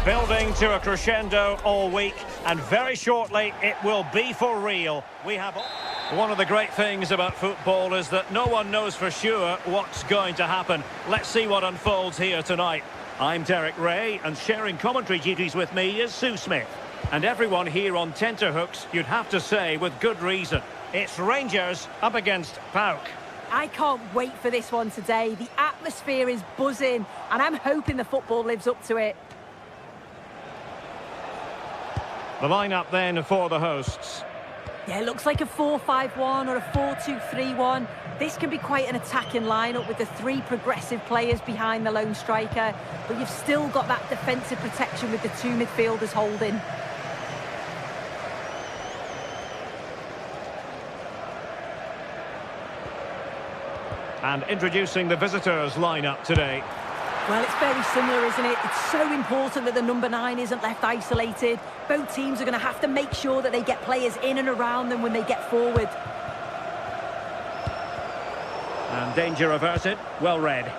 Building to a crescendo all week, and very shortly it will be for real. We have one of the great things about football is that no one knows for sure what's going to happen. Let's see what unfolds here tonight. I'm Derek Ray, and sharing commentary duties with me is Sue Smith. And everyone here on tenterhooks, you'd have to say with good reason. It's Rangers up against PAOK. I can't wait for this one today. The atmosphere is buzzing, and I'm hoping the football lives up to it. The lineup then for the hosts. Yeah, it looks like a 4-5-1 or a 4-2-3-1. This can be quite an attacking lineup with the three progressive players behind the lone striker, but you've still got that defensive protection with the two midfielders holding. And introducing the visitors lineup today. Well, it's very similar, isn't it? It's so important that the number 9 isn't left isolated. Both teams are going to have to make sure that they get players in and around them when they get forward. And danger averted. Well read.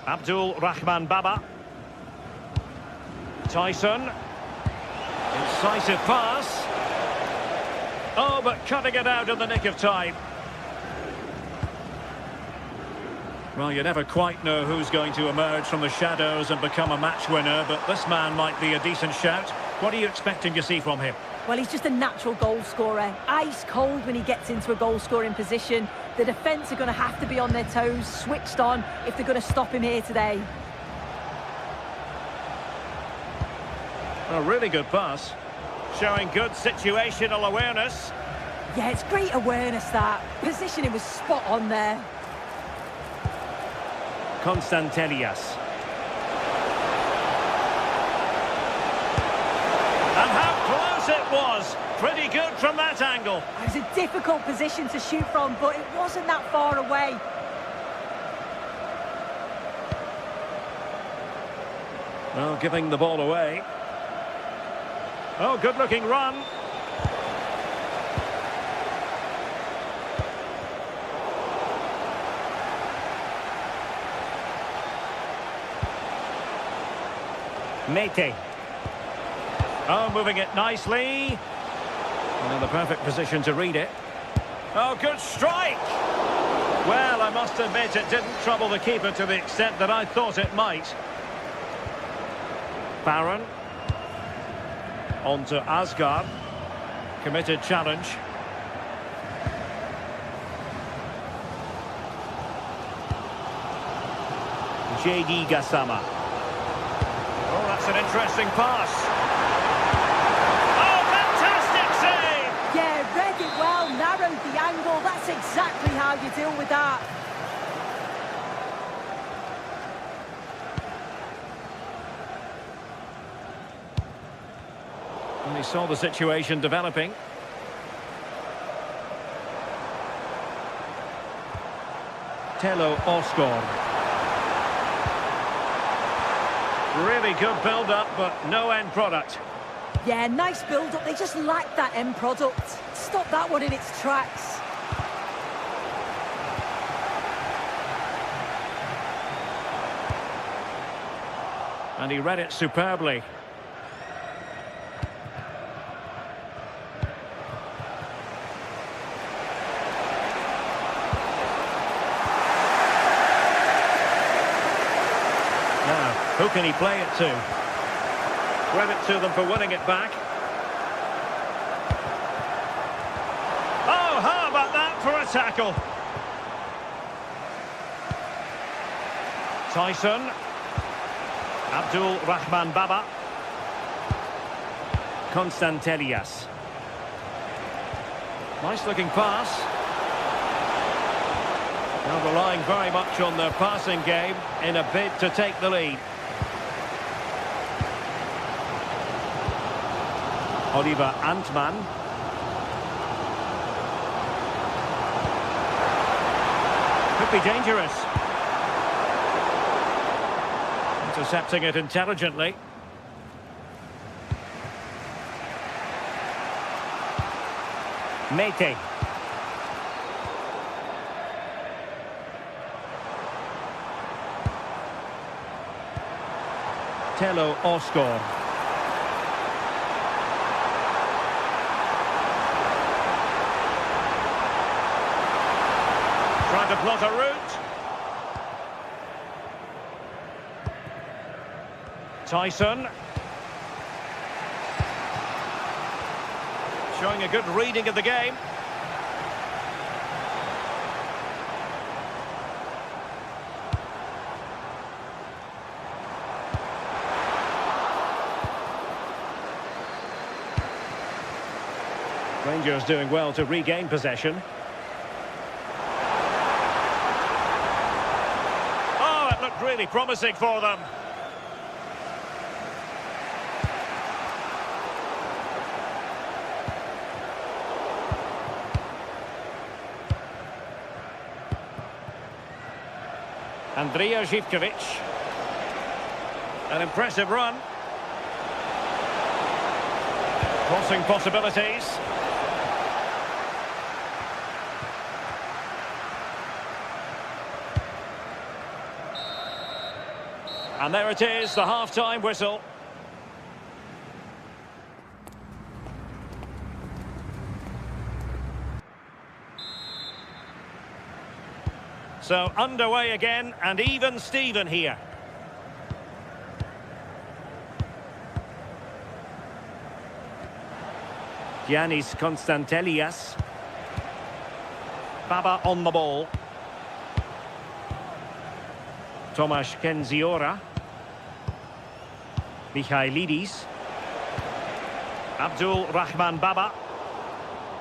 Abdul Rahman Baba. Tyson. Incisive pass. Oh, but cutting it out in the nick of time. Well, you never quite know who's going to emerge from the shadows and become a match winner, but this man might be a decent shout. What are you expecting to see from him? Well, he's just a natural goal scorer. Ice cold when he gets into a goal-scoring position. The defence are going to have to be on their toes, switched on, if they're going to stop him here today. A really good pass. Showing good situational awareness. Yeah, it's great awareness, that. Positioning was spot on there. Constantelias. And how close it was. Pretty good from that angle. It was a difficult position to shoot from, but it wasn't that far away. Well, giving the ball away. Oh, good-looking run. Mete. Oh, moving it nicely. And in the perfect position to read it. Oh, good strike. Well, I must admit it didn't trouble the keeper to the extent that I thought it might. Barron. On to Asgard. Committed challenge. JD Gassama. Oh, that's an interesting pass. Oh, fantastic save! Yeah, read it well, narrowed the angle. That's exactly how you deal with that. And he saw the situation developing. Tello Osgård. Really good build-up, but no end product. Yeah, nice build-up. They just lacked that end product. Stop that one in its tracks. And he read it superbly. Who can he play it to? Credit to them for winning it back. Oh, how about that for a tackle? Tyson. Abdul Rahman Baba. Constantelias. Nice looking pass. Now relying very much on their passing game in a bid to take the lead. Oliver Antman. Could be dangerous. Intercepting it intelligently. Marcelo Oscar. Trying to plot a route. Tyson. Showing a good reading of the game. Rangers doing well to regain possession. Oh, it looked really promising for them. Andrija Zivkovic. An impressive run. Crossing possibilities. And there it is, the half-time whistle. So underway again, and even Steven here. Giannis Konstantelias. Baba on the ball. Tomasz Kenziora. Michailidis. Abdul Rahman Baba.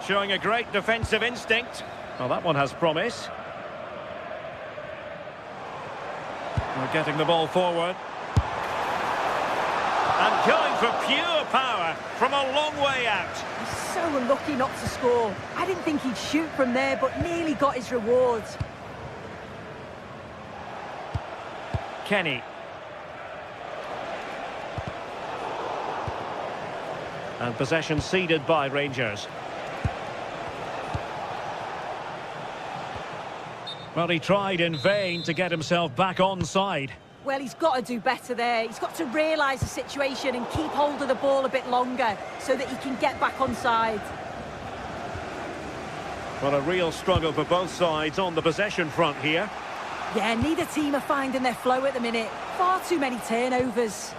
Showing a great defensive instinct. Well, that one has promise. We're getting the ball forward. And going for pure power from a long way out. He's so unlucky not to score. I didn't think he'd shoot from there, but nearly got his rewards. Kenny. And possession ceded by Rangers. Well, he tried in vain to get himself back onside. Well, he's got to do better there. He's got to realise the situation and keep hold of the ball a bit longer so that he can get back onside. Well, a real struggle for both sides on the possession front here. Yeah, neither team are finding their flow at the minute. Far too many turnovers.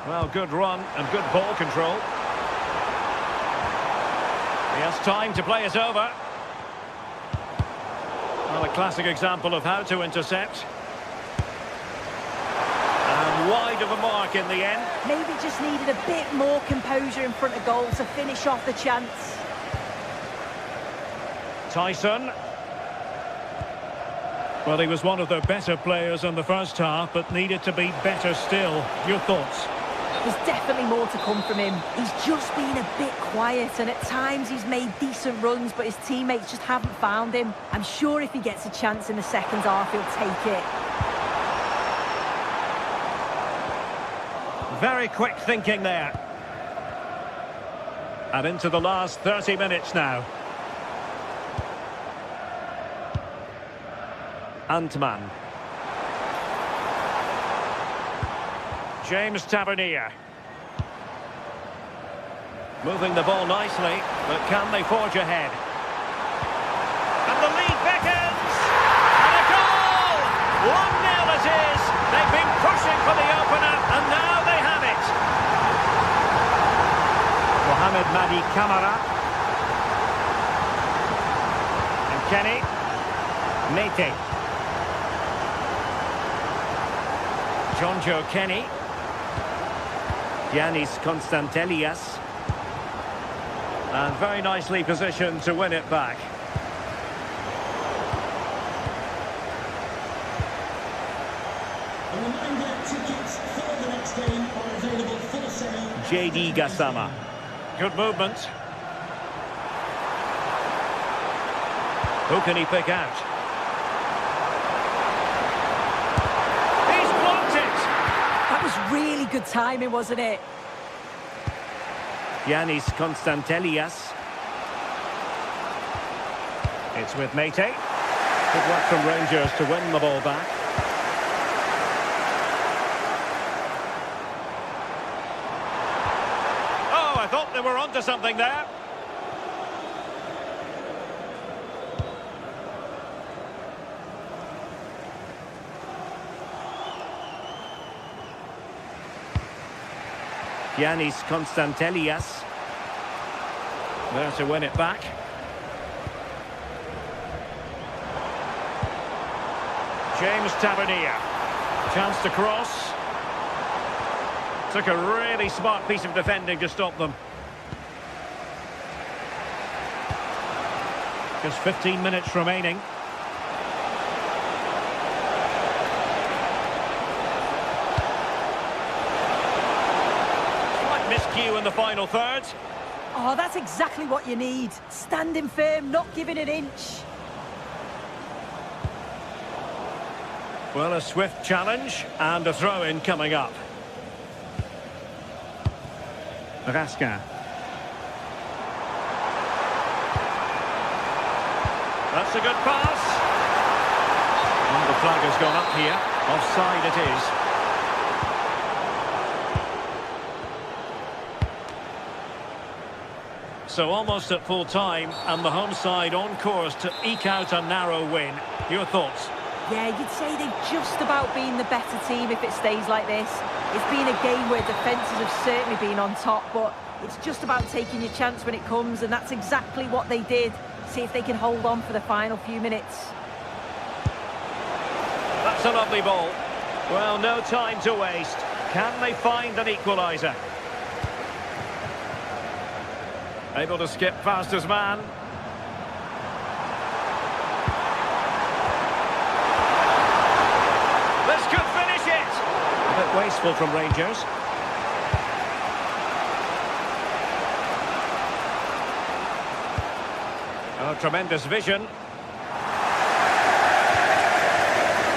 Well, good run and good ball control. He has time to play it over. Well, a classic example of how to intercept. And wide of a mark in the end. Maybe just needed a bit more composure in front of goal to finish off the chance. Tyson. Well, he was one of the better players in the first half, but needed to be better still. Your thoughts? There's definitely more to come from him. He's just been a bit quiet, and at times he's made decent runs, but his teammates just haven't found him. I'm sure if he gets a chance in the second half, he'll take it. Very quick thinking there. And into the last 30 minutes now. Antman. James Tavernier. Moving the ball nicely, but can they forge ahead? And the lead beckons! And a goal! 1-0 it is! They've been pushing for the opener, and now they have it! Mohamed Madi Kamara. And Kenny. Mete. Jonjo Kenny. Giannis Konstantelias. And very nicely positioned to win it back. A reminder, tickets for the next game are available for sale. JD Gassama. Good movement. Who can he pick out? He's blocked it! That was really good timing, wasn't it? Giannis Konstantelias. It's with Mete. Good work from Rangers to win the ball back. Oh, I thought they were onto something there. Giannis Constantelias. There to win it back. James Tavernier. Chance to cross. Took a really smart piece of defending to stop them. Just 15 minutes remaining. Slight miscue in the final third. Oh, that's exactly what you need. Standing firm, not giving an inch. Well, a swift challenge and a throw-in coming up. Raskin. That's a good pass. And the flag has gone up here. Offside it is. So almost at full time, and the home side on course to eke out a narrow win. Your thoughts? Yeah, you'd say they've just about been the better team if it stays like this. It's been a game where defences have certainly been on top, but it's just about taking your chance when it comes, and that's exactly what they did. See if they can hold on for the final few minutes. That's a lovely ball. Well, no time to waste. Can they find an equaliser? Able to skip past his man. This could finish it! A bit wasteful from Rangers. Oh, tremendous vision.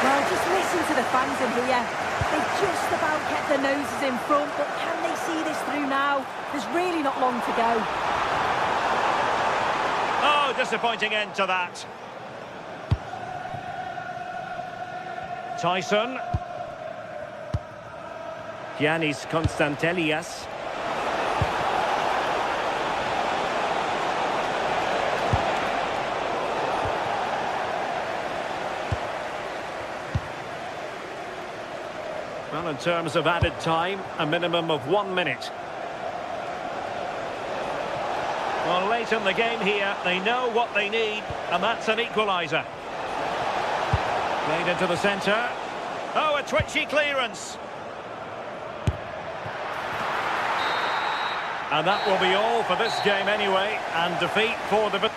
Well, just listen to the fans in here. They've just about kept their noses in front, but can they see this through now? There's really not long to go. Oh, disappointing end to that. Tyson. Giannis Constantelias. Well, in terms of added time, a minimum of 1 minute. Well, late in the game here, they know what they need, and that's an equaliser. Played into the centre. Oh, a twitchy clearance. And that will be all for this game anyway, and defeat for the...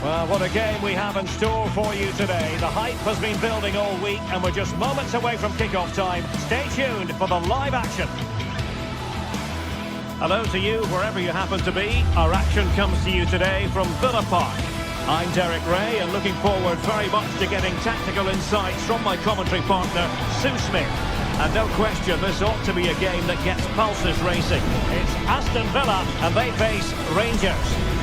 Well, what a game we have in store for you today. The hype has been building all week, and we're just moments away from kick-off time. Stay tuned for the live action. Hello to you, wherever you happen to be. Our action comes to you today from Villa Park. I'm Derek Ray, and looking forward very much to getting tactical insights from my commentary partner, Sue Smith. And no question, this ought to be a game that gets pulses racing. It's Aston Villa, and they face Rangers.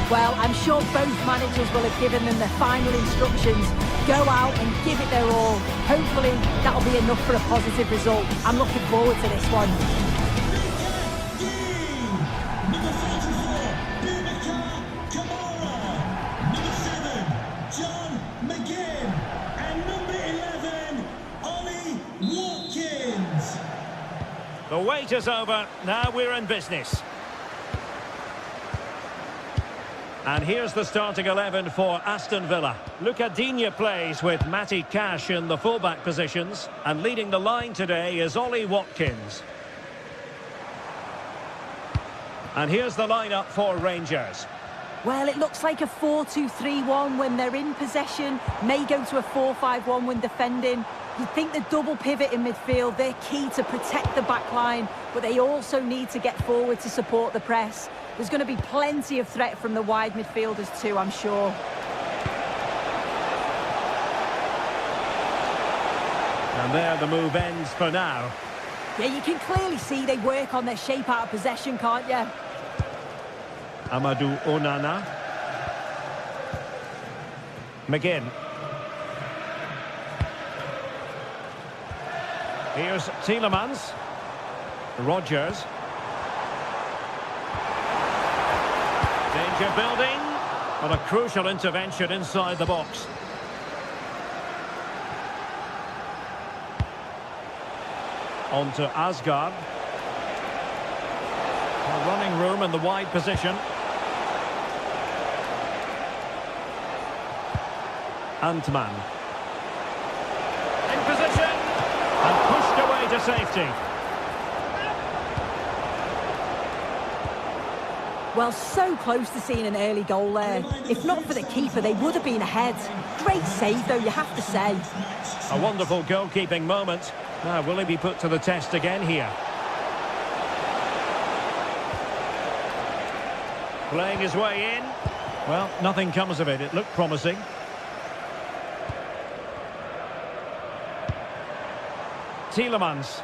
Well, I'm sure both managers will have given them their final instructions. Go out and give it their all. Hopefully, that'll be enough for a positive result. I'm looking forward to this one. Number 44, Boubacar Kamara. Number 7, John McGinn. And number 11, Ollie Watkins. The wait is over. Now we're in business. And here's the starting 11 for Aston Villa. Luca Digne plays with Matty Cash in the fullback positions. And leading the line today is Ollie Watkins. And here's the lineup for Rangers. Well, it looks like a 4-2-3-1 when they're in possession. May go to a 4-5-1 when defending. You think the double pivot in midfield, they're key to protect the back line, but they also need to get forward to support the press. There's going to be plenty of threat from the wide midfielders too, I'm sure. And there the move ends for now. Yeah, you can clearly see they work on their shape out of possession, can't you? Amadou Onana. McGinn. Here's Tielemans. Rodgers. Danger building. But a crucial intervention inside the box. On to Asgard. A running room in the wide position. Antman. In position. And pushed away to safety. Well, so close to seeing an early goal there. If not for the keeper, they would have been ahead. Great save, though, you have to say. A wonderful goalkeeping moment. Now, will he be put to the test again here? Playing his way in. Well, nothing comes of it. It looked promising. Tielemans.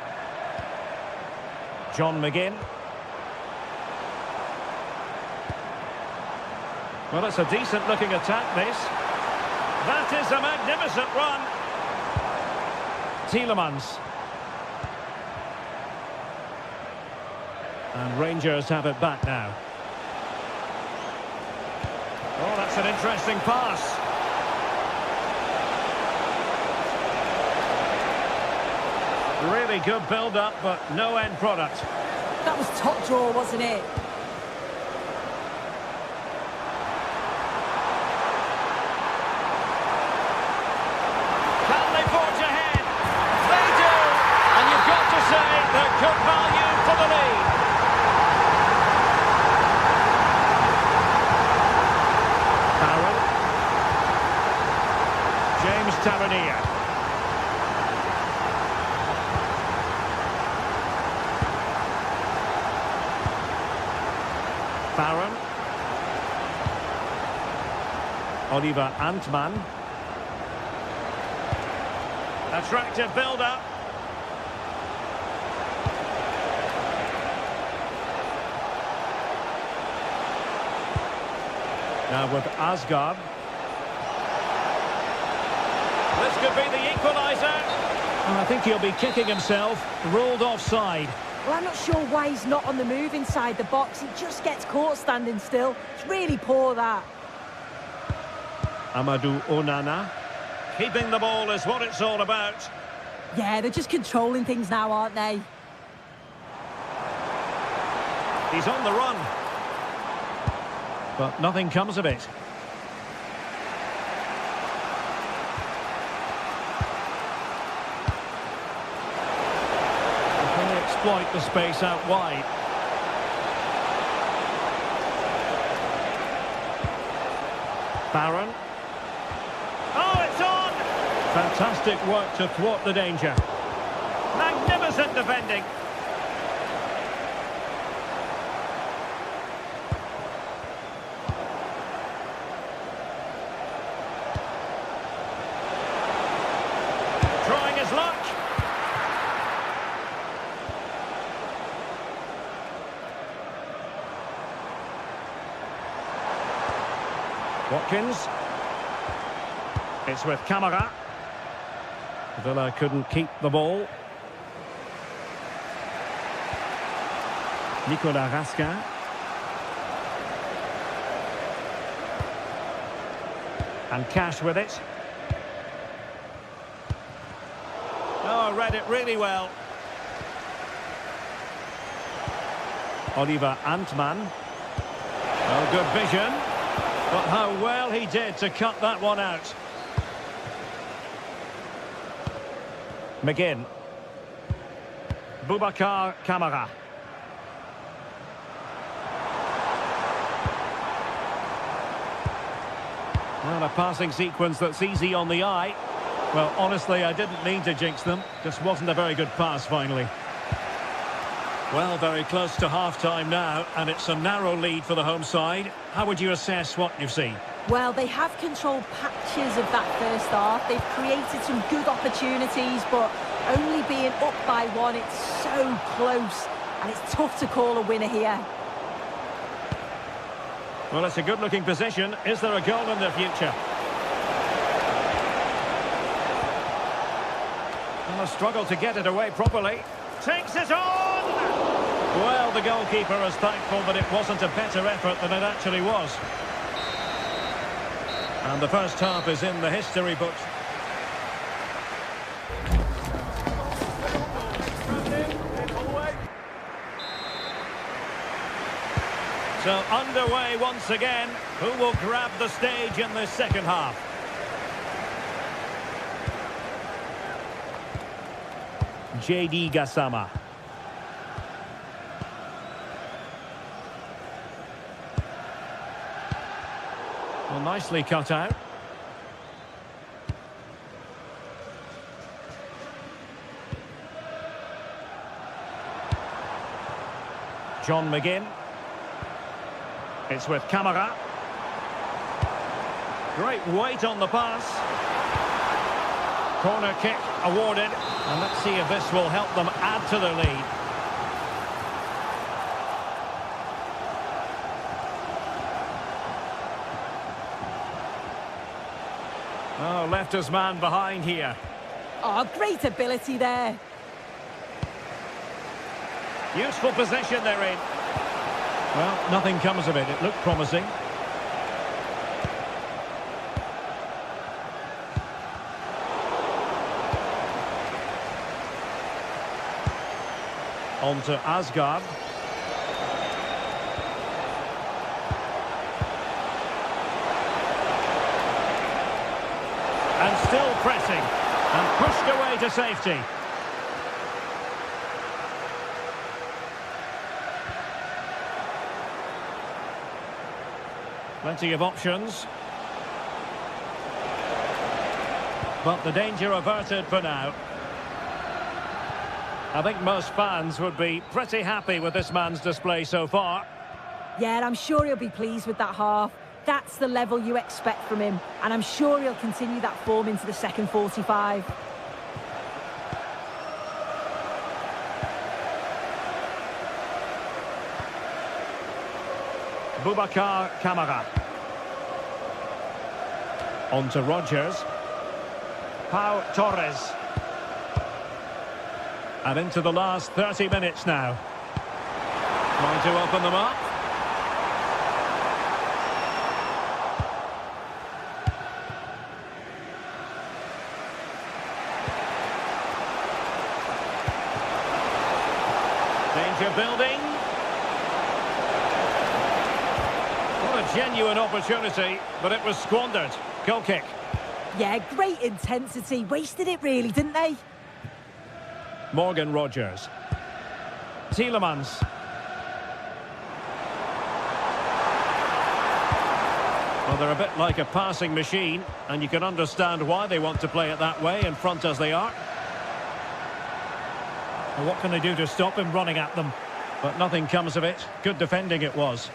John McGinn. Well, it's a decent-looking attack, this. That is a magnificent run. Tielemans. And Rangers have it back now. Oh, that's an interesting pass. Really good build-up, but no end product. That was top draw, wasn't it? Can they forge ahead? They do! And you've got to say they're good value for the lead. Barrow. James Tavernier. Farron. Oliver Antman. Attractive build-up. Now with Asgard. This could be the equaliser. And I think he'll be kicking himself. Ruled offside. Well, I'm not sure why he's not on the move inside the box. He just gets caught standing still. It's really poor, that. Amadou Onana. Keeping the ball is what it's all about. Yeah, they're just controlling things now, aren't they? He's on the run. But nothing comes of it. Exploit the space out wide. Barron. Oh, it's on! Fantastic work to thwart the danger. Magnificent defending. Trying his luck. Watkins. It's with Camara. Villa couldn't keep the ball. Nicolas Raskin. And Cash with it. Oh, read it really well. Oliver Antman. Oh, good vision. But how well he did to cut that one out. McGinn. Boubacar Kamara. And a passing sequence that's easy on the eye. Well, honestly, I didn't mean to jinx them. Just wasn't a very good pass, finally. Well, very close to half-time now, and it's a narrow lead for the home side. How would you assess what you've seen? Well, they have controlled patches of that first half. They've created some good opportunities, but only being up by one, it's so close, and it's tough to call a winner here. Well, it's a good-looking position. Is there a goal in the future? And a struggle to get it away properly. Takes it on! Well, the goalkeeper is thankful that it wasn't a better effort than it actually was. And the first half is in the history books. So underway once again. Who will grab the stage in this second half? JD Gassama. Well, nicely cut out. John McGinn. It's with Kamara. Great weight on the pass. Corner kick awarded. And let's see if this will help them add to their lead. Oh, left his man behind here. Oh, great ability there. Useful position they're in. Well, nothing comes of it. It looked promising. On to Asgard. And still pressing. And pushed away to safety. Plenty of options. But the danger averted for now. I think most fans would be pretty happy with this man's display so far. Yeah, I'm sure he'll be pleased with that half. That's the level you expect from him. And I'm sure he'll continue that form into the second 45. Boubacar Kamara. On to Rodgers. Pau Torres. And into the last 30 minutes now. Trying to open them up. Danger building. What a genuine opportunity, but it was squandered. Goal kick. Yeah, great intensity. Wasted it really, didn't they? Morgan Rodgers. Tielemans. Well, they're a bit like a passing machine, and you can understand why they want to play it that way, in front as they are. Well, what can they do to stop him running at them? But nothing comes of it. Good defending it was.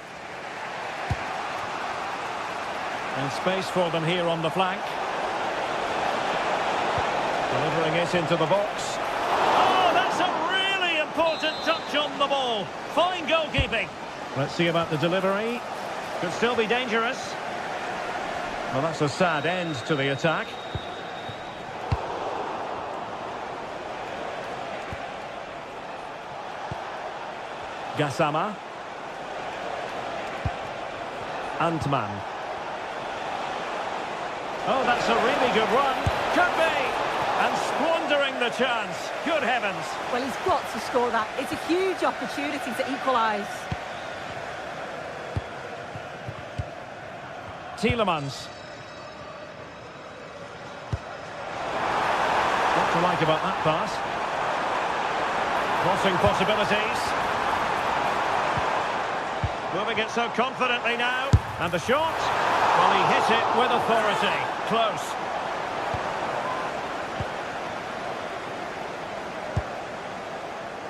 And space for them here on the flank. Delivering it into the box. Oh, that's a really important touch on the ball. Fine goalkeeping. Let's see about the delivery. Could still be dangerous. Well, that's a sad end to the attack. Gassama. Antman. Oh, that's a really good run. Could be. And squandering the chance. Good heavens. Well, he's got to score that. It's a huge opportunity to equalise. Tielemans. What to like about that pass? Crossing possibilities. Moving it so confidently now. And the shot? Well, he hit it with authority. Close.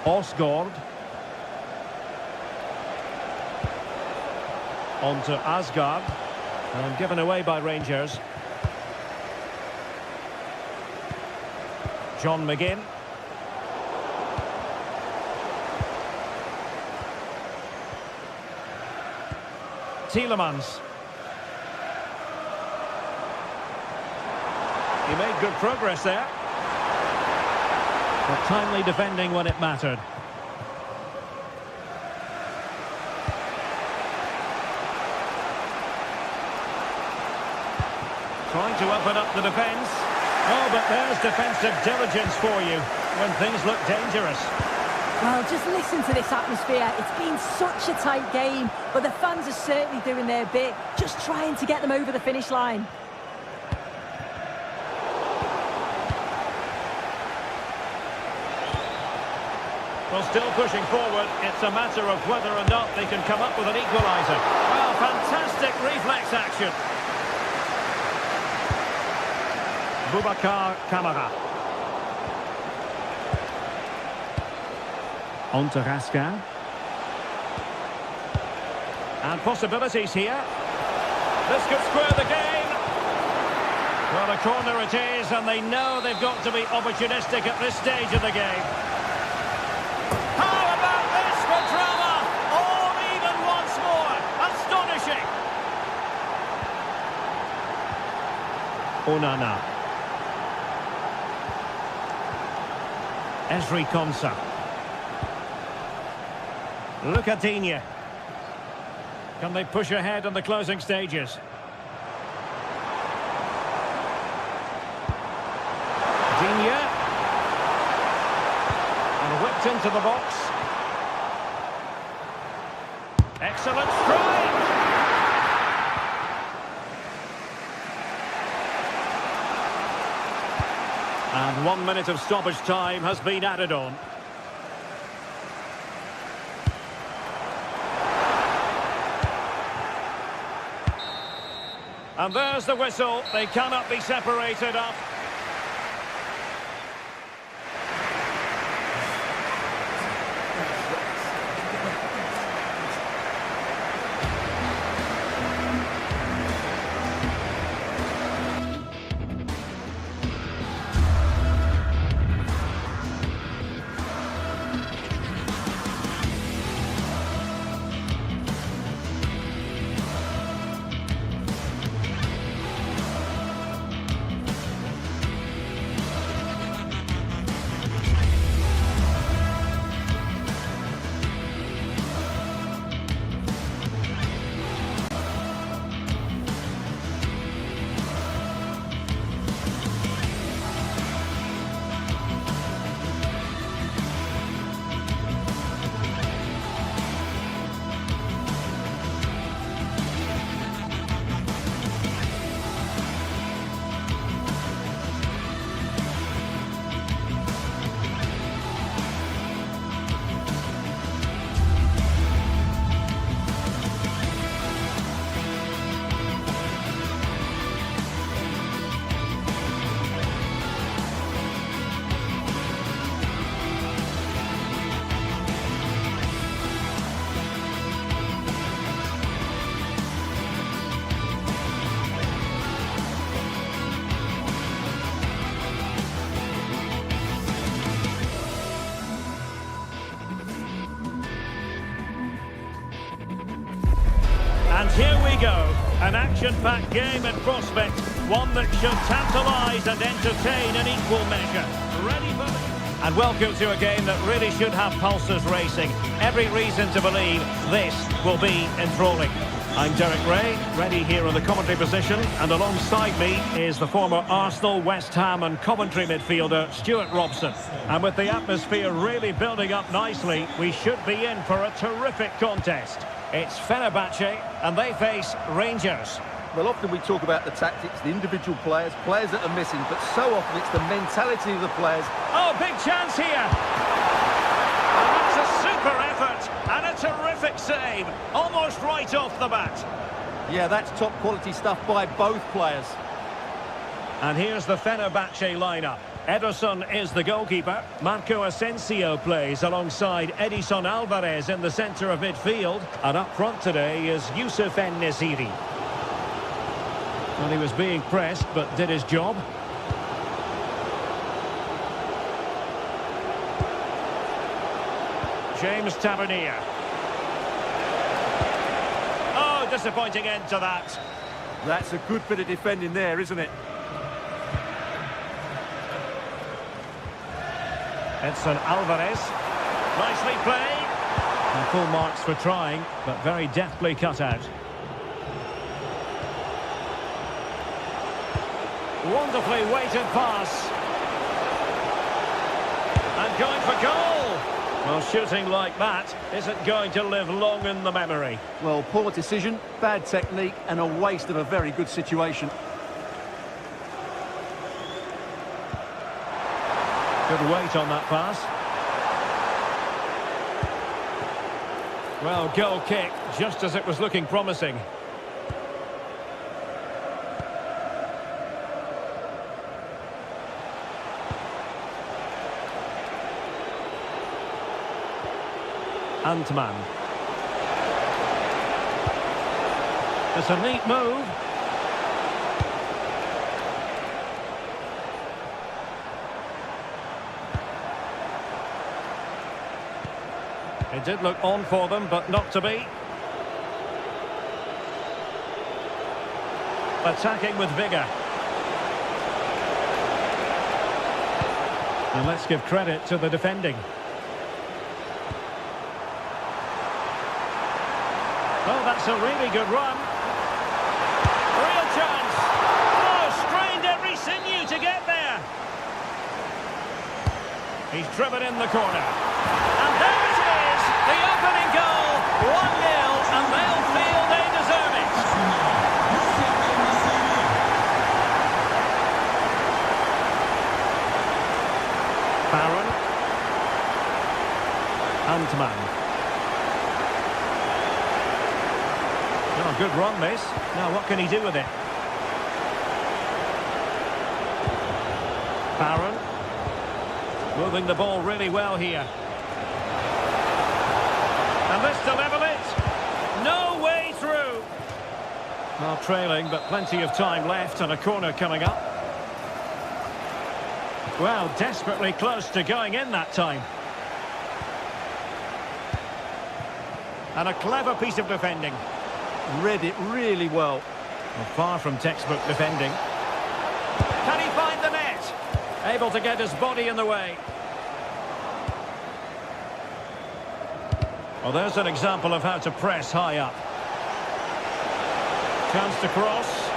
Osgaard. On to Asgard. And given away by Rangers. John McGinn. Tielemans. He made good progress there. But timely defending when it mattered. Trying to open up the defence. Oh, but there's defensive diligence for you when things look dangerous. Well, just listen to this atmosphere. It's been such a tight game, but the fans are certainly doing their bit, just trying to get them over the finish line. Well, still pushing forward. It's a matter of whether or not they can come up with an equaliser. Well, fantastic reflex action. Boubacar Kamara. On to Raskin. And possibilities here. This could square the game. Well, a corner it is, and they know they've got to be opportunistic at this stage of the game. How about this for drama? All even once more. Astonishing. Onana. Esri Konsa. Look at Digne. Can they push ahead in the closing stages? Digne. And whipped into the box. Excellent strike! And 1 minute of stoppage time has been added on. And there's the whistle. They cannot be separated up. And here we go, an action-packed game in prospect, one that should tantalise and entertain in equal measure. Ready for the... And welcome to a game that really should have pulses racing. Every reason to believe this will be enthralling. I'm Derek Ray, ready here in the commentary position, and alongside me is the former Arsenal, West Ham and Coventry midfielder Stuart Robson. And with the atmosphere really building up nicely, we should be in for a terrific contest. It's Fenerbahce, and they face Rangers. Well, often we talk about the tactics, the individual players that are missing, but so often it's the mentality of the players. Oh, big chance here! And that's a super effort, and a terrific save, almost right off the bat. Yeah, that's top quality stuff by both players. And here's the Fenerbahce lineup. Ederson is the goalkeeper. Marco Asensio plays alongside Edison Alvarez in the centre of midfield. And up front today is Youssef En-Nesyri. Well, he was being pressed, but did his job. James Tavernier. Oh, disappointing end to that. That's a good bit of defending there, isn't it? Edson Alvarez. Nicely played. And full marks for trying, but very deftly cut out. Wonderfully weighted pass. And going for goal. Well, shooting like that isn't going to live long in the memory. Well, poor decision, bad technique, and a waste of a very good situation. Good weight on that pass. Well, goal kick, just as it was looking promising. Antman. It's a neat move. It did look on for them, but not to be. Attacking with vigour. And let's give credit to the defending. Oh, that's a really good run. Real chance. Oh, strained every sinew to get there. He's driven in the corner. And there it is, the opening goal. 1-0, and they'll feel they deserve it. Barron. Antman. Oh, good run, this. Now, what can he do with it? Barron. Moving the ball really well here. And this to level it. No way through. Well, trailing, but plenty of time left and a corner coming up. Well, desperately close to going in that time. And a clever piece of defending. Read it really well. Far from textbook defending. Can he find the net? Able to get his body in the way. Well, there's an example of how to press high up. Chance to cross.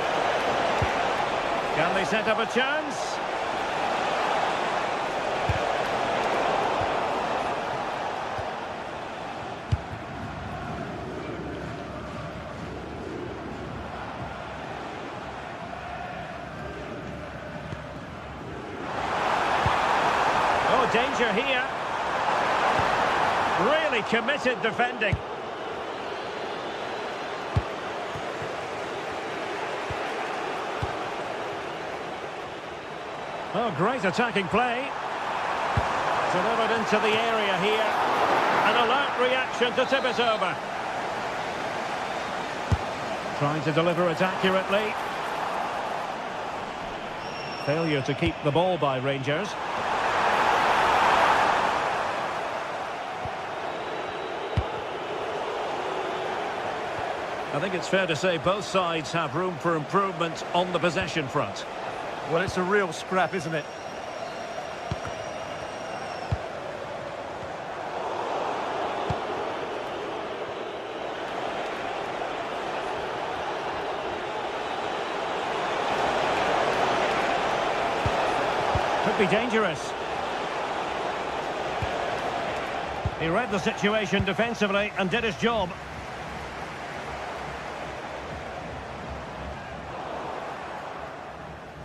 Can they set up a chance? Danger here. Really committed defending. Oh, great attacking play. Delivered into the area here. An alert reaction to tip it over. Trying to deliver it accurately. Failure to keep the ball by Rangers. I think it's fair to say both sides have room for improvement on the possession front. Well, it's a real scrap, isn't it? Could be dangerous. He read the situation defensively and did his job.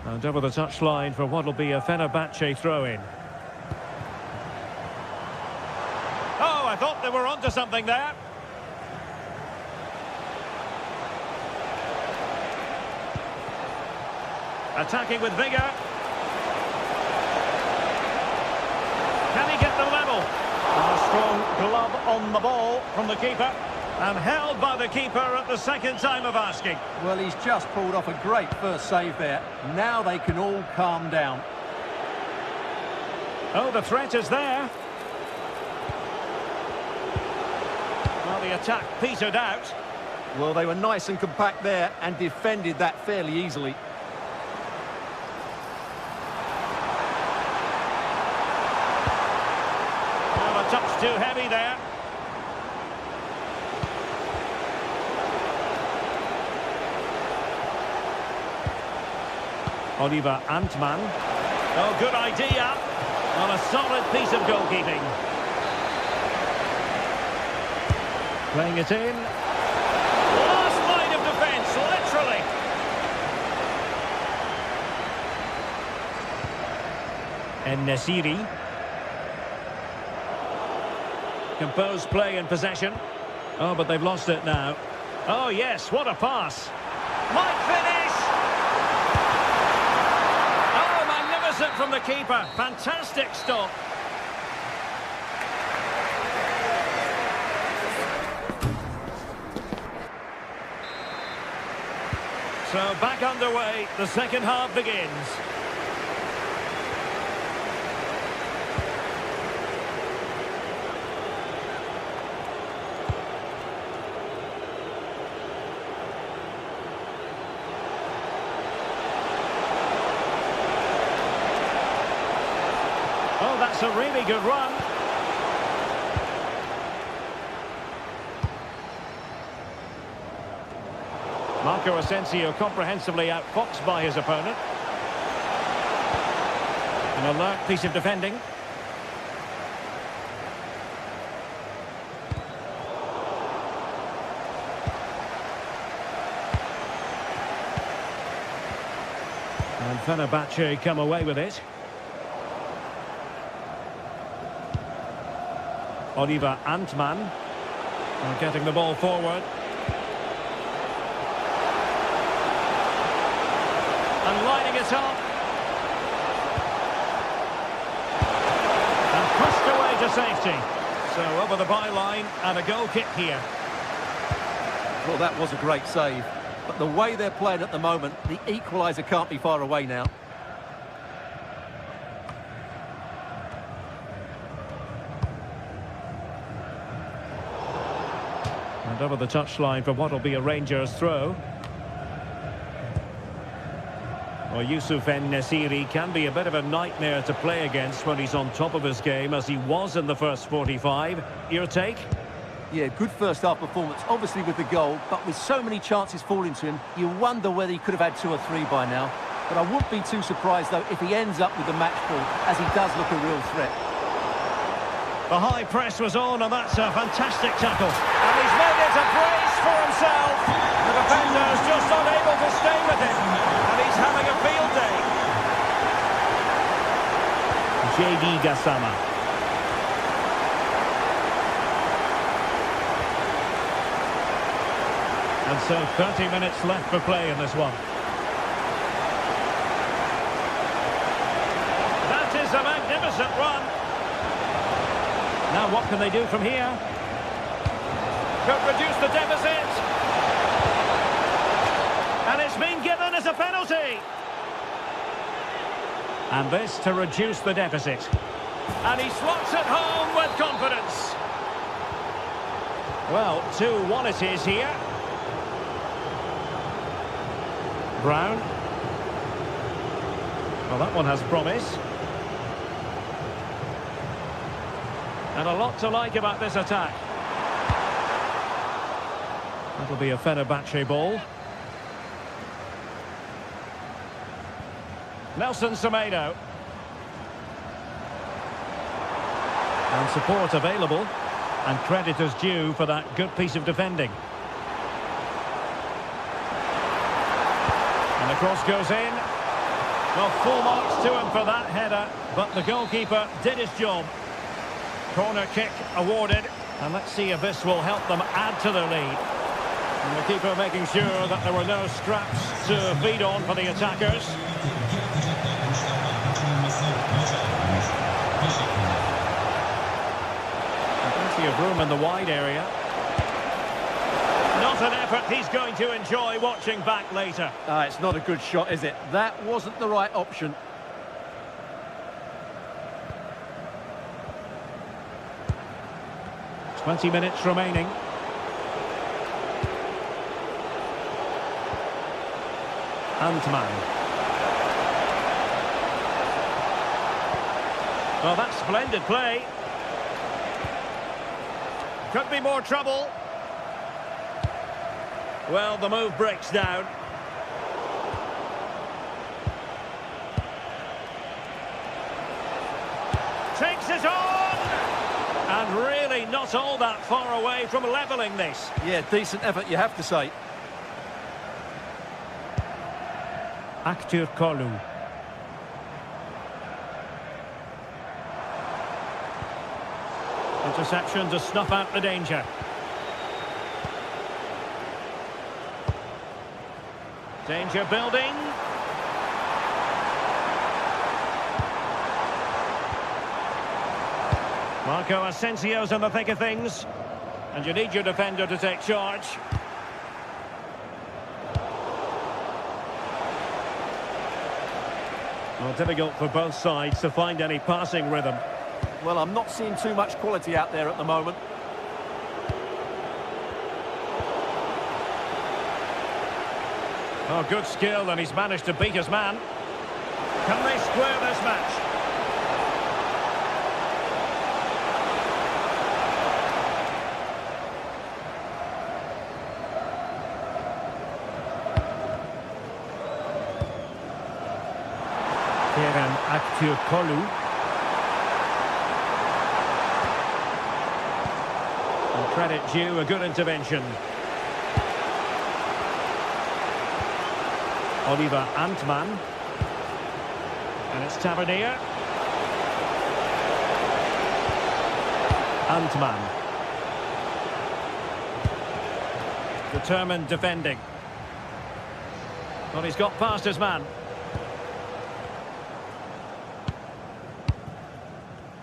And over the touchline for what will be a Fenerbahce throw-in. Oh, I thought they were onto something there. Attacking with vigour. Can he get the level? And a strong glove on the ball from the keeper. And held by the keeper at the second time of asking. Well, he's just pulled off a great first save there. Now they can all calm down. Oh, the threat is there. Well, the attack petered out. Well, they were nice and compact there and defended that fairly easily. Well, a touch too heavy there. Oliver Antman. Oh, good idea. On a solid piece of goalkeeping. Playing it in. Last line of defence, literally. En-Nesyri. Composed play in possession. Oh, but they've lost it now. Oh, yes, what a pass. Might finish. From the keeper, fantastic stop. So back underway, the second half begins. Oh, that's a really good run. Marco Asensio comprehensively outfoxed by his opponent. An alert piece of defending. And Fenerbahce come away with it. Oliver Antman getting the ball forward. And lining it up. And pushed away to safety. So over the byline and a goal kick here. Well, that was a great save. But the way they're playing at the moment, the equaliser can't be far away now. And over the touchline for what will be a Rangers throw. Well, Yusuf En-Nesyri can be a bit of a nightmare to play against when he's on top of his game, as he was in the first 45. Your take? Yeah, good first-half performance, obviously with the goal, but with so many chances falling to him, you wonder whether he could have had 2 or 3 by now. But I wouldn't be too surprised, though, if he ends up with the match ball, as he does look a real threat. The high press was on, and that's a fantastic tackle. And he's made it a brace for himself. The defender's just unable to stay with him. And he's having a field day. J.D. Gassama. And so 30 minutes left for play in this one. That is a magnificent run. Now what can they do from here? Could reduce the deficit. And it's been given as a penalty. And this to reduce the deficit. And he slots it home with confidence. Well, 2-1 it is here. Brown. Well, that one has promise. And a lot to like about this attack. That'll be a Fenerbahce ball. Nelson Semedo. And support available. And credit is due for that good piece of defending. And the cross goes in. Well, full marks to him for that header, but the goalkeeper did his job. Corner kick awarded, and let's see if this will help them add to their lead. And the keeper making sure that there were no scraps to feed on for the attackers. Plenty of room in the wide area. Not an effort he's going to enjoy watching back later. It's not a good shot, is it? That wasn't the right option. "20 minutes remaining. Antman. Well, that's splendid play. Could be more trouble. Well, the move breaks down. Takes it on! And really not all that far away from levelling this. Yeah, decent effort, you have to say. Aktur Kolu. Interception to snuff out the danger. Danger building. Marco Asensio's in the thick of things. And you need your defender to take charge. Well, difficult for both sides to find any passing rhythm. Well, I'm not seeing too much quality out there at the moment. Oh, good skill, and he's managed to beat his man. Can they square this match? Aktur Kolu. And credit due, a good intervention. Oliver Antman. And it's Tavernier. Antman. Determined defending. Well, he's got past his man.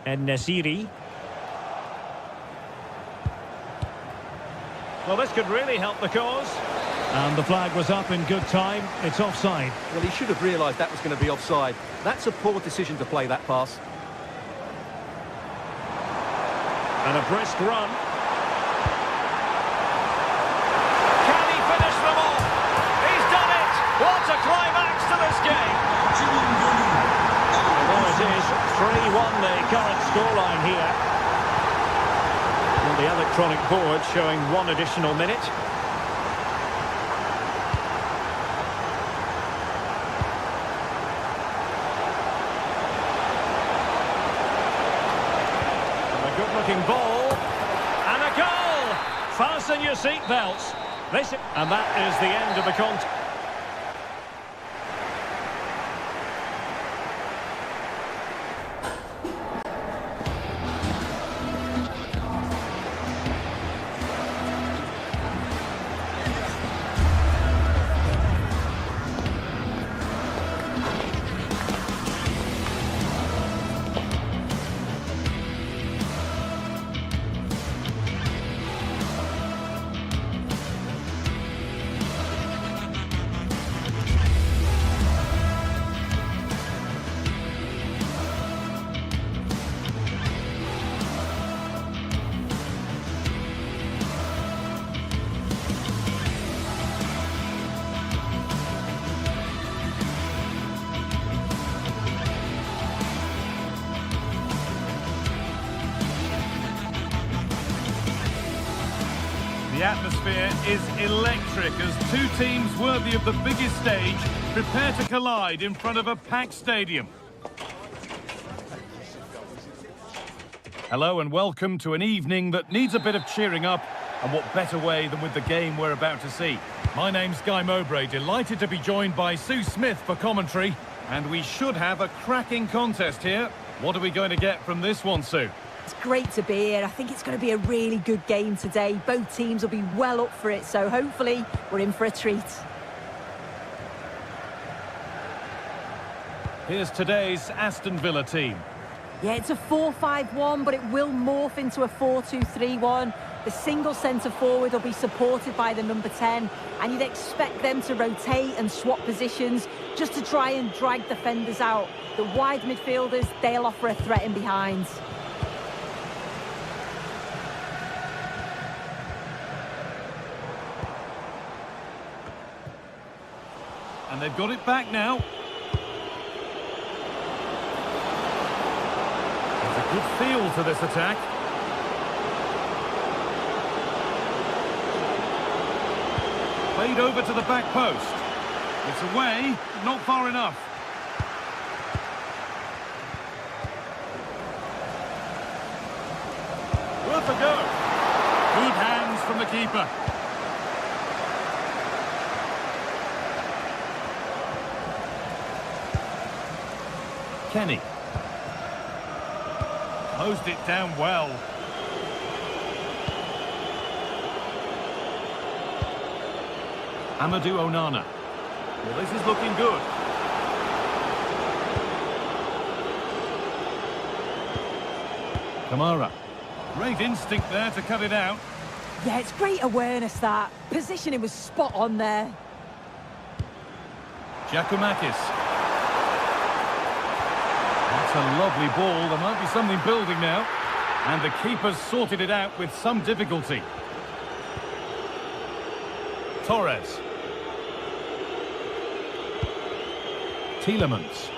En-Nesyri. Well, this could really help the cause. And the flag was up in good time. It's offside. Well, he should have realised that was going to be offside. That's a poor decision to play that pass. And a brisk run. Can he finish them off? He's done it! What a climax to this game! Well, it is 3-1 the current scoreline here. And the electronic board showing one additional minute. Good-looking ball, and a goal! Fasten your seatbelts. And that is the end of the contest. The atmosphere is electric as two teams worthy of the biggest stage prepare to collide in front of a packed stadium. Hello and welcome to an evening that needs a bit of cheering up, and what better way than with the game we're about to see. My name's Guy Mowbray, delighted to be joined by Sue Smith for commentary, And we should have a cracking contest here. What are we going to get from this one, Sue? It's great to be here. I think it's going to be a really good game today. Both teams will be well up for it, so hopefully we're in for a treat. Here's today's Aston Villa team. Yeah, it's a 4-5-1, but it will morph into a 4-2-3-1. The single centre-forward will be supported by the number 10, and you'd expect them to rotate and swap positions just to try and drag defenders out. The wide midfielders, they'll offer a threat in behind. And they've got it back now. There's a good feel to this attack. Played over to the back post. It's away, not far enough. Worth a go. Good hands from the keeper. Kenny. Closed it down well. Amadou Onana. Well, this is looking good. Kamara. Great instinct there to cut it out. Yeah, it's great awareness, that. Positioning was spot on there. Giacomakis. That's a lovely ball. There might be something building now. And the keeper's sorted it out with some difficulty. Torres. Tielemans.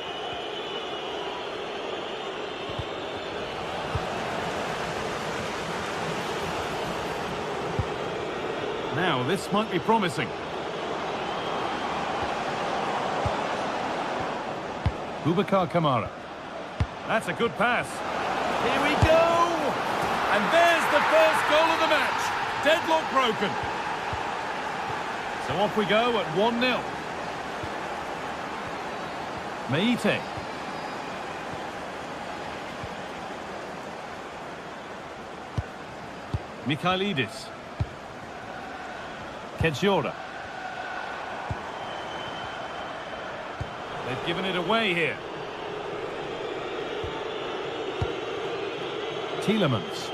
Now, this might be promising. Boubacar Kamara. That's a good pass. Here we go! And there's the first goal of the match. Deadlock broken. So off we go at 1-0. Meite. Mikhailidis. Kedjora. They've given it away here. Tielemans.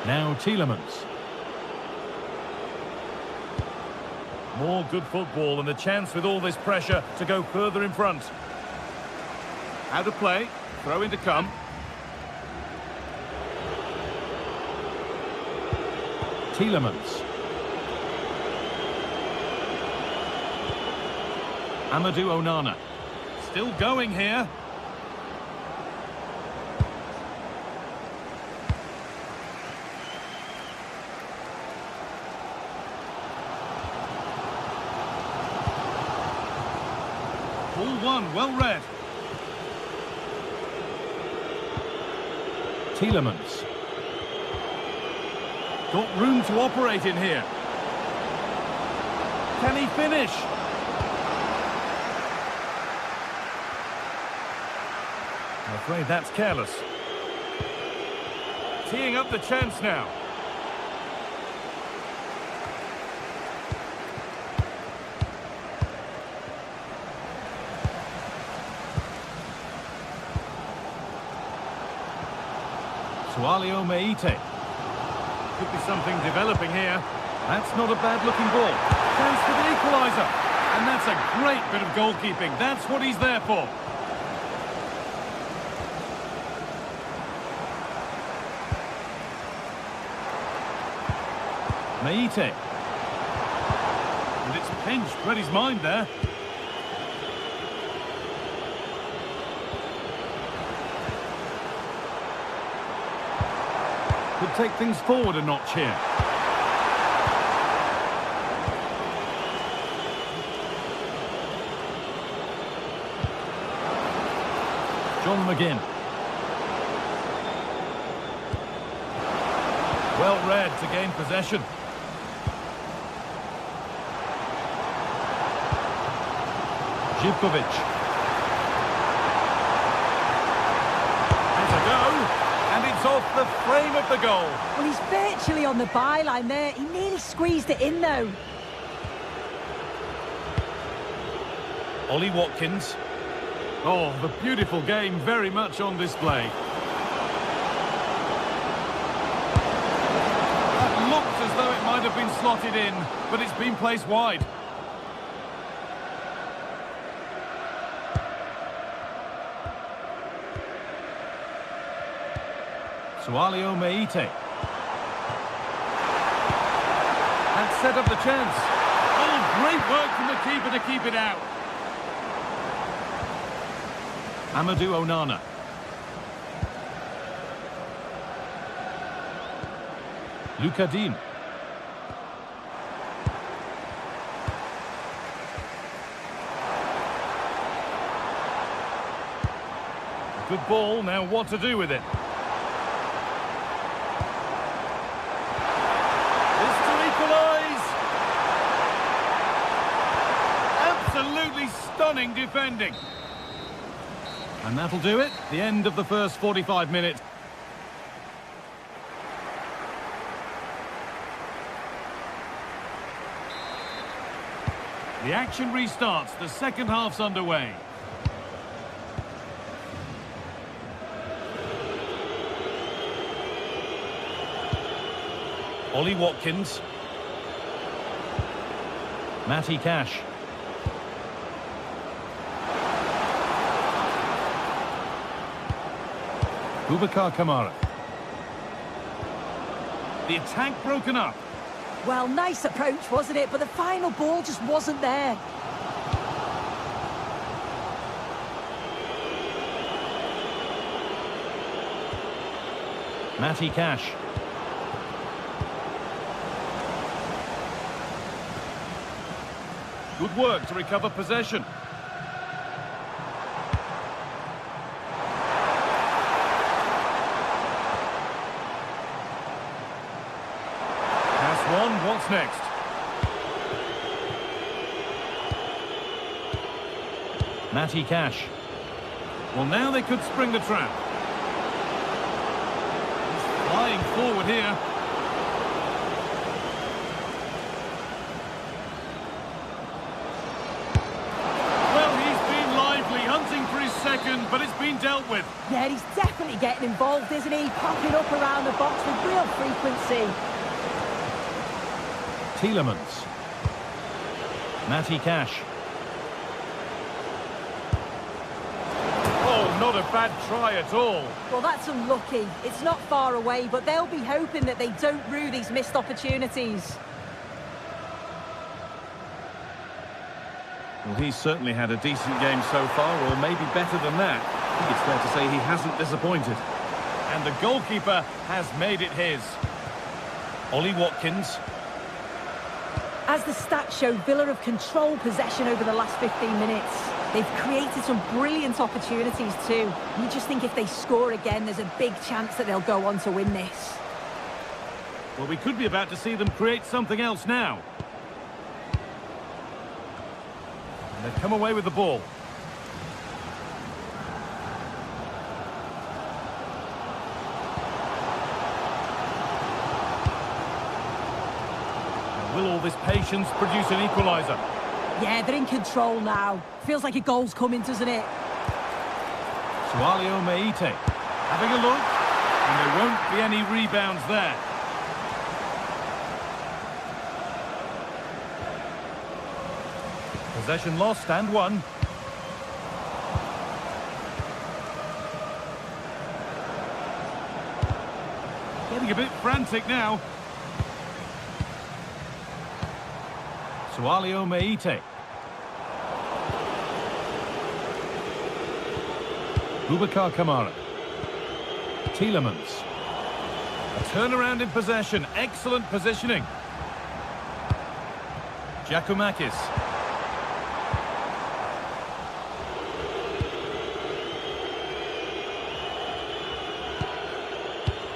Now Tielemans. More good football and a chance with all this pressure to go further in front. Out of play. Throw in to come. Tielemans. Amadou Onana. Still going here. Ball one, well read. Tielemans. Got room to operate in here. Can he finish? I'm afraid that's careless. Teeing up the chance now. Sualio Meite. Could be something developing here. That's not a bad-looking ball. Chance for the equaliser. And that's a great bit of goalkeeping. That's what he's there for. Meite. And it's pinched, read his mind there. Could take things forward a notch here. John McGinn. Well read to gain possession. Zivkovic. There's a go, and it's off the frame of the goal. Well, he's virtually on the byline there. He nearly squeezed it in, though. Ollie Watkins. Oh, the beautiful game very much on display. That looks as though it might have been slotted in, but it's been placed wide. Sualio Meite. That set up the chance. Oh, great work from the keeper to keep it out. Amadou Onana. Luka Dean. Good ball, now what to do with it? This to equalise! Absolutely stunning defending. And that'll do it. The end of the first 45 minutes. The action restarts. The second half's underway. Ollie Watkins. Matty Cash. Boubacar Kamara. The attack broken up. Well, nice approach, wasn't it? But the final ball just wasn't there. Matty Cash. Good work to recover possession. What's next? Matty Cash. Well, now they could spring the trap. He's flying forward here. Well, he's been lively, hunting for his second, but it's been dealt with. Yeah, he's definitely getting involved, isn't he? Popping up around the box with real frequency. Tielemans. Matty Cash. Oh, not a bad try at all. Well, that's unlucky. It's not far away, but they'll be hoping that they don't rue these missed opportunities. Well, he's certainly had a decent game so far, or maybe better than that. I think it's fair to say he hasn't disappointed. And the goalkeeper has made it his. Ollie Watkins. As the stats show, Villa have controlled possession over the last 15 minutes. They've created some brilliant opportunities too. You just think if they score again, there's a big chance that they'll go on to win this. Well, we could be about to see them create something else now. And they've come away with the ball. Will all this patience produce an equaliser? Yeah, they're in control now. Feels like a goal's coming, doesn't it? Sualio Meite having a look, and there won't be any rebounds there. Possession lost and won. Getting a bit frantic now. Sualio Meite. Boubacar Kamara. Tielemans. A turnaround in possession. Excellent positioning. Giacomakis.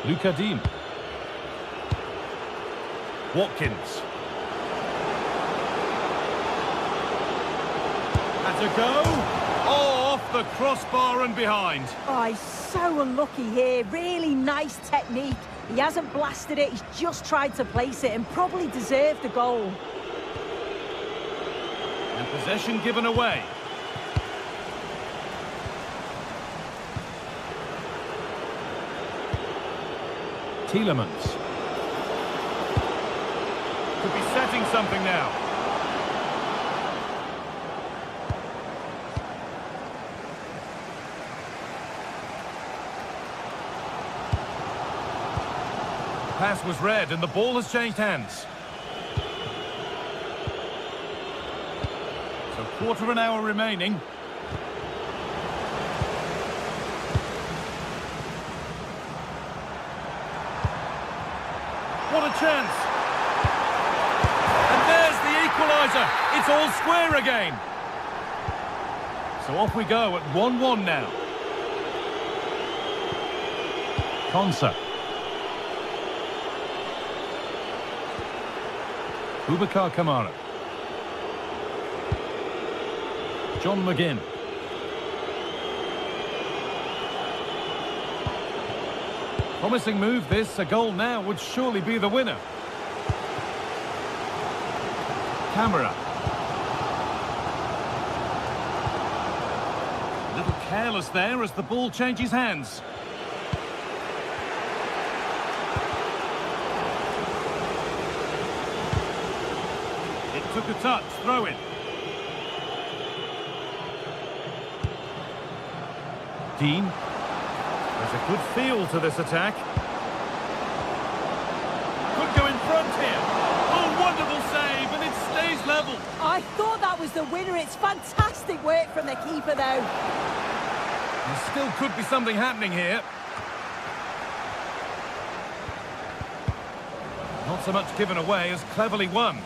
Luka Dean. Watkins. That's To go. Oh, off the crossbar and behind. Oh, he's so unlucky here. Really nice technique. He hasn't blasted it, he's just tried to place it and probably deserved the goal. And possession given away. Tielemans. Could be setting something now. Pass was read and the ball has changed hands. So quarter of an hour remaining. What a chance! And there's the equaliser. It's all square again. So off we go at 1-1 now. Konsa. Boubacar Kamara. John McGinn. Promising move this. A goal now would surely be the winner. Camera. A little careless there as the ball changes hands. It took a touch. Throw in. Dean. There's a good feel to this attack. Could go in front here. Oh, wonderful save, and it stays level. I thought that was the winner. It's fantastic work from the keeper, though. There still could be something happening here. Not so much given away as cleverly won.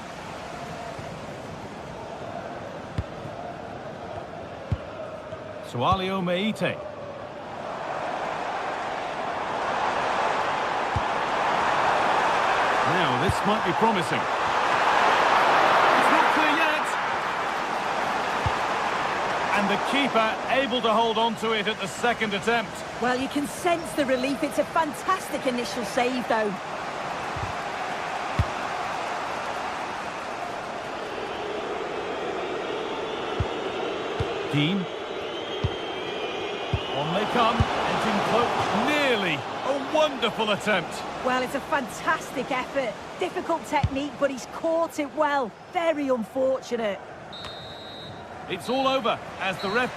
Sualio Meite. Now, this might be promising. It's not clear yet. And the keeper able to hold on to it at the second attempt. Well, you can sense the relief. It's a fantastic initial save, though. Dean. On they come, edging close, nearly. A wonderful attempt. Well, it's a fantastic effort. Difficult technique, but he's caught it well. Very unfortunate. It's all over as the ref...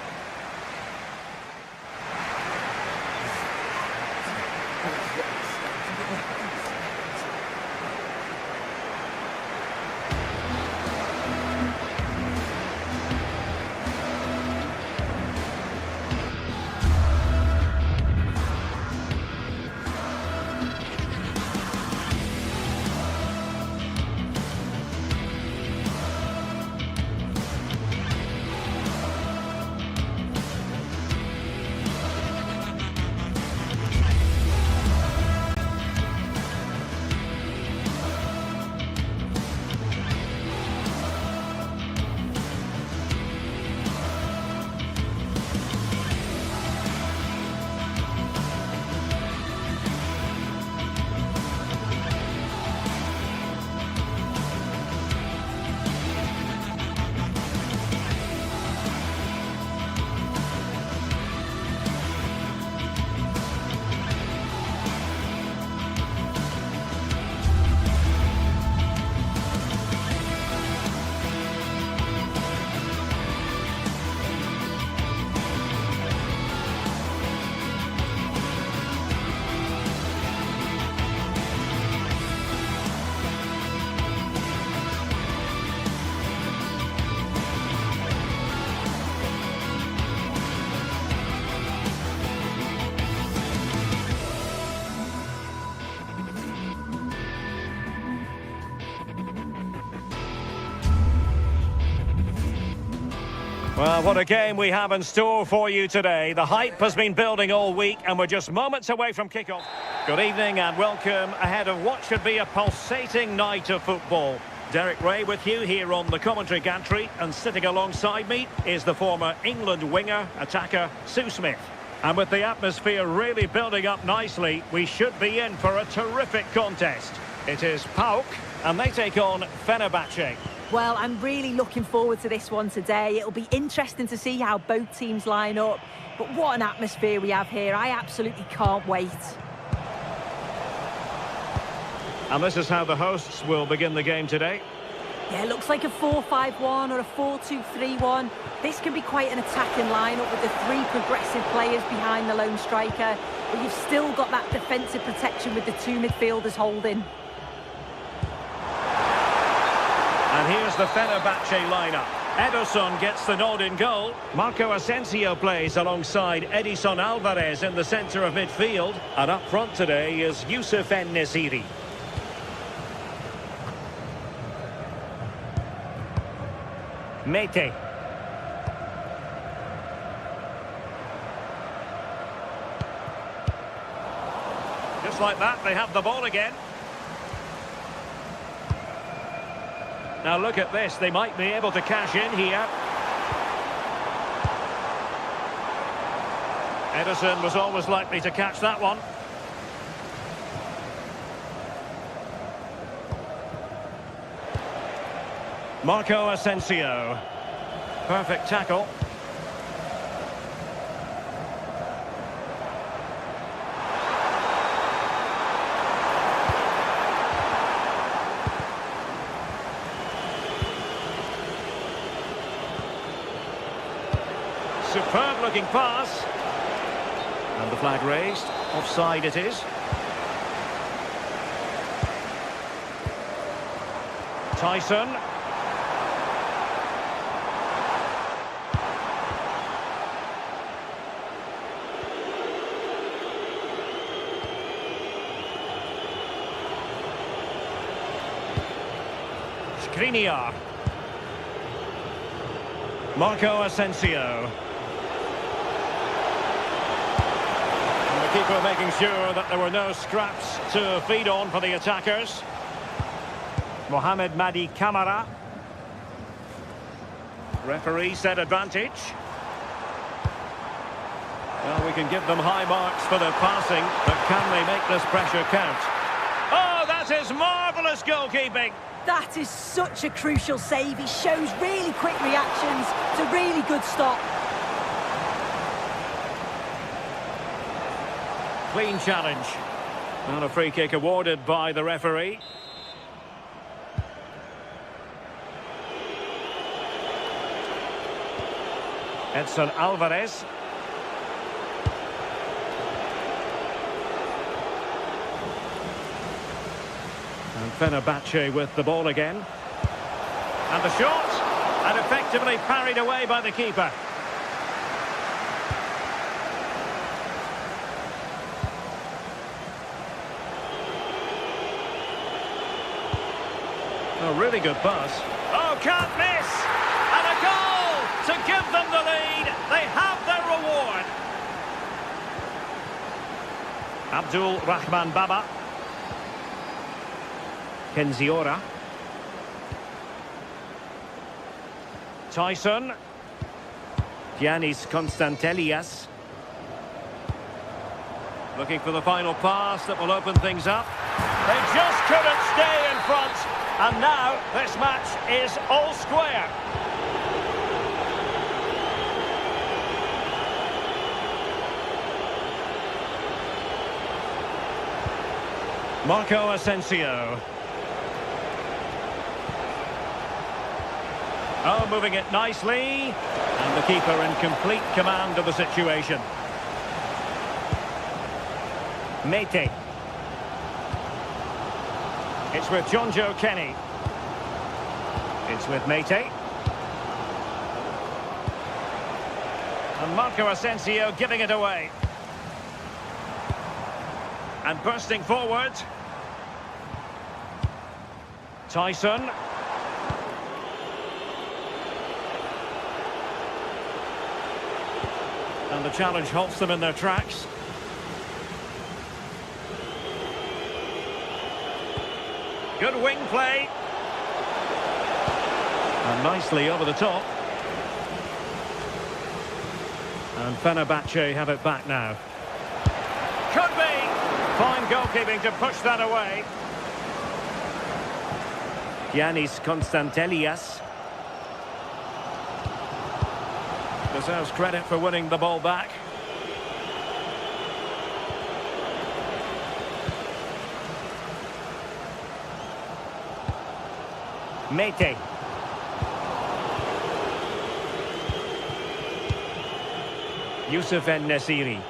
Well, what a game we have in store for you today. The hype has been building all week and we're just moments away from kickoff. Good evening and welcome ahead of what should be a pulsating night of football. Derek Ray with you here on the commentary gantry, and sitting alongside me is the former England winger, attacker, Sue Smith. And with the atmosphere really building up nicely, we should be in for a terrific contest. It is PAOK, and they take on Fenerbahce. Well, I'm really looking forward to this one today. It'll be interesting to see how both teams line up. But what an atmosphere we have here. I absolutely can't wait. And this is how the hosts will begin the game today. Yeah, it looks like a 4-5-1 or a 4-2-3-1. This can be quite an attacking lineup with the three progressive players behind the lone striker. But you've still got that defensive protection with the two midfielders holding. And here's the Fenerbahce lineup. Ederson gets the nod in goal. Marco Asensio plays alongside Edison Alvarez in the centre of midfield. And up front today is Youssef En-Nesyri. Mete. Just like that, they have the ball again. Now look at this, they might be able to cash in here. Ederson was always likely to catch that one. Marco Asensio. Perfect tackle. Superb looking pass. And the flag raised. Offside it is. Tyson. Skriniar. Marco Asensio. And the keeper making sure that there were no scraps to feed on for the attackers. Mohamed Madi Camara. Referee said advantage. Well, we can give them high marks for their passing, but can they make this pressure count? Oh, that is marvellous goalkeeping! That is such a crucial save. He shows really quick reactions. It's a really good stop. Clean challenge. And a free kick awarded by the referee. Edson Alvarez. And Fenerbahce with the ball again. And the shot. And effectively parried away by the keeper. A really good pass. Oh, can't miss! And a goal to give them the lead. They have their reward. Abdul Rahman Baba. Kenziora. Tyson. Giannis Konstantelias. Looking for the final pass that will open things up. They just couldn't stay in front. And now this match is all square. Marco Asensio. Oh, moving it nicely. And the keeper in complete command of the situation. Mete. It's with Jonjo Kenny. It's with Mete. And Marco Asensio giving it away. And bursting forward. Tyson. And the challenge halts them in their tracks. Good wing play. Nicely over the top. And Fenerbahce have it back now. Could be! Fine goalkeeping to push that away. Giannis Konstantelias deserves credit for winning the ball back. Mete. Youssef En-Nesyri.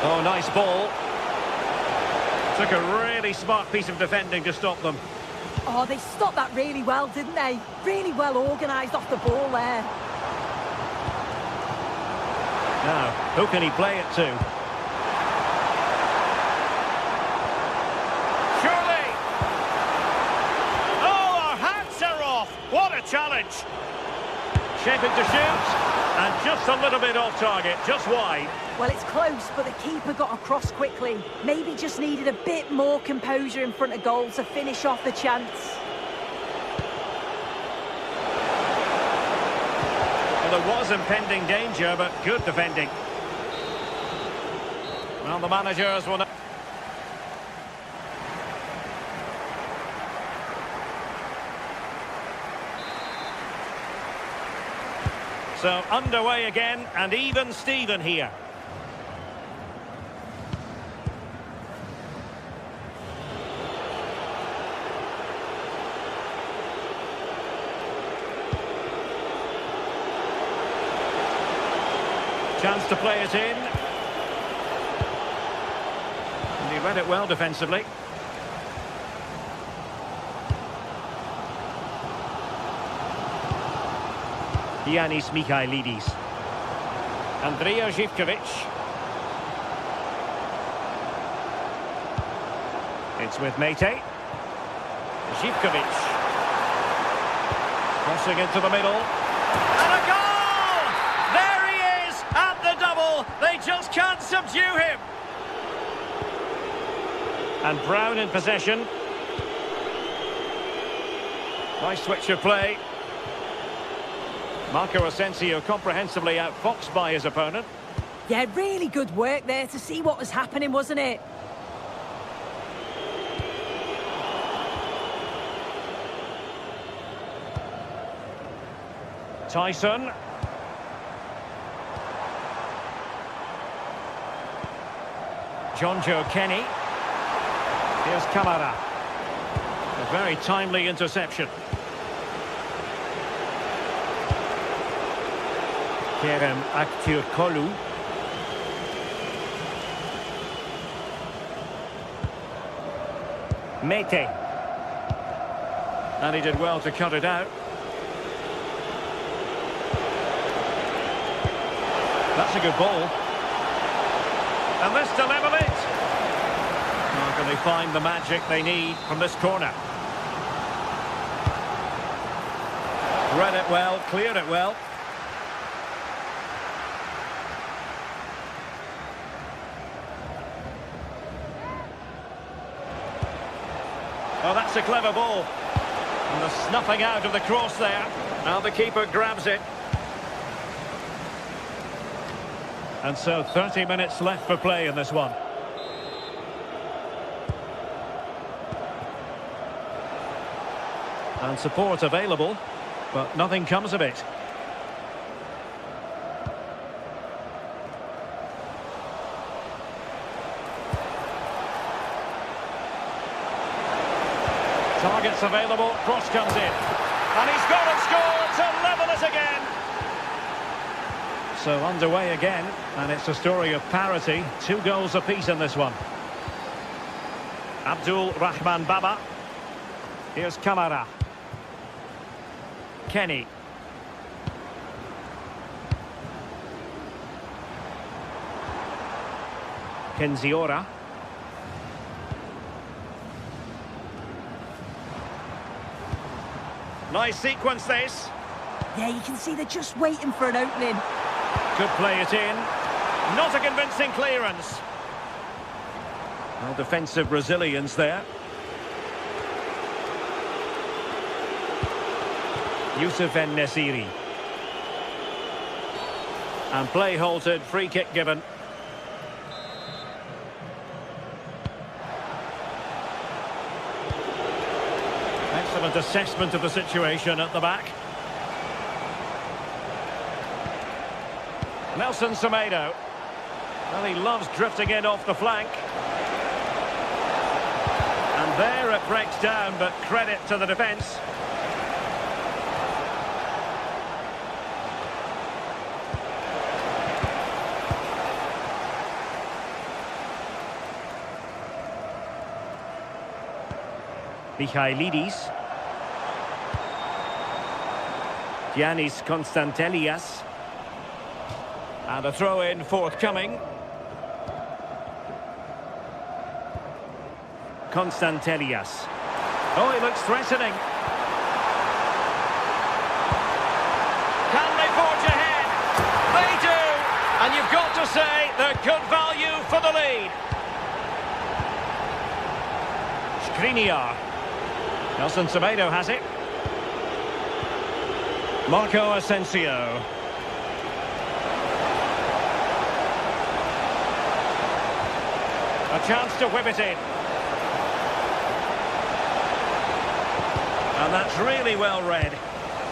Oh, nice ball. Took a really smart piece of defending to stop them. Oh, they stopped that really well, didn't they? Really well organised off the ball there. Now, who can he play it to? Surely! Oh, our hats are off! What a challenge! Shaping to shoot. And just a little bit off target, just wide. Well, it's close, but the keeper got across quickly. Maybe just needed a bit more composure in front of goal to finish off the chance. Well, there was impending danger, but good defending. Well, the managers will... So, underway again, and even Steven here. Chance to play it in. And he read it well defensively. Giannis Michailidis. Andrea Zivkovic. It's with Mete. Zivkovic. Crossing into the middle. And a goal! There he is at the double. They just can't subdue him. And Brown in possession. Nice switch of play. Marco Asensio comprehensively outfoxed by his opponent. Yeah, really good work there to see what was happening, wasn't it? Tyson. Jonjo Kenny. Here's Kamara. A very timely interception. Kerem Aktürkoğlu. Mete. And he did well to cut it out. That's a good ball. And this to level it. How can they find the magic they need from this corner? Read it well, cleared it well. Oh, that's a clever ball. And the snuffing out of the cross there. Now the keeper grabs it. And so 30 minutes left for play in this one. And support available, but nothing comes of it. Targets available, cross comes in. And he's got and scored to level it again. So underway again, and it's a story of parity. 2 goals apiece in this one. Abdul Rahman Baba. Here's Kamara. Kenny. Kenziora. Nice sequence this. Yeah, you can see they're just waiting for an opening. Could play it in. Not a convincing clearance. Well, defensive resilience there. Youssef En-Nesyri. And play halted, free kick given. Excellent assessment of the situation at the back. Nelson Semedo. Well, he loves drifting in off the flank. And there it breaks down, but credit to the defence. Michailidis. Giannis Konstantelias. And a throw-in forthcoming. Konstantelias. Oh, he looks threatening. Can they forge ahead? They do! And you've got to say they're good value for the lead. Skriniar. Nelson Semedo has it. Marco Asensio. A chance to whip it in. And that's really well read.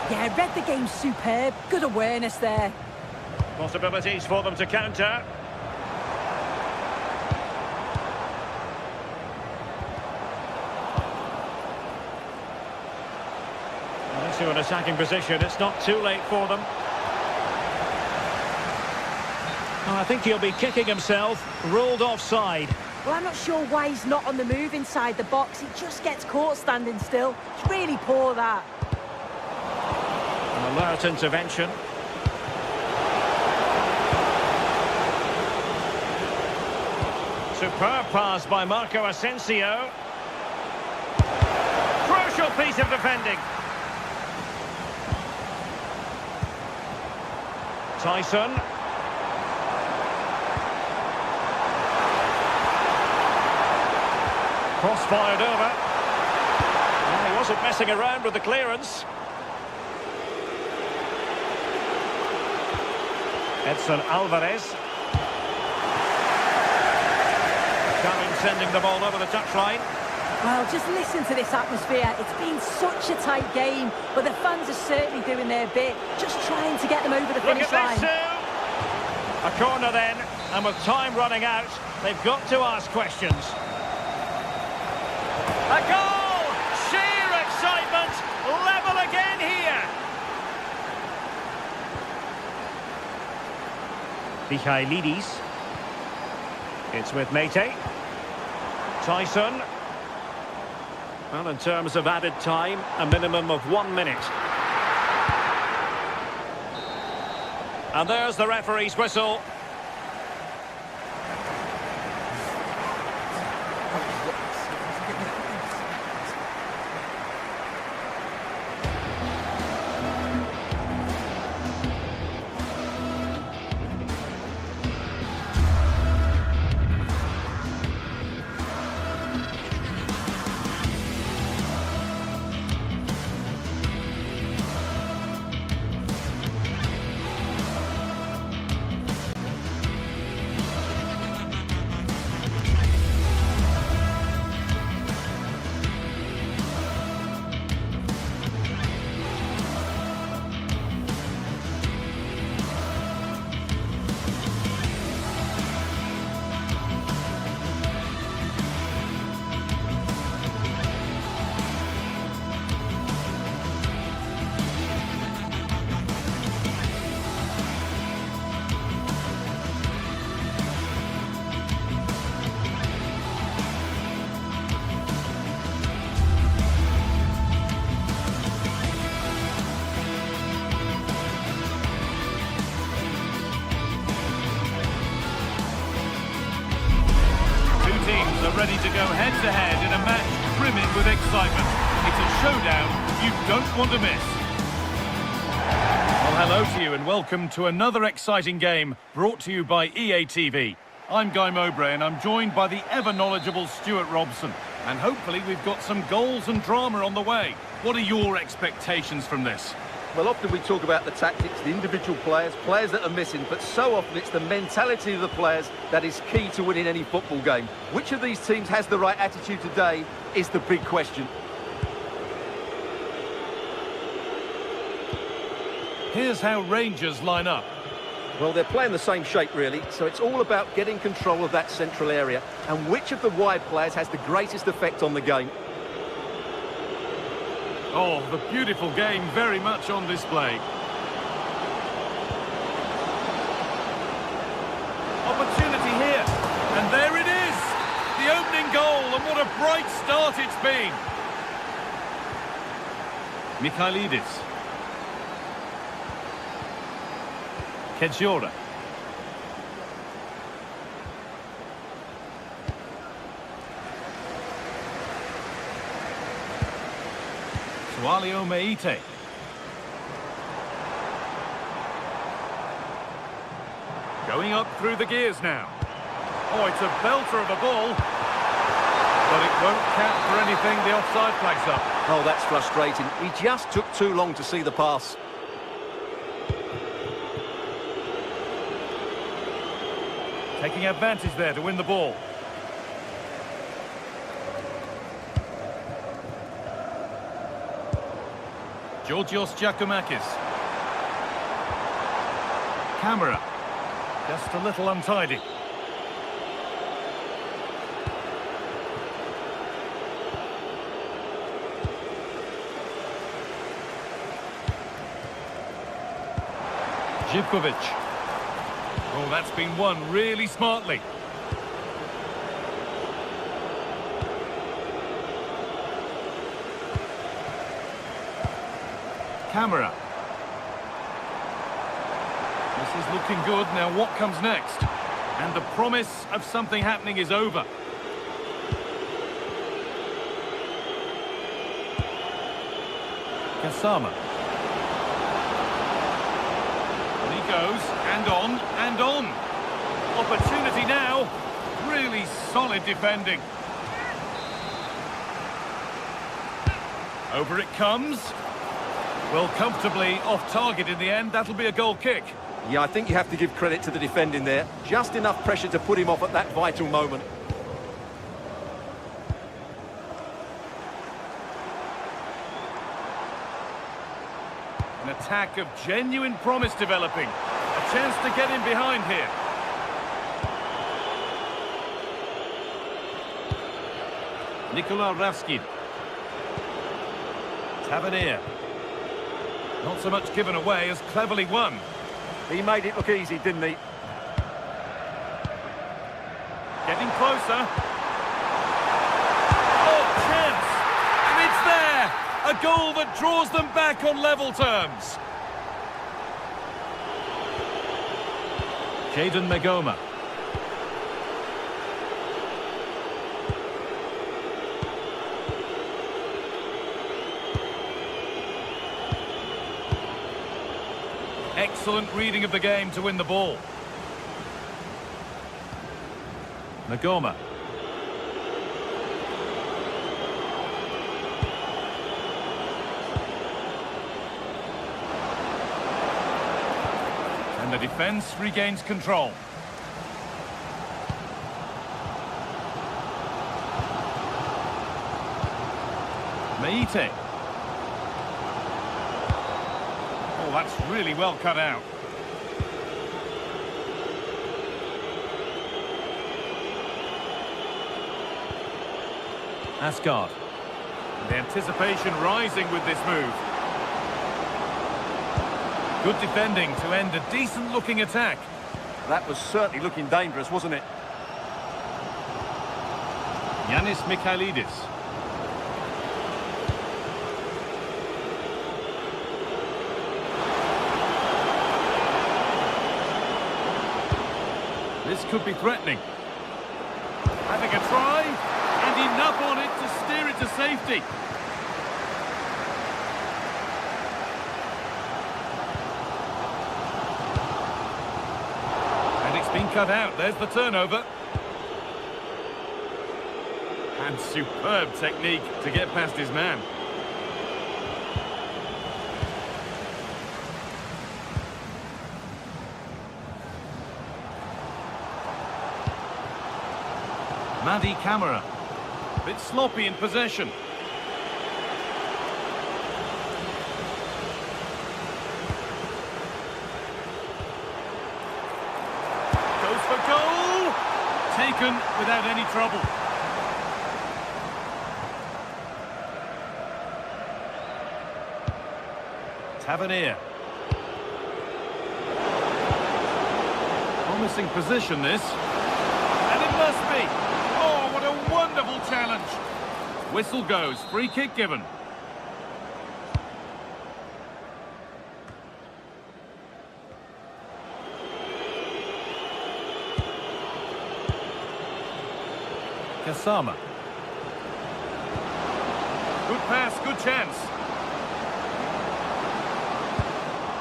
Yeah, read the game superb. Good awareness there. Possibilities for them to counter. To an attacking position, it's not too late for them. Oh, I think he'll be kicking himself, ruled offside. Well, I'm not sure why he's not on the move inside the box. He just gets caught standing still. It's really poor, that. An alert intervention. Superb pass by Marco Asensio. Crucial piece of defending. Tyson. Cross fired over. Well, he wasn't messing around with the clearance. Edson Alvarez. Karim sending the ball over the touchline. Well, just listen to this atmosphere. It's been such a tight game, but the fans are certainly doing their bit, just trying to get them over the finish line. Look at this, a corner then, and with time running out, they've got to ask questions. A goal! Sheer excitement! Level again here! Michailidis. It's with Mete. Tyson. Well, in terms of added time, a minimum of 1 minute. And there's the referee's whistle. Ready to go head-to-head in a match brimming with excitement. It's a showdown you don't want to miss. Well, hello to you and welcome to another exciting game brought to you by EA TV. I'm Guy Mowbray and I'm joined by the ever-knowledgeable Stuart Robson. And hopefully we've got some goals and drama on the way. What are your expectations from this? Well, often we talk about the tactics, the individual players that are missing, but so often it's the mentality of the players that is key to winning any football game. Which of these teams has the right attitude today is the big question. Here's how Rangers line up. Well, they're playing the same shape, really, so it's all about getting control of that central area and which of the wide players has the greatest effect on the game. Oh, the beautiful game very much on display. Opportunity here, and there it is! The opening goal, and what a bright start it's been! Michailidis. Kedjora. Meite. Going up through the gears now. Oh, it's a belter of a ball. But it won't count for anything, the offside flags up. Oh, that's frustrating. He just took too long to see the pass. Taking advantage there to win the ball. Georgios Giacomakis. Camera. Just a little untidy. Zivkovic. Oh, that's been won really smartly. Camera. This is looking good. Now what comes next? And the promise of something happening is over. Kasama. And he goes, and on, and on. Opportunity now. Really solid defending. Over it comes. Well, comfortably off target in the end. That'll be a goal kick. Yeah, I think you have to give credit to the defending there. Just enough pressure to put him off at that vital moment. An attack of genuine promise developing. A chance to get in behind here. Nikola Ravskin. Tavernier. Not so much given away as cleverly won. He made it look easy, didn't he? Getting closer. Oh, chance! And it's there! A goal that draws them back on level terms. Jadon Megoma. Excellent reading of the game to win the ball. Megoma. And the defence regains control. Meite. Oh, that's really well cut out. Asgard. The anticipation rising with this move. Good defending to end a decent-looking attack. That was certainly looking dangerous, wasn't it? Yanis Michailidis. This could be threatening. Having a try, and enough on it to steer it to safety. And it's been cut out. There's the turnover. And superb technique to get past his man. Madi Camara. Bit sloppy in possession. Goes for goal! Taken without any trouble. Tavernier. Promising position, this. And it must be. Oh, what a wonderful challenge. Whistle goes. Free kick given. Kasama. Good pass, good chance.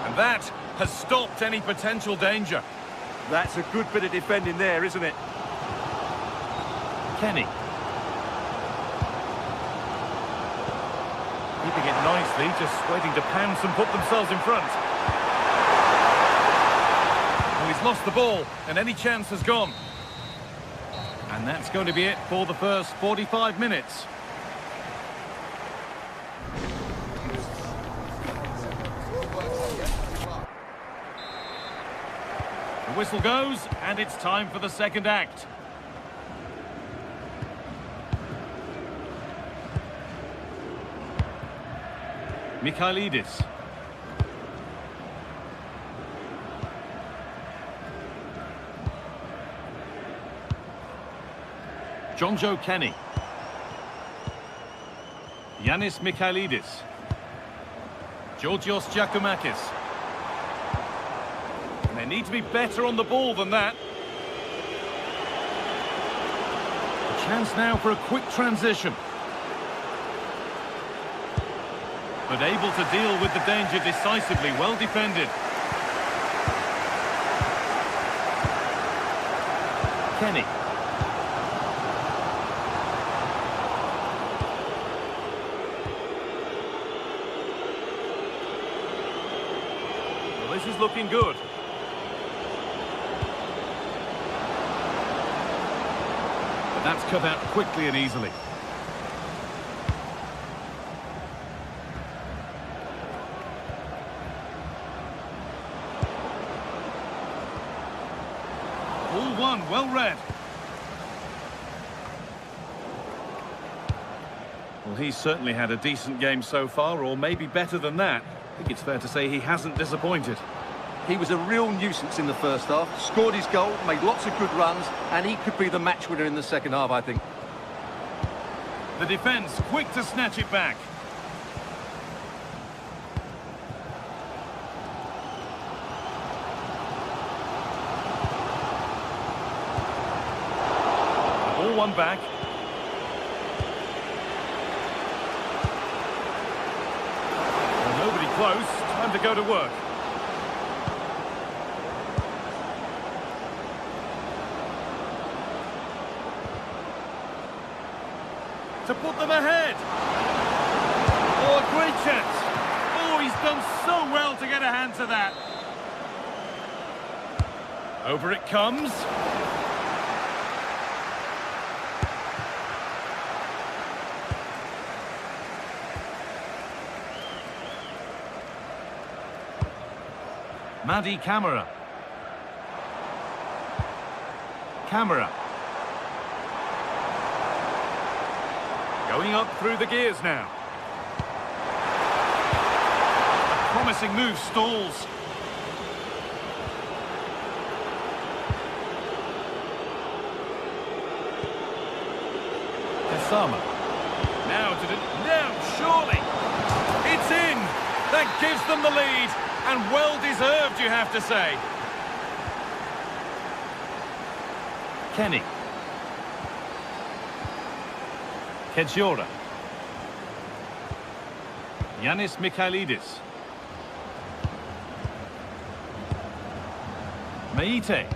And that has stopped any potential danger. That's a good bit of defending there, isn't it? Kenny. Keeping it nicely, just waiting to pounce and put themselves in front. Oh, he's lost the ball, and any chance has gone. And that's going to be it for the first 45 minutes. The whistle goes, and it's time for the second act. Mikhailidis. Jonjo Kenny. Yanis Mikhailidis. Georgios Giacomakis. And they need to be better on the ball than that. A chance now for a quick transition. But able to deal with the danger decisively, well defended. Kenny. Well, this is looking good. But that's cut out quickly and easily. All one, well read. Well, he's certainly had a decent game so far, or maybe better than that. I think it's fair to say he hasn't disappointed. He was a real nuisance in the first half, scored his goal, made lots of good runs, and he could be the match winner in the second half, I think. The defence quick to snatch it back. All one back. Well, nobody close. Time to go to work. To put them ahead. Oh, a great chance. Oh, he's done so well to get a hand to that. Over it comes. Madi Camara. Camara. Going up through the gears now. A promising move stalls. Kasama. Now to the... Now, surely. It's in. That gives them the lead. And well-deserved, you have to say. Kenny. Kedjora. Yanis Mikhailidis. Meite.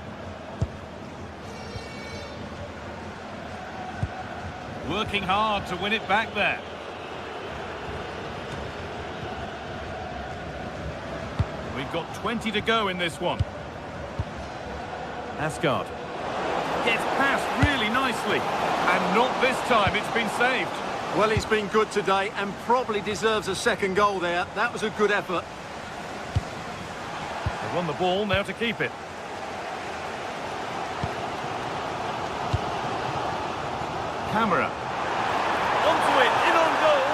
Working hard to win it back there. We've got 20 to go in this one. Asgard. Gets past really nicely. And not this time, it's been saved. Well, he's been good today and probably deserves a second goal there. That was a good effort. They won the ball, now to keep it. Camera. Onto it, in on goal.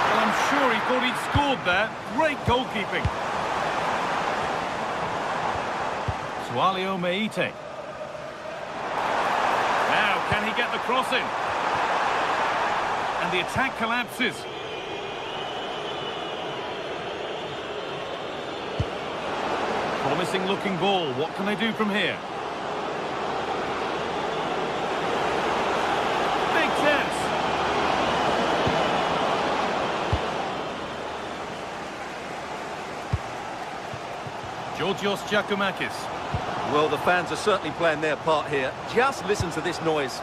Well, I'm sure he thought he'd scored there. Great goalkeeping. Sualio Meite. Now, can he get the cross in? And the attack collapses. Promising looking ball. What can they do from here? Big chance. Georgios Giacomakis. Well, the fans are certainly playing their part here. Just listen to this noise.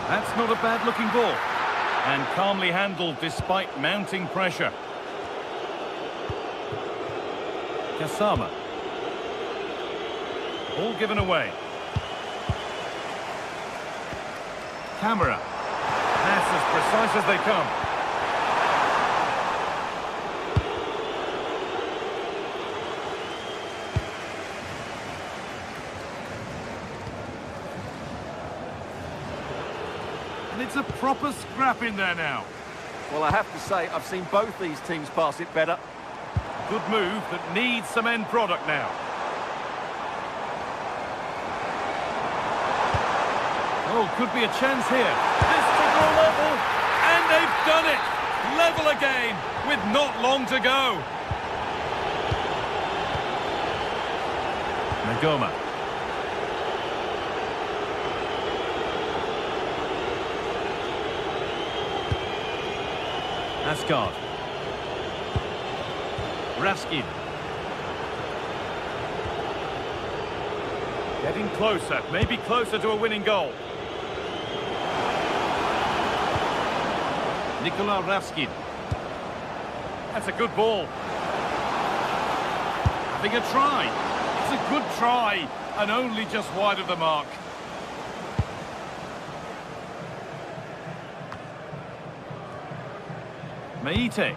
That's not a bad-looking ball. And calmly handled despite mounting pressure. Kasama. Ball given away. Camera. Pass as precise as they come. And it's a proper scrap in there now. Well, I have to say, I've seen both these teams pass it better. Good move that needs some end product now. Oh, could be a chance here. This could go level, and they've done it! Level again, with not long to go. Nagoma. Asgard. Raskin. Getting closer, maybe closer to a winning goal. Nikola Raskin. That's a good ball. Having a try. It's a good try, and only just wide of the mark. Meite.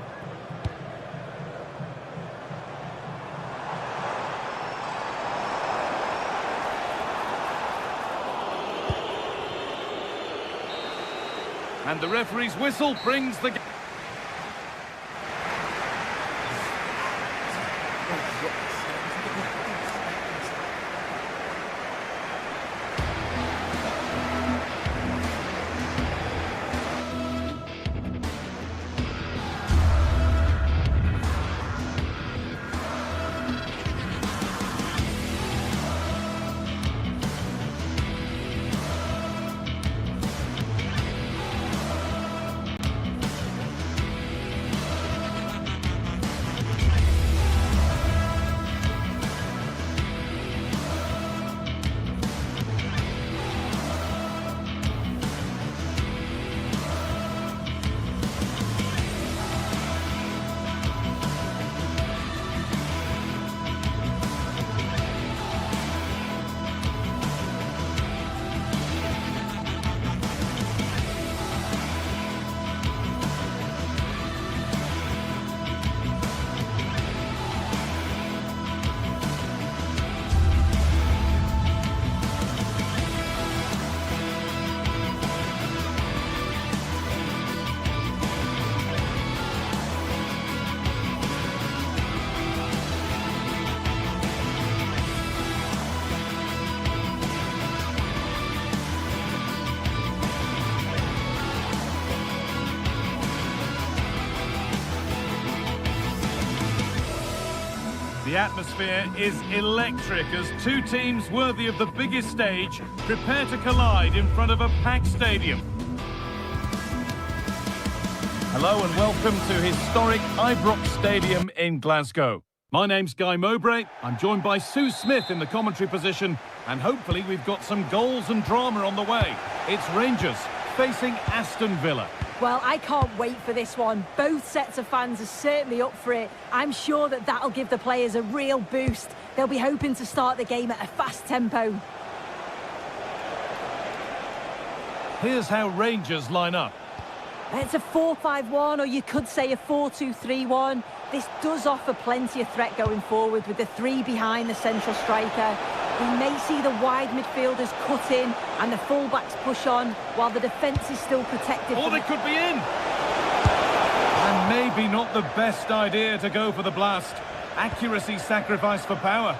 And the referee's whistle brings the... The atmosphere is electric as two teams worthy of the biggest stage prepare to collide in front of a packed stadium. Hello and welcome to historic Ibrox Stadium in Glasgow. My name's Guy Mowbray. I'm joined by Sue Smith in the commentary position, and hopefully we've got some goals and drama on the way. It's Rangers facing Aston Villa. Well, I can't wait for this one. Both sets of fans are certainly up for it. I'm sure that'll give the players a real boost. They'll be hoping to start the game at a fast tempo. Here's how Rangers line up. It's a 4-5-1, or you could say a 4-2-3-1. This does offer plenty of threat going forward with the three behind the central striker. We may see the wide midfielders cut in and the fullbacks push on while the defence is still protected. Or they could be in. And maybe not the best idea to go for the blast. Accuracy sacrificed for power.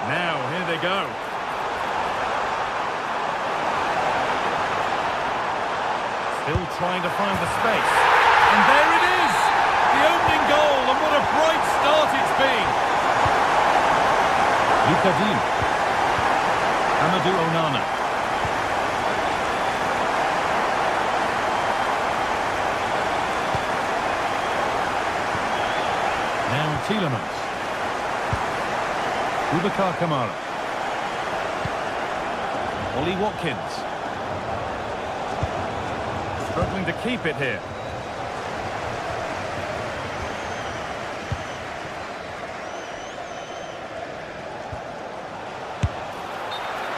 Now, here they go. Still trying to find the space. And there it is! The opening goal, and what a bright start it's been! Lucadine. Amadou Onana. Now Tielemans. Boubacar Kamara. Ollie Watkins. Struggling to keep it here.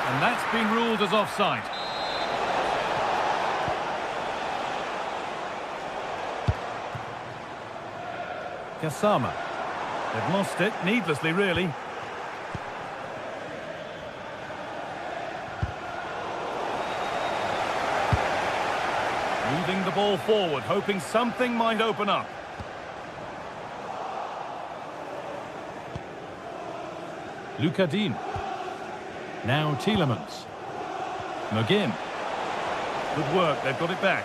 And that's been ruled as offside. Gassama. They've lost it, needlessly really. Moving the ball forward, hoping something might open up. Lucadine. Now Tielemans. McGinn. Good work, they've got it back.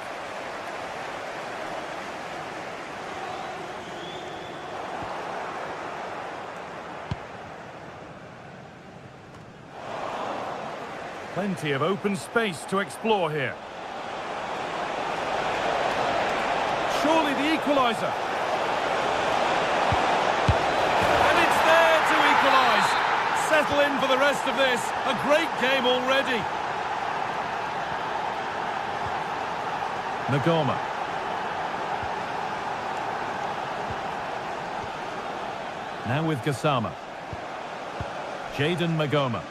Plenty of open space to explore here. Surely the equaliser. And it's there to equalise. Settle in for the rest of this. A great game already. Nagoma. Now with Gassama. Jayden Magoma.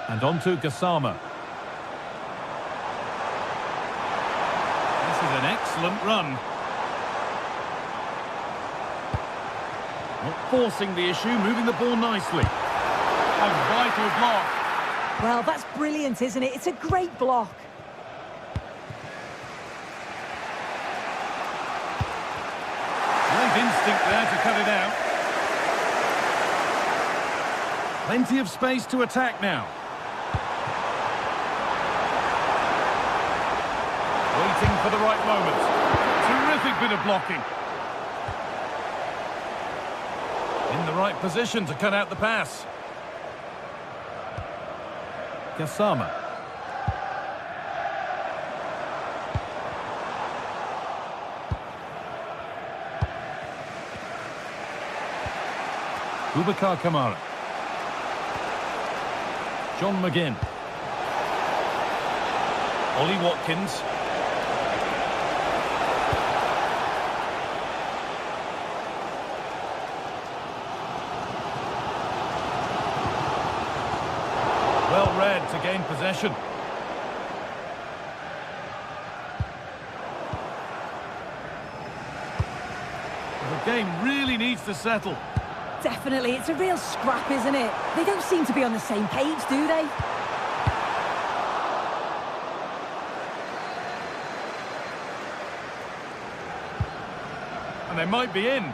And on to Gassama. This is an excellent run. Not forcing the issue, moving the ball nicely. A vital block. Well, that's brilliant, isn't it? It's a great block. Great instinct there to cut it out. Plenty of space to attack now. Waiting for the right moment. Terrific bit of blocking. In the right position to cut out the pass. Gassama. Boubacar Kamara. John McGinn. Ollie Watkins. Well read to gain possession. The game really needs to settle. Definitely, it's a real scrap, isn't it? They don't seem to be on the same page, do they? And they might be in.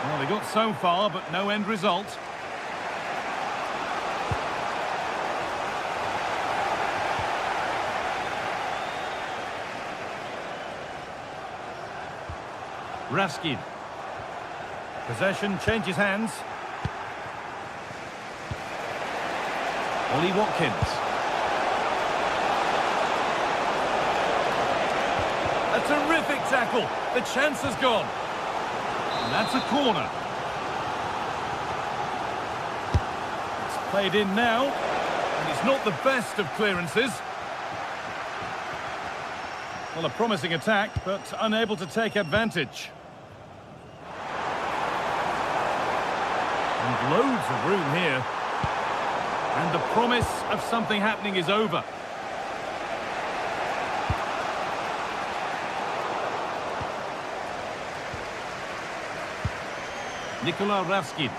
Well, they got so far, but no end result. Raskin. Possession changes hands. Ollie Watkins. A terrific tackle. The chance has gone. And that's a corner. It's played in now. And it's not the best of clearances. Well, a promising attack, but unable to take advantage. And loads of room here. And the promise of something happening is over. Nikola Raskin.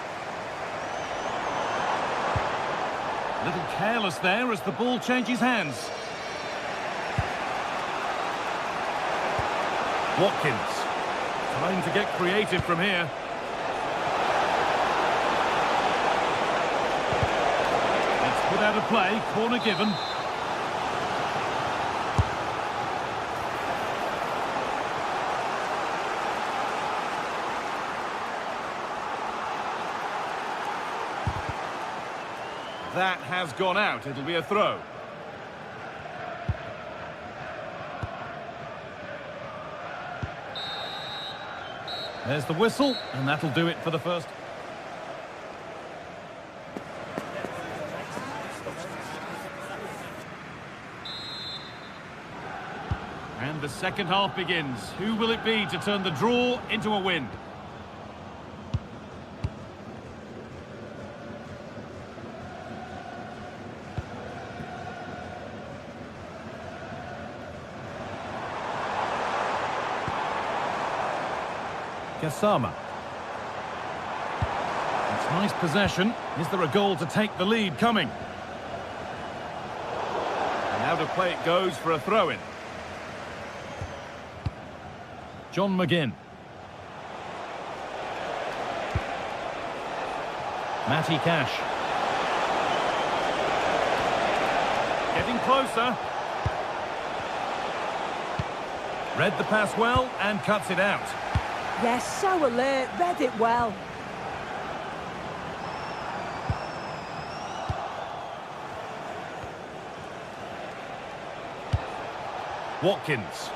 A little careless there as the ball changes hands. Watkins. Trying to get creative from here. It's put out of play. Corner given. That has gone out. It'll be a throw. There's the whistle, and that'll do it for the first. And the second half begins. Who will it be to turn the draw into a win? Kasama. It's nice possession. Is there a goal to take the lead coming? And out of play it goes for a throw-in. John McGinn. Matty Cash. Getting closer. Read the pass well and cuts it out. Yes, so alert, read it well. Watkins.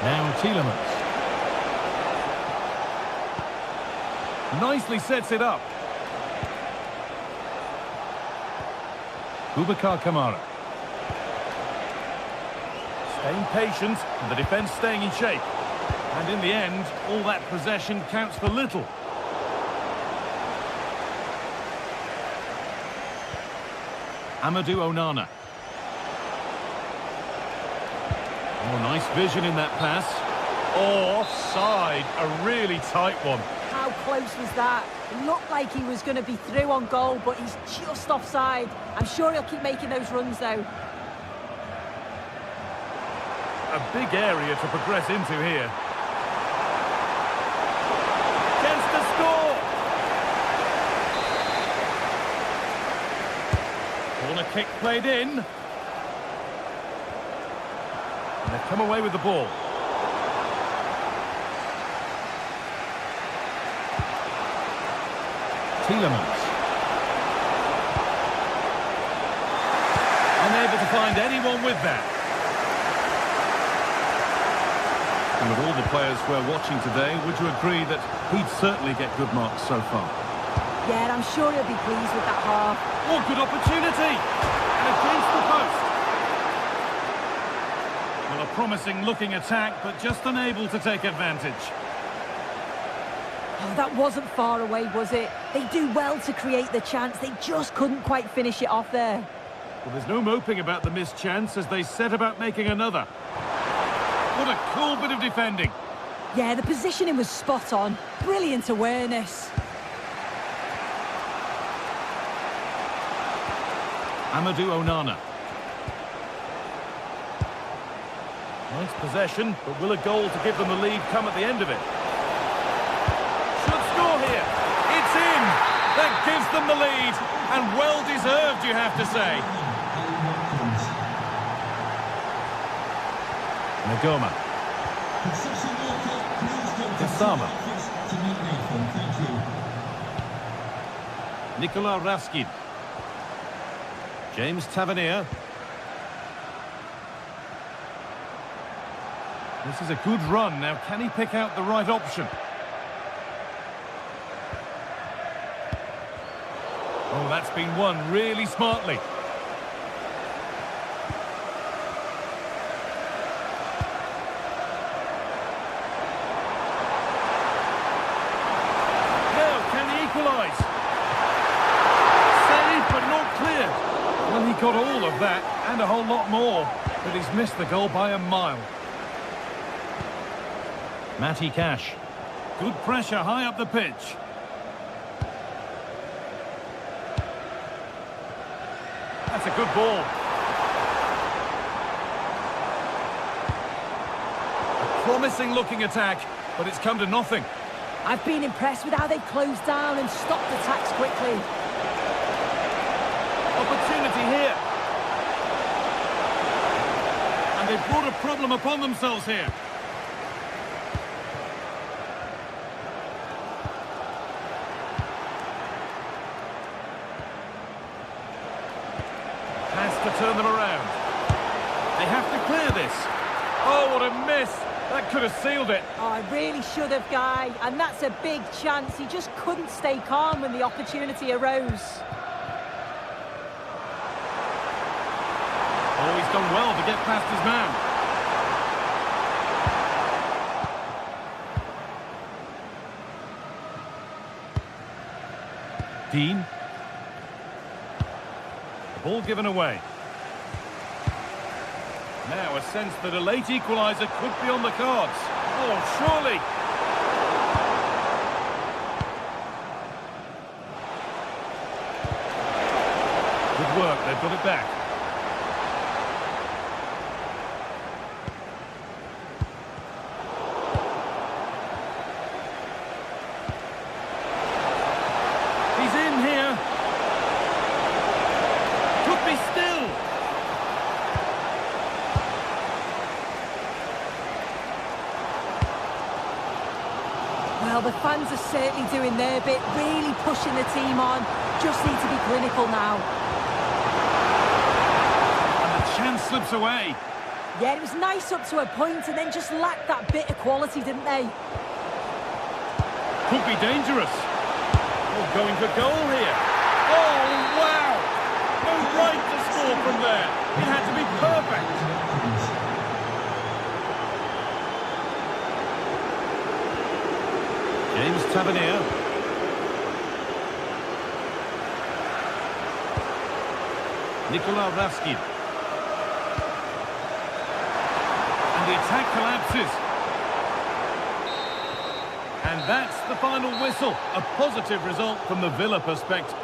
Now Tielemans. Nicely sets it up. Boubacar Kamara. Staying patient and the defence staying in shape. And in the end, all that possession counts for little. Amadou Onana. Oh, nice vision in that pass. Oh, offside. A really tight one. How close was that? It looked like he was going to be through on goal, but he's just offside. I'm sure he'll keep making those runs, though. A big area to progress into here. Chance to score! Corner kick played in. And they've come away with the ball. Tielemans. Unable to find anyone with that. And with all the players we're watching today, would you agree that he'd certainly get good marks so far? Yeah, I'm sure he'll be pleased with that half. Oh, good opportunity! And against the post. Well, a promising looking attack, but just unable to take advantage. Oh, that wasn't far away, was it? They do well to create the chance. They just couldn't quite finish it off there. Well, there's no moping about the missed chance as they set about making another. What a cool bit of defending. Yeah, the positioning was spot on. Brilliant awareness. Amadou Onana. Nice possession, but will a goal to give them the lead come at the end of it? Should score here. It's in. That gives them the lead. And well deserved, you have to say. Nagoma. Kasama. Nikola Raskin. James Tavernier. This is a good run. Now, can he pick out the right option? Oh, that's been won really smartly. Equalise. Saved but not cleared. Well, he got all of that and a whole lot more, but he's missed the goal by a mile. Matty Cash. Good pressure high up the pitch. That's a good ball. A promising looking attack, but it's come to nothing. I've been impressed with how they've closed down and stopped attacks quickly. Opportunity here. And they've brought a problem upon themselves here. Has to turn them around. They have to clear this. Oh, what a miss. That could have sealed it. Oh, I really should have, Guy. And that's a big chance. He just couldn't stay calm when the opportunity arose. Oh, he's done well to get past his man. Dean. The ball given away. Now a sense that a late equaliser could be on the cards. Oh, surely. Good work, they've got it back. He's in here. Could be still. Well, the fans are certainly doing their bit, really pushing the team on. Just need to be clinical now. And the chance slips away. Yeah, it was nice up to a point and then just lacked that bit of quality, didn't they? Could be dangerous. Oh, going for goal here. Oh, wow! No right to score from there. It had to be perfect. James Tavernier. Nicola Raskin. And the attack collapses. And that's the final whistle. A positive result from the Villa perspective.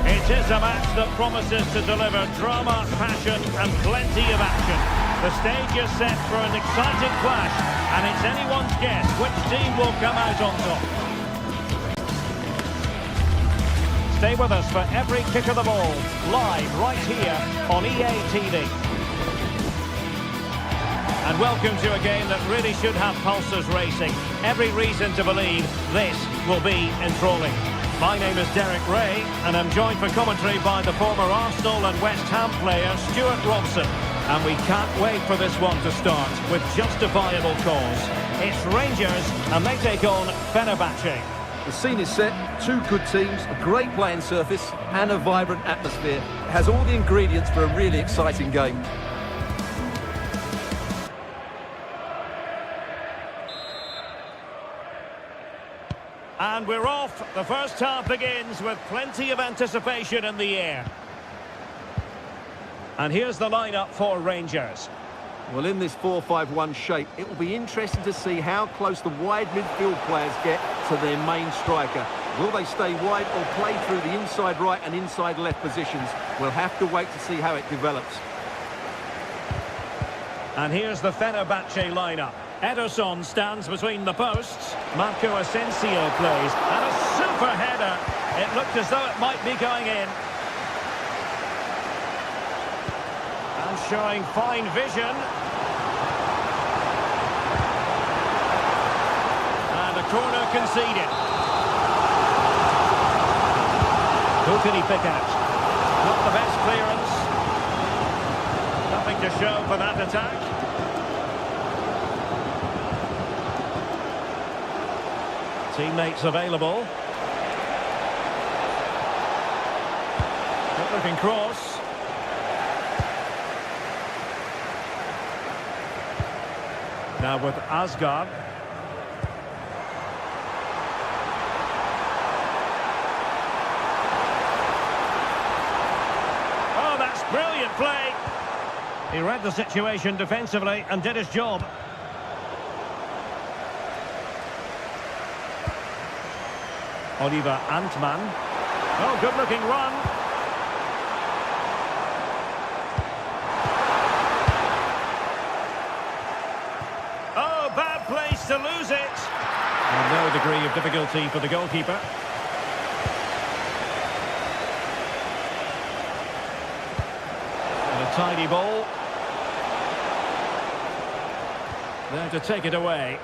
It is a match that promises to deliver drama, passion and plenty of action. The stage is set for an exciting clash, and it's anyone's guess which team will come out on top. Stay with us for every kick of the ball, live right here on EA TV. And welcome to a game that really should have pulses racing. Every reason to believe this will be enthralling. My name is Derek Ray, and I'm joined for commentary by the former Arsenal and West Ham player Stuart Robson. And we can't wait for this one to start with justifiable cause. It's Rangers, and they take on Fenerbahce. The scene is set, two good teams, a great playing surface and a vibrant atmosphere. It has all the ingredients for a really exciting game. And we're off. The first half begins with plenty of anticipation in the air. And here's the lineup for Rangers. Well, in this 4-5-1 shape, it will be interesting to see how close the wide midfield players get to their main striker. Will they stay wide or play through the inside right and inside left positions? We'll have to wait to see how it develops. And here's the Fenerbahce lineup. Ederson stands between the posts. Marco Asensio plays. And a super header. It looked as though it might be going in. And showing fine vision. And a corner conceded. Who can he pick out? Not the best clearance. Nothing to show for that attack. Teammates available. Good looking cross. Now with Asgard. Oh, that's brilliant play. He read the situation defensively and did his job. Oliver Antman. Oh, good-looking run. Oh, bad place to lose it. And no degree of difficulty for the goalkeeper. And a tidy ball. There to take it away.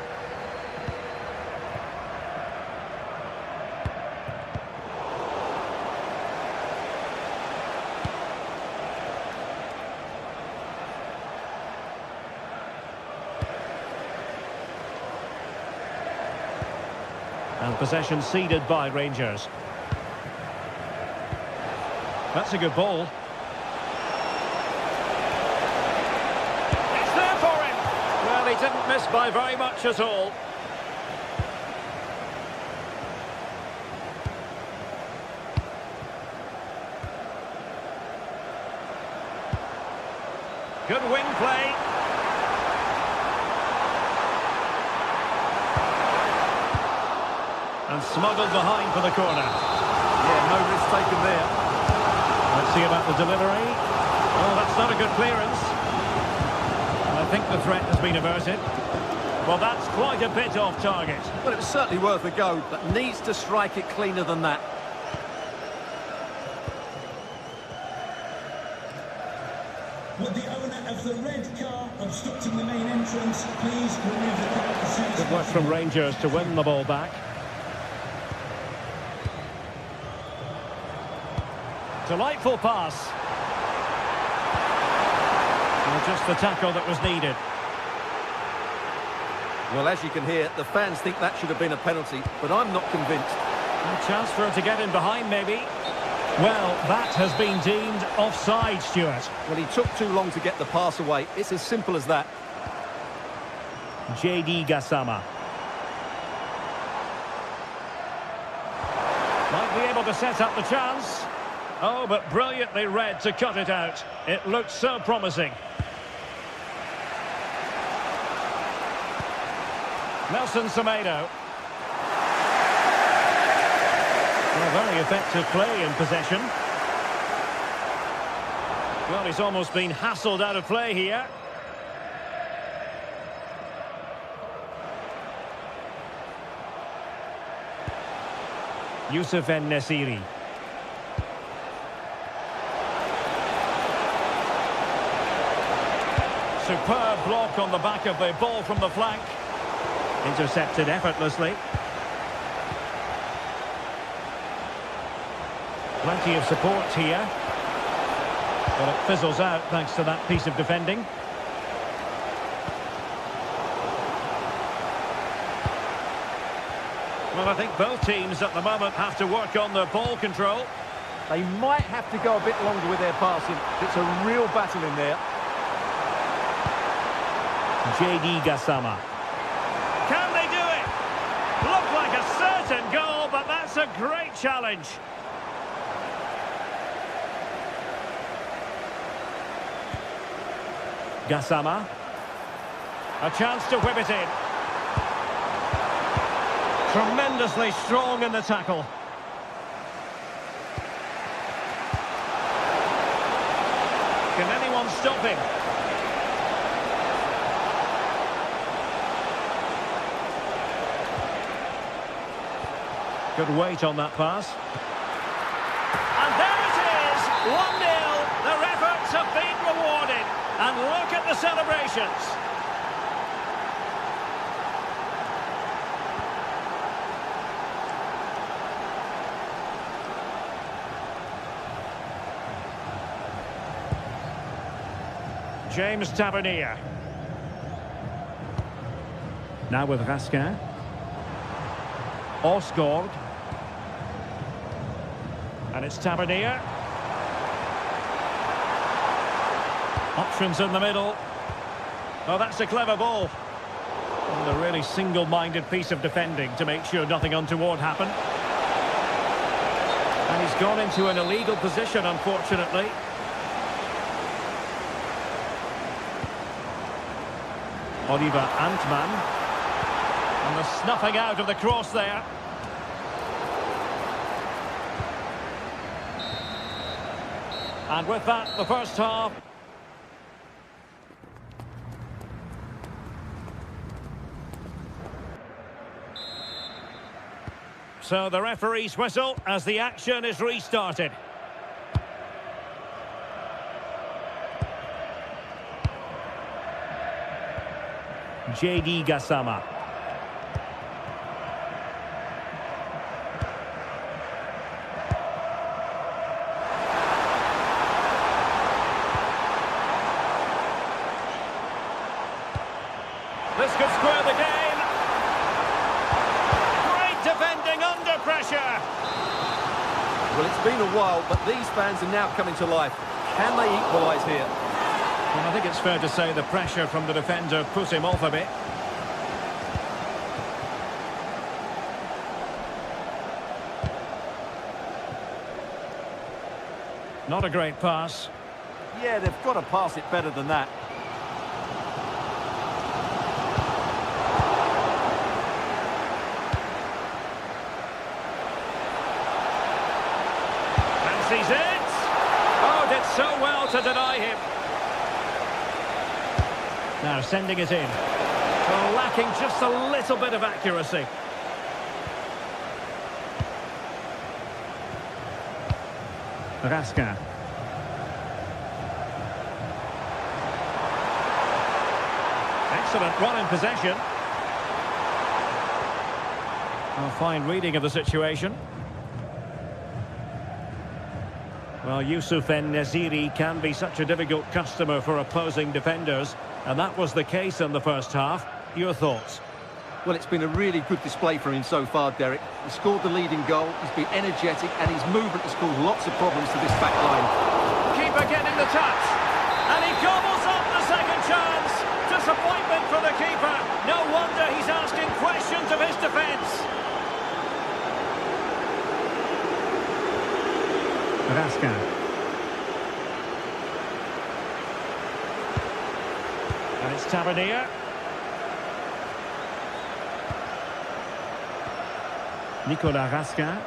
And possession ceded by Rangers. That's a good ball. It's there for him! Well, he didn't miss by very much at all. Good wing play. And smuggled behind for the corner. Yeah, no risk taken there. Let's see about the delivery. Oh, that's not a good clearance. I think the threat has been averted. Well, that's quite a bit off target. Well, it was certainly worth a go, but needs to strike it cleaner than that. Would the owner of the red car obstructing the main entrance please remove the car as soon as Good work from Rangers to win the ball back. Delightful pass. And just the tackle that was needed. Well, as you can hear, the fans think that should have been a penalty, but I'm not convinced. A chance for him to get in behind, maybe. Well, that has been deemed offside, Stuart. Well, he took too long to get the pass away. It's as simple as that. JD Gassama. Might be able to set up the chance. Oh, but brilliantly read to cut it out. It looked so promising. Nelson Semedo. Well, very effective play in possession. Well, he's almost been hassled out of play here. Youssef En-Nesyri. Superb block on the back of the ball from the flank. Intercepted effortlessly. Plenty of support here. But it fizzles out thanks to that piece of defending. Well, I think both teams at the moment have to work on their ball control. They might have to go a bit longer with their passing. It's a real battle in there. JD Gassama. Can they do it? Looked like a certain goal, but that's a great challenge. Gassama. A chance to whip it in. Tremendously strong in the tackle. Can anyone stop him? Good weight on that pass. And there it is! 1-0. Their efforts have been rewarded. And look at the celebrations. James Tavernier. Now with Raskin. Osgård. And it's Tavernier. Options in the middle. Oh, that's a clever ball. And a really single-minded piece of defending to make sure nothing untoward happened. And he's gone into an illegal position, unfortunately. Oliver Antman. And the snuffing out of the cross there. And with that, the first half. So the referee's whistle as the action is restarted. JD Gassama. This could square the game. Great defending under pressure. Well, it's been a while, but these fans are now coming to life. Can they equalise here? Well, I think it's fair to say the pressure from the defender put him off a bit. Not a great pass. Yeah, they've got to pass it better than that. Fancies it. Oh, did so well to deny him. Now sending it in. Well, lacking just a little bit of accuracy. Raskin. Excellent run in possession. A fine reading of the situation. Well, Yusuf En-Nesyri can be such a difficult customer for opposing defenders, and that was the case in the first half. Your thoughts? Well, it's been a really good display from him so far, Derek. He scored the leading goal, he's been energetic, and his movement has caused lots of problems to this back line. Keeper getting the touch, and he gobbles up the second chance. Disappointment for the keeper. No wonder he's asking questions of his defence. Raskin. And it's Tavernier. Nicolas Raskin.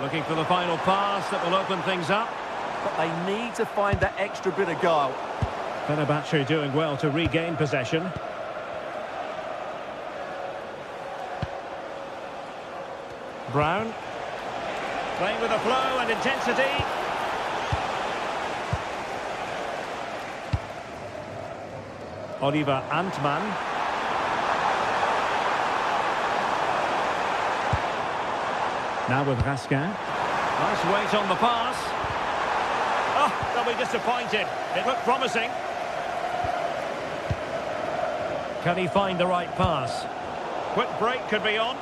Looking for the final pass that will open things up. But they need to find that extra bit of guile. Fenerbahce doing well to regain possession. Brown. Playing with a flow and intensity. Oliver Antman. Now with Raskin. Nice weight on the pass. Oh, they'll be disappointed. It looked promising. Can he find the right pass? Quick break could be on.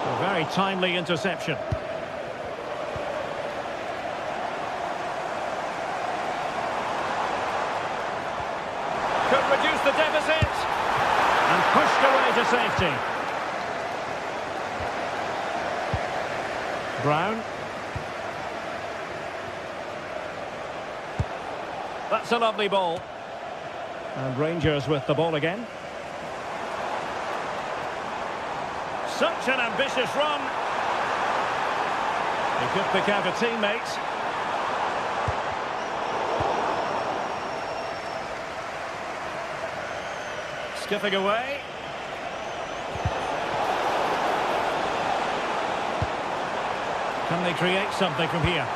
A very timely interception. Could reduce the deficit. And pushed away to safety. That's a lovely ball. And Rangers with the ball again. Such an ambitious run. He could pick out a teammate. Skipping away. Can they create something from here?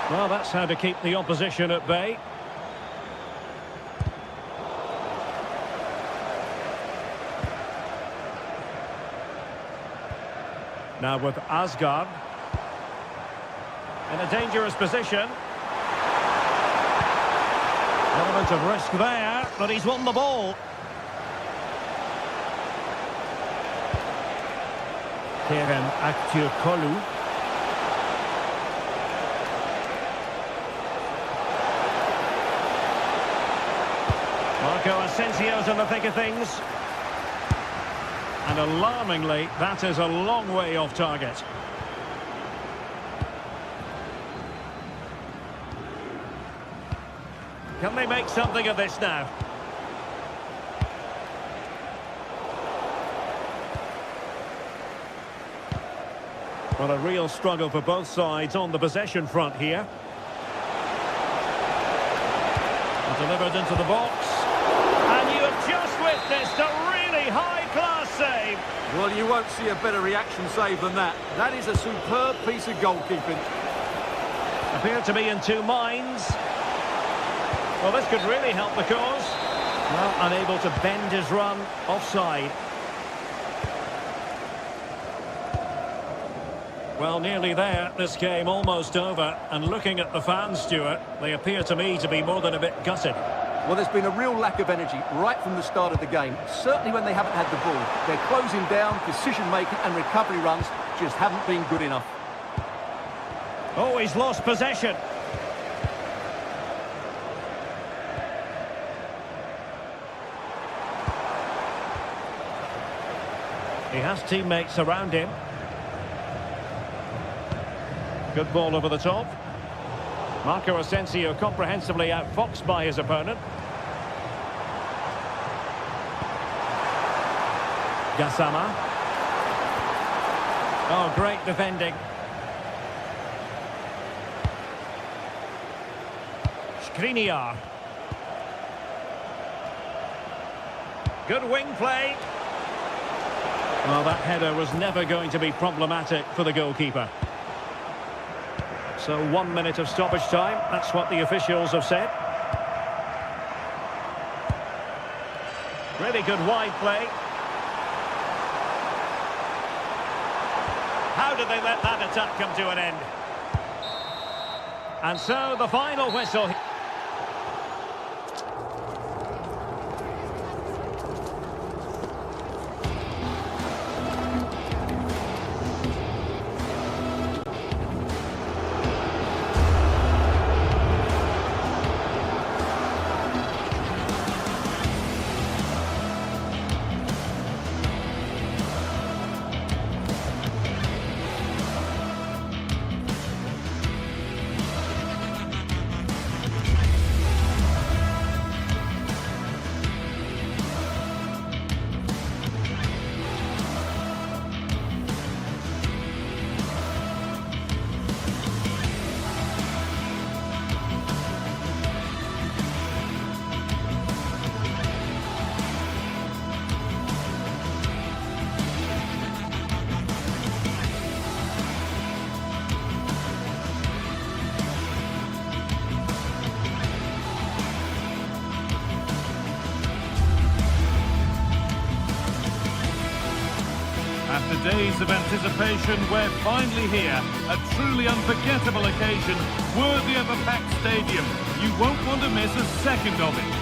Well, that's how to keep the opposition at bay. Now with Asgard. In a dangerous position. Element of risk there, but he's won the ball. Kerem Aktürkoğlu. Marco Asensio's in the thick of things. And alarmingly, that is a long way off target. Can they make something of this now? Well, a real struggle for both sides on the possession front here. Delivered into the box. And you have just witnessed a really high-class save. Well, you won't see a better reaction save than that. That is a superb piece of goalkeeping. Appear to be in two minds. Well, this could really help the cause. Well, unable to bend his run, offside. Well, nearly there. This game almost over. And looking at the fans, Stuart, they appear to me to be more than a bit gutted. Well, there's been a real lack of energy right from the start of the game. Certainly when they haven't had the ball. They're closing down, decision-making and recovery runs just haven't been good enough. Oh, he's lost possession. He has teammates around him. Good ball over the top. Marco Asensio comprehensively outfoxed by his opponent. Gassama. Oh, great defending. Skriniar. Good wing play. Well, that header was never going to be problematic for the goalkeeper. So 1 minute of stoppage time, that's what the officials have said. Really good wide play. How did they let that attack come to an end? And so the final whistle. After days of anticipation, we're finally here. A truly unforgettable occasion, worthy of a packed stadium. You won't want to miss a second of it.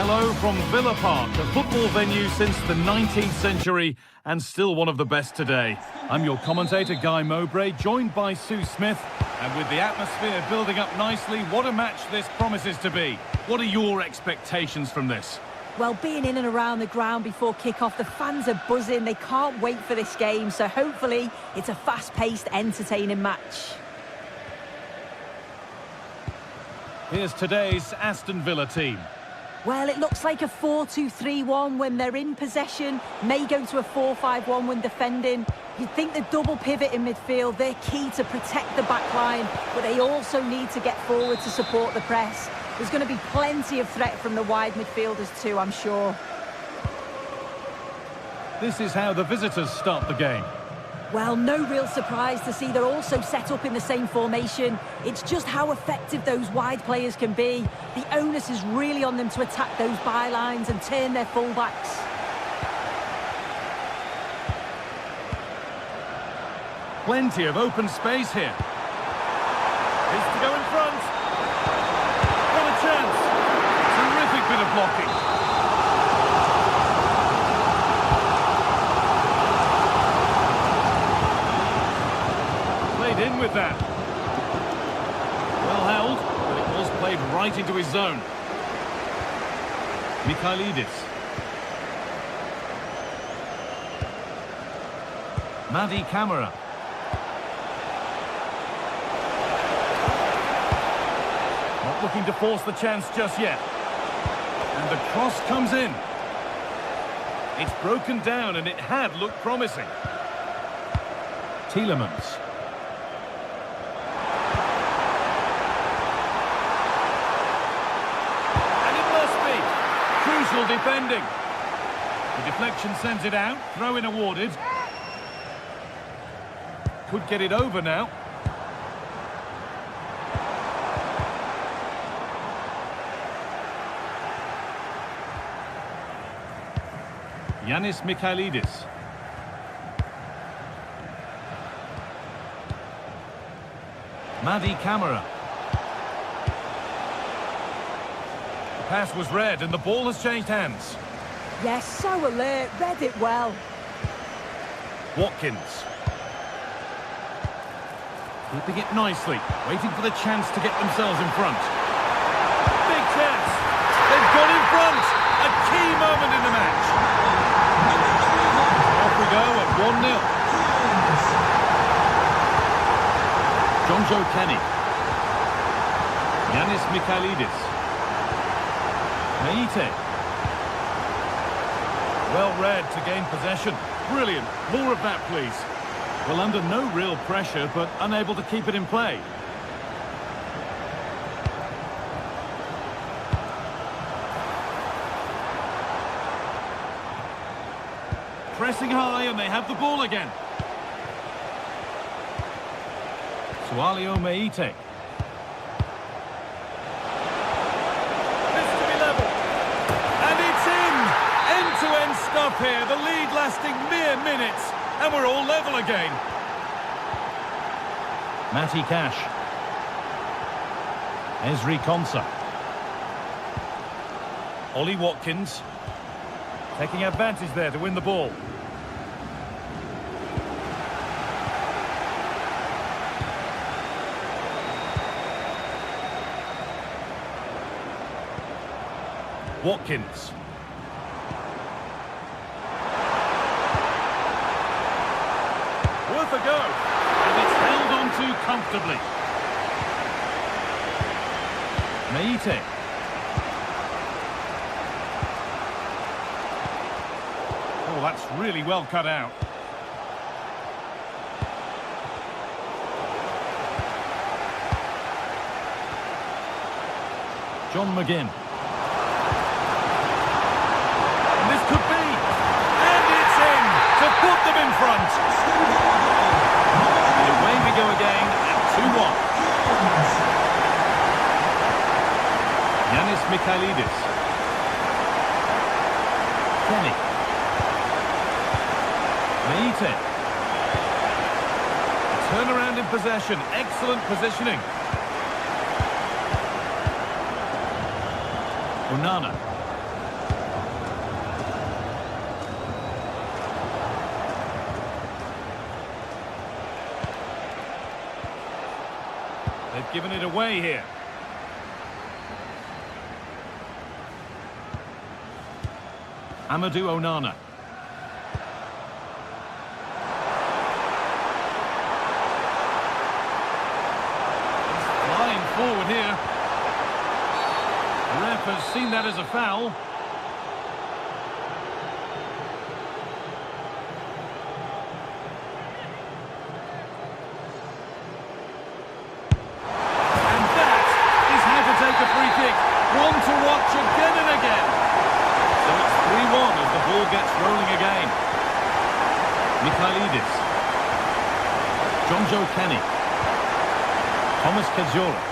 Hello from Villa Park, a football venue since the 19th century and still one of the best today. I'm your commentator, Guy Mowbray, joined by Sue Smith. And with the atmosphere building up nicely, what a match this promises to be. What are your expectations from this? Well, being in and around the ground before kick-off, the fans are buzzing. They can't wait for this game, so hopefully it's a fast-paced, entertaining match. Here's today's Aston Villa team. Well, it looks like a 4-2-3-1 when they're in possession, may go to a 4-5-1 when defending. You'd think the double pivot in midfield, they're key to protect the back line, but they also need to get forward to support the press. There's going to be plenty of threat from the wide midfielders too, I'm sure. This is how the visitors start the game. Well, no real surprise to see they're also set up in the same formation. It's just how effective those wide players can be. The onus is really on them to attack those bylines and turn their fullbacks. Plenty of open space here. Is to go in front. What a chance. Terrific bit of blocking. In with that. Well held, but it was played right into his zone. Mikhailidis. Madi Camara. Not looking to force the chance just yet. And the cross comes in. It's broken down and it had looked promising. Tielemans. Crucial defending. The deflection sends it out. Throw-in awarded. Could get it over now. Yanis Mikhailidis. Madi Camara. Pass was read and the ball has changed hands. Yes, so alert, read it well. Watkins. Keeping it nicely, waiting for the chance to get themselves in front. Big chance. They've got in front. A key moment in the match. Off we go at 1-0. John Joe Kenny. Yanis Mikhailidis. Meite. Well read to gain possession. Brilliant. More of that, please. Well, under no real pressure, but unable to keep it in play. Pressing high, and they have the ball again. Sualio Meite. End-to-end stuff here, the lead lasting mere minutes, and we're all level again. Matty Cash. Ezri Konsa. Ollie Watkins. Taking advantage there to win the ball. Watkins. Worth a go. And it's held on to comfortably. Meite. Oh, that's really well cut out. John McGinn. And this could be. And it's in to put them in front. And away we go again at 2-1. Yanis Mikhailidis. Kenny. Meite. Turnaround in possession. Excellent positioning. Onana. They've given it away here. Amadou Onana. Flying forward here. The ref has seen that as a foul. And that is how to take a free kick. One to watch again and again. So it's 3-1 as the ball gets rolling again. Mikhailidis. John Joe Kenny. Thomas Kajora.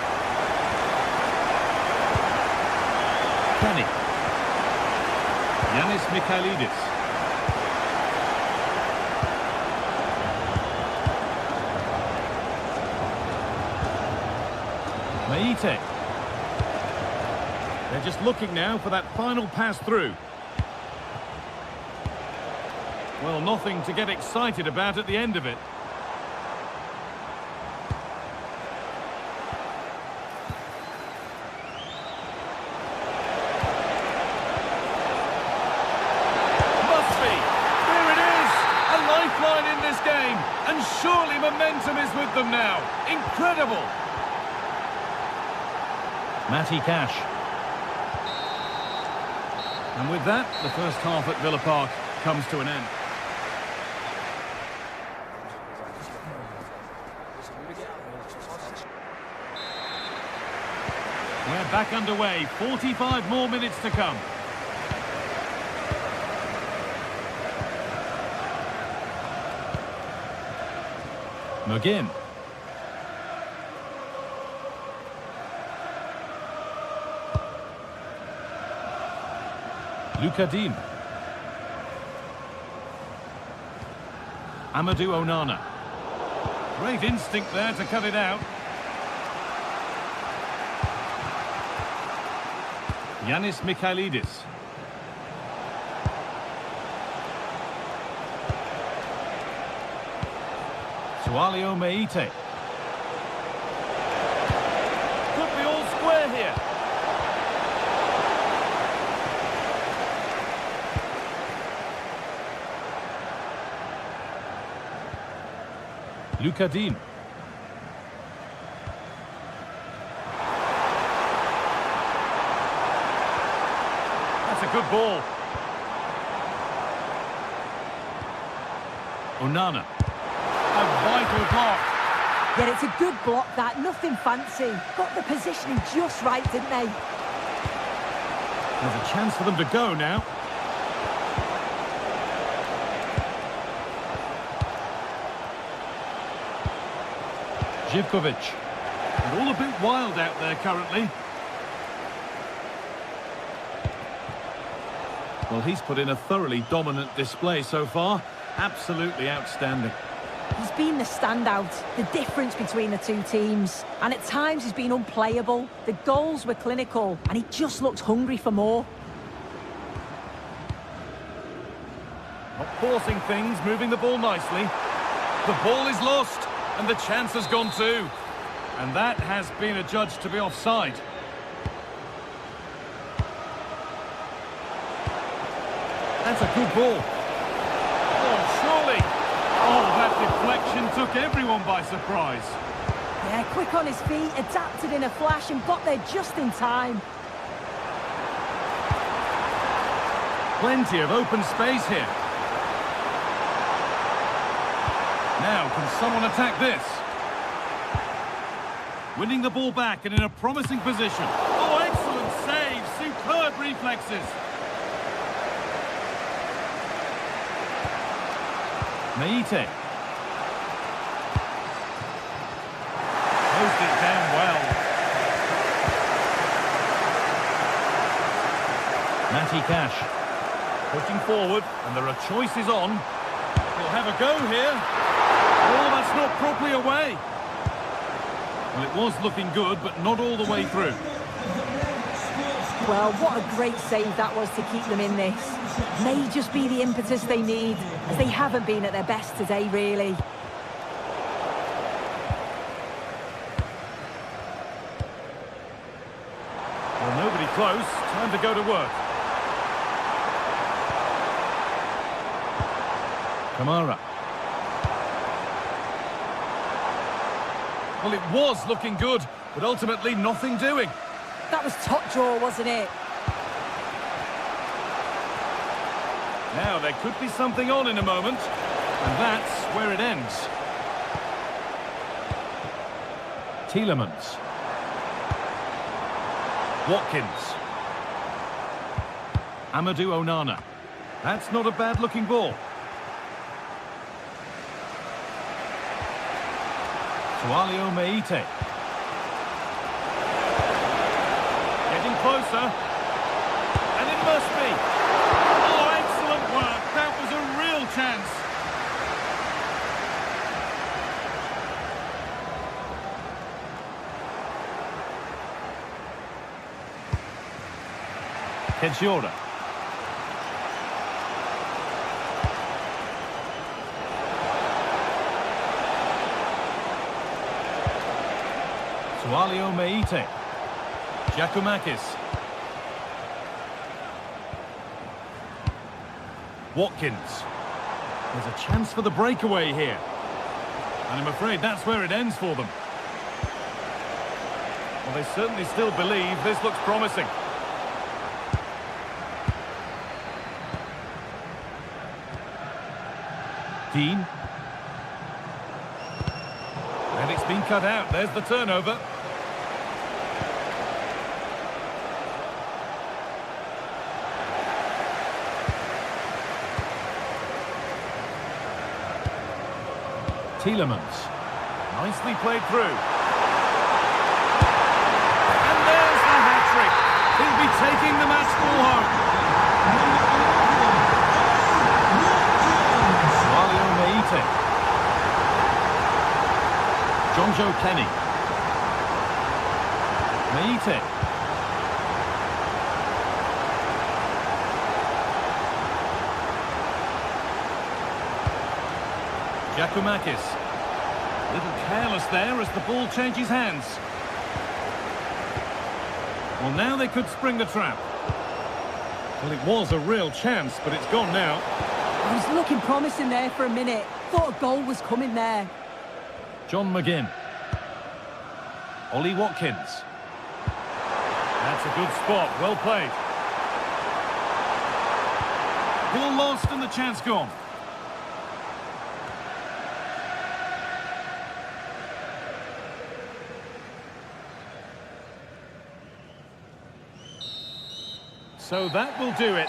Kenny. Yanis Mikhailidis. Meite. They're just looking now for that final pass through. Well, nothing to get excited about at the end of it. In this game, and surely momentum is with them now. Incredible. Matty Cash. And with that, the first half at Villa Park comes to an end. We're back underway. 45 more minutes to come. McGinn. Lucadine. Amadou Onana. Great instinct there to cut it out. Yanis Mikhailidis. Sualio Meite. Could be all square here. Lucadine. That's a good ball. Onana. A vital block. Yeah, it's a good block, that. Nothing fancy. Got the positioning just right, didn't they? There's a chance for them to go now. Živkovic. And all a bit wild out there currently. Well, he's put in a thoroughly dominant display so far. Absolutely outstanding. He's been the standout, the difference between the two teams. And at times he's been unplayable. The goals were clinical, and he just looked hungry for more. Not forcing things, moving the ball nicely. The ball is lost, and the chance has gone too. And that has been adjudged to be offside. That's a good ball. Oh, surely. Oh, that deflection took everyone by surprise. Yeah, quick on his feet, adapted in a flash and got there just in time. Plenty of open space here. Now, can someone attack this? Winning the ball back and in a promising position. Oh, excellent save. Superb reflexes. Meite. Closed it down well. Matty Cash. Pushing forward, and there are choices on. He'll have a go here. Oh, that's not properly away. Well, it was looking good, but not all the way through. Well, what a great save that was to keep them in this. May just be the impetus they need, as they haven't been at their best today, really. Well, nobody close. Time to go to work. Kamara. Well, it was looking good, but ultimately nothing doing. That was top draw, wasn't it? Now, there could be something on in a moment, and that's where it ends. Tielemans. Watkins. Amadou Onana. That's not a bad-looking ball. Sualio Meite. Getting closer. And it must be. Oh, excellent work. That was a real chance. Kedjora. Sualio Meite. Giacomakis. Watkins. There's a chance for the breakaway here. And I'm afraid that's where it ends for them. Well, they certainly still believe this looks promising. Dean. And it's been cut out. There's the turnover. Tielemans. Nicely played through. And there's the hat-trick. He'll be taking the match ball home. Sualio Meite. Jonjo Kenny. Meite. Giacomakis. A little careless there as the ball changes hands. Well, now they could spring the trap. Well, it was a real chance, but it's gone now. It was looking promising there for a minute. Thought a goal was coming there. John McGinn. Ollie Watkins. That's a good spot. Well played. Ball lost and the chance gone. So that will do it.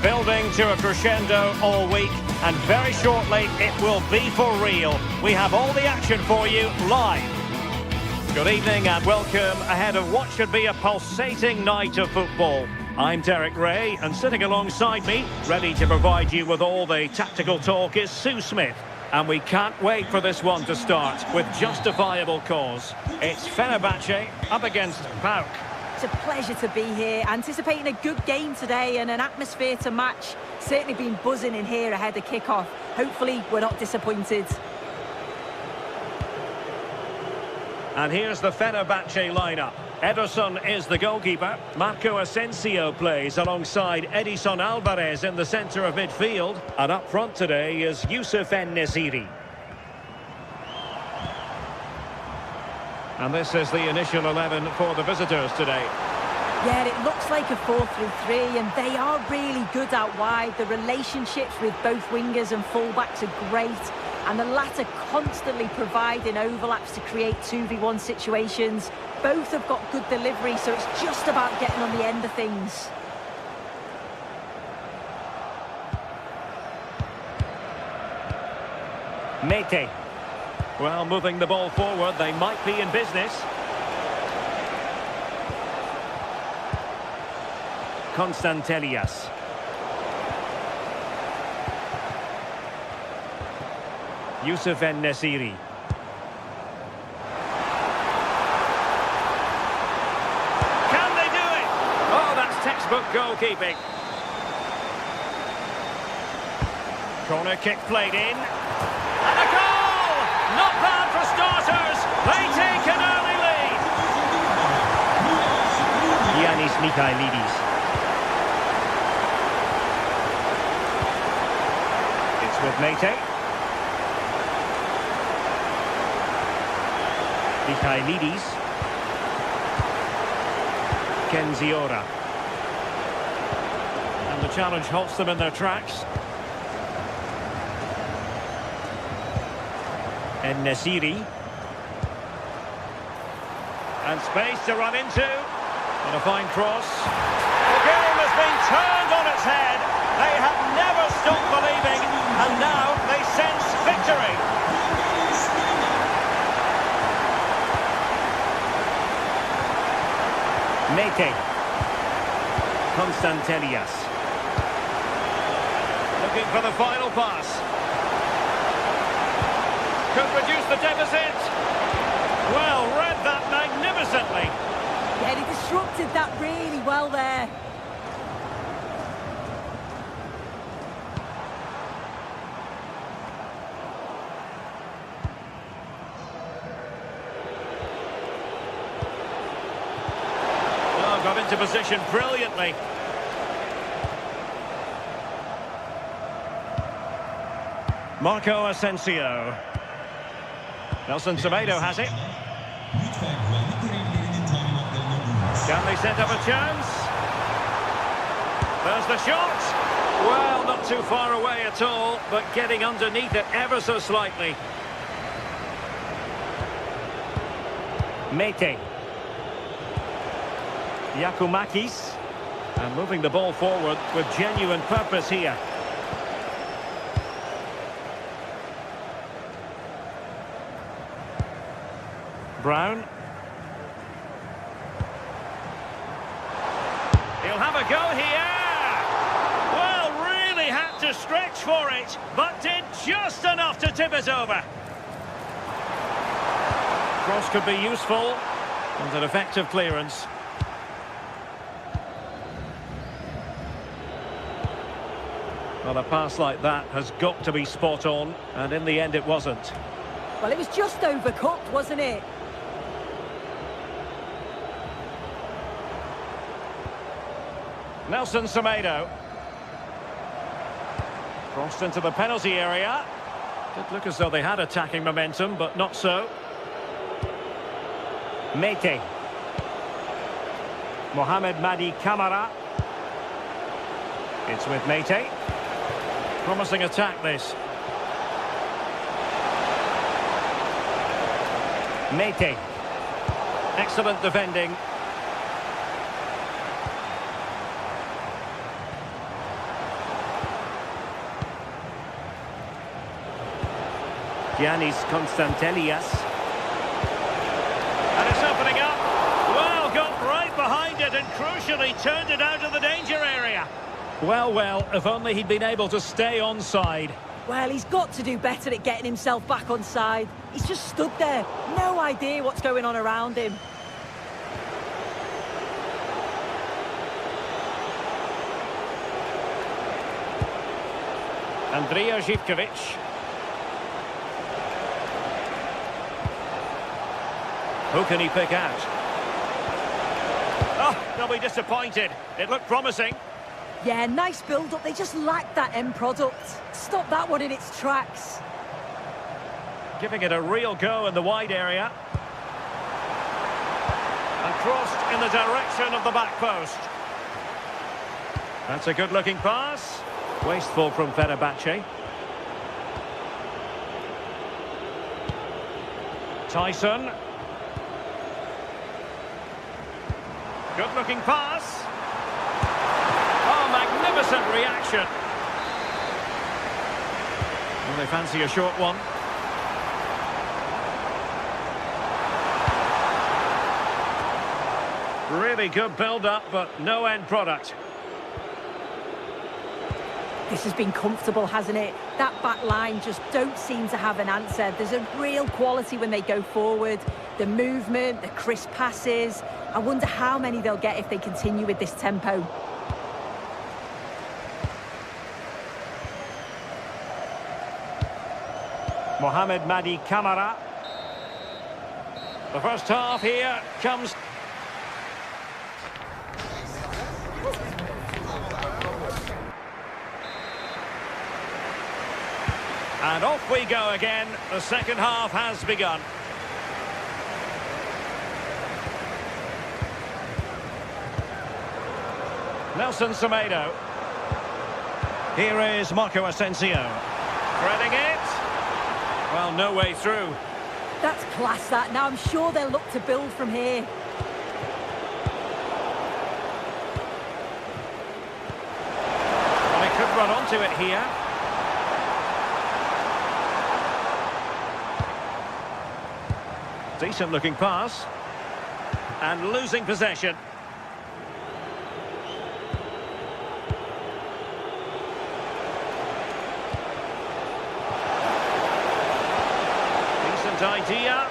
Building to a crescendo all week, and very shortly it will be for real. We have all the action for you live. Good evening and welcome ahead of what should be a pulsating night of football. I'm Derek Ray, and sitting alongside me, ready to provide you with all the tactical talk, is Sue Smith. And we can't wait for this one to start with justifiable cause. It's Fenerbahce up against PAOK. It's a pleasure to be here, anticipating a good game today and an atmosphere to match. Certainly been buzzing in here ahead of kick-off. Hopefully we're not disappointed. And here's the Fenerbahce lineup. Ederson is the goalkeeper. Marco Asensio plays alongside Edison Alvarez in the centre of midfield. And up front today is Youssef En-Nesyri. And this is the initial 11 for the visitors today. Yeah, it looks like a 4-3-3, and they are really good out wide. The relationships with both wingers and fullbacks are great, and the latter constantly providing overlaps to create 2v1 situations. Both have got good delivery, so it's just about getting on the end of things. Mete. Well, moving the ball forward, they might be in business. Constantelias. Youssef En-Nesyri. Can they do it? Oh, that's textbook goalkeeping. Corner kick played in. And a goal! Not bad for starters. They take an early lead. Giannis Michailidis. With Mete. Michailidis. Kenziora. And the challenge halts them in their tracks. En-Nesyri. And space to run into. And a fine cross. The game has been turned on its head. They have never stopped believing, and now they sense victory. Mete. Constantelias. Looking for the final pass. Could reduce the deficit. Well, read that magnificently. Yeah, he disrupted that really well there. Got into position brilliantly. Marco Asensio. Nelson Semedo has it. Can they set up a chance? There's the shot. Well, not too far away at all, but getting underneath it ever so slightly. Mete. Yakumakis, and moving the ball forward with genuine purpose here. Brown. He'll have a go here. Well, really had to stretch for it, but did just enough to tip it over. Cross could be useful, and an effective clearance. Well, a pass like that has got to be spot on, and in the end it wasn't. Well, it was just overcooked, wasn't it? Nelson Semedo. Crossed into the penalty area. Did look as though they had attacking momentum, but not so. Mete. Mohamed Madi Camara. It's with Mete. Promising attack, this. Mete. Excellent defending. Giannis Constantelias. And it's opening up. Well, got right behind it and crucially turned it out of the danger area. Well, if only he'd been able to stay onside. Well, he's got to do better at getting himself back onside. He's just stood there. No idea what's going on around him. Andrija Živković. Who can he pick out? Oh, they'll be disappointed. It looked promising. Yeah, nice build-up. They just lacked that end product. Stop that one in its tracks. Giving it a real go in the wide area. And crossed in the direction of the back post. That's a good-looking pass. Wasteful from Fenerbahce. Tyson. Good-looking pass. Oh, magnificent reaction. Well, they fancy a short one. Really good build-up, but no end product. This has been comfortable, hasn't it? That back line just don't seem to have an answer. There's a real quality when they go forward. The movement, the crisp passes. I wonder how many they'll get if they continue with this tempo. Mohamed Madi Camara. The first half here comes... And off we go again. The second half has begun. Nelson Semedo. Here is Marco Asensio. Threading it. Well, no way through. That's class, that. Now I'm sure they'll look to build from here. Well, he could run onto it here. Decent looking pass. And losing possession. Decent idea.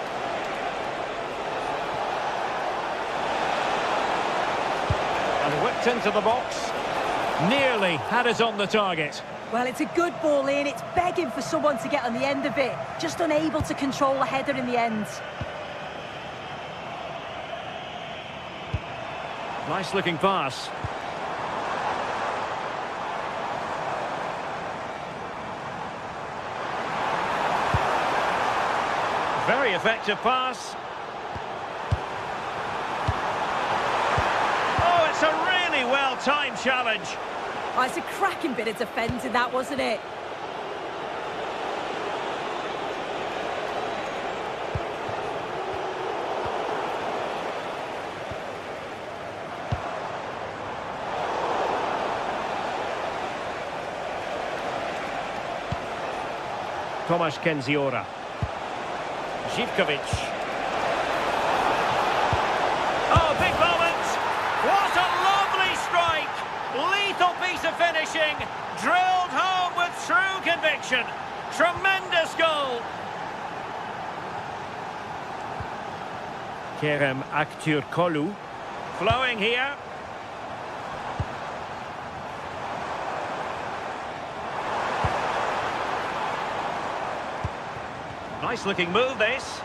And whipped into the box. Nearly had it on the target. Well, it's a good ball in. It's begging for someone to get on the end of it. Just unable to control the header in the end. Nice looking pass. Very effective pass. Oh, it's a really well-timed challenge. Oh, it's a cracking bit of defending, that, wasn't it? Tomasz Kenziora. Zivkovic. Oh, big moment! What a lovely strike! Lethal piece of finishing, drilled home with true conviction. Tremendous goal! Kerem Aktürkoğlu. Flowing here. Nice looking move, this.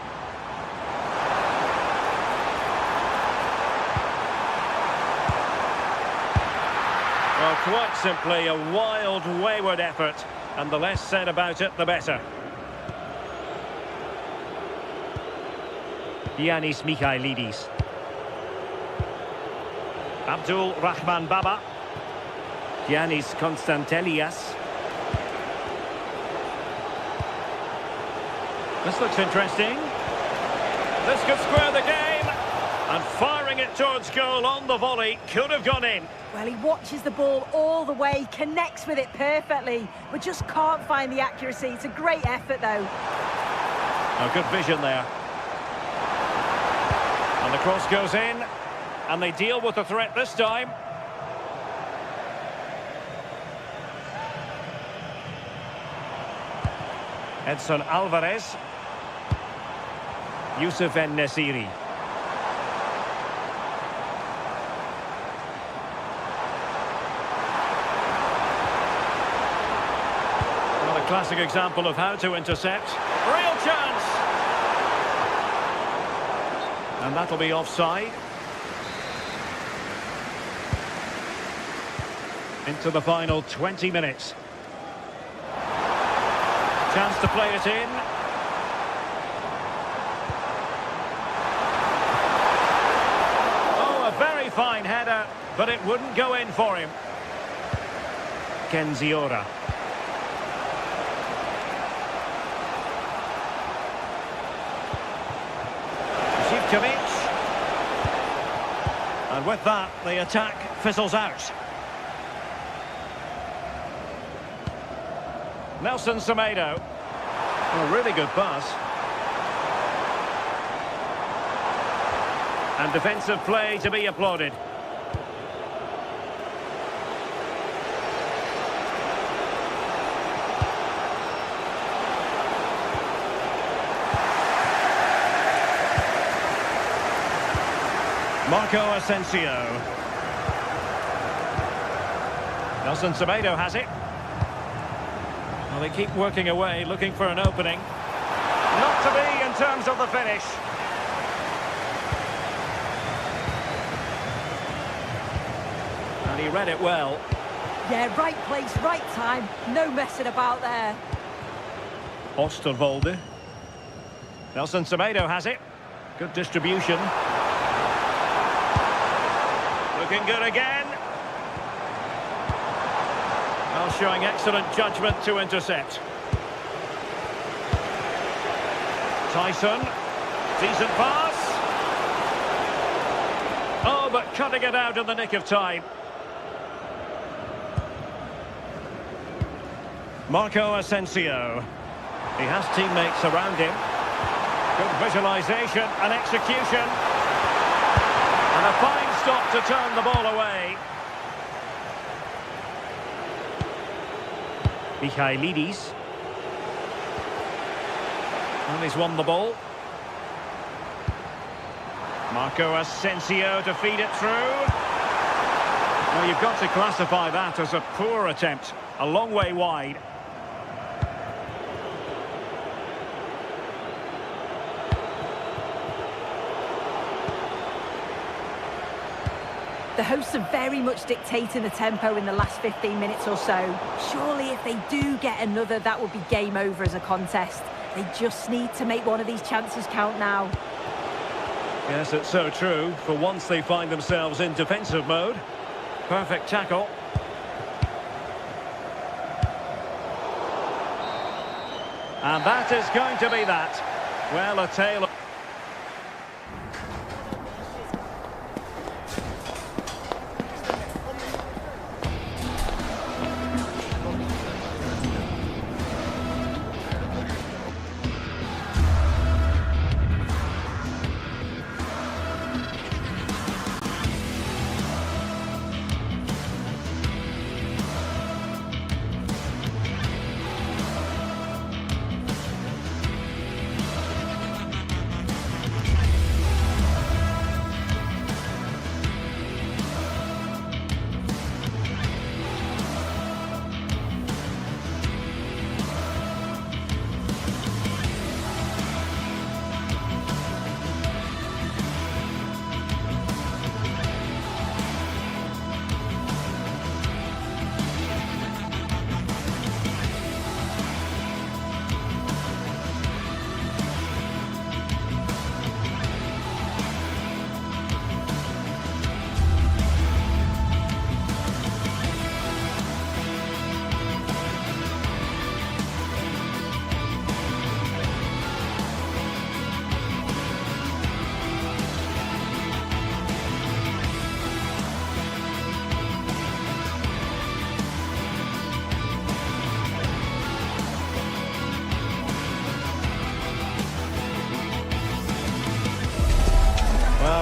Well, quite simply a wild, wayward effort, and the less said about it, the better. Yanis Mikhailidis. Abdul Rahman Baba. Yanis Konstantelias. This looks interesting. This could square the game. And firing it towards goal on the volley could have gone in. Well, he watches the ball all the way, connects with it perfectly, but just can't find the accuracy. It's a great effort, though. A good vision there. And the cross goes in. And they deal with the threat this time. Edson Alvarez. Youssef En-Nesyri. Well, a classic example of how to intercept. Real chance! And that'll be offside. Into the final 20 minutes. Chance to play it in. Oh, a very fine header, but it wouldn't go in for him. Kenziora. And with that, the attack fizzles out. Nelson Semedo. A really good pass. And defensive play to be applauded. Marco Asensio. Nelson Semedo has it. Well, they keep working away, looking for an opening. Not to be in terms of the finish. And he read it well. Yeah, right place, right time. No messing about there. Osterwolde. Nelson Semedo has it. Good distribution. Looking good again. Well, showing excellent judgment to intercept. Tyson. Decent pass. Oh, but cutting it out in the nick of time. Marco Asensio. He has teammates around him. Good visualisation and execution. And a fine stop to turn the ball away. Michailidis. And he's won the ball. Marco Asensio to feed it through. Well, you've got to classify that as a poor attempt. A long way wide. The hosts are very much dictating the tempo in the last 15 minutes or so. Surely if they do get another, that would be game over as a contest. They just need to make one of these chances count now. Yes, it's so true. For once they find themselves in defensive mode. Perfect tackle. And that is going to be that. Well, a tale of...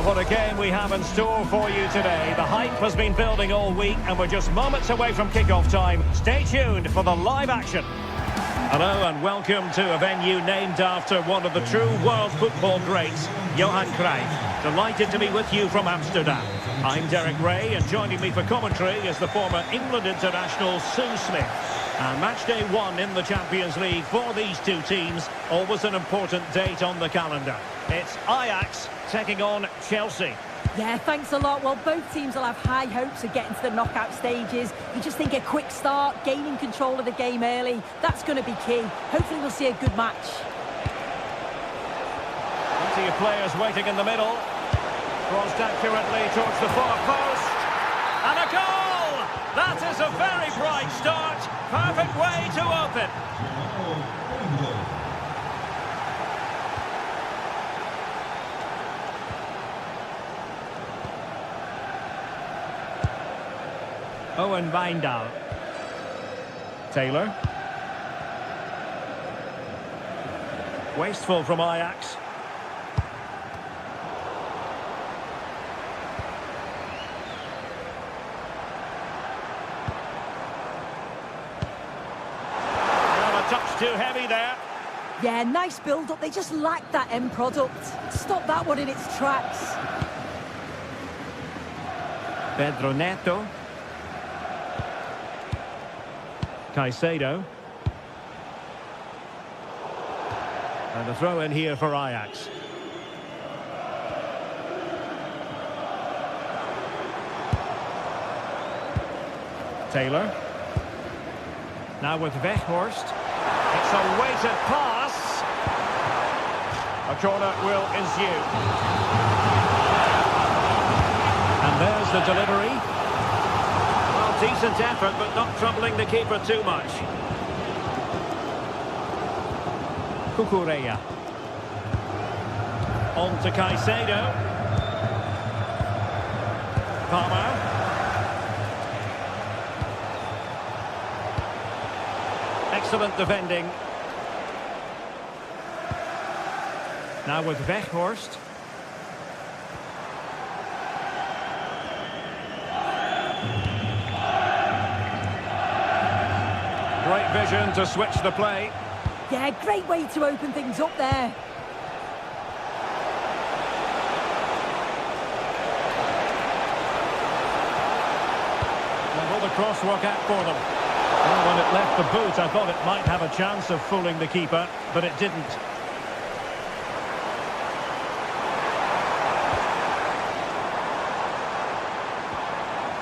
What a game we have in store for you today. The hype has been building all week and we're just moments away from kick-off time. Stay tuned for the live action. Hello and welcome to a venue named after one of the true world football greats, Johan Cruyff. Delighted to be with you from Amsterdam. I'm Derek Ray and joining me for commentary is the former England international Sue Smith. And match day 1 in the Champions League for these two teams, always an important date on the calendar. It's Ajax taking on Chelsea. Yeah, thanks a lot. Well, both teams will have high hopes of getting to the knockout stages. You just think a quick start, gaining control of the game early, that's going to be key. Hopefully we'll see a good match. Plenty of players waiting in the middle. Crossed accurately towards the far post. And a goal! That is a very bright start. Perfect way to open. Owen Wijndal. Taylor. Wasteful from Ajax. A touch too heavy there. Yeah, nice build-up. They just lack that end product. Stop that one in its tracks. Pedro Neto. Caicedo. And a throw in here for Ajax. Taylor. Now with Weghorst. It's a weighted pass. A corner will ensue. And there's the delivery. Decent effort, but not troubling the keeper too much. Cucurella. On to Caicedo. Palmer. Excellent defending. Now with Weghorst. Great vision to switch the play. Yeah, great way to open things up there. Well, the cross work out for them. Well, when it left the boot, I thought it might have a chance of fooling the keeper, but it didn't.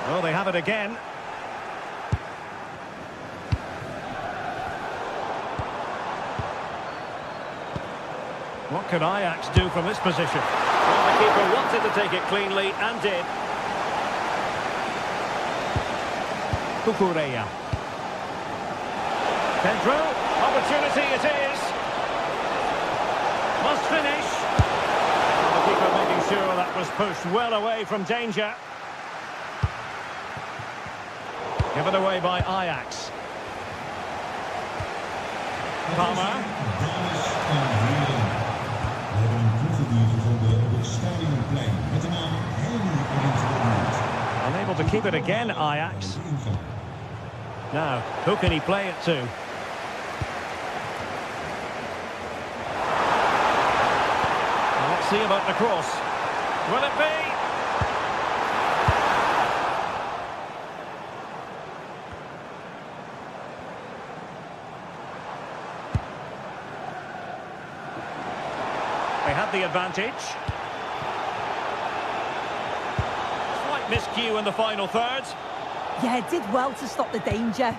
Oh, they have it again. What can Ajax do from this position? Well, the keeper wanted to take it cleanly and did. Cucurella. Pedro, opportunity it is. Must finish. The keeper making sure that was pushed well away from danger. Given away by Ajax. Palmer. Unable to keep it again, Ajax. Now, who can he play it to? Well, let's see about the cross. Will it be? They had the advantage. Slight miscue in the final third. Yeah, did well to stop the danger.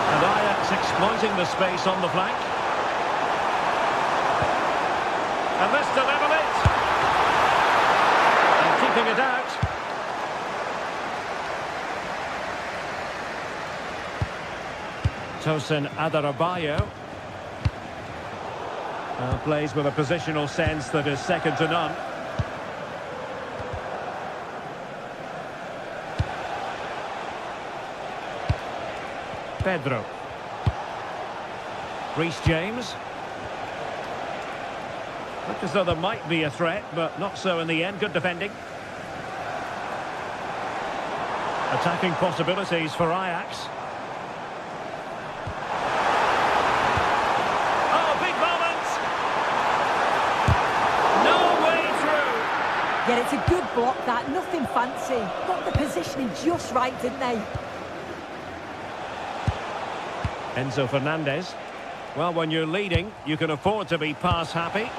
And Ajax exploiting the space on the flank. And this to level it. And keeping it out. Tosin Adarabioyo plays with a positional sense that is second to none. Pedro. Reece James. Looked as though there might be a threat, but not so in the end. Good defending. Attacking possibilities for Ajax. Yeah, it's a good block, that. Nothing fancy. Got the positioning just right, didn't they? Enzo Fernandez. Well, when you're leading, you can afford to be pass happy.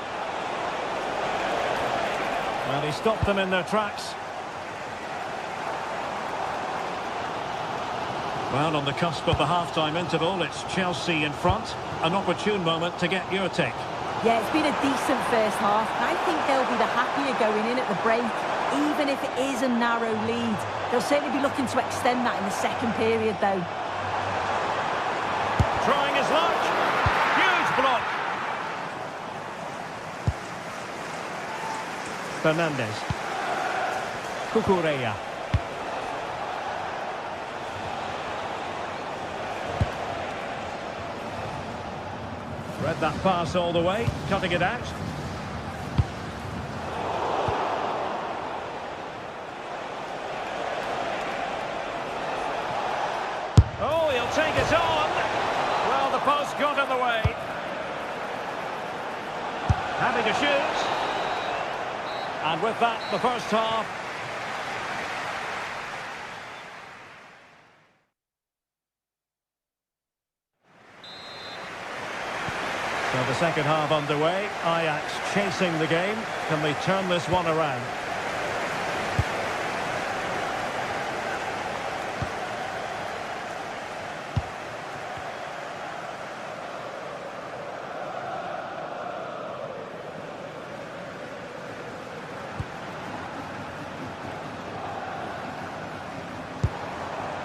And he stopped them in their tracks. Well, on the cusp of the half-time interval, it's Chelsea in front. An opportune moment to get your take. Yeah, it's been a decent first half. I think they'll be the happier going in at the break, even if it is a narrow lead. They'll certainly be looking to extend that in the second period, though. Trying his luck. Huge block. Fernandez. Cucurella. Read that pass all the way, cutting it out. Oh, he'll take it on. Well, the post got in the way. Having to shoot. And with that, the first half. So the second half underway. Ajax chasing the game. Can they turn this one around?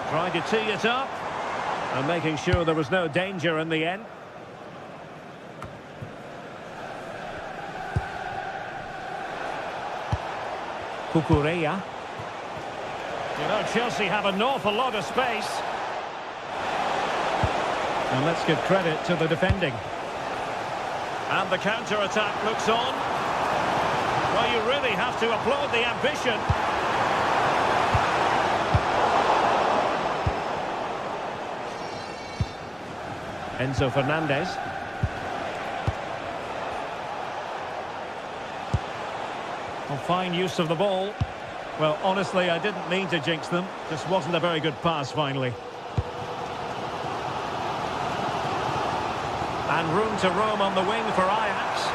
Trying to tee it up. And making sure there was no danger in the end. Cucurella. You know, Chelsea have an awful lot of space. And let's give credit to the defending. And the counter-attack looks on. Well, you really have to applaud the ambition. Enzo Fernandez. Well, fine use of the ball. Well, honestly, I didn't mean to jinx them. Just wasn't a very good pass, finally. And room to roam on the wing for Ajax.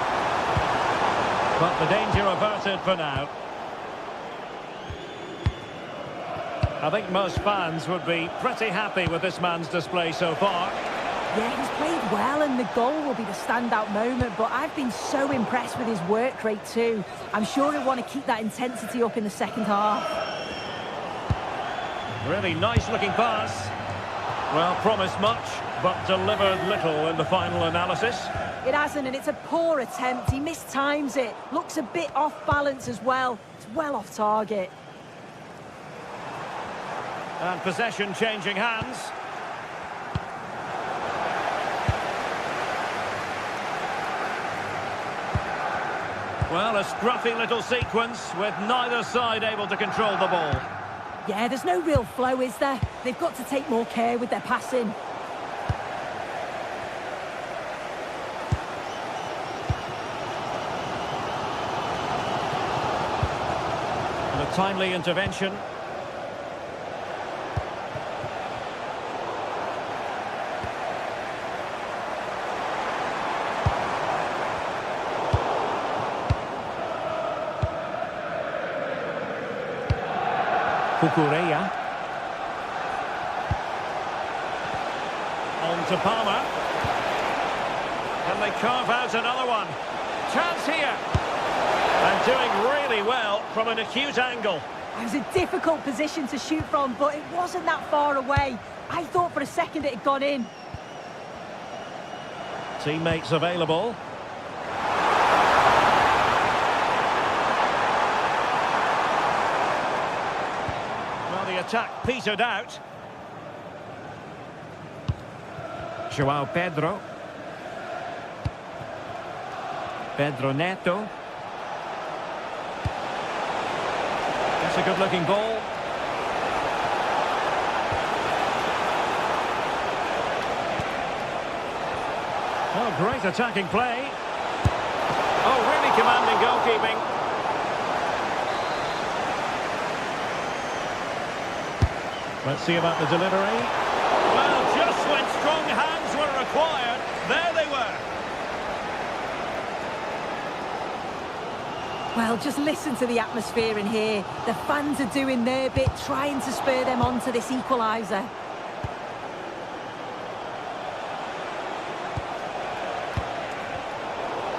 But the danger averted for now. I think most fans would be pretty happy with this man's display so far. Yeah, he's played well and the goal will be the standout moment, but I've been so impressed with his work rate too. I'm sure he'll want to keep that intensity up in the second half. Really nice looking pass. Well, promised much, but delivered little in the final analysis. It hasn't, and it's a poor attempt. He mistimes it. Looks a bit off balance as well. It's well off target. And possession changing hands. Well, a scruffy little sequence with neither side able to control the ball. Yeah, there's no real flow, is there? They've got to take more care with their passing. And a timely intervention. Cucurella. On to Palmer. Can they carve out another one? Chance here. And doing really well from an acute angle. It was a difficult position to shoot from, but it wasn't that far away. I thought for a second it had gone in. Teammates available. Attack petered out. João Pedro. Pedro Neto. That's a good-looking ball. Oh, great attacking play. Oh, really commanding goalkeeping. Let's see about the delivery. Well, just when strong hands were required, there they were. Well, just listen to the atmosphere in here. The fans are doing their bit, trying to spur them on to this equaliser.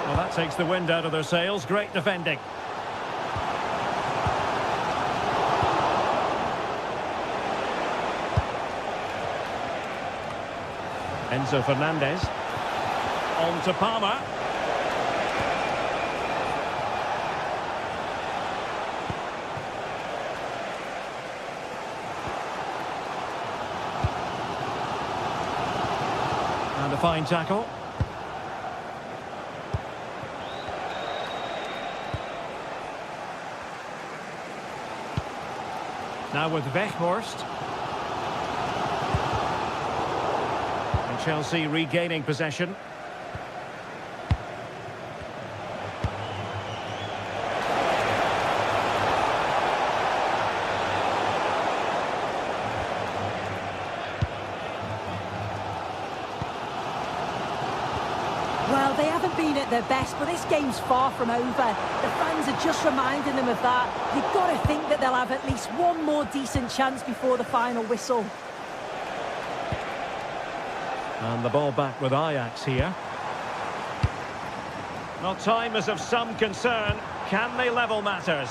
Well, that takes the wind out of their sails. Great defending. Enzo Fernandez. On to Palmer. And a fine tackle. Now with Weghorst. And Chelsea regaining possession. Well, they haven't been at their best, but this game's far from over. The fans are just reminding them of that. You've got to think that they'll have at least one more decent chance before the final whistle. And the ball back with Ajax here. Well, time is of some concern. Can they level matters?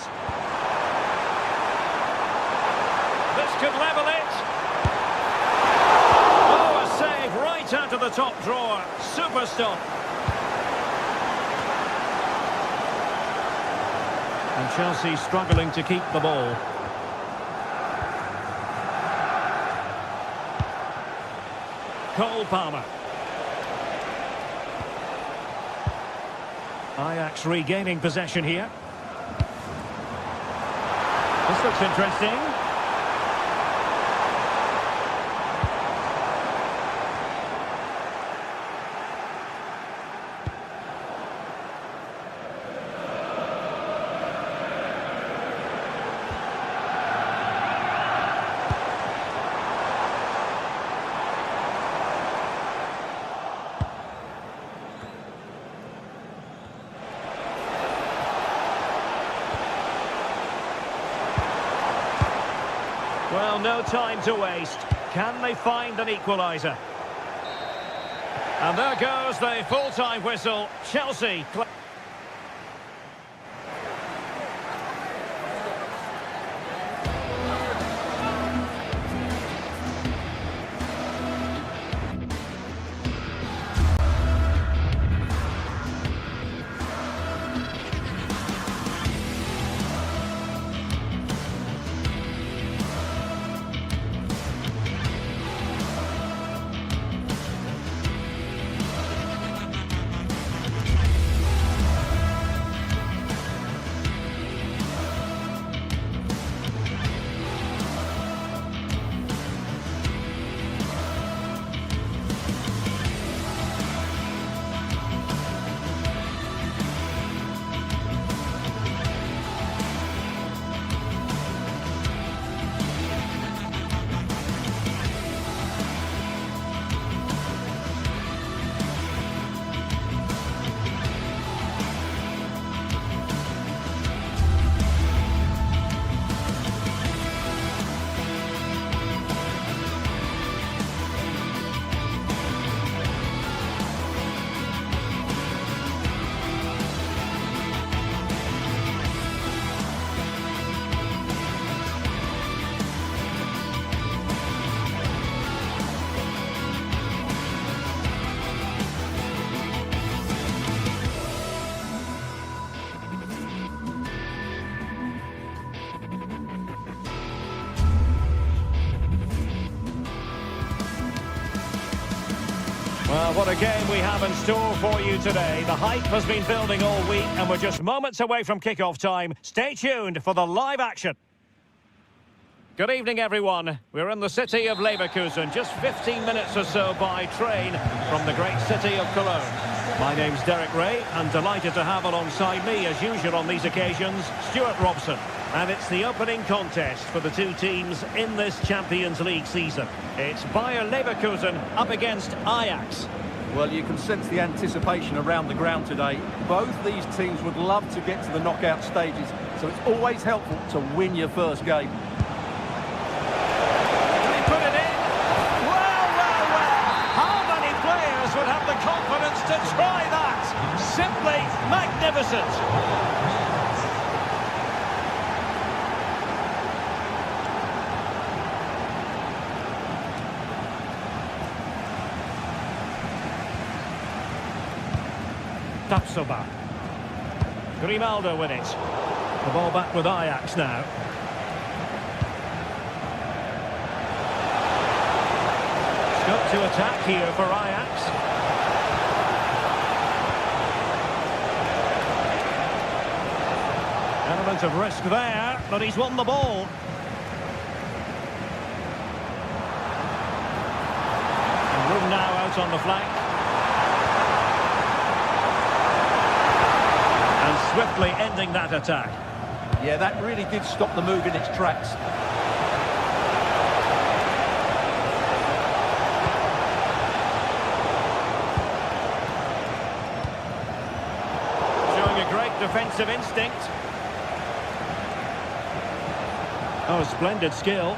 This could level it. Oh, a save right out of the top drawer. Super stop. And Chelsea struggling to keep the ball. Cole Palmer. Ajax regaining possession here. This looks interesting. Well, no time to waste. Can they find an equaliser? And there goes the full-time whistle. Chelsea. Well, what a game we have in store for you today. The hype has been building all week and we're just moments away from kickoff time. Stay tuned for the live action. Good evening, everyone. We're in the city of Leverkusen, just 15 minutes or so by train from the great city of Cologne. My name's Derek Ray, and delighted to have alongside me, as usual on these occasions, Stuart Robson. And it's the opening contest for the two teams in this Champions League season. It's Bayer Leverkusen up against Ajax. Well, you can sense the anticipation around the ground today. Both these teams would love to get to the knockout stages, so it's always helpful to win your first game. Can he put it in? Well, well, well! How many players would have the confidence to try that? Simply magnificent! Tapsoba. Grimaldo with it. The ball back with Ajax now. Scope to attack here for Ajax. Element of risk there, but he's won the ball. And room now out on the flank. Swiftly ending that attack. Yeah, that really did stop the move in its tracks. Showing a great defensive instinct. Oh, splendid skill.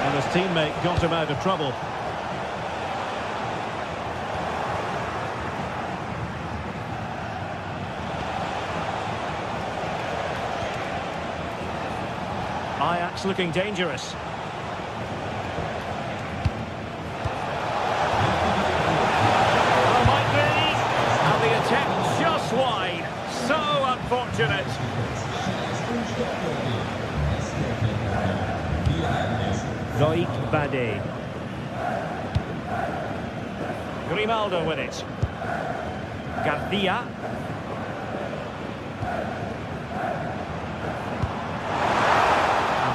And his teammate got him out of trouble. Ajax looking dangerous. Oh, might be. And the attempt just wide. So unfortunate. Loic Bade. Grimaldo with it. Garcia.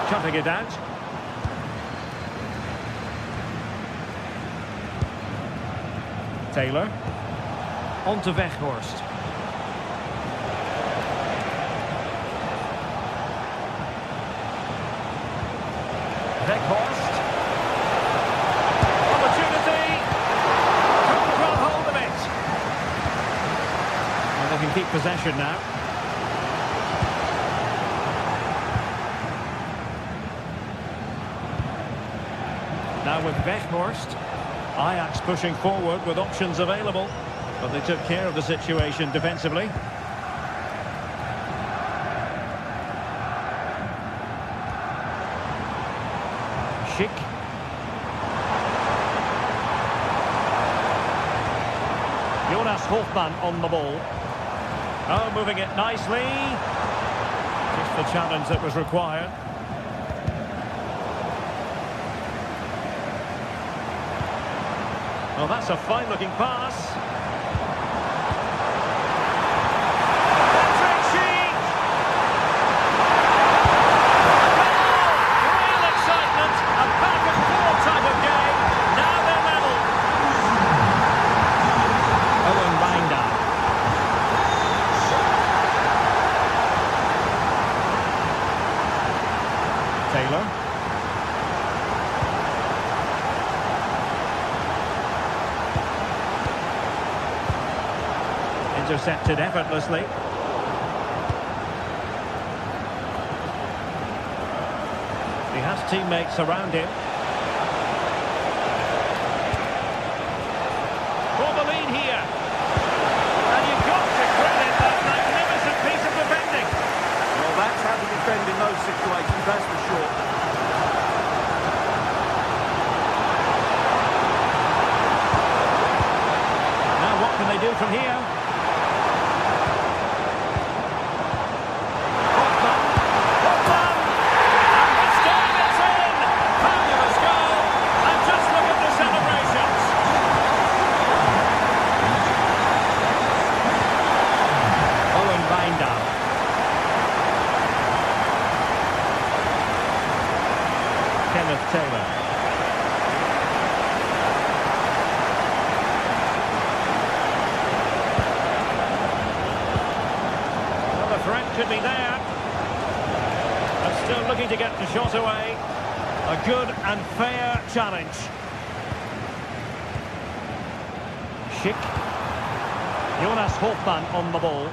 Cutting it out. Taylor. On to Weghorst. Weghorst. Opportunity. Couldn't grab hold of it. And they can keep possession now. Now with Weghorst, Ajax pushing forward with options available, but they took care of the situation defensively. Schick. Jonas Hofmann on the ball. Oh, moving it nicely. Just the challenge that was required. Well, that's a fine-looking pass. Real excitement, a back-and-four type of game. Now they're level. Owen Binder. Taylor. Intercepted effortlessly. He has teammates around him. For the lead here. And you've got to credit that magnificent piece of defending. Well, that's how to defend in those situations, that's for sure. Now what can they do from here? Taylor. could be there. And still looking to get the shot away. A good and fair challenge. Schick. Jonas Hofmann on the ball.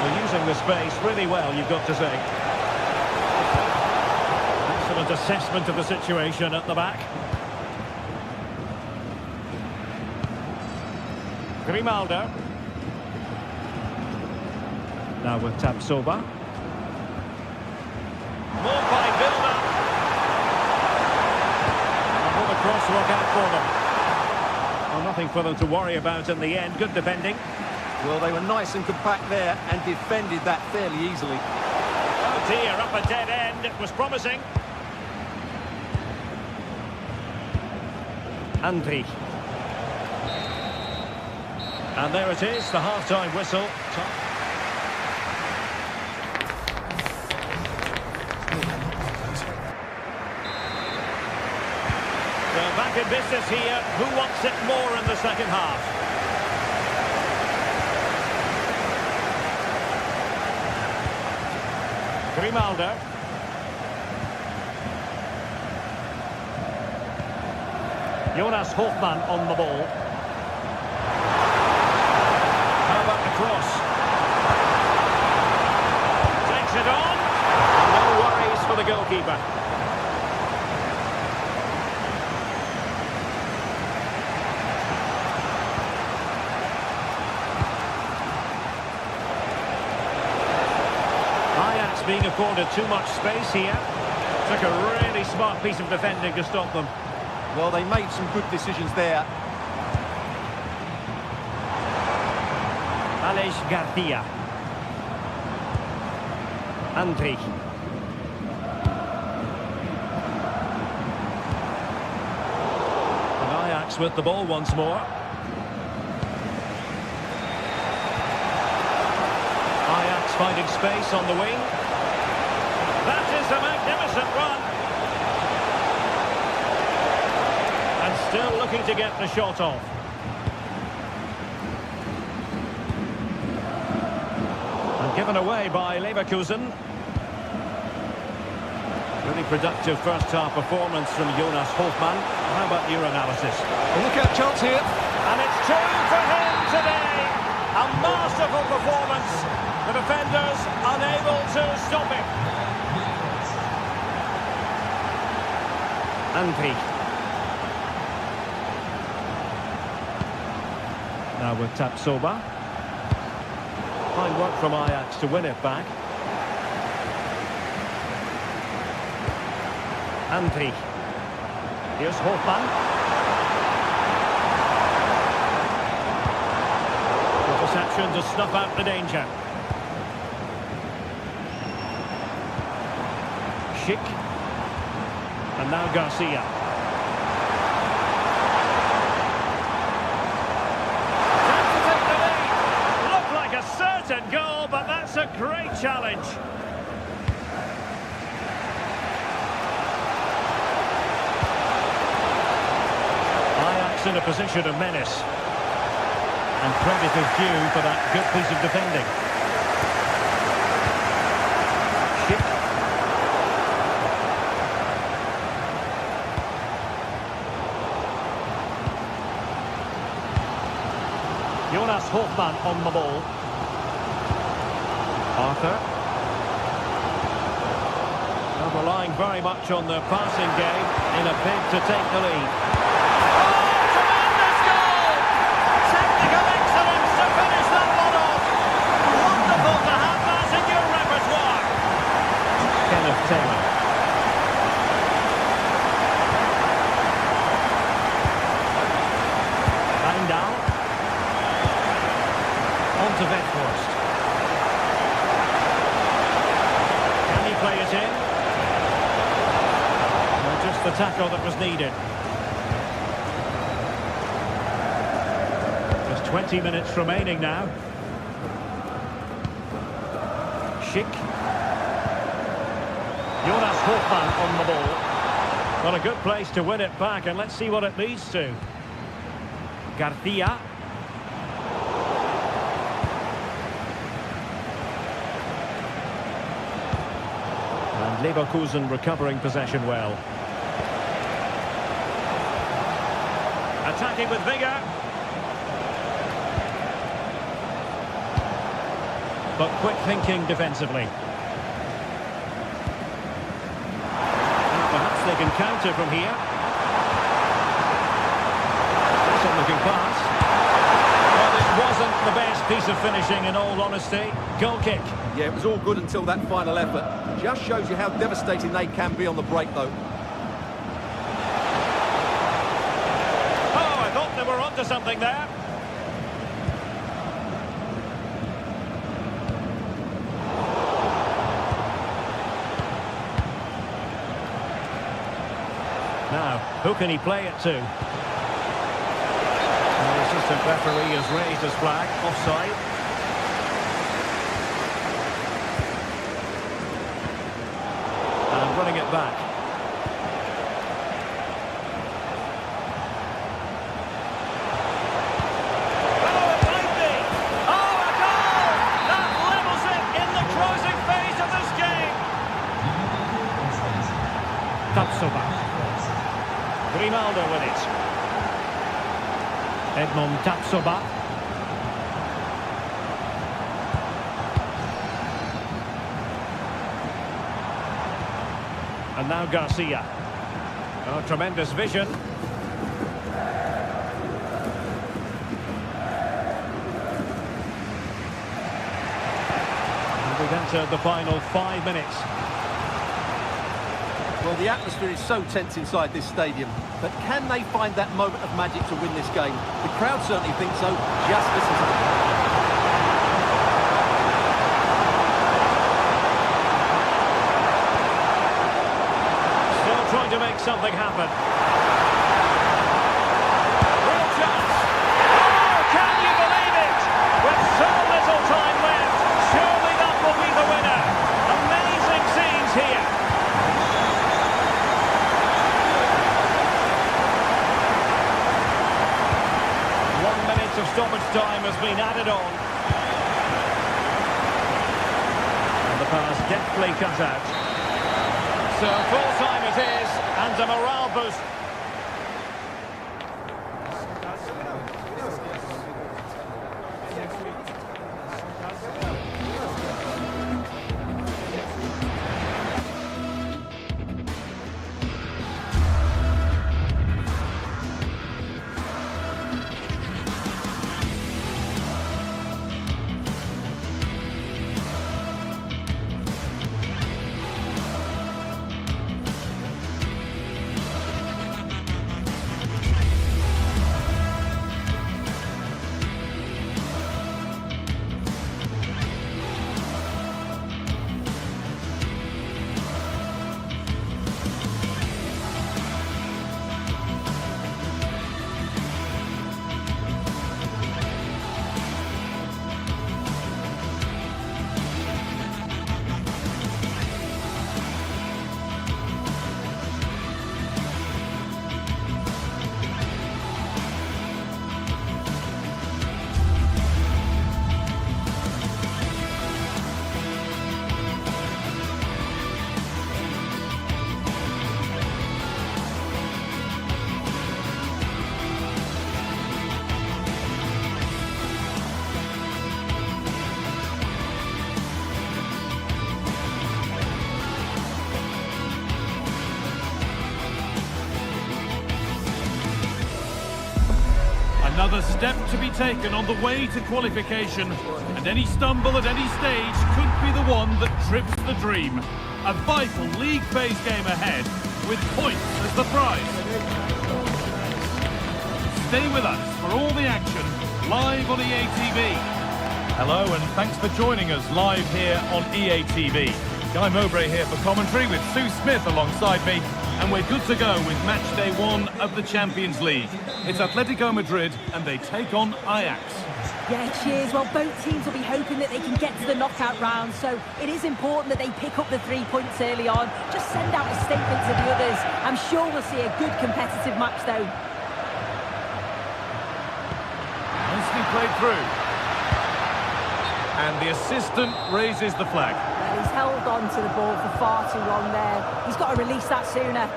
They're using the space really well, you've got to say. Excellent assessment of the situation at the back. Grimaldo. Now with Tapsoba. More by build-up. Another cross look out for them. Well, nothing for them to worry about in the end. Good defending. Well, they were nice and compact there and defended that fairly easily. Oh dear, up a dead end. It was promising. Andri. And there it is, the half-time whistle. They're back in business here. Who wants it more in the second half? Grimaldo. Jonas Hofmann on the ball. How about the cross? Takes it on. No worries for the goalkeeper. Ajax being accorded too much space here. Took a really smart piece of defending to stop them. Well, they made some good decisions there. Aleix Garcia. Andri. And Ajax with the ball once more. Ajax finding space on the wing. That is a magnificent run. And still looking to get the shot off. And given away by Leverkusen. Really productive first-half performance from Jonas Hofmann. How about your analysis? A look-out chance here. And it's two for him today. A masterful performance. The defenders unable to stop him. Andri. Now with Tapsoba. Fine work from Ajax to win it back. Andri. Here's Hofmann. Interception to snuff out the danger. Schick. And now Garcia. Time to take the lead. Looked like a certain goal, but that's a great challenge. Ajax in a position of menace. And credit is due for that good piece of defending. Schick. Jonas Hofmann on the ball. Arthur. Well, relying very much on their passing game in a bid to take the lead. Oh, tremendous goal! Technical excellence to finish that one off. Wonderful to have that in your repertoire. Kenneth Taylor. Heimdall. On to Weghorst. Can he play it in? Well, just the tackle that was needed. Just 20 minutes remaining now. Schick. Jonas Hofmann on the ball. Well, a good place to win it back, and let's see what it leads to. Garcia. And Leverkusen recovering possession well. Attacking with vigour. But quick thinking defensively. And perhaps they can counter from here. Decent-looking pass. Well, it wasn't the best piece of finishing, in all honesty. Goal kick. Yeah, it was all good until that final effort. Just shows you how devastating they can be on the break, though. Oh, I thought they were onto something there. Now, who can he play it to? And the assistant referee has raised his flag, offside. And running it back. Oh, it might be! Oh, a goal! That levels it in the closing phase of this game! Tapsoba. Grimaldo with it. Edmond Tapsoba. And now Garcia. Oh, tremendous vision. And we've entered the final 5 minutes. Well, the atmosphere is so tense inside this stadium, but can they find that moment of magic to win this game? The crowd certainly think so. Just listen to them. Still trying to make something happen. Real chance. Oh, can you believe it? With so little time left, surely that will be the winner. Amazing scenes here. Of stoppage time has been added on. And the pass deftly cut out. So full time it is, and a morale boost. Another step to be taken on the way to qualification, and any stumble at any stage could be the one that trips the dream. A vital league phase game ahead, with points as the prize. Stay with us for all the action, live on EA TV. Hello, and thanks for joining us live here on EA TV. Guy Mowbray here for commentary with Sue Smith alongside me, and we're good to go with match day 1 of the Champions League. It's Atletico Madrid, and they take on Ajax. Yeah, cheers. Well, both teams will be hoping that they can get to the knockout round, so it is important that they pick up the 3 points early on. Just send out a statement to the others. I'm sure we'll see a good competitive match, though. Nicely played through. And the assistant raises the flag. Well, he's held on to the ball for far too long there. He's got to release that sooner.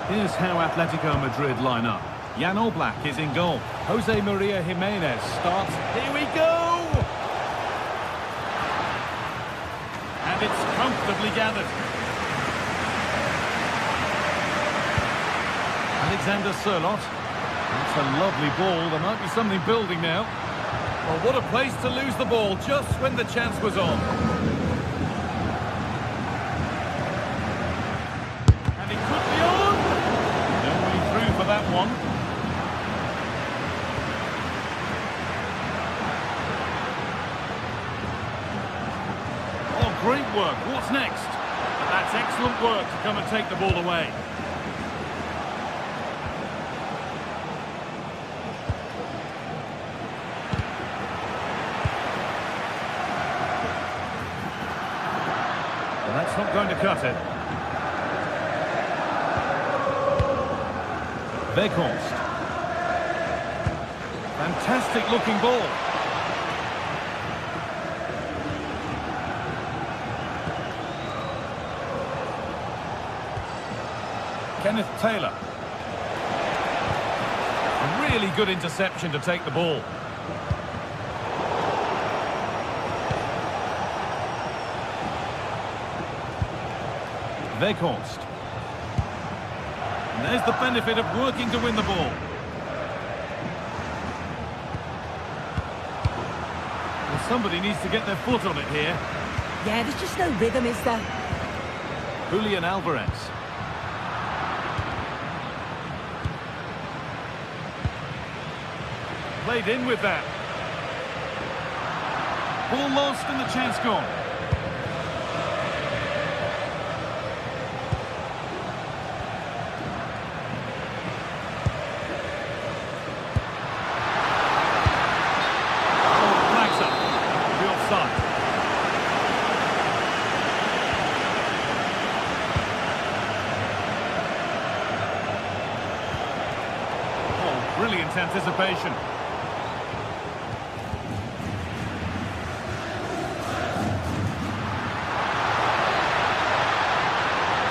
Here's how Atletico Madrid line up. Jan Oblak is in goal. Jose Maria Jimenez starts. Here we go! And it's comfortably gathered. Alexander Sørloth. That's a lovely ball. There might be something building now. Well, what a place to lose the ball just when the chance was on. And it could be on! No way through for that one. Oh, great work. What's next? And that's excellent work to come and take the ball away. That's not going to cut it. Weghorst. Fantastic looking ball. Kenneth Taylor. A really good interception to take the ball. Weghorst. And there's the benefit of working to win the ball. Well, somebody needs to get their foot on it here. Yeah, there's just no rhythm, is there? Julian Alvarez. Played in with that. Ball lost and the chance gone. Brilliant anticipation.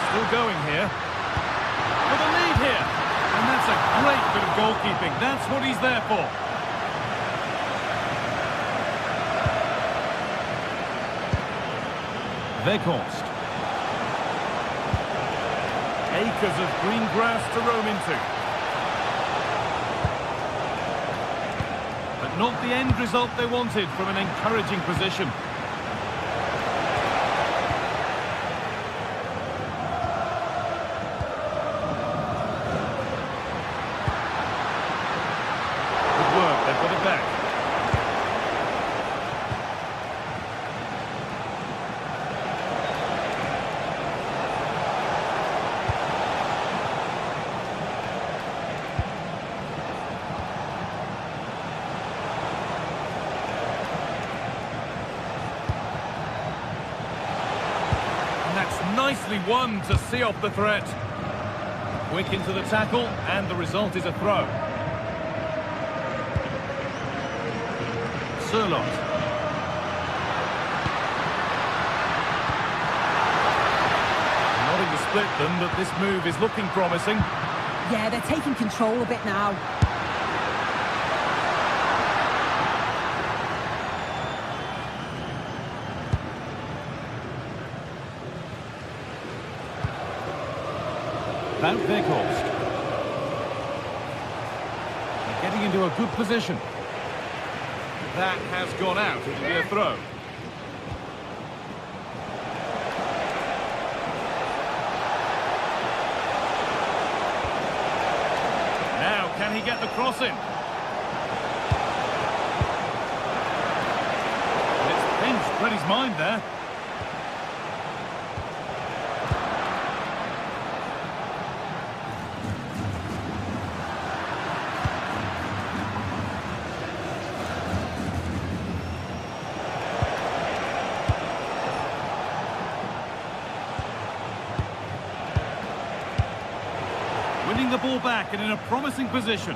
Still going here. With a lead here. And that's a great bit of goalkeeping. That's what he's there for. Weghorst. Acres of green grass to roam into. Not the end result they wanted from an encouraging position. Good work, they've got it back. Nicely won to see off the threat. Quick into the tackle, and the result is a throw. Sørloth. Nothing to split them, but this move is looking promising. Yeah, they're taking control a bit now. Wout Weghorst. Getting into a good position. That has gone out. It'll be a throw. Now, can he get the cross in? It's pinched Freddie's mind there. Winning the ball back and in a promising position.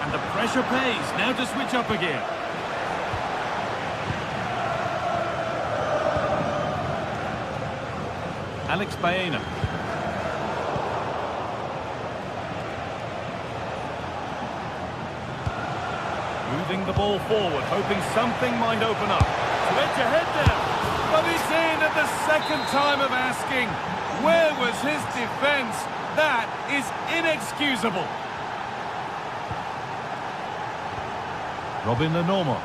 And the pressure pays. Now to switch up again. Alex Baena. Moving the ball forward, hoping something might open up. To edge ahead there. But he's in at the second time of asking. Where was his defence? That is inexcusable. Robin Lenormand.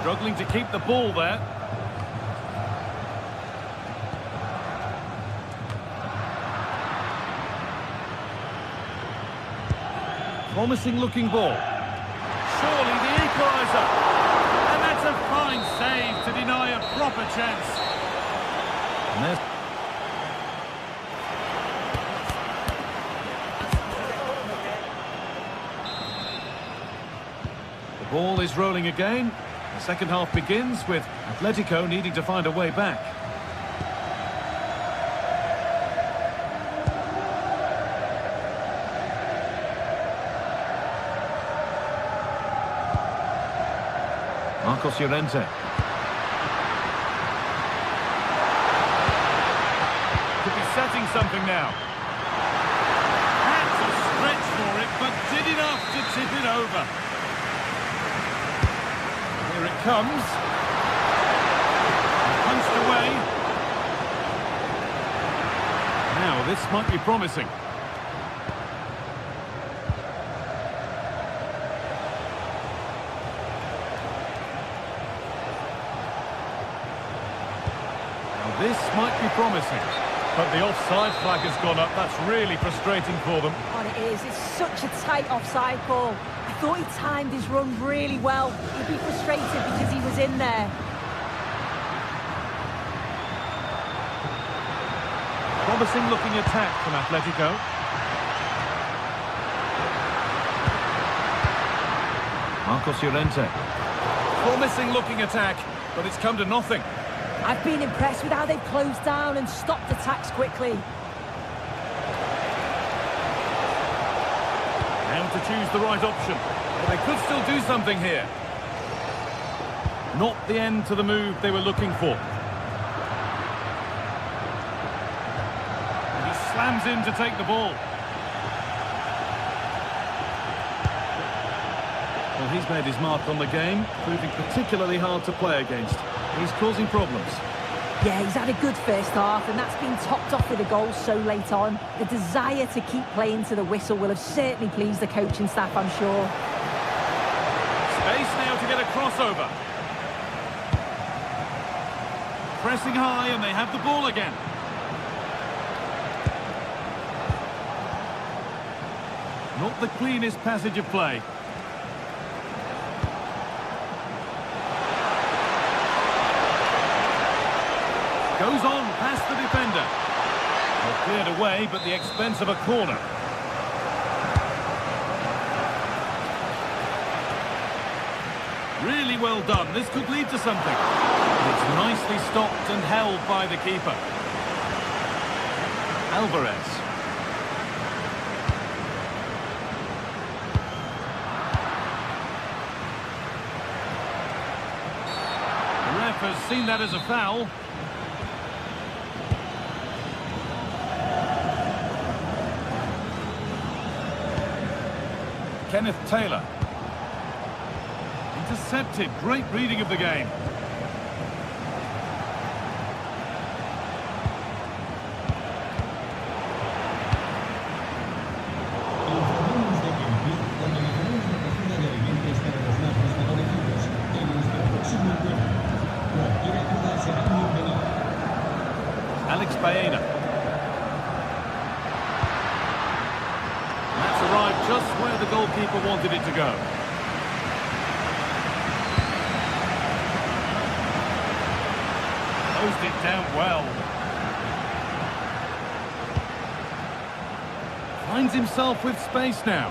Struggling to keep the ball there. Promising looking ball. Surely the equaliser. And that's a fine save to deny a proper chance. And there's... The ball is rolling again. The second half begins with Atletico needing to find a way back. Marcos Llorente. Could be setting something now. Had to stretch for it, but did enough to tip it over. Here it comes. Punched away. Now, this might be promising. This might be promising. But the offside flag has gone up. That's really frustrating for them. Oh, it is. It's such a tight offside call. I thought he timed his run really well. He'd be frustrated because he was in there. Promising looking attack from Atletico. Marcos Llorente. Promising looking attack, but it's come to nothing. I've been impressed with how they've closed down and stopped attacks quickly. Now to choose the right option. But they could still do something here. Not the end to the move they were looking for. And he slams in to take the ball. Well, he's made his mark on the game, proving particularly hard to play against. He's causing problems. Yeah, he's had a good first half, and that's been topped off with a goal so late on. The desire to keep playing to the whistle will have certainly pleased the coaching staff, I'm sure. Space now to get a crossover. Pressing high, and they have the ball again. Not the cleanest passage of play. Goes on past the defender. Well, cleared away, but the expense of a corner. Really well done. This could lead to something. It's nicely stopped and held by the keeper. Alvarez. The ref has seen that as a foul. Kenneth Taylor. Intercepted. Great reading of the game. Alex Baena. That's arrived just where the goalkeeper wanted it to go. Closed it down well. Finds himself with space now.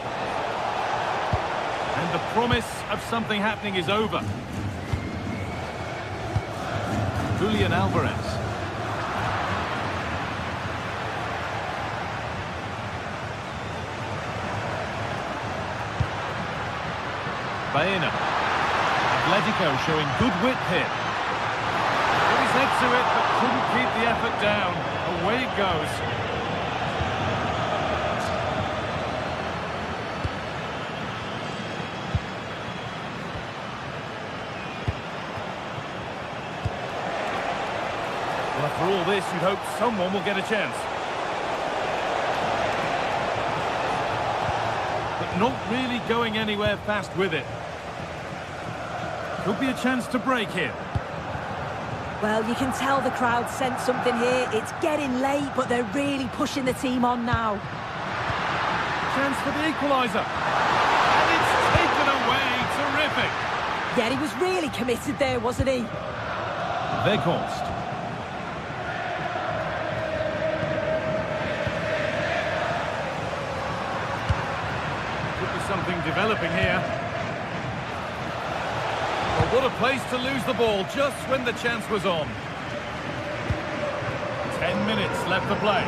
And the promise of something happening is over. Julian Alvarez. Baena. Atletico showing good wit here. Put his head to it, but couldn't keep the effort down. Away it goes. Well, after all this, you'd hope someone will get a chance. But not really going anywhere fast with it. Could be a chance to break here. Well, you can tell the crowd sense something here. It's getting late, but they're really pushing the team on now. Chance for the equaliser. And it's taken away. Terrific. Yeah, he was really committed there, wasn't he? Weghorst. Could be something developing here. What a place to lose the ball just when the chance was on. 10 minutes left to play.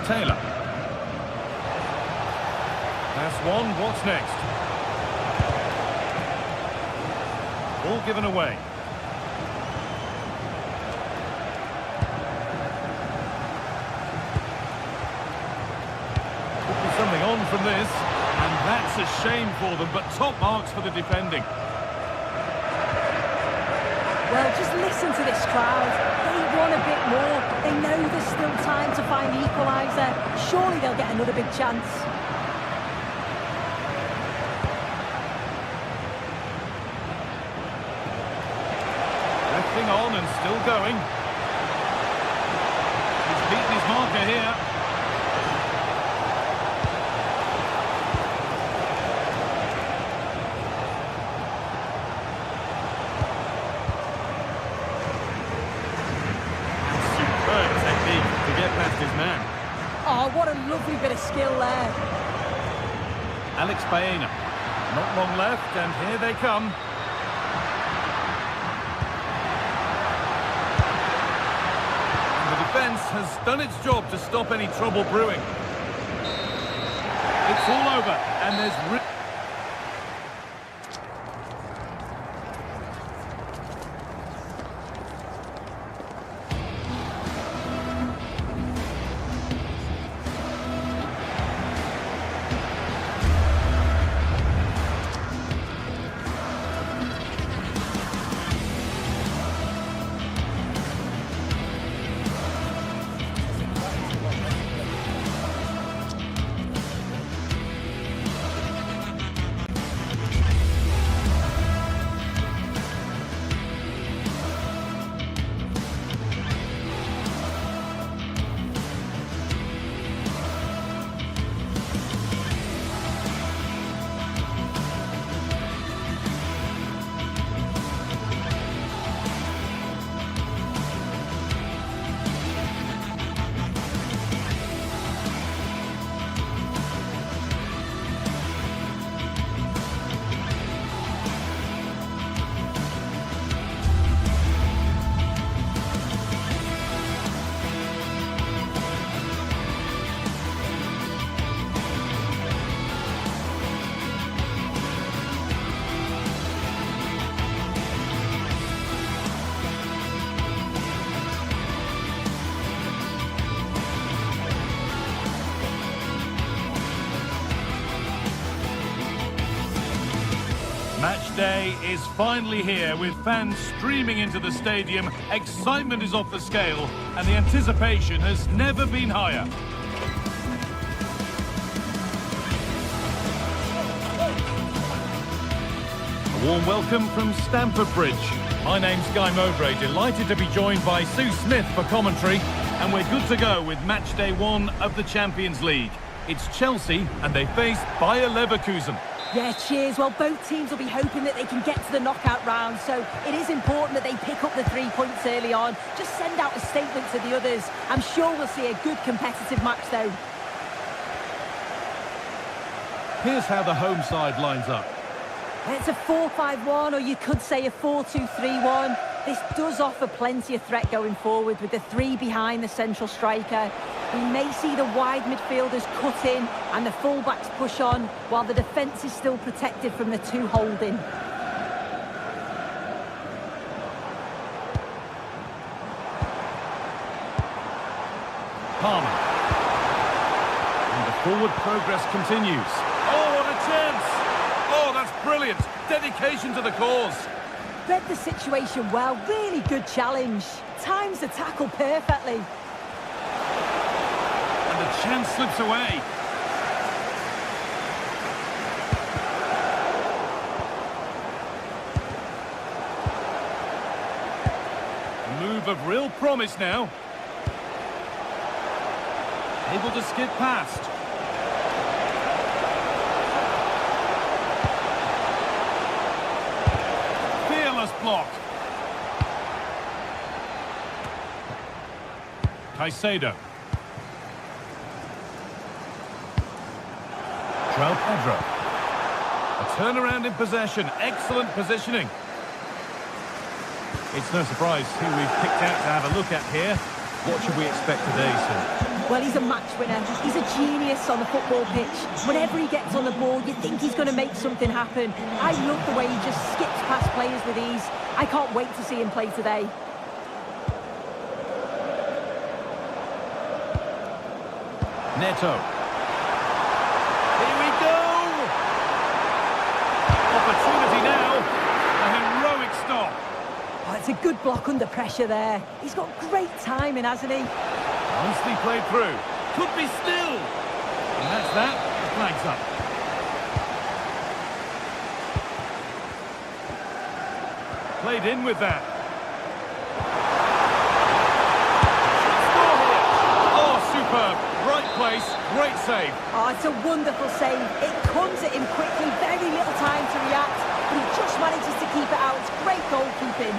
Taylor. That's one. What's next? Ball given away. Could be something on from this. And that's a shame for them, but top marks for the defending. Well, just listen to this crowd. They want a bit more. They know there's still time to find the equaliser. Surely they'll get another big chance. Drifting on and still going. He's beaten his marker here. Past his man. Oh, what a lovely bit of skill there. Alex Baena. Not long left, and here they come. And the defence has done its job to stop any trouble brewing. It's all over, and there's... Match day is finally here with fans streaming into the stadium. Excitement is off the scale and the anticipation has never been higher. A warm welcome from Stamford Bridge. My name's Guy Mowbray, delighted to be joined by Sue Smith for commentary, and we're good to go with match day 1 of the Champions League. It's Chelsea and they face Bayer Leverkusen. Yeah, cheers. Well, both teams will be hoping that they can get to the knockout round, so it is important that they pick up the 3 points early on. Just send out a statement to the others. I'm sure we'll see a good competitive match, though. Here's how the home side lines up. It's a 4-5-1, or you could say a 4-2-3-1. This does offer plenty of threat going forward with the three behind the central striker. We may see the wide midfielders cut in and the fullbacks push on, while the defence is still protected from the two holding. Palmer. And the forward progress continues. Oh, what a chance! Oh, that's brilliant. Dedication to the cause. Read the situation well. Really good challenge. Times the tackle perfectly. And the chance slips away. A move of real promise now. Able to skip past. Block. Caicedo. João Pedro. A turnaround in possession. Excellent positioning. It's no surprise who we've picked out to have a look at here. What should we expect today, sir? Well, he's a match winner. He's a genius on the football pitch. Whenever he gets on the ball, you think he's going to make something happen. I love the way he just skips past players with ease. I can't wait to see him play today. Neto. Here we go! Opportunity now. A heroic stop. Oh, it's a good block under pressure there. He's got great timing, hasn't he? Nicely played through. Could be still. And that's that. The flag's up. Played in with that. Score here. Oh, superb. Right place. Great save. Oh, it's a wonderful save. It comes at him quickly. Very little time to react. But he just manages to keep it out. It's great goalkeeping.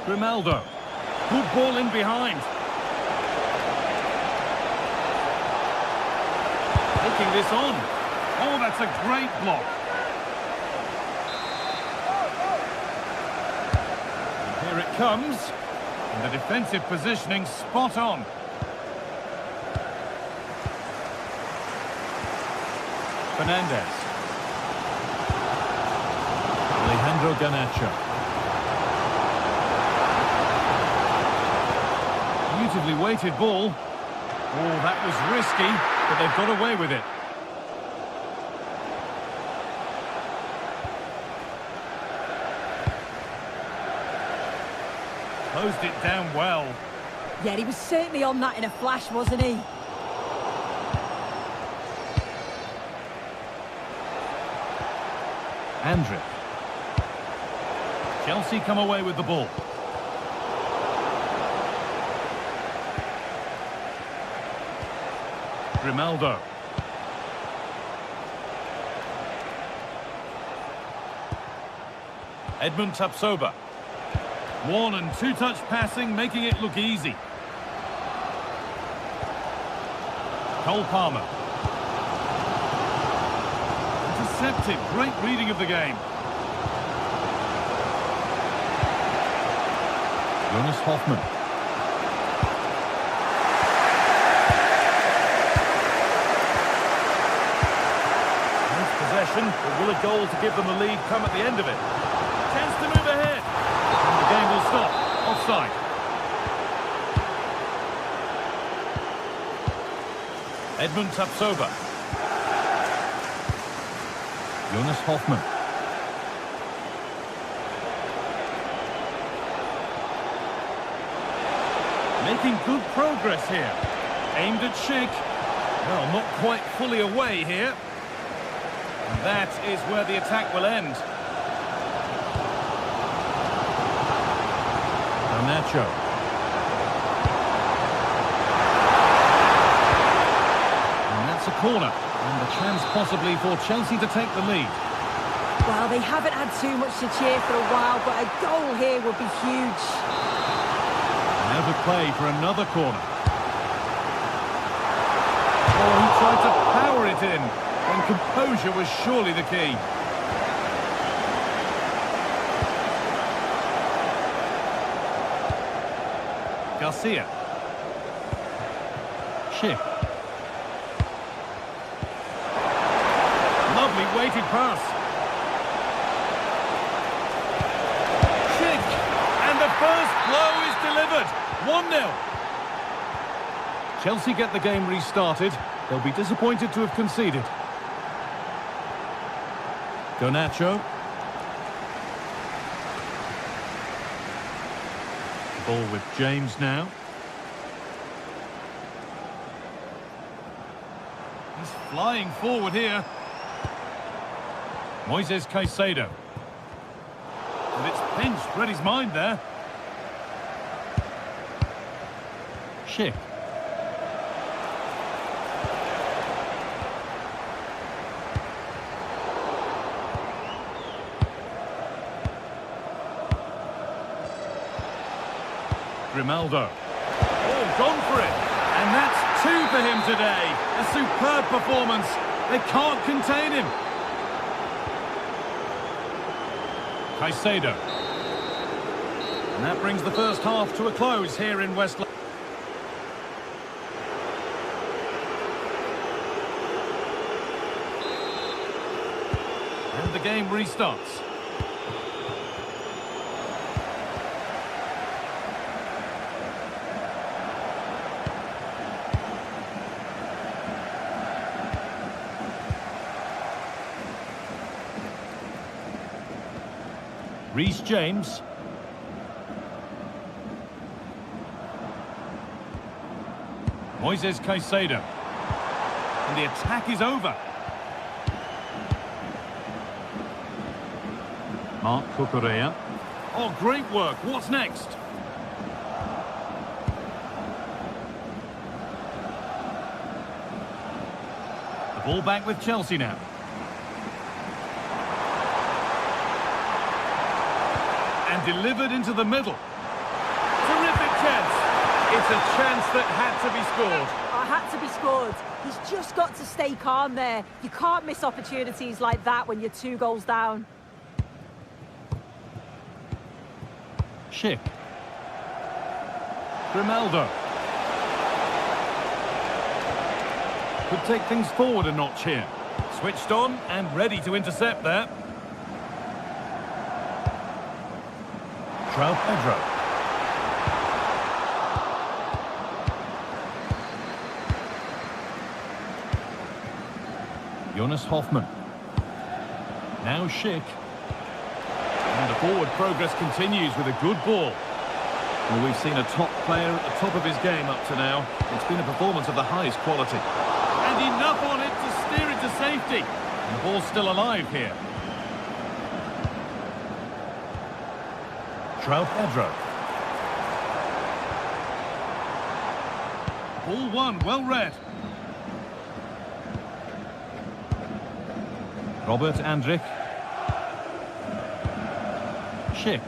Grimaldo. Good ball in behind. Taking this on. Oh, that's a great block. And here it comes. And the defensive positioning spot on. Fernandez. Alejandro Garnacho. Beautifully weighted ball. Oh, that was risky, but they've got away with it. Closed it down well. Yeah, he was certainly on that in a flash, wasn't he? Andrick. Chelsea come away with the ball. Grimaldo. Edmund Tapsoba. One and two touch passing, making it look easy. Cole Palmer. Intercepted. Great reading of the game. Jonas Hoffmann. But will a goal to give them the lead come at the end of it? Chance to move ahead. And the game will stop. Offside. Edmund Tapsoba. Jonas Hoffmann. Making good progress here. Aimed at Schick. Well, not quite fully away here. And that is where the attack will end. Garnacho. And that's a corner. And a chance possibly for Chelsea to take the lead. Well, they haven't had too much to cheer for a while, but a goal here would be huge. Out of play for another corner. Oh, he tried to power it in, and composure was surely the key. Garcia. Schick. Lovely weighted pass. Schick. And the first blow is delivered. 1-0. Chelsea get the game restarted. They'll be disappointed to have conceded. Garnacho. Ball with James now. He's flying forward here. Moises Caicedo. And it's pinched, read his mind there. Schick. Grimaldo. Oh, gone for it. And that's 2 for him today. A superb performance. They can't contain him. Caicedo. And that brings the first half to a close here in West London. And the game restarts. Reece James. Moises Caicedo. And the attack is over. Marc Cucurella. Oh, great work. What's next? The ball back with Chelsea now. And delivered into the middle. Terrific chance. It's a chance that had to be scored. Had to be scored. He's just got to stay calm there. You can't miss opportunities like that when you're 2 goals down. Schick. Grimaldo. Could take things forward a notch here. Switched on and ready to intercept there. Pedro. Jonas Hoffmann. Now Schick. And the forward progress continues with a good ball. Well, we've seen a top player at the top of his game up to now. It's been a performance of the highest quality. And enough on it to steer it to safety. And the ball's still alive here. Pedro. Ball one, well read. Robert Andrich. Schick.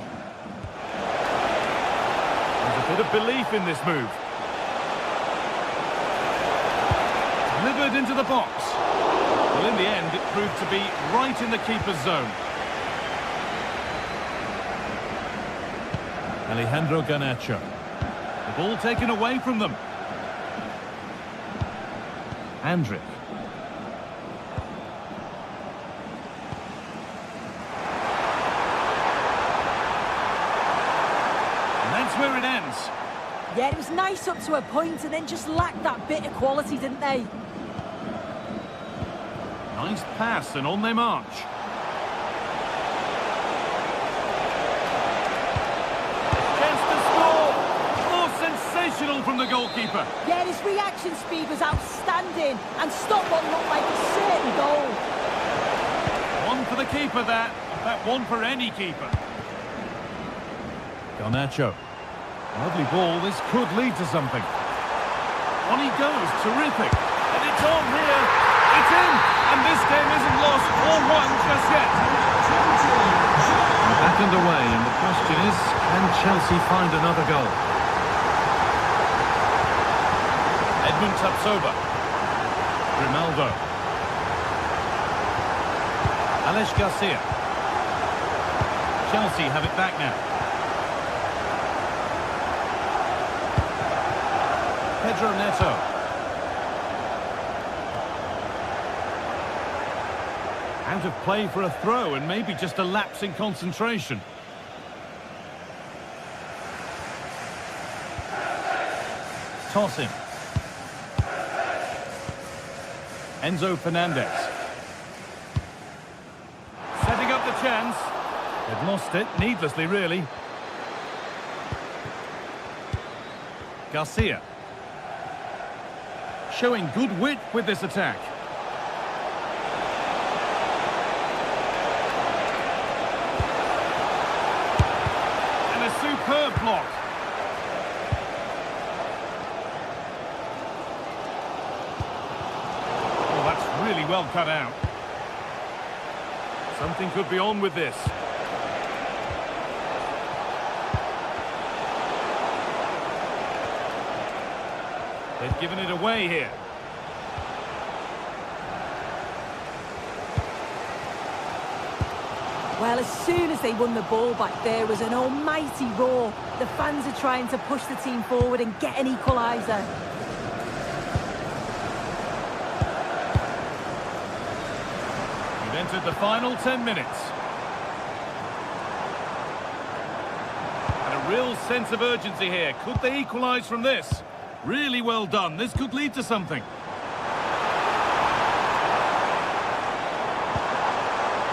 There's a bit of belief in this move. Delivered into the box. Well, in the end, it proved to be right in the keeper's zone. Alejandro Garnacho. The ball taken away from them. Andrich. And that's where it ends. Yeah, it was nice up to a point and then just lacked that bit of quality, didn't they? Nice pass and on they march. From the goalkeeper. Yeah, his reaction speed was outstanding and stopped what looked like a certain goal. One for the keeper there. In fact, one for any keeper. Garnacho. Lovely ball. This could lead to something. On he goes. Terrific. And it's on here. It's in. And this game isn't lost or won just yet. Back underway, and the question is, can Chelsea find another goal? Movement Tapsoba. Grimaldo. Alex Garcia. Chelsea have it back now. Pedro Neto. Out of play for a throw and maybe just a lapse in concentration. Toss him. Enzo Fernandez. Setting up the chance. They've lost it, needlessly really. Garcia. Showing good wit with this attack. And a superb block. Oh, that's really well cut out. Something could be on with this. They've given it away here. Well, as soon as they won the ball back, there was an almighty roar. The fans are trying to push the team forward and get an equaliser. We've entered the final 10 minutes. And a real sense of urgency here. Could they equalise from this? Really well done. This could lead to something.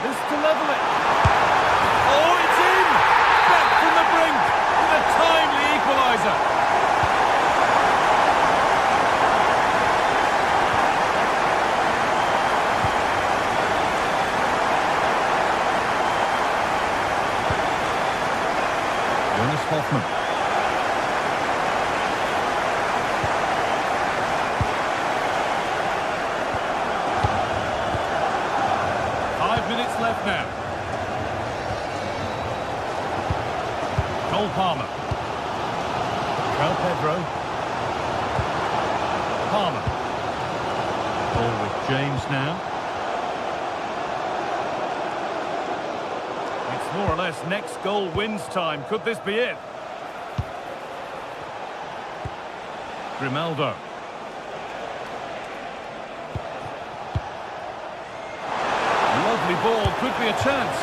This to level it. Oh, it's in! Back from the brink with a timely equaliser. Jonas Hoffmann. Left now. Cole Palmer. João Pedro. Palmer. Ball with James now. It's more or less next goal wins time. Could this be it? Grimaldo. Lovely ball, could be a chance.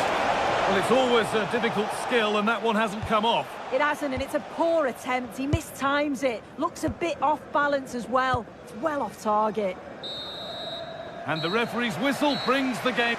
Well, it's always a difficult skill, and that one hasn't come off. It hasn't, and it's a poor attempt. He mistimes it. Looks a bit off balance as well. It's well off target. And the referee's whistle brings the game.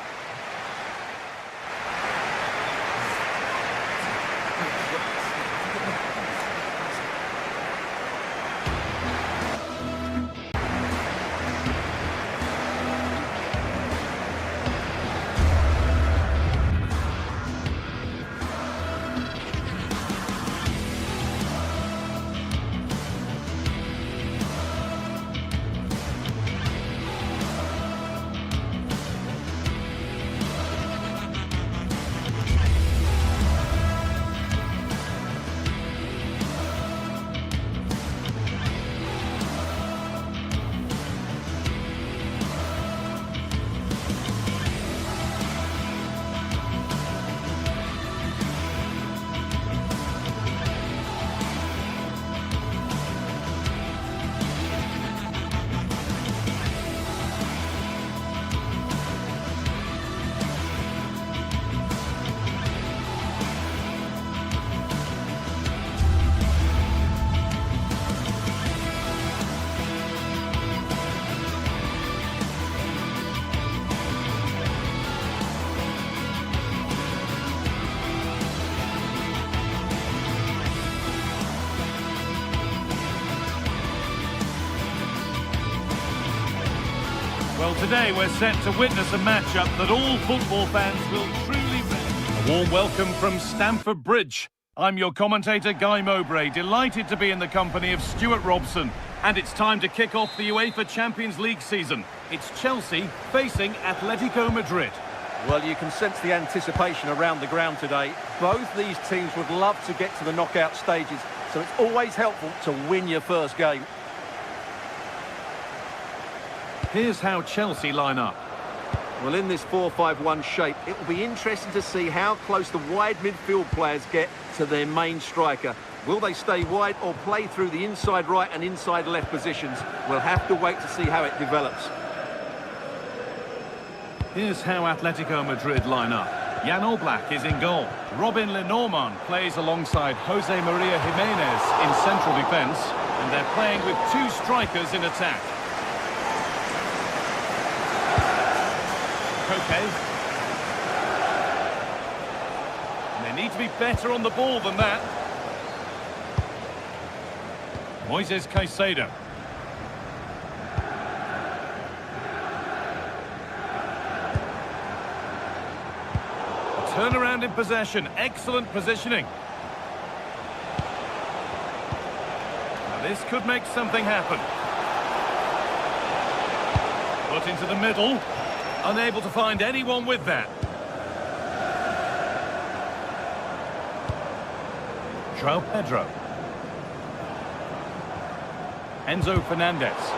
Well, today we're set to witness a matchup that all football fans will truly relish. A warm welcome from Stamford Bridge. I'm your commentator, Guy Mowbray, delighted to be in the company of Stuart Robson. And it's time to kick off the UEFA Champions League season. It's Chelsea facing Atletico Madrid. Well, you can sense the anticipation around the ground today. Both these teams would love to get to the knockout stages, so it's always helpful to win your first game. Here's how Chelsea line up. Well, in this 4-5-1 shape, it will be interesting to see how close the wide midfield players get to their main striker. Will they stay wide or play through the inside right and inside left positions? We'll have to wait to see how it develops. Here's how Atletico Madrid line up. Jan Oblak is in goal. Robin Lenormand plays alongside Jose Maria Jimenez in central defence. And they're playing with two strikers in attack. Koke. And they need to be better on the ball than that. Moises Caicedo. Turnaround in possession. Excellent positioning. Now this could make something happen. Put into the middle. Unable to find anyone with that. João Pedro. Enzo Fernandez.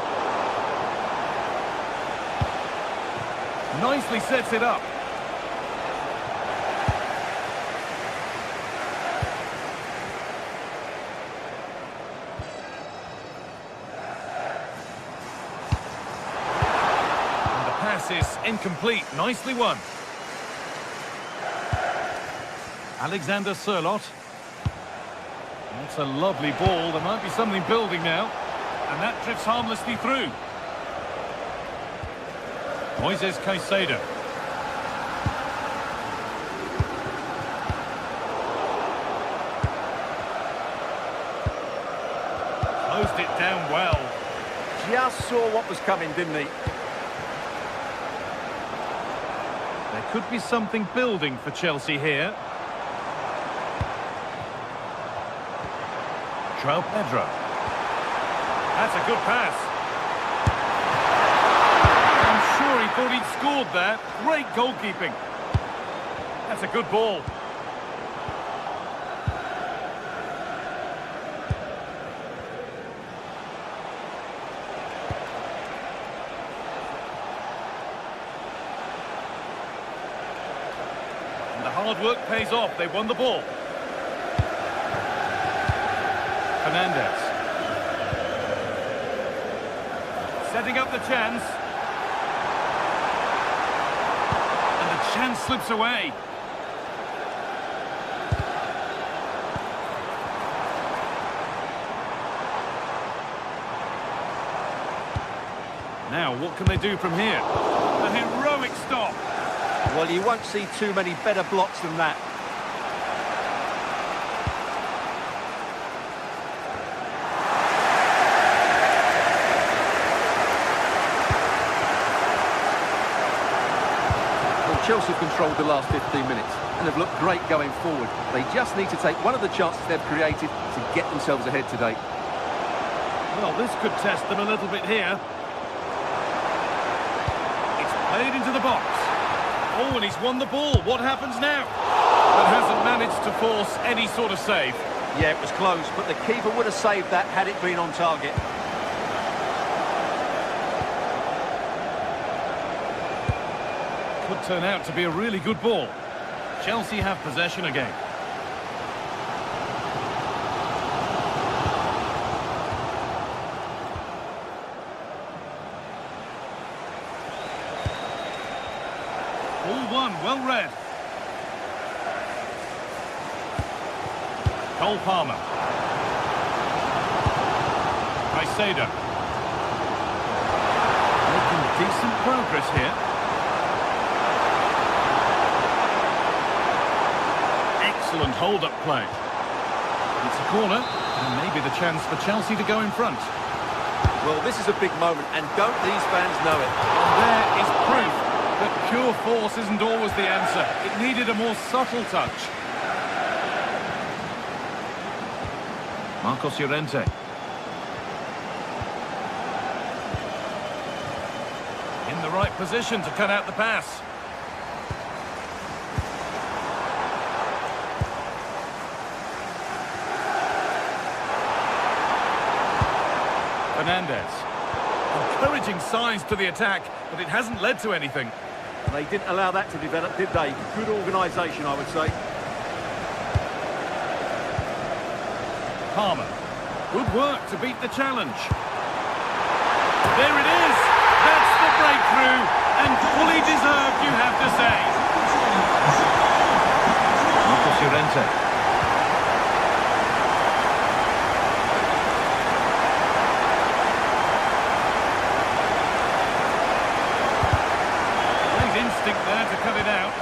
Nicely sets it up. Is incomplete. Nicely won. Alexander Sørloth. That's a lovely ball. There might be something building now. And that drifts harmlessly through. Moises Caicedo. Closed it down well. Just saw what was coming, didn't he? There could be something building for Chelsea here. João Pedro. That's a good pass. I'm sure he thought he'd scored there. Great goalkeeping. That's a good ball. Hard work pays off. They won the ball. Fernandez. Setting up the chance. And the chance slips away. Now, what can they do from here? A heroic stop. Well, you won't see too many better blocks than that. Well, Chelsea have controlled the last 15 minutes and have looked great going forward. They just need to take one of the chances they've created to get themselves ahead today. Well, this could test them a little bit here. It's played into the box. Oh, and he's won the ball. What happens now? But hasn't managed to force any sort of save. Yeah, it was close, but the keeper would have saved that had it been on target. Could turn out to be a really good ball. Chelsea have possession again. All one, well read. Cole Palmer. Caicedo. Making decent progress here. Excellent hold-up play. It's a corner, and maybe the chance for Chelsea to go in front. Well, this is a big moment, and don't these fans know it? And there is proof that pure force isn't always the answer. It needed a more subtle touch. Marcos Llorente. In the right position to cut out the pass. Fernandez. Encouraging signs to the attack, but it hasn't led to anything. They didn't allow that to develop, did they? Good organisation, I would say. Palmer. Good work to beat the challenge. There it is! That's the breakthrough, and fully deserved, you have to say. Lucas Llorente. Great instinct there to cut it out.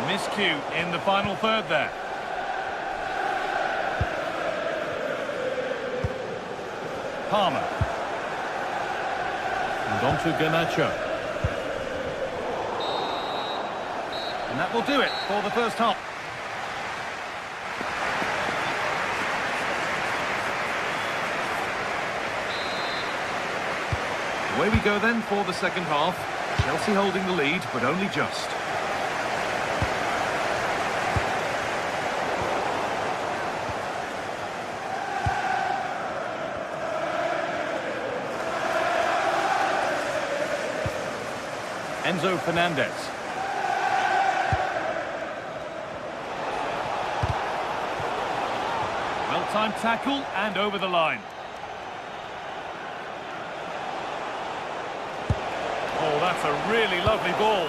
Miscue in the final third there. Palmer. And on to Garnacho. And that will do it for the first half. Away we go then for the second half. Chelsea holding the lead, but only just. Enzo Fernandez. Well-timed tackle and over the line. Oh, that's a really lovely ball.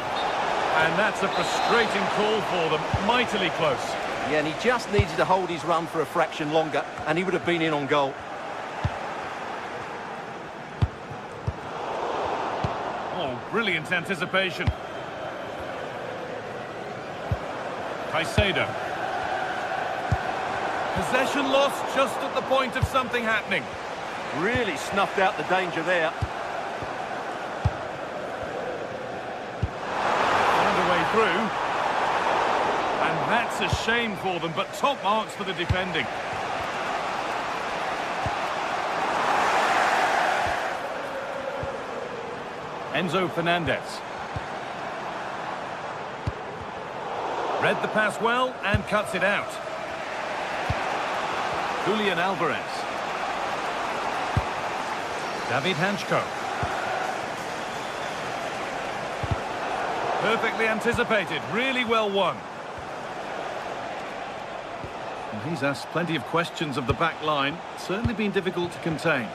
And that's a frustrating call for them. Mightily close. Yeah, and he just needed to hold his run for a fraction longer, and he would have been in on goal. Brilliant anticipation. Caicedo. Possession lost just at the point of something happening. Really snuffed out the danger there. Found a way through. And that's a shame for them, but top marks for the defending. Enzo Fernandez. Read the pass well and cuts it out. Julian Alvarez. David Hanchko. Perfectly anticipated, really well won. And he's asked plenty of questions of the back line. Certainly been difficult to contain.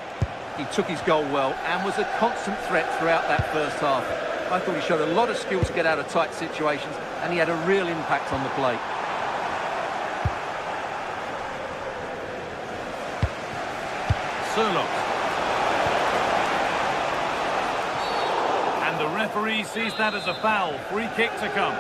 He took his goal well and was a constant threat throughout that first half. I thought he showed a lot of skill to get out of tight situations, and he had a real impact on the play. Surlock. And the referee sees that as a foul. Free kick to come.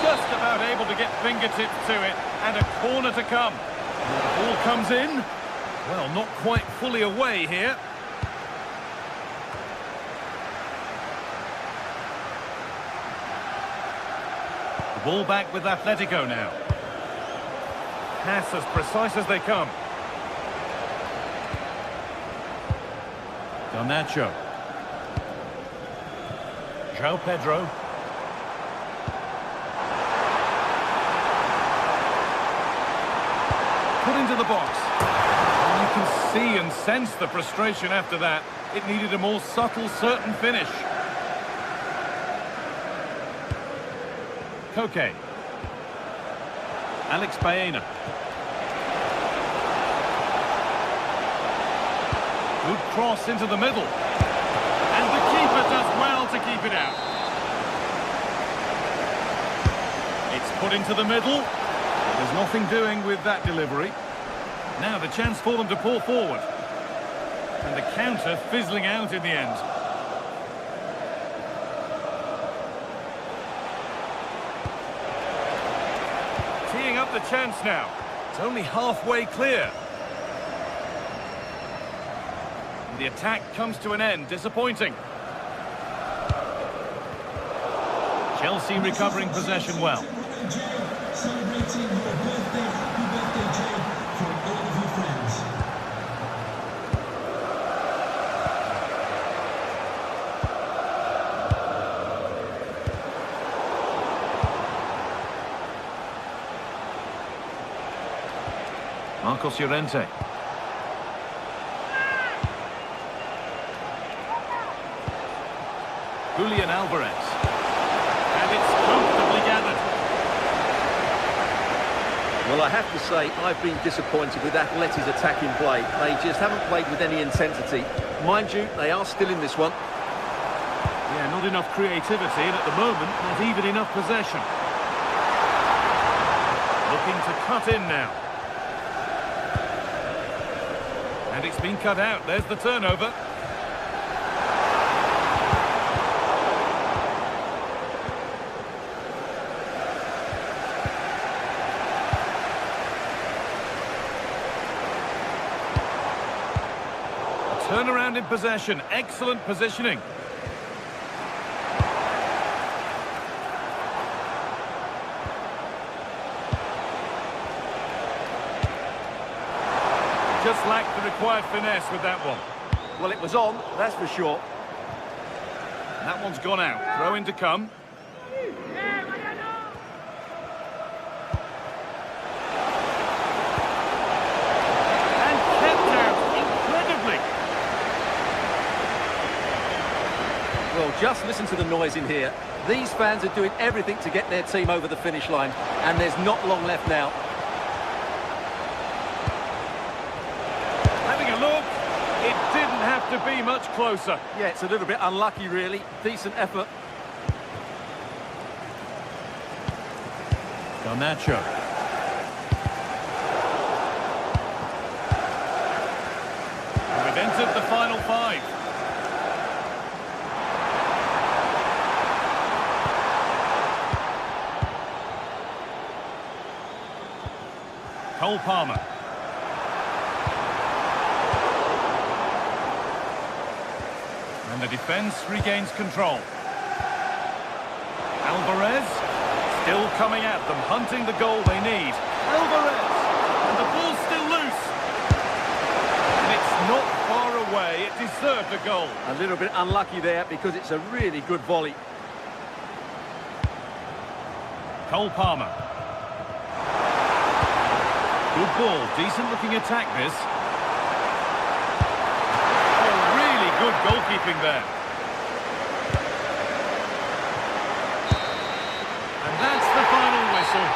Just about able to get fingertips to it, and a corner to come. The ball comes in. Well, not quite fully away here. The ball back with Atletico now. Pass as precise as they come. Garnacho. João Pedro. Put into the box. And you can see and sense the frustration after that. It needed a more subtle, certain finish. Koke. Alex Baena. Good cross into the middle. And the keeper does well to keep it out. It's put into the middle. There's nothing doing with that delivery. Now the chance for them to pull forward. And the counter fizzling out in the end. Teeing up the chance now. It's only halfway clear. And the attack comes to an end. Disappointing. Chelsea recovering possession well. Celebrating your birthday. Happy birthday, Jay, from all of your friends. Marcos Llorente. Julian Alvarez. And it's comfortably gathered. Well, I have to say, I've been disappointed with Atleti's attacking play. They just haven't played with any intensity. Mind you, they are still in this one. Yeah, not enough creativity, and at the moment, not even enough possession. Looking to cut in now. And it's been cut out. There's the turnover. Turnaround in possession. Excellent positioning. Just lacked the required finesse with that one. Well, it was on, that's for sure. That one's gone out. Throw in to come. And kept out incredibly. Well, just listen to the noise in here. These fans are doing everything to get their team over the finish line, and there's not long left now. Having a look, it didn't have to be much closer. Yeah, it's a little bit unlucky, really. Decent effort. Garnacho. We've entered the final five. Cole Palmer. And the defence regains control. Alvarez still coming at them, hunting the goal they need. Alvarez! And the ball's still loose. And it's not far away. It deserved a goal. A little bit unlucky there because it's a really good volley. Cole Palmer. Good ball, decent looking attack this. Oh, really good goalkeeping there. And that's the final whistle.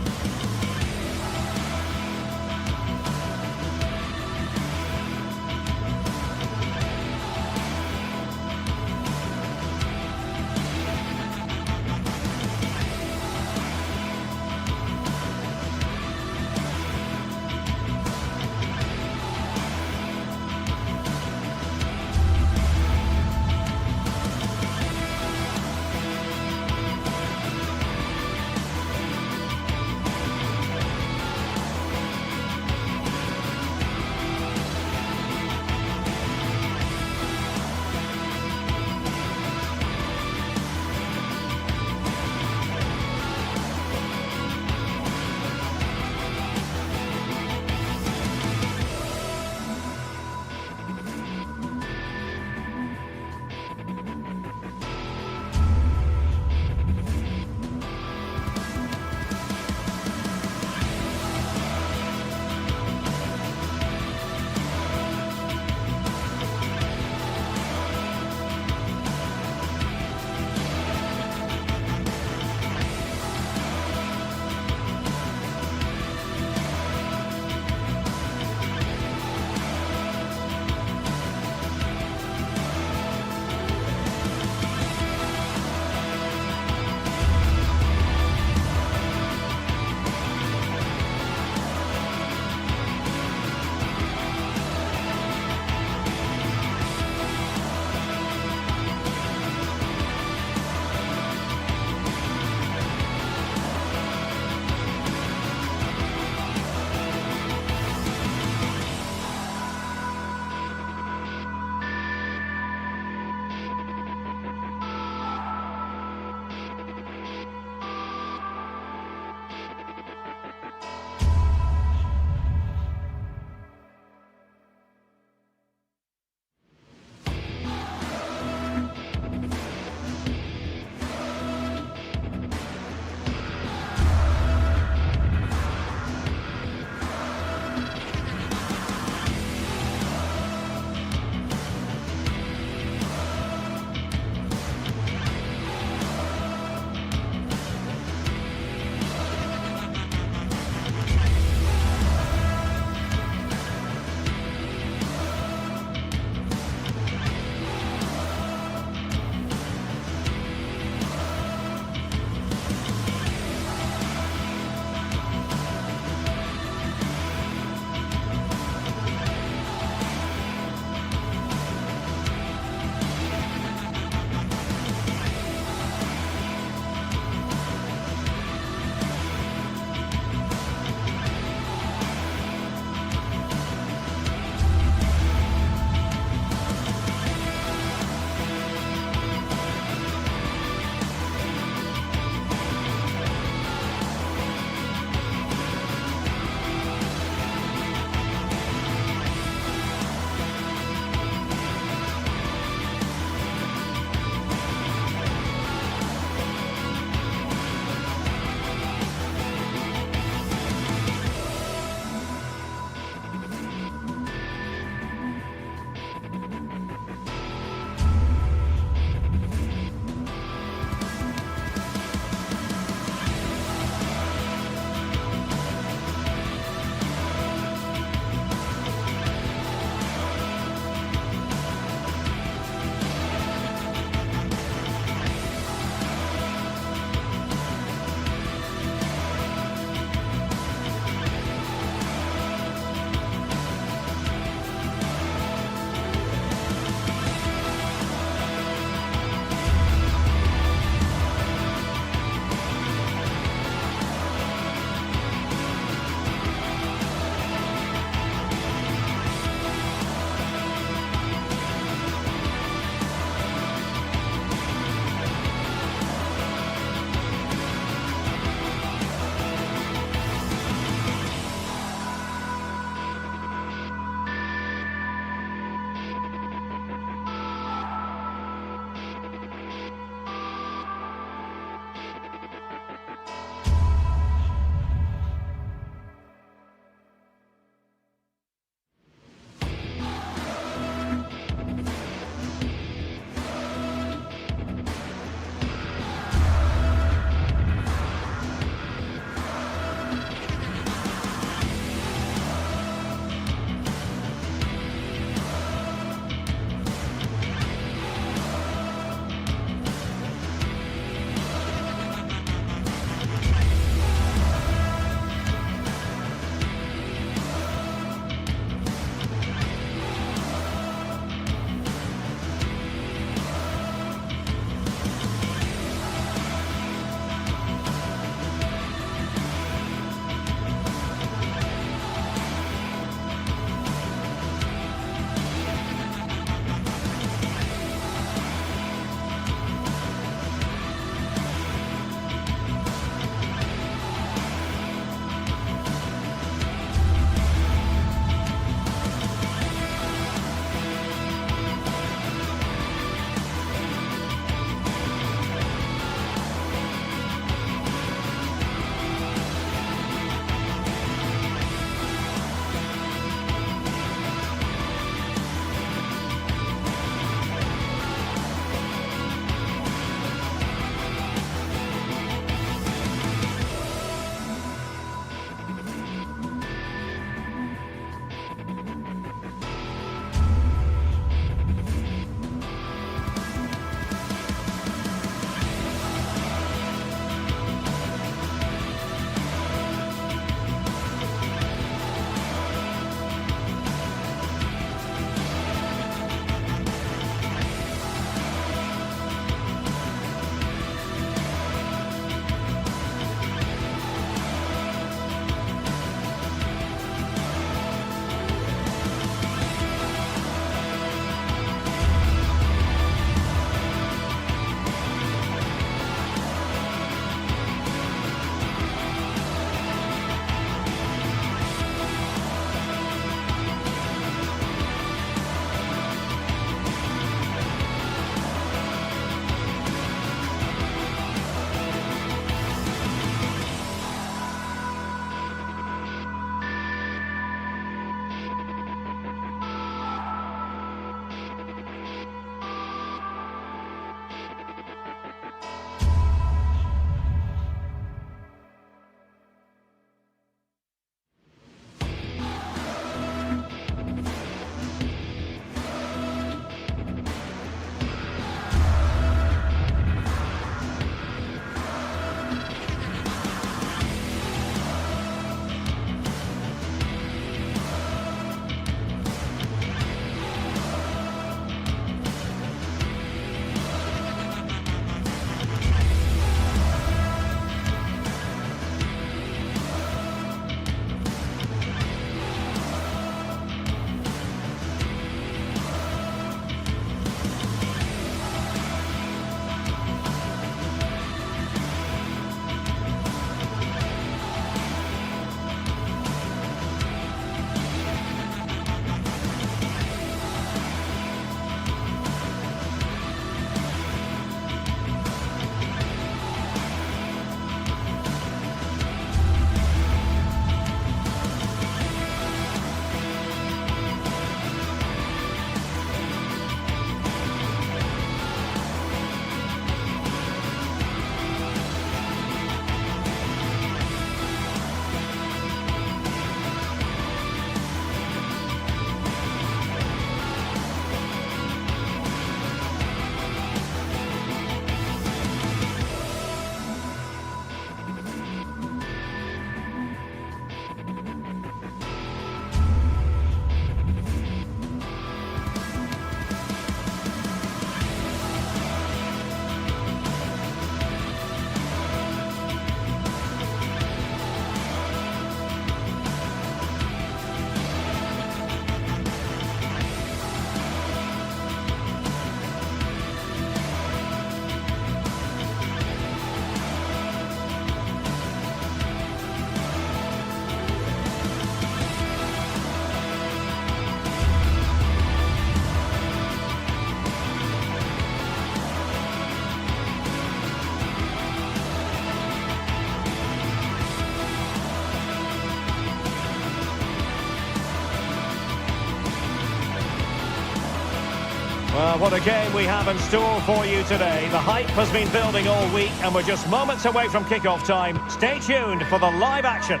Well, what a game we have in store for you today. The hype has been building all week and we're just moments away from kick-off time. Stay tuned for the live action.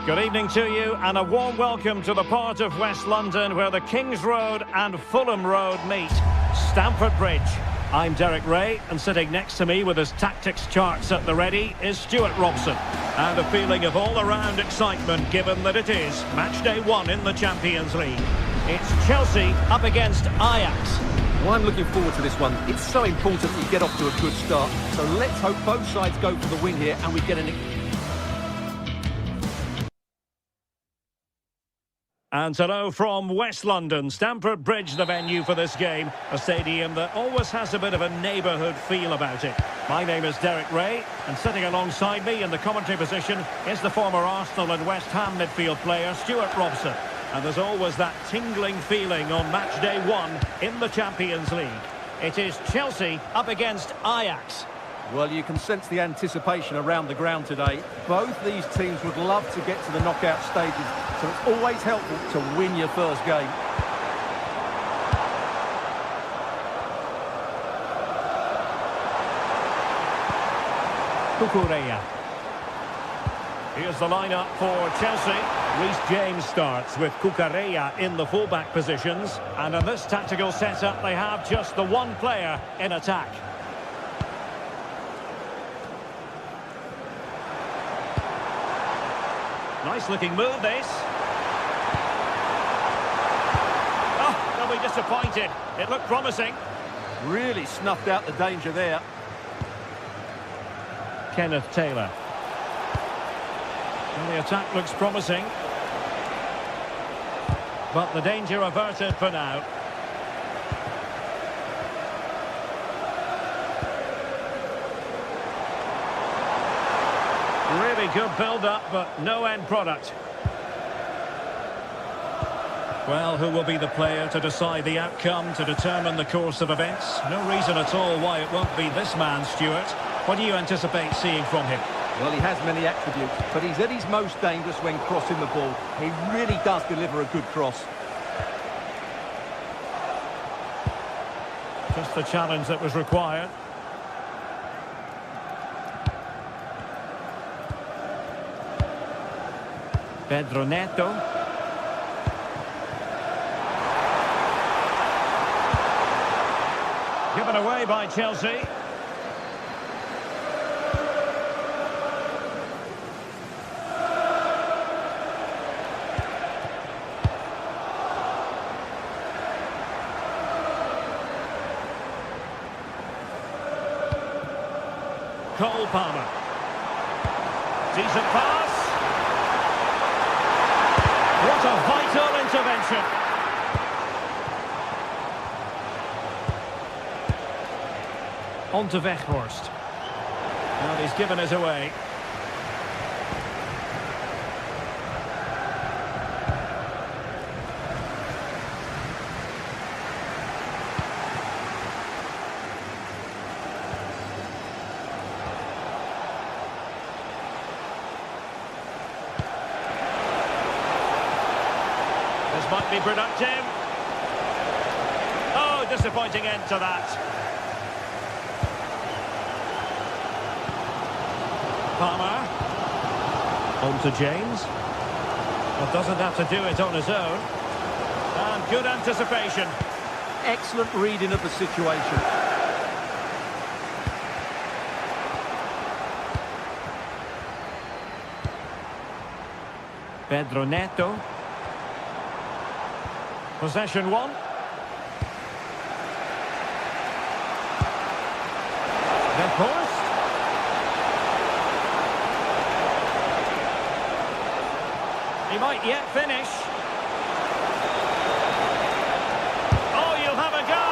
Good evening to you and a warm welcome to the part of West London where the Kings Road and Fulham Road meet. Stamford Bridge. I'm Derek Ray, and sitting next to me with his tactics charts at the ready is Stuart Robson. And a feeling of all-around excitement given that it is match day 1 in the Champions League. It's Chelsea up against Ajax. Well, I'm looking forward to this one. It's so important that you get off to a good start. So let's hope both sides go for the win here and we get an... And hello from West London. Stamford Bridge, the venue for this game. A stadium that always has a bit of a neighbourhood feel about it. My name is Derek Ray, and sitting alongside me in the commentary position is the former Arsenal and West Ham midfield player, Stuart Robson. And there's always that tingling feeling on match day 1 in the Champions League. It is Chelsea up against Ajax. Well, you can sense the anticipation around the ground today. Both these teams would love to get to the knockout stages, so it's always helpful to win your first game. Cucurella. Here's the lineup for Chelsea. Reece James starts with Cucurella in the fullback positions. And in this tactical setup, they have just the one player in attack. Nice looking move, this. Oh, they'll be disappointed. It looked promising. Really snuffed out the danger there. Kenneth Taylor. And the attack looks promising. But the danger averted for now. Really good build-up, but no end product. Well, who will be the player to decide the outcome, to determine the course of events? No reason at all why it won't be this man, Stuart. What do you anticipate seeing from him? Well, he has many attributes, but he's at his most dangerous when crossing the ball. He really does deliver a good cross. Just the challenge that was required. Pedro Neto. Given away by Chelsea. Cole Palmer. Decent pass. What a vital intervention. On to Weghorst. Well, he's given us away. This might be productive. Oh, disappointing end to that. Palmer. On to James. Well, doesn't have to do it on his own. And good anticipation. Excellent reading of the situation. Pedro Neto. Possession 1. Weghorst. He might yet finish. Oh, you'll have a go.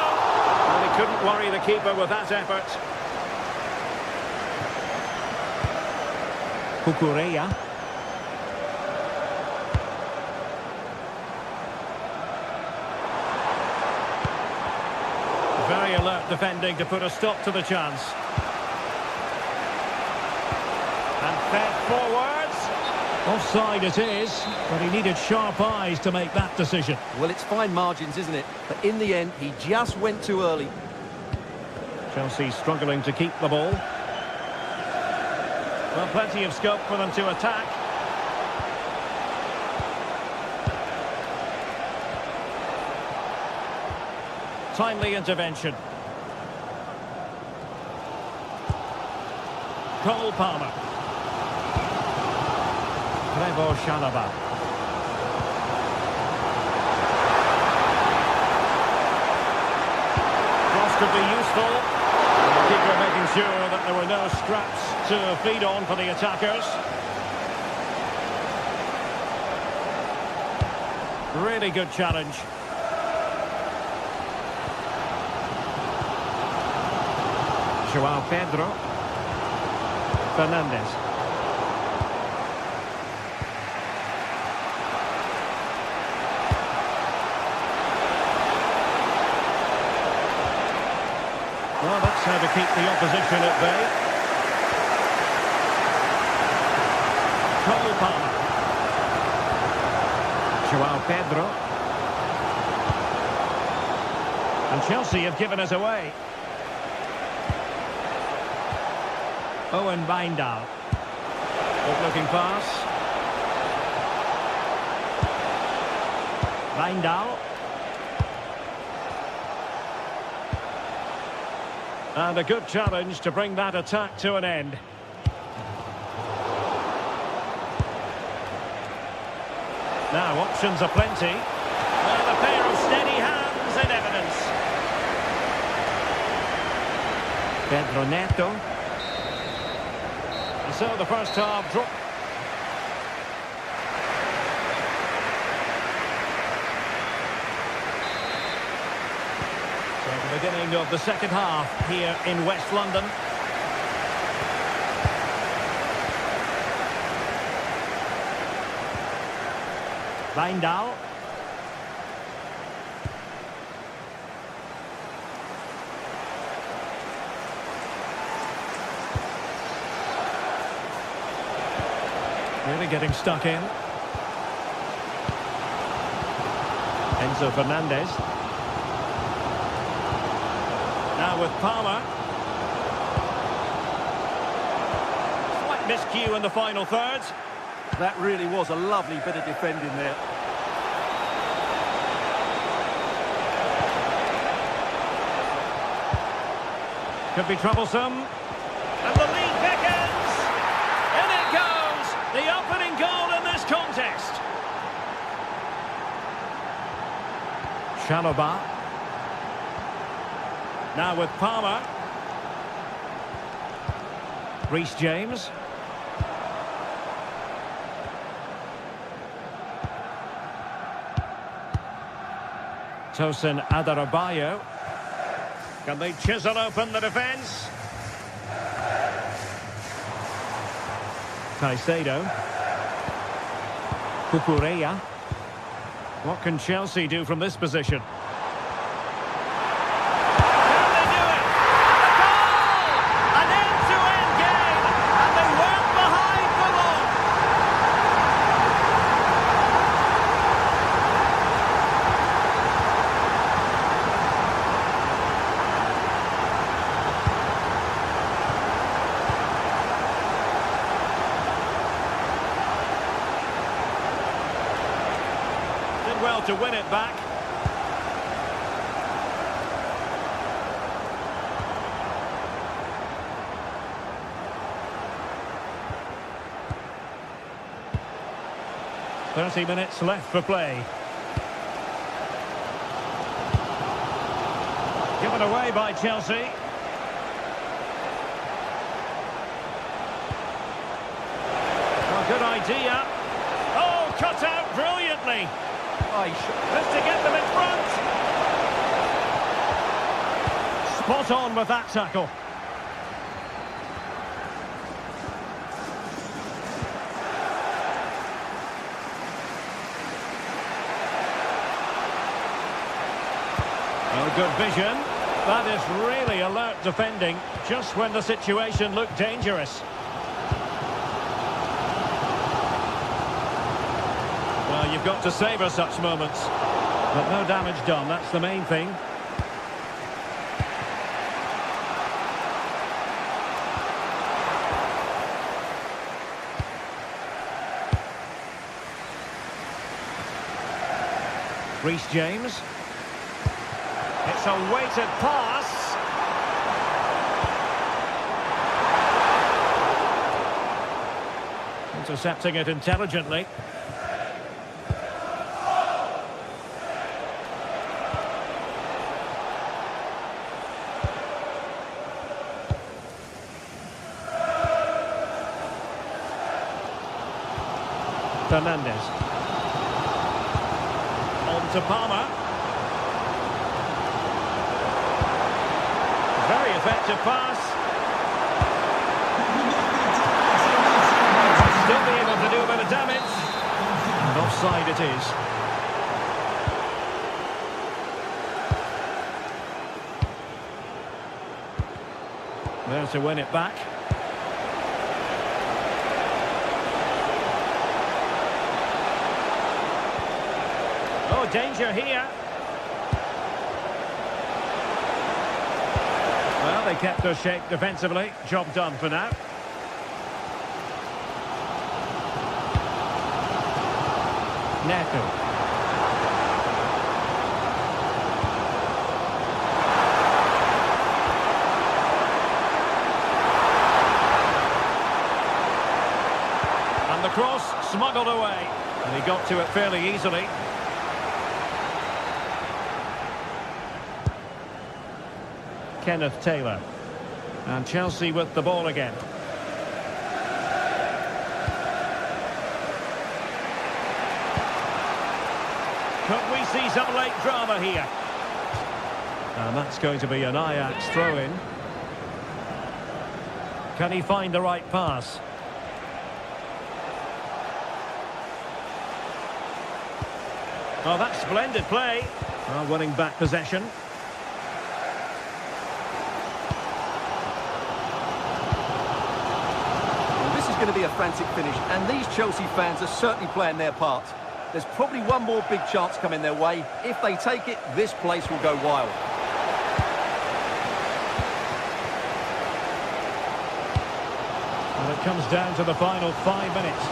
Well, he couldn't worry the keeper with that effort. Cucurella. Very alert defending to put a stop to the chance. And fed forwards. Offside it is, but he needed sharp eyes to make that decision. Well, it's fine margins, isn't it? But in the end, he just went too early. Chelsea struggling to keep the ball. Well, plenty of scope for them to attack. Timely intervention. Cole Palmer. Trevoh Chalobah. Cross could be useful. The keeper making sure that there were no scraps to feed on for the attackers. Really good challenge. João Pedro. Fernandes. Well, that's how to keep the opposition at bay. Cole Palmer. João Pedro. And Chelsea have given us away. Owen Wijndal. Good-looking pass. Wijndal. And a good challenge to bring that attack to an end. Now, options are plenty. And a pair of steady hands in evidence. Pedro Neto. And so the first half drop. So the beginning of the second half here in West London. Wijndal. Really getting stuck in. Enzo Fernandez. Now with Palmer. Slight miscue in the final third. That really was a lovely bit of defending there. Could be troublesome. And the lead beckons. In it goes. The opening goal in this contest. Chalobah. Now with Palmer. Reece James. Tosin Adarabioyo. Can they chisel open the defence? Caicedo. Cucurella. What can Chelsea do from this position? Can they do it? A goal! An end-to-end game, and they weren't behind for long. Well to win it back. "30 minutes left for play. Given away by Chelsea. Oh, good idea. Oh, cut out brilliantly. Just to get them in front. Spot on with that tackle. Oh, good vision. That is really alert defending, just when the situation looked dangerous. Well, you've got to savour such moments. But no damage done, that's the main thing. Reece James. It's a weighted pass. Intercepting it intelligently. Fernandez. On to Palmer. Very effective pass. Still be able to do a bit of damage. And offside it is. There to win it back. Oh, danger here. Well, they kept their shape defensively. Job done for now. Neto. And the cross smuggled away. And he got to it fairly easily. Kenneth Taylor. And Chelsea with the ball again. Could we see some late drama here? And that's going to be an Ajax throw-in. Can he find the right pass? Oh, that's splendid play. Well, winning back possession. Going to be a frantic finish, and these Chelsea fans are certainly playing their part. There's probably one more big chance coming their way. If they take it, this place will go wild. And it comes down to the final 5 minutes.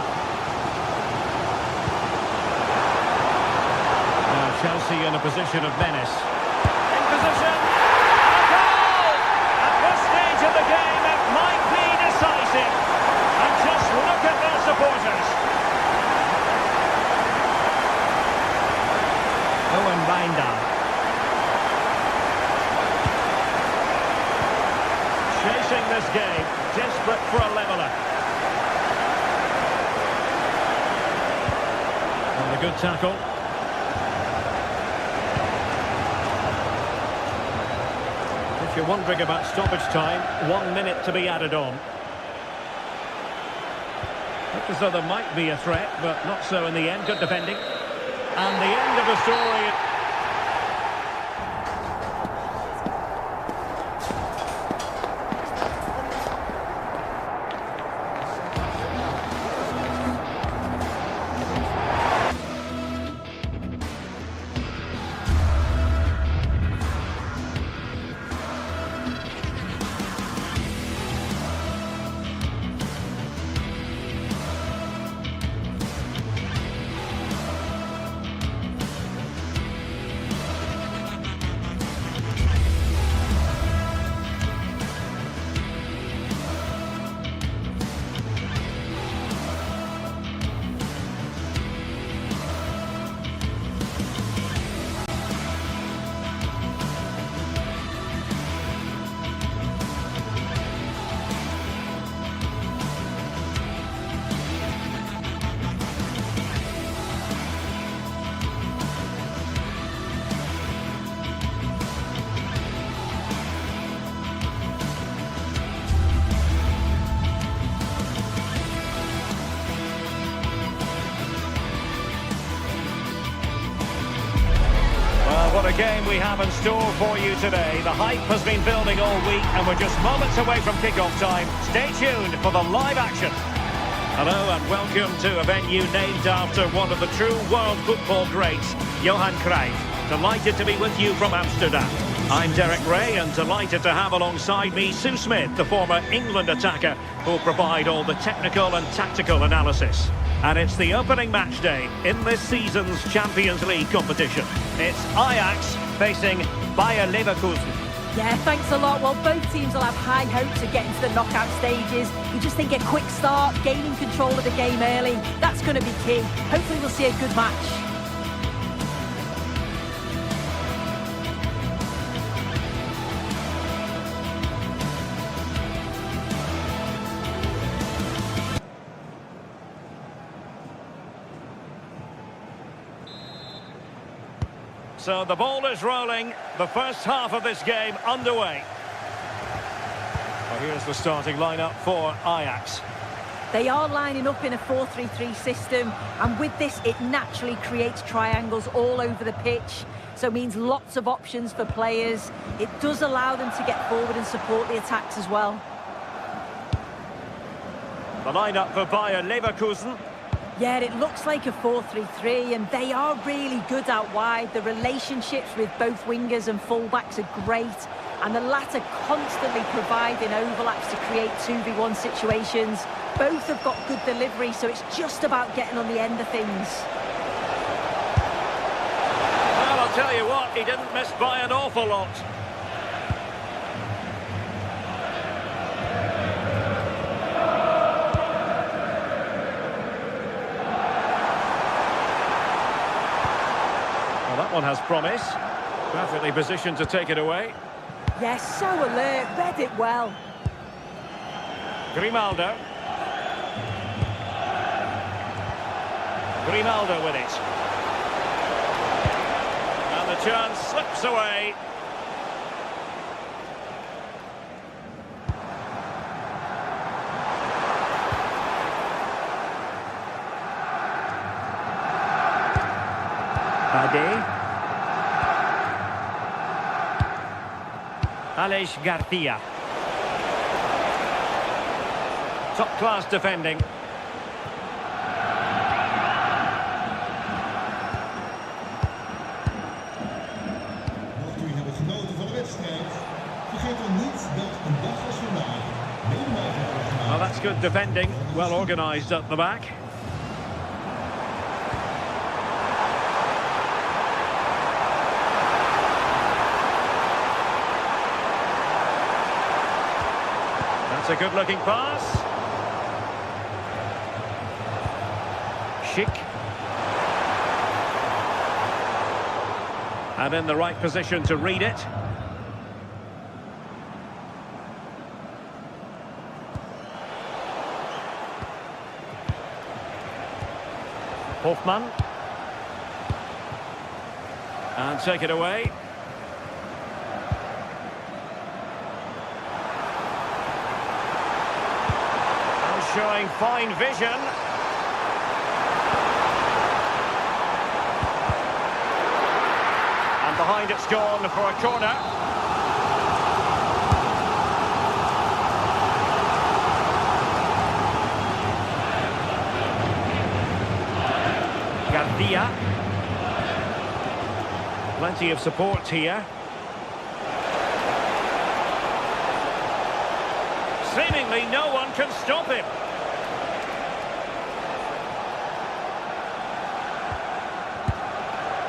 Now Chelsea in a position of menace. In position! A goal! At this stage of the game, it might be decisive. And just look at their supporters. Owen Binder. Chasing this game, desperate for a leveller. And a good tackle. If you're wondering about stoppage time, 1 minute to be added on. Looked as though there might be a threat, but not so in the end. Good defending. And the end of the story. What a game we have in store for you today. The hype has been building all week and we're just moments away from kick-off time. Stay tuned for the live action. Hello and welcome to a venue named after one of the true world football greats, Johan Cruyff. Delighted to be with you from Amsterdam. I'm Derek Ray and delighted to have alongside me Sue Smith, the former England attacker, who'll provide all the technical and tactical analysis. And it's the opening match day in this season's Champions League competition. It's Ajax facing Bayer Leverkusen. Yeah, thanks a lot. Well, both teams will have high hopes of getting to the knockout stages. You just think a quick start, gaining control of the game early, that's going to be key. Hopefully we'll see a good match. So the ball is rolling, the first half of this game underway. Well, here's the starting lineup for Ajax. They are lining up in a 4-3-3 system, and with this it naturally creates triangles all over the pitch, so it means lots of options for players. It does allow them to get forward and support the attacks as well. The lineup for Bayer Leverkusen. Yeah, it looks like a 4-3-3, and they are really good out wide. The relationships with both wingers and fullbacks are great, and the latter constantly providing overlaps to create 2v1 situations. Both have got good delivery, so it's just about getting on the end of things. Well, I'll tell you what, he didn't miss by an awful lot. That one has promise. Perfectly positioned to take it away. Yes, so alert, read it well. Grimaldo. Grimaldo with it. And the chance slips away. Ade. Aleix Garcia. Top-class defending. Jullie hebben genoten van de wedstrijd. Vergeet dan niet dat een dag als vandaag medewerking wordt gemaakt. Well, that's good defending. Well organised at the back. That's a good-looking pass. Schick. And in the right position to read it. Hofmann. And take it away. Showing fine vision. And behind it's gone for a corner. Garcia. Plenty of support here. Seemingly no one can stop him.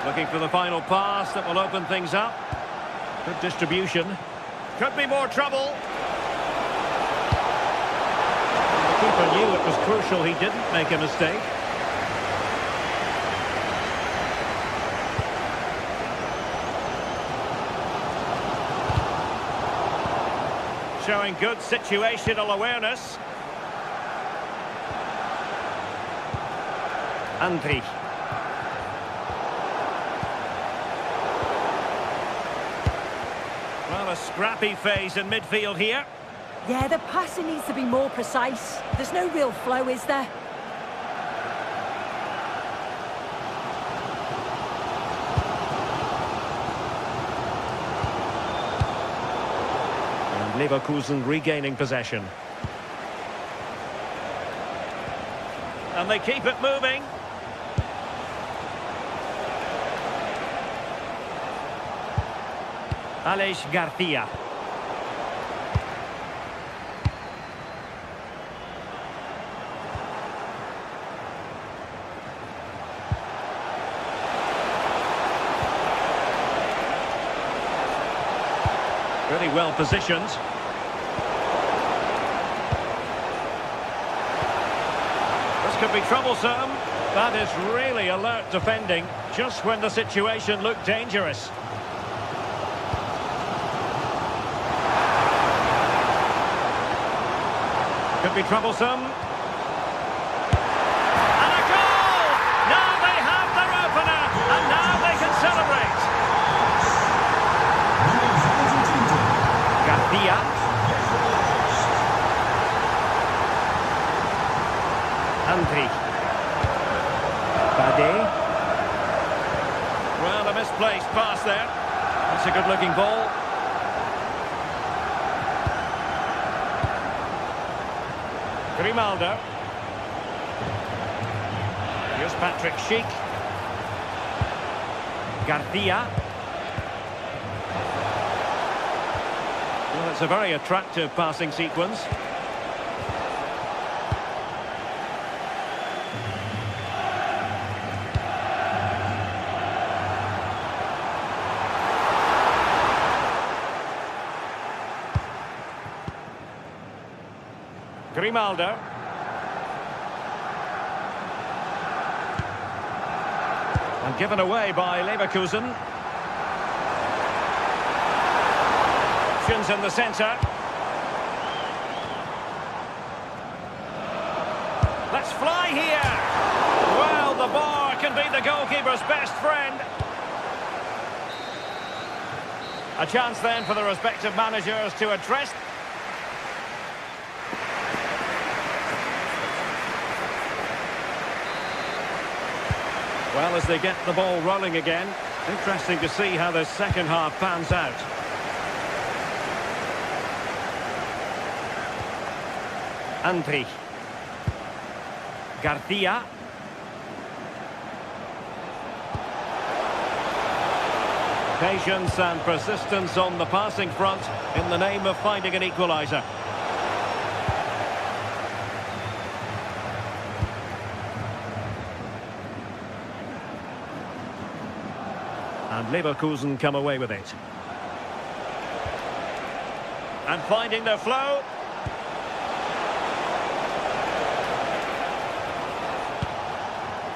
Looking for the final pass that will open things up. Good distribution. Could be more trouble. The keeper knew it was crucial he didn't make a mistake. Showing good situational awareness. Andri. Well, a scrappy phase in midfield here. Yeah, the passing needs to be more precise. There's no real flow, is there? And Leverkusen regaining possession. And they keep it moving. Alex Garcia. Really well positioned. This could be troublesome. That is really alert defending, just when the situation looked dangerous. Could be troublesome. And a goal! Now they have their opener, and now they can celebrate. Garcia. Andri. Bade. Well, a misplaced pass there. That's a good-looking ball. Grimaldo. Here's Patrick Schick. Garcia. Well, it's a very attractive passing sequence. Grimaldo. And given away by Leverkusen. Options in the centre. Let's fly here. Well, the bar can be the goalkeeper's best friend. A chance then for the respective managers to address. Well, as they get the ball rolling again, interesting to see how the second half pans out. Andri. Garcia. Patience and persistence on the passing front in the name of finding an equaliser. And Leverkusen come away with it. And finding their flow.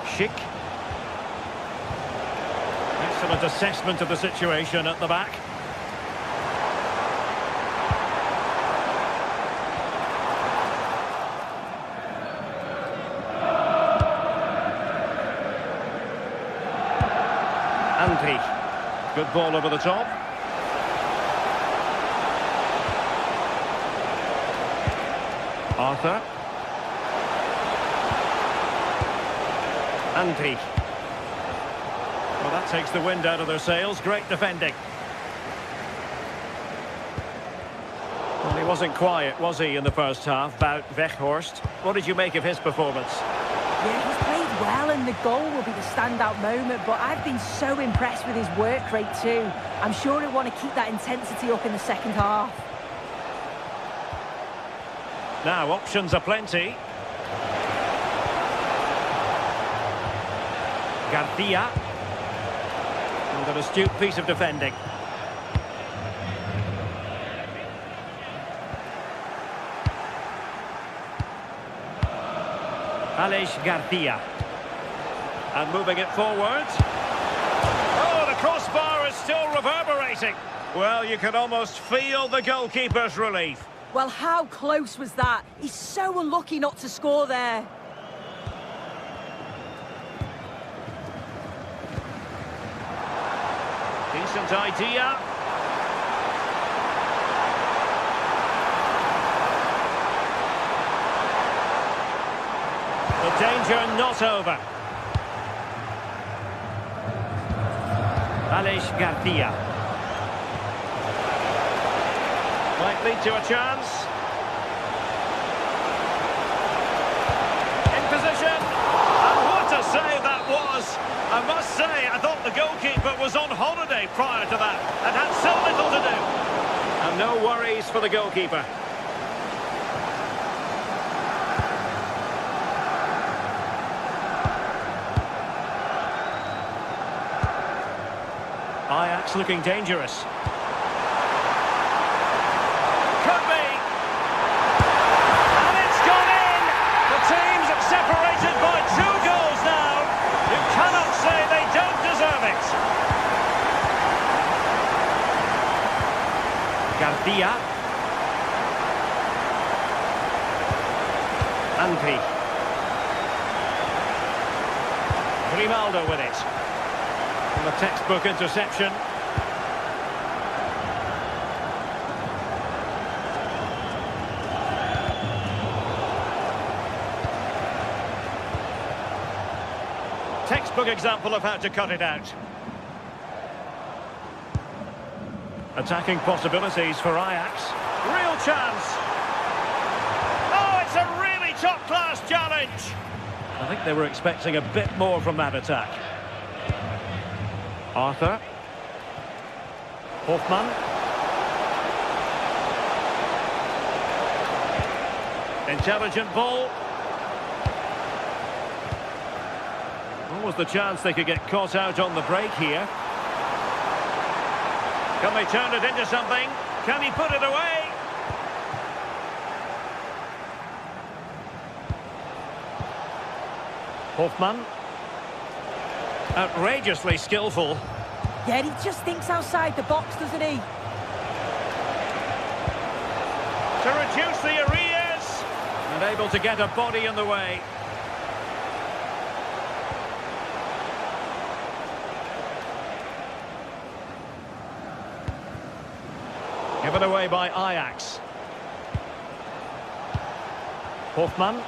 Schick. Excellent assessment of the situation at the back. Andri. Good ball over the top. Arthur. Andri. Well, that takes the wind out of their sails. Great defending. Well, he wasn't quiet, was he, in the first half? Wout Weghorst. What did you make of his performance? Yeah, he's played well, and the goal will be the standout moment, but I've been so impressed with his work rate too. I'm sure he'll want to keep that intensity up in the second half. Now, options are plenty. Garcia. And an astute piece of defending. Alex Garcia. And moving it forward. Oh, the crossbar is still reverberating. Well, you can almost feel the goalkeeper's relief. Well, how close was that? He's so unlucky not to score there. Decent idea. The danger not over. Alex Garcia. Might lead to a chance. In position. goalkeeper was on holiday prior to that and had so little to do. And no worries for the goalkeeper. Ajax looking dangerous. Could be. And it's gone in! The teams are separated by 2 goals now. You cannot say they don't deserve it. Garcia. Anpi. Grimaldo with it. And the textbook interception. Textbook example of how to cut it out. Attacking possibilities for Ajax. Real chance. Oh, it's a really top-class challenge. I think they were expecting a bit more from that attack. Arthur. Hoffmann. Intelligent ball. What was the chance they could get caught out on the break here? Can they turn it into something? Can he put it away? Hoffmann. Outrageously skillful. Yeah, he just thinks outside the box, doesn't he? To reduce the arrears. And able to get a body in the way. Given away by Ajax. Hoffmann.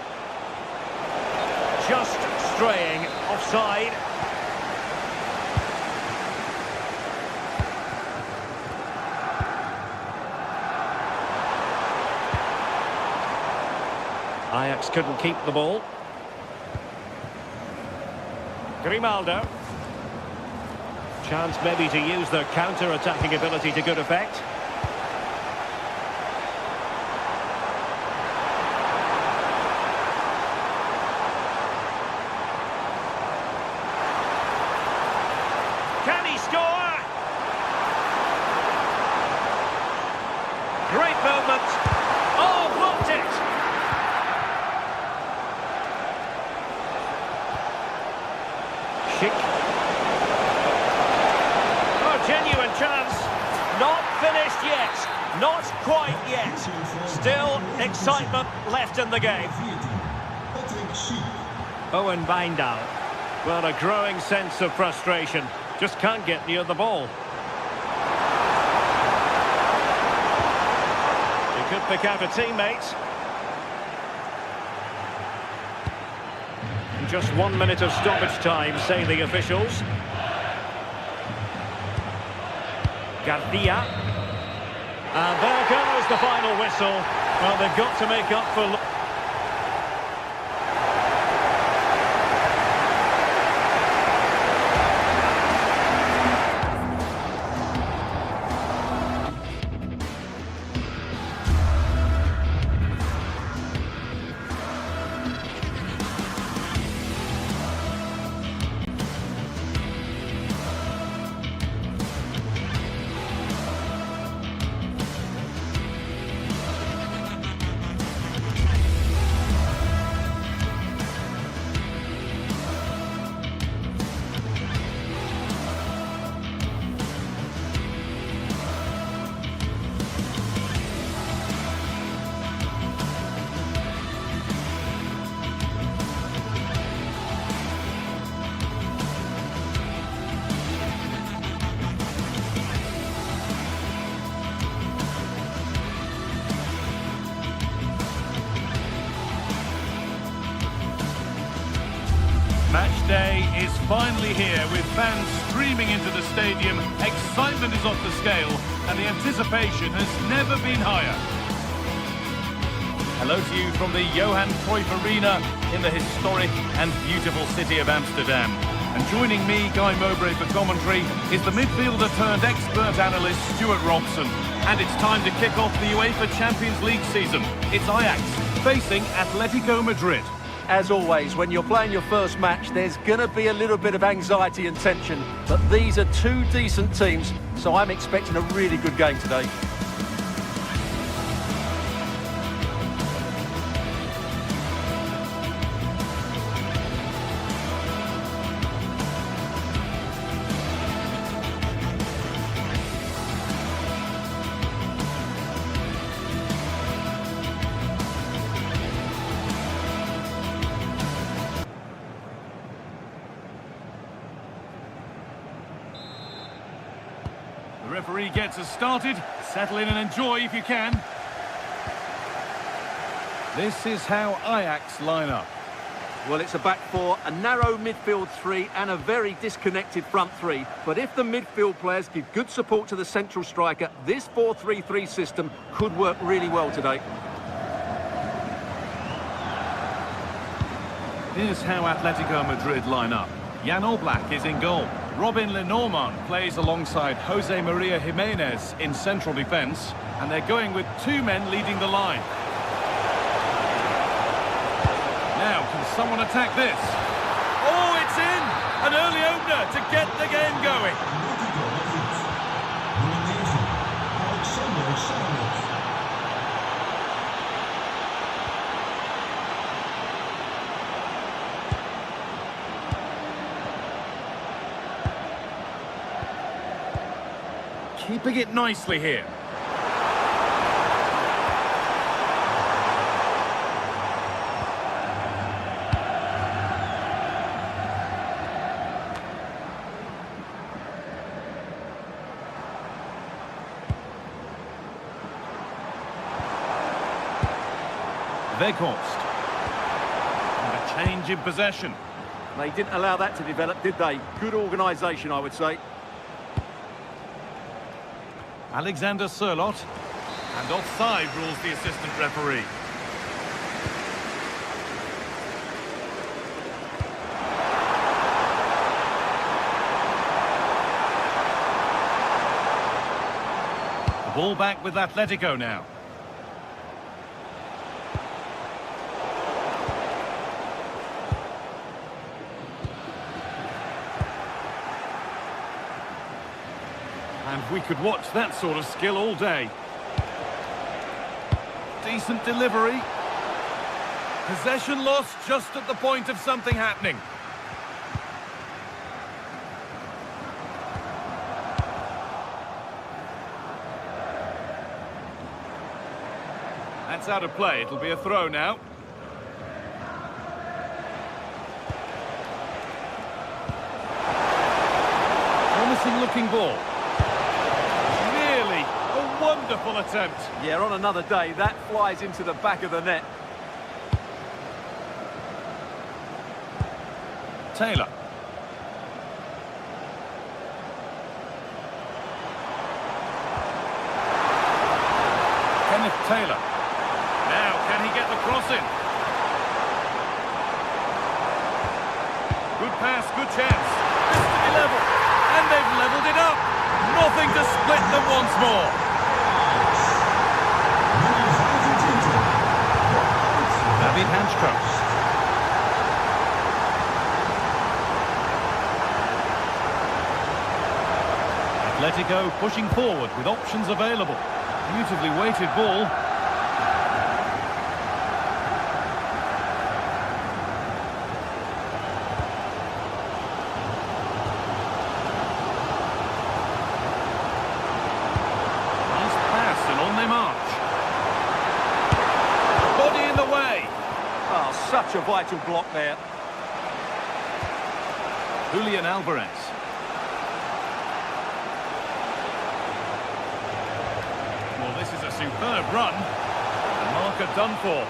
Just straying offside. Ajax couldn't keep the ball. Grimaldo. Chance maybe to use their counter-attacking ability to good effect. Can he score? Great movement. Oh, blocked it. Schick. Oh, genuine chance. Not finished yet. Not quite yet. Still excitement left in the game. Owen Wijndal. Well, a growing sense of frustration. Just can't get near the ball. He could pick out a teammate. Just 1 minute of stoppage time, say the officials. Garcia. And there goes the final whistle. Well, they've got to make up for... Match day is finally here with fans streaming into the stadium. Excitement is off the scale and the anticipation has never been higher. Hello to you from the Johan Cruyff Arena in the historic and beautiful city of Amsterdam. And joining me, Guy Mowbray, for commentary is the midfielder turned expert analyst Stuart Robson. And it's time to kick off the UEFA Champions League season. It's Ajax facing Atletico Madrid. As always, when you're playing your first match, there's going to be a little bit of anxiety and tension. But these are two decent teams, so I'm expecting a really good game today. The referee gets us started. Settle in and enjoy if you can. This is how Ajax line up. Well, it's a back four, a narrow midfield three and a very disconnected front three. But if the midfield players give good support to the central striker, this 4-3-3 system could work really well today. Here's how Atletico Madrid line up. Jan Oblak is in goal. Robin Lenormand plays alongside Jose Maria Jimenez in central defence. And they're going with two men leading the line. Now, can someone attack this? Oh, it's in! An early opener to get the game going. Keeping it nicely here. Weghorst. And a change in possession. They didn't allow that to develop, did they? Good organisation, I would say. Alexander Sørloth. And offside rules the assistant referee. The ball back with Atletico now. And we could watch that sort of skill all day. Decent delivery. Possession lost just at the point of something happening. That's out of play. It'll be a throw now. Promising looking ball. Wonderful attempt. Yeah, on another day, that flies into the back of the net. Taylor. Kenneth Taylor. Now, can he get the cross in? Good pass, good chance. This to be level. And they've levelled it up. Nothing to split them once more. David Hanchko. Atletico pushing forward with options available. Beautifully weighted ball. Nice pass and on they march. Body in the way. Oh, such a vital block there. Julian Alvarez. Well, this is a superb run. The marker done for.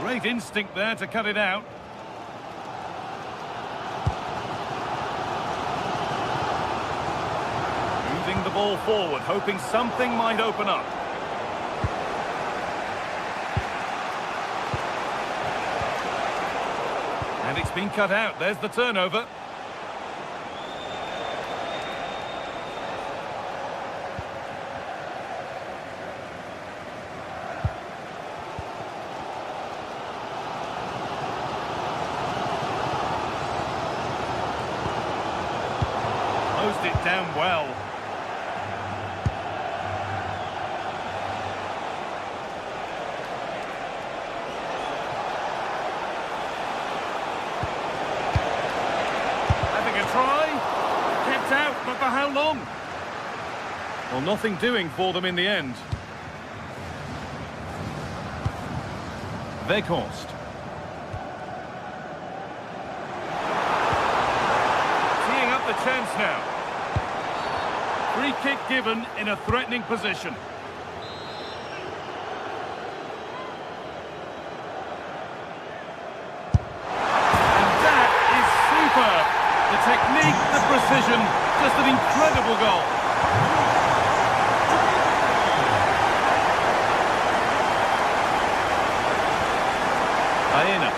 Great instinct there to cut it out. Moving the ball forward, hoping something might open up. but it's been cut out. There's the turnover. Closed it down well. Out, but for how long? Well, nothing doing for them in the end. Weghorst. Teeing up the chance now. Free kick given in a threatening position. And that is superb. The technique, the precision, just an incredible goal. Baena.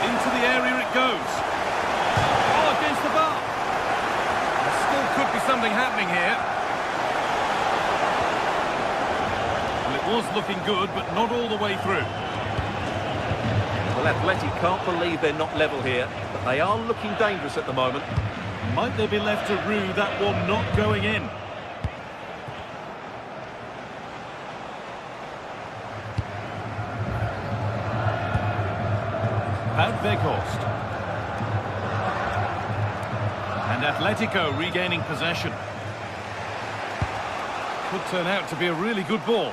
Into the area it goes. Oh, against the bar. There still could be something happening here. Well, it was looking good, but not all the way through. Well, Athletic can't believe they're not level here, but they are looking dangerous at the moment. Might they be left to rue that one not going in? Wout Weghorst. And Atletico regaining possession. Could turn out to be a really good ball.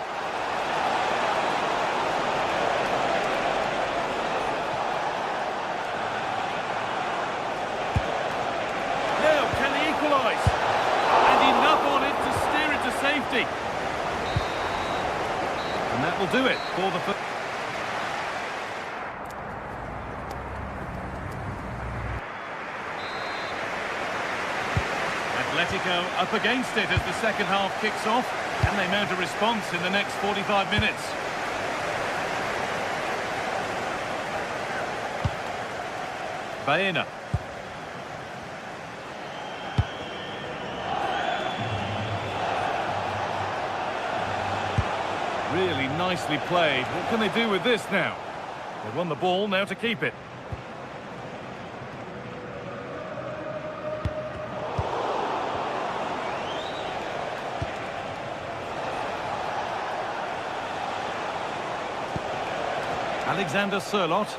And enough on it to steer it to safety. And that will do it for the first. Atletico up against it as the second half kicks off, and they mount a response in the next 45 minutes. Baena. Really nicely played. What can they do with this now? They won the ball, now to keep it. Alexander Sørloth.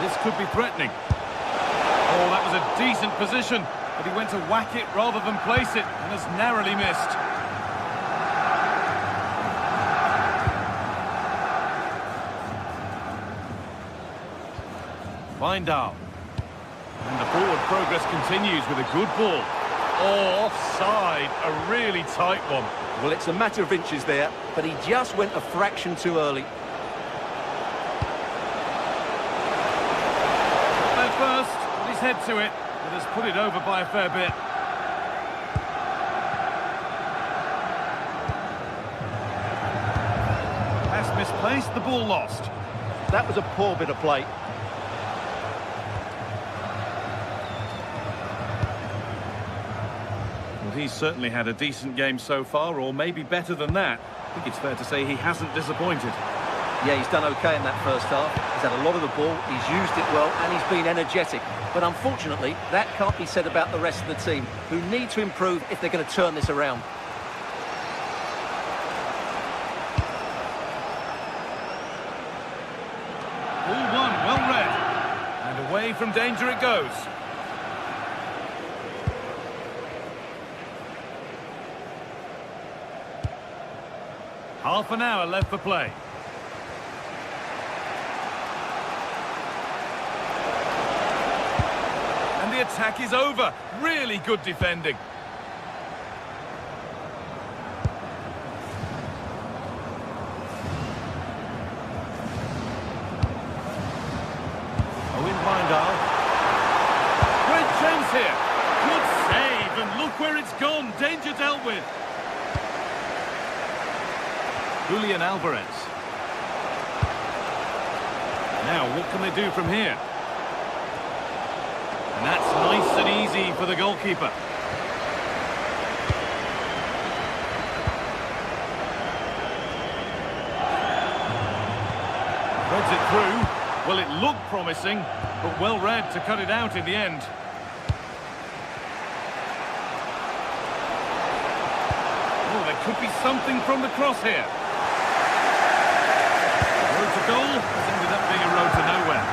This could be threatening. Oh, that was a decent position. But he went to whack it rather than place it, and has narrowly missed. Wijndal. And the forward progress continues with a good ball. Oh, offside, a really tight one. Well, it's a matter of inches there, but he just went a fraction too early. There first, put his head to it. But has put it over by a fair bit. Pass misplaced, the ball lost. That was a poor bit of play. Well, he's certainly had a decent game so far, or maybe better than that. I think it's fair to say he hasn't disappointed. Yeah, he's done okay in that first half. He's had a lot of the ball, he's used it well, and he's been energetic. But unfortunately, that can't be said about the rest of the team, who need to improve if they're going to turn this around. Ball one, well read. And away from danger it goes. Half an hour left for play. And the attack is over. Really good defending. Wijndal. Great chance here. Good save, and look where it's gone. Danger dealt with. Julian Alvarez. Now, what can they do from here? And that's nice and easy for the goalkeeper. Threads it through. Well, it looked promising, but well read to cut it out in the end. Oh, there could be something from the cross here. The road to goal has ended up being a road to nowhere.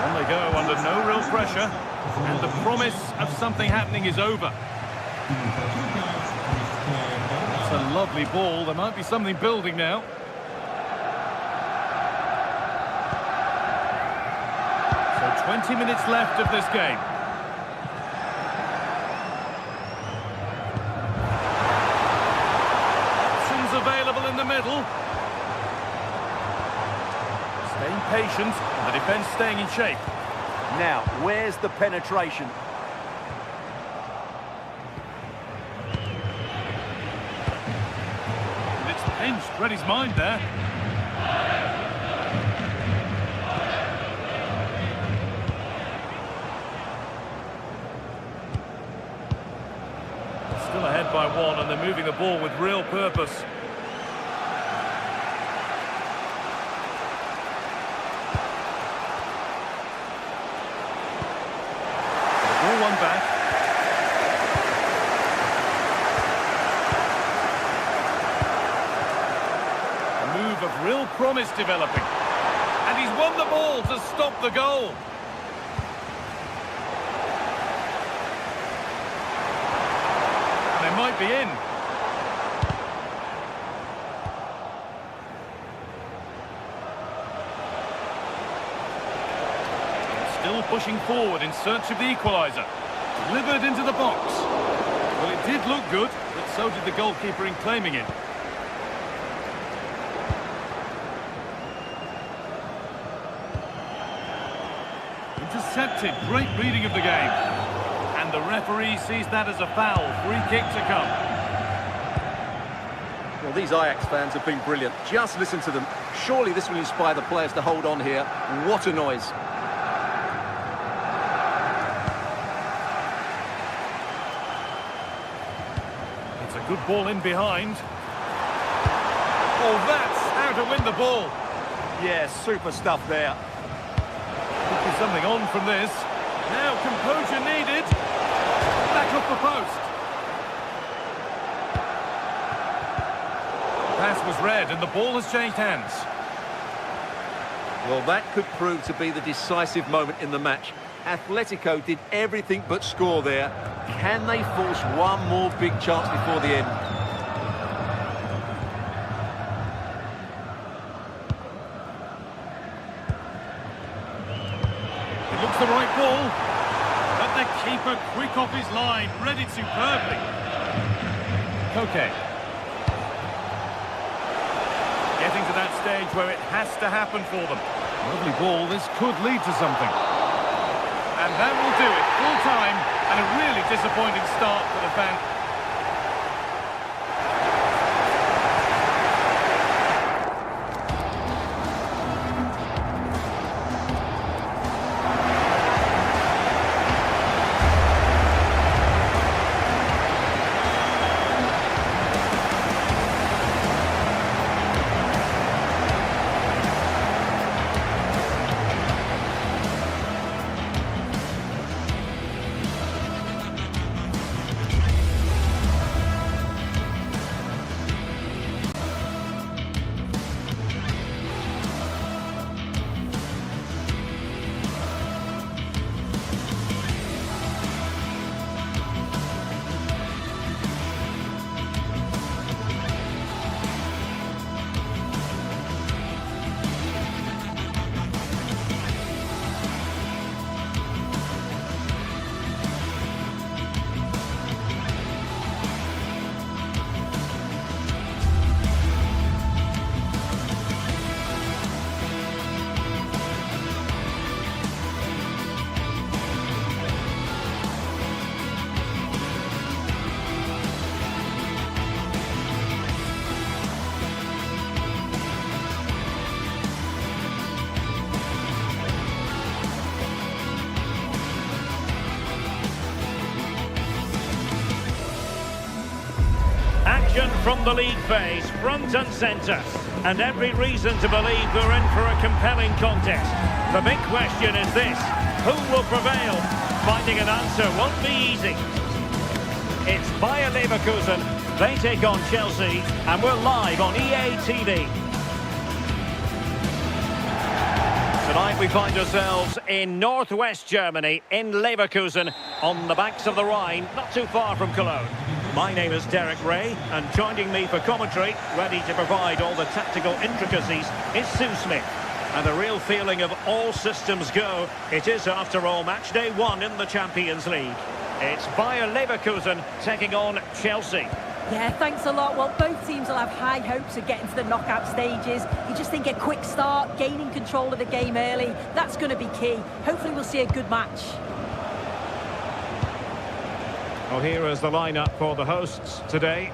On they go under no real pressure, and the promise of something happening is over. It's a lovely ball. There might be something building now. So 20 minutes left of this game. Options available in the middle. Staying patient, and the defence staying in shape. Now, where's the penetration? Pinched, read his mind there. Still ahead by one, and they're moving the ball with real purpose. The ball won back. Of real promise developing, and he's won the ball to stop the goal. They might be in. Still pushing forward in search of the equaliser. Delivered into the box. Well, it did look good, but so did the goalkeeper in claiming it. Intercepted, great reading of the game. And the referee sees that as a foul. Free kick to come. Well, these Ajax fans have been brilliant. Just listen to them. Surely this will inspire the players to hold on here. What a noise. It's a good ball in behind. Oh, that's how to win the ball. Yeah, super stuff there. Could be something on from this. Now composure needed. Back off the post. The pass was read and the ball has changed hands. Well, that could prove to be the decisive moment in the match. Atletico did everything but score there. Can they force one more big chance before the end? The right ball, but the keeper quick off his line, read it superbly. Okay. Getting to that stage where it has to happen for them. Lovely ball, this could lead to something. And that will do it, full time, and a really disappointing start for the fans. action from the league phase, front and centre. And every reason to believe we're in for a compelling contest. The big question is this: who will prevail? Finding an answer won't be easy. It's Bayer Leverkusen. They take on Chelsea, and we're live on EA TV. Tonight we find ourselves in northwest Germany, in Leverkusen, on the banks of the Rhine, not too far from Cologne. My name is Derek Ray, and joining me for commentary, ready to provide all the tactical intricacies, is Sue Smith. And a real feeling of all systems go. It is, after all, match day 1 in the Champions League. It's Bayer Leverkusen taking on Chelsea. Yeah, thanks a lot. Well, both teams will have high hopes of getting to the knockout stages. You just think a quick start, gaining control of the game early, that's going to be key. Hopefully we'll see a good match. Well, here is the lineup for the hosts today.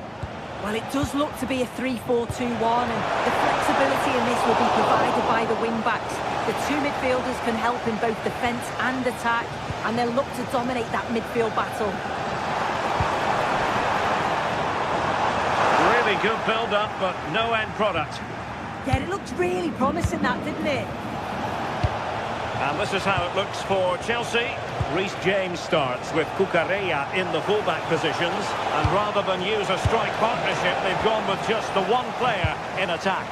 Well, it does look to be a 3-4-2-1, and the flexibility in this will be provided by the wing-backs. The two midfielders can help in both defence and attack, and they'll look to dominate that midfield battle. Really good build-up, but no end product. Yeah, it looked really promising, that, didn't it? And this is how it looks for Chelsea. Reece James starts with Cucurella in the fullback positions, and rather than use a strike partnership, they've gone with just the one player in attack.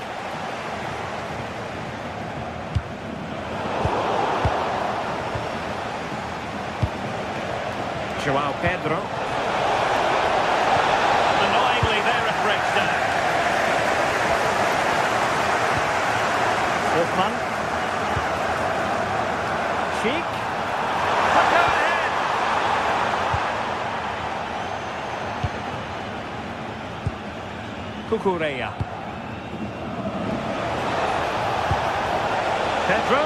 João Pedro. Annoyingly, there it breaks down. Hofmann. Sheik. Look out ahead. Cucurella. Pedro.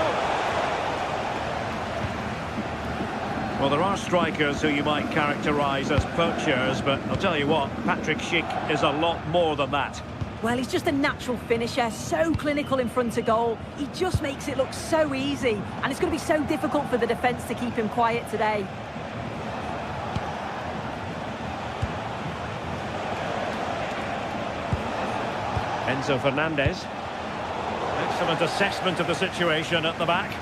Well, there are strikers who you might characterise as poachers, but I'll tell you what, Patrick Schick is a lot more than that. Well, he's just a natural finisher, so clinical in front of goal. He just makes it look so easy, and it's going to be so difficult for the defence to keep him quiet today. Enzo Fernandez. Excellent assessment of the situation at the back.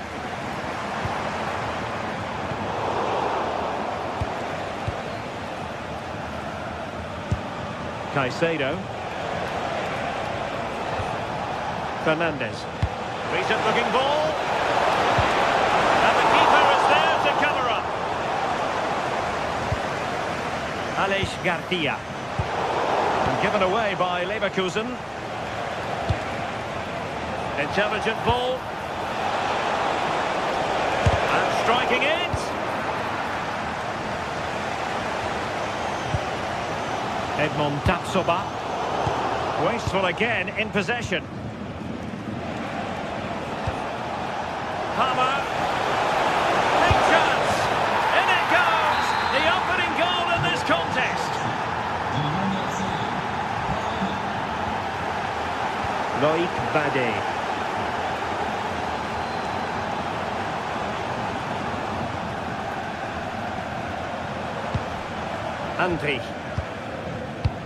Caicedo. Fernandez. Decent looking ball. And the keeper is there to cover up. Aleix Garcia. And given away by Leverkusen. Intelligent ball. And striking it. Edmond Tapsoba. Wasteful again in possession. Hammer. Big chance. In it goes. The opening goal in this contest. Loïc Badé. Andri.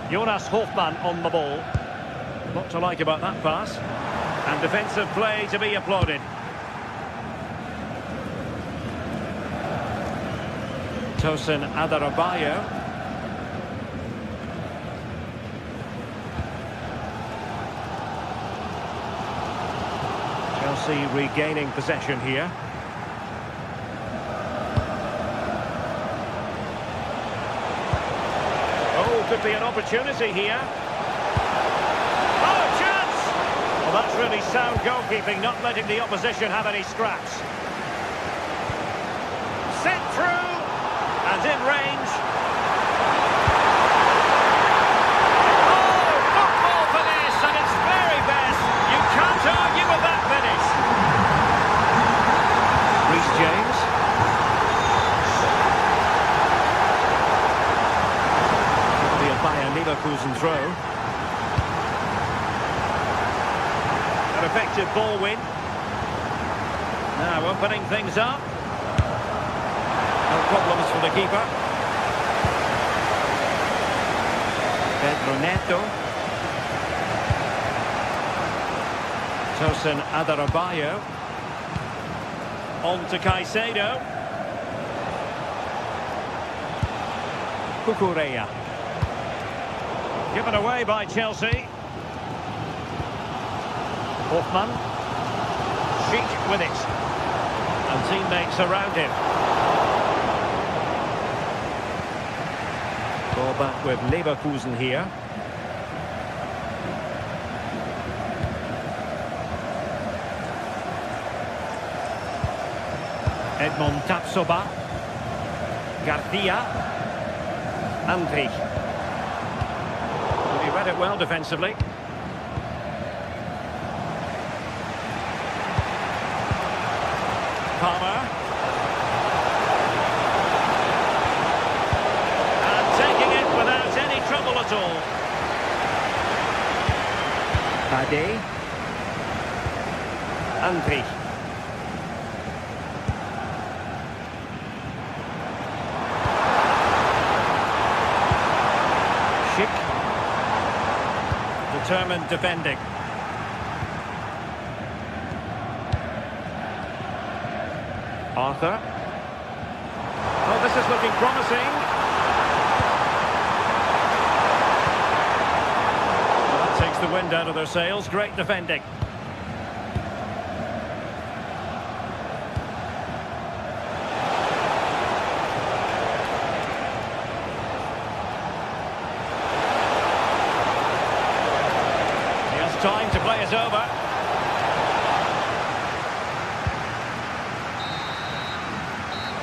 Jonas Hofmann on the ball. Lot to like about that pass. And defensive play to be applauded. Tosin Adarabioyo. Chelsea regaining possession here. Could be an opportunity here. Oh, chance! Well, that's really sound goalkeeping, not letting the opposition have any scraps. Sent through, and in range. Oh, football for this, and it's very best. You can't argue with that finish. Reece James. Bayer Leverkusen throw. An effective ball win. Now opening things up. No problems for the keeper. Pedro Neto. Tosin Adarabioyo. On to Caicedo. Cucurella. Given away by Chelsea. Hoffman. Sheik with it. And teammates around him. Ball back with Leverkusen here. Edmond Tapsoba. Garcia. Andri. He read it well defensively. Palmer. And taking it without any trouble at all. Ade. Andri. Determined defending. Arthur. Oh, this is looking promising. Well, that takes the wind out of their sails. Great defending. Time to play it over.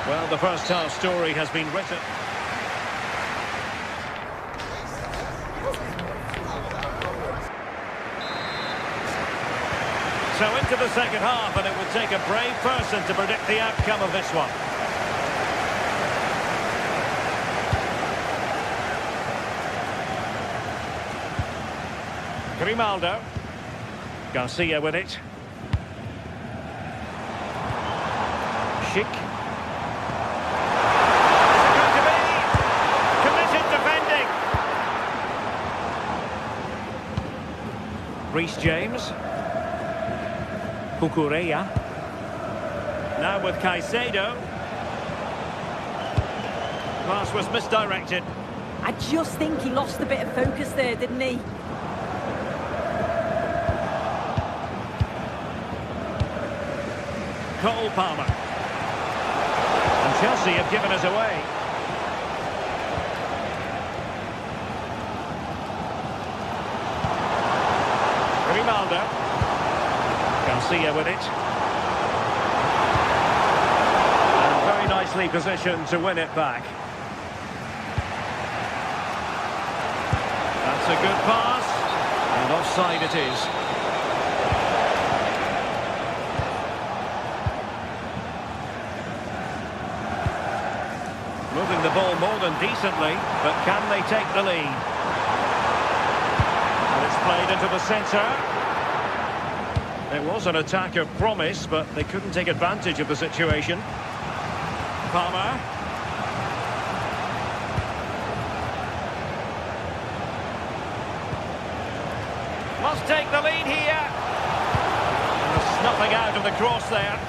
Well, the first half story has been written. So into the second half, and it will take a brave person to predict the outcome of this one. Grimaldo. Garcia with it. Sheik. Is it going to be? Committed defending. Reece James. Cucurella. Now with Caicedo. Pass was misdirected. I just think he lost a bit of focus there, didn't he? Cole Palmer. And Chelsea have given us away. Grimaldo. Garcia with it. And very nicely positioned to win it back. That's a good pass. And offside it is. Moving the ball more than decently, but can they take the lead? And it's played into the centre. It was an attack of promise, but they couldn't take advantage of the situation. Palmer. Must take the lead here. And the snuffing out of the cross there.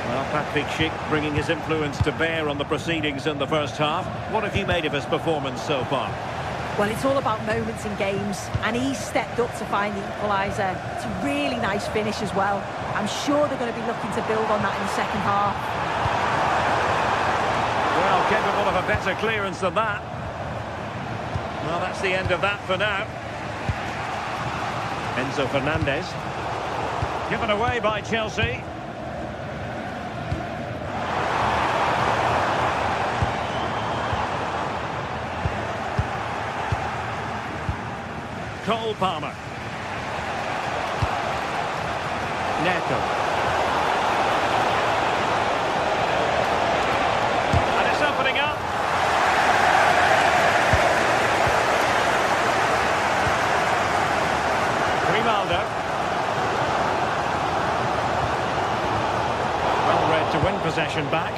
Well, Patrick Schick bringing his influence to bear on the proceedings in the first half. What have you made of his performance so far? Well, it's all about moments in games, and he stepped up to find the equaliser. It's a really nice finish as well. I'm sure they're going to be looking to build on that in the second half. Well, capable of a better clearance than that. Well, that's the end of that for now. Enzo Fernandez. Given away by Chelsea. Cole Palmer. Neto. And it's opening up. Grimaldo. Well read to win possession back.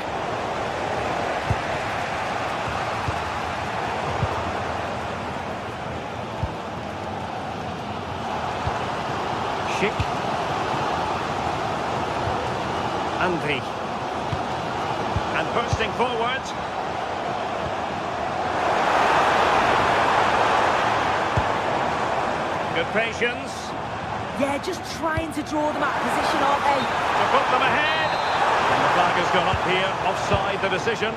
Andri. And bursting forward. Good patience. Yeah, just trying to draw them out of position, aren't they? To put them ahead. And the flag has gone up here, offside the decision.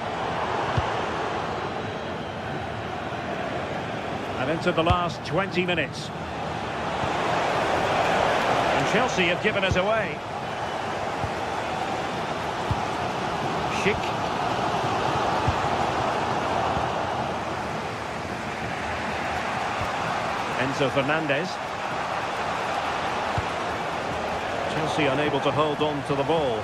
And into the last 20 minutes. And Chelsea have given us away. Schick. Enzo Fernandez. Chelsea unable to hold on to the ball.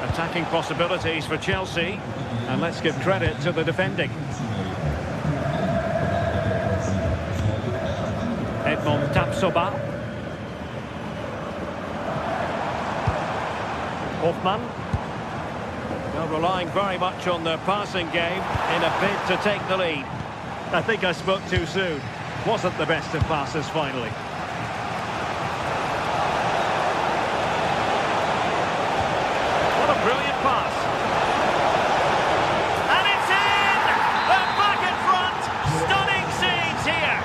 Attacking possibilities for Chelsea, and let's give credit to the defending. Edmond Tapsoba. Hoffmann. Well, relying very much on their passing game in a bid to take the lead. I think I spoke too soon. Wasn't the best of passes finally. What a brilliant pass. And it's in! They're back in front! Stunning scenes here!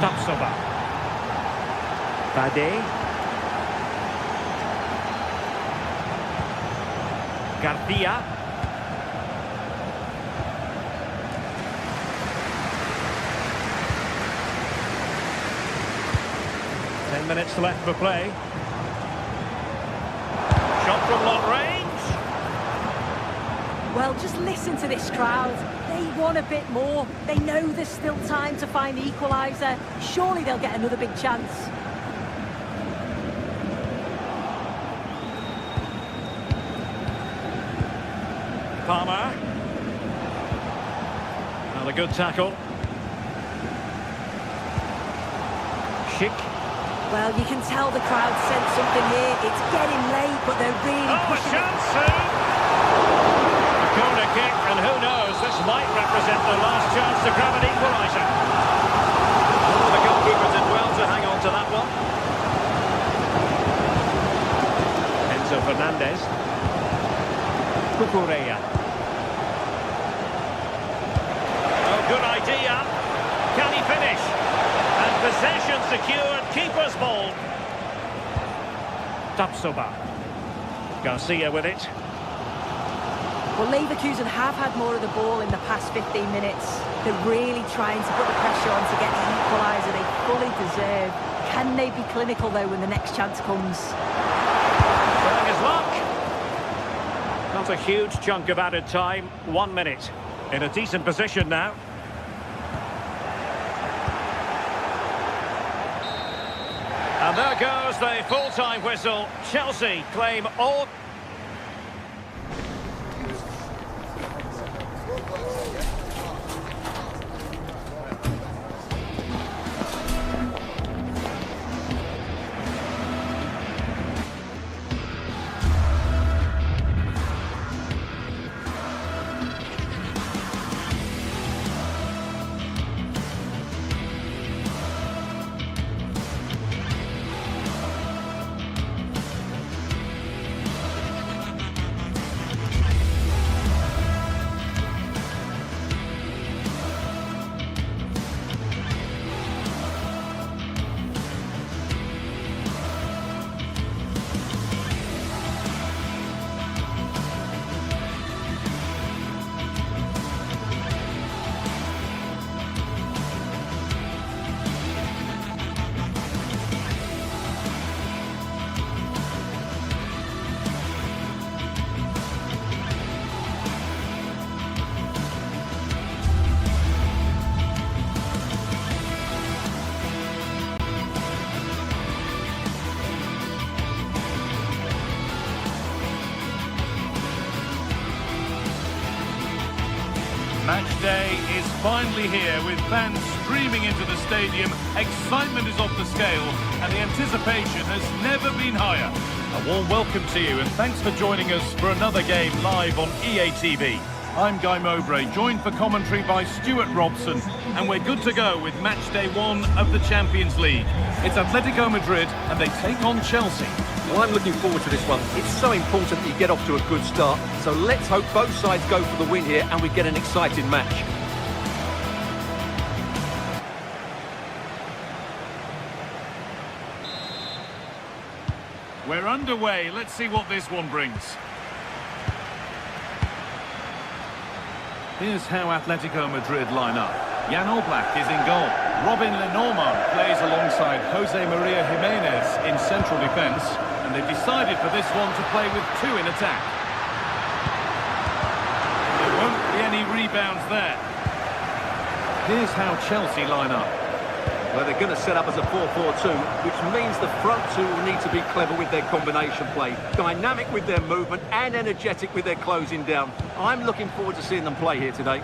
Tapsoba. Bade. Garcia. Ten minutes left for play. Shot from long range. Well, just listen to this crowd. They want a bit more. They know there's still time to find the equaliser. Surely they'll get another big chance. Palmer. Another good tackle. Schick. Well, you can tell the crowd sense something here. It's getting late, but they're really pushing A chance soon! A corner kick, and who knows, this might represent their last chance to grab an equaliser. Oh, the goalkeeper did well to hang on to that one. Enzo Fernandez. Cucurella. Oh, good idea. Can he finish? And possession secured, keeper's ball. Tapsoba. Garcia with it. Well, Leverkusen have had more of the ball in the past 15 minutes. They're really trying to put the pressure on to get the equaliser they fully deserve. Can they be clinical, though, when the next chance comes? Trying his luck. Not a huge chunk of added time. 1 minute. In a decent position now. And there goes the full-time whistle. Chelsea claim all... Match day is finally here with fans streaming into the stadium. Excitement is off the scale and the anticipation has never been higher. A warm welcome to you and thanks for joining us for another game live on EA TV. I'm Guy Mowbray, joined for commentary by Stuart Robson, and we're good to go with match day 1 of the Champions League. It's Atletico Madrid, and they take on Chelsea. Well, I'm looking forward to this one. It's so important that you get off to a good start. So let's hope both sides go for the win here and we get an exciting match. We're underway. Let's see what this one brings. Here's how Atletico Madrid line up. Jan Oblak is in goal. Robin Lenormand plays alongside Jose Maria Jimenez in central defence. And they've decided for this one to play with 2 in attack. There won't be any rebounds there. Here's how Chelsea line up. Well, they're going to set up as a 4-4-2, which means the front two will need to be clever with their combination play, dynamic with their movement and energetic with their closing down. I'm looking forward to seeing them play here today.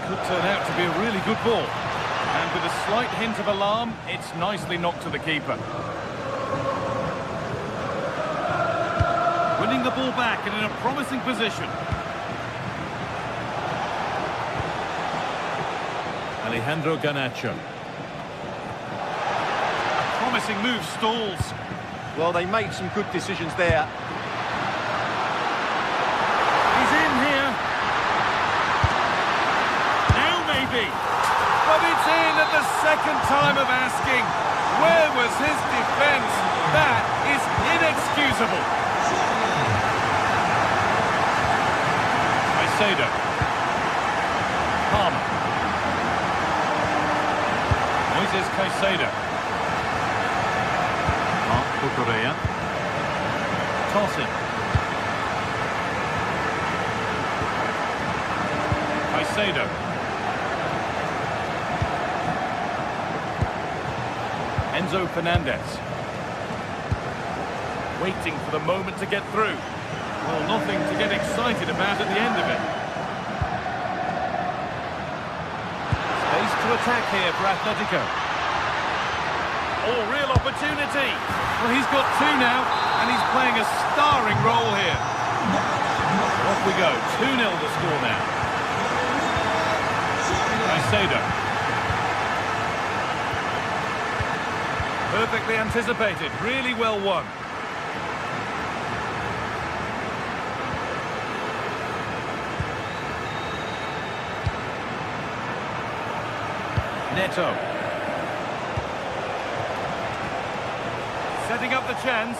Could turn out to be a really good ball. And with a slight hint of alarm, it's nicely knocked to the keeper. Winning the ball back and in a promising position. Alejandro Garnacho. A promising move stalls. Well, they made some good decisions there. He's in here. Now maybe. But it's in at the second time of asking. Where was his defence? That is inexcusable. Caicedo. Palmer. Moises Caicedo. Marc Cucurella. Tossing. Caicedo. Enzo Fernandez. Waiting for the moment to get through. Well, nothing to get excited about at the end of it. Space to attack here for Atletico. Oh, real opportunity. Well, he's got 2 now, and he's playing a starring role here. Off we go. 2-0 the score now. Caicedo. Perfectly anticipated, really well won. Neto. Setting up the chance.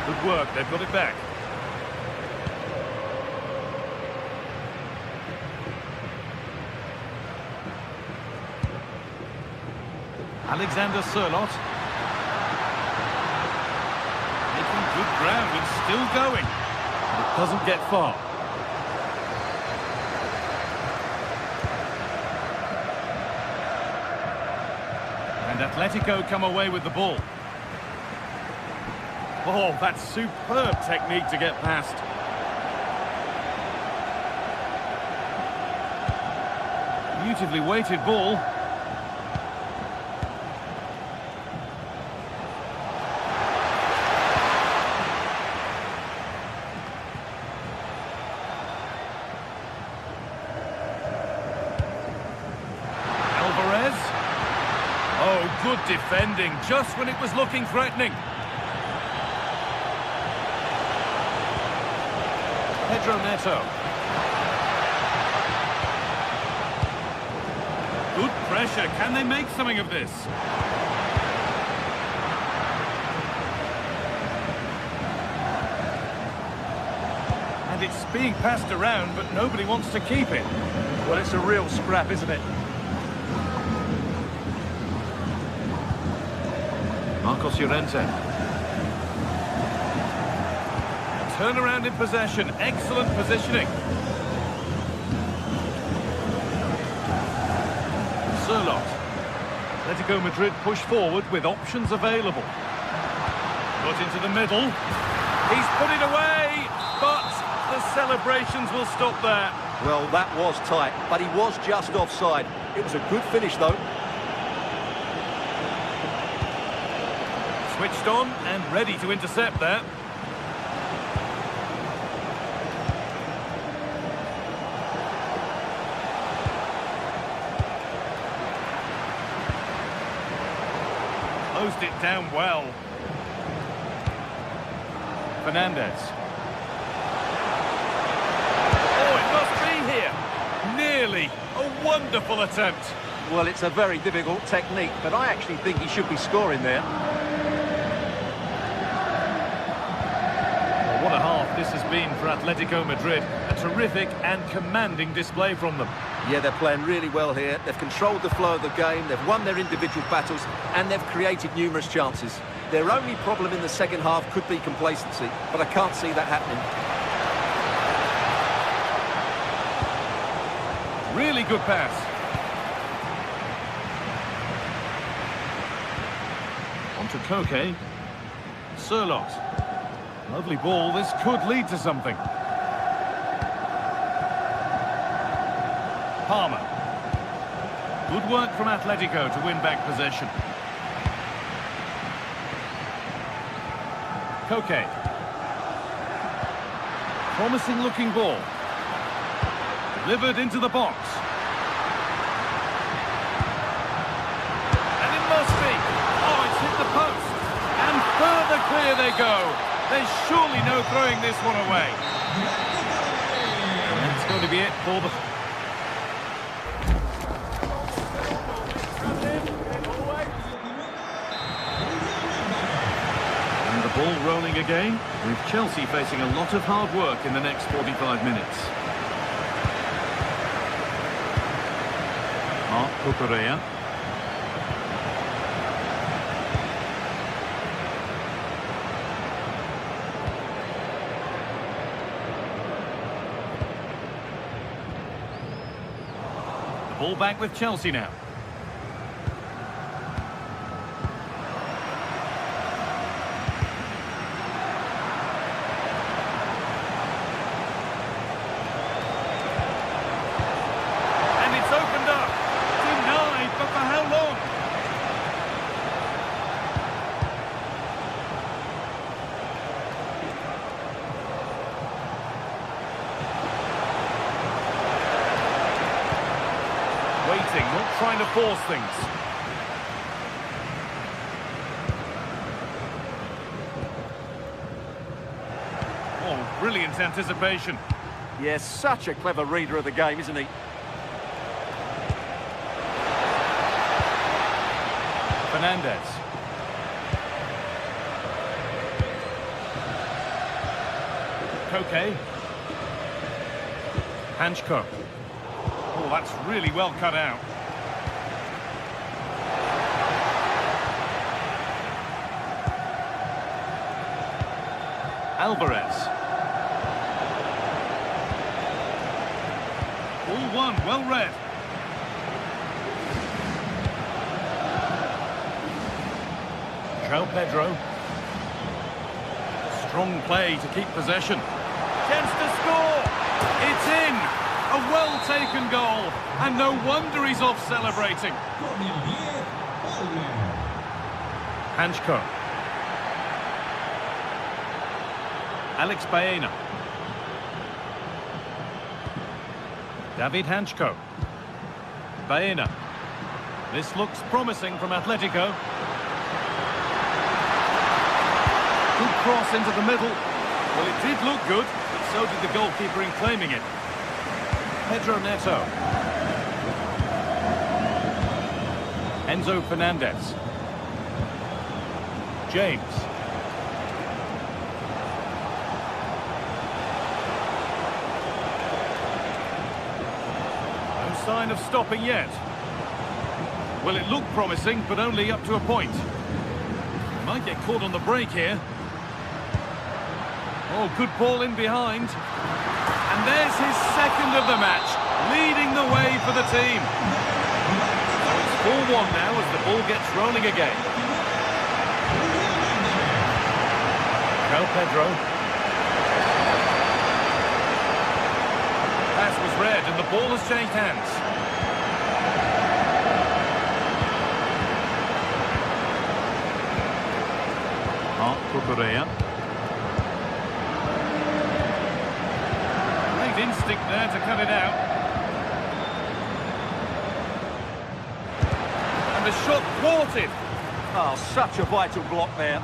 Good work, they've got it back. Alexander Sørloth. Making good ground and still going. It doesn't get far. And Atletico come away with the ball. Oh, that's superb technique to get past. Beautifully weighted ball. Oh, good defending, just when it was looking threatening. Pedro Neto. Good pressure, can they make something of this? And it's being passed around, but nobody wants to keep it. Well, it's a real scrap, isn't it? Marcos Llorente. Turnaround in possession, excellent positioning. Sørloth. Atletico Madrid push forward with options available. Put into the middle. He's put it away, but the celebrations will stop there. Well, that was tight, but he was just offside. It was a good finish, though. Switched on and ready to intercept there. Closed it down well. Fernandez. Oh, it must be here. Nearly. A wonderful attempt. Well, it's a very difficult technique, but I actually think he should be scoring there. Well, what a half this has been for Atletico Madrid. A terrific and commanding display from them. Yeah, they're playing really well here. They've controlled the flow of the game, they've won their individual battles, and they've created numerous chances. Their only problem in the second half could be complacency, but I can't see that happening. Really good pass. On to Koke. Sirlot. Lovely ball. This could lead to something. Palmer. Good work from Atletico to win back possession. Koke. Promising looking ball. Delivered into the box. And it must be. Oh, it's hit the post. And further clear they go. There's surely no throwing this one away. And that's going to be it for the... And the ball rolling again, with Chelsea facing a lot of hard work in the next 45 minutes. Marc Cucurella. The ball back with Chelsea now. Waiting, not trying to force things. Oh, brilliant anticipation. Yes, such a clever reader of the game, isn't he? Fernandez. Koke. Hanchko. Oh, that's really well cut out. Alvarez. All one, well read. João Pedro. Strong play to keep possession. Chance to score. It's in. A well-taken goal. And no wonder he's off celebrating. Hanchko. Alex Baena. David Hanchko. Baena. This looks promising from Atletico. Good cross into the middle. Well, it did look good, but so did the goalkeeper in claiming it. Pedro Neto. Enzo Fernandez. James. No sign of stopping yet. Well, it looked promising, but only up to a point. He might get caught on the break here. Oh, good ball in behind. And there's his second of the match, leading the way for the team. So it's 4-1 now as the ball gets rolling again. João Pedro. Pass was red and the ball has changed hands. Cucurella. Great instinct there to cut it out. And the shot thwarted. Oh, such a vital block there.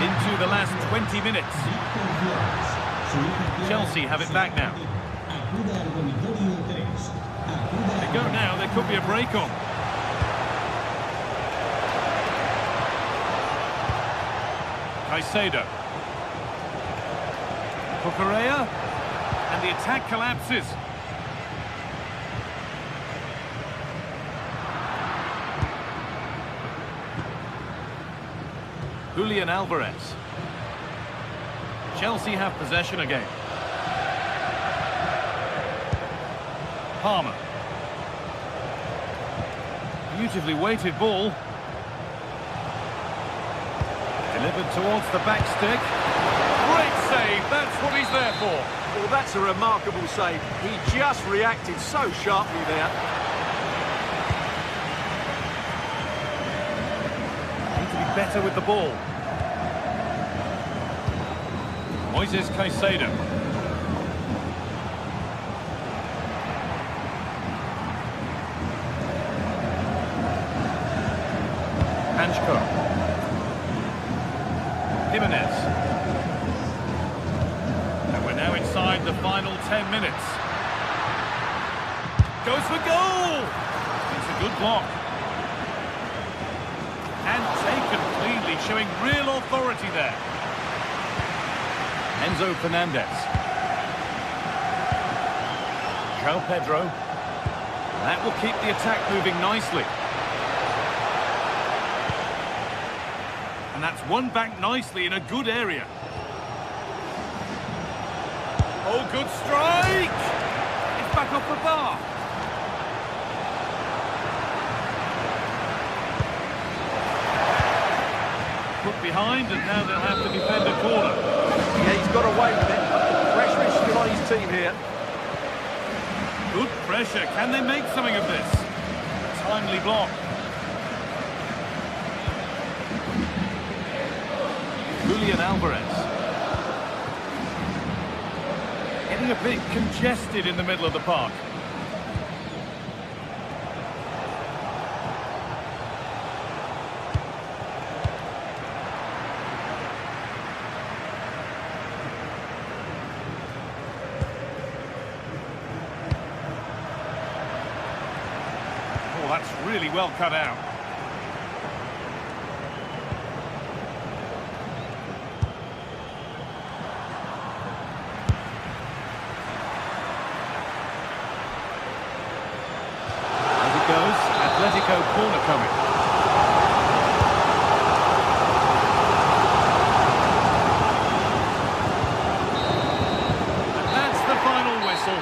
Into the last 20 minutes. Chelsea have it back now. They go now, there could be a break on. Caicedo. Cucurella. And the attack collapses. Julian Alvarez. Chelsea have possession again. Palmer. Beautifully weighted ball. Delivered towards the back stick. Great save, that's what he's there for. Well, that's a remarkable save. He just reacted so sharply there. Need to be better with the ball. Moises Caicedo. Anchko. Jimenez. And we're now inside the final 10 minutes. Goes for goal! It's a good block. And taken cleanly, showing real authority there. Enzo Fernandez. João Pedro. That will keep the attack moving nicely. And that's won back nicely in a good area. Oh, good strike! It's back off the bar. Put behind, and now they'll have to defend a corner. Yeah, he's got away with it, but the pressure is still on his team here. Good pressure. Can they make something of this? Timely block. Julian Alvarez. Getting a bit congested in the middle of the park. Oh, that's really well cut out. Atletico corner coming. And that's the final whistle.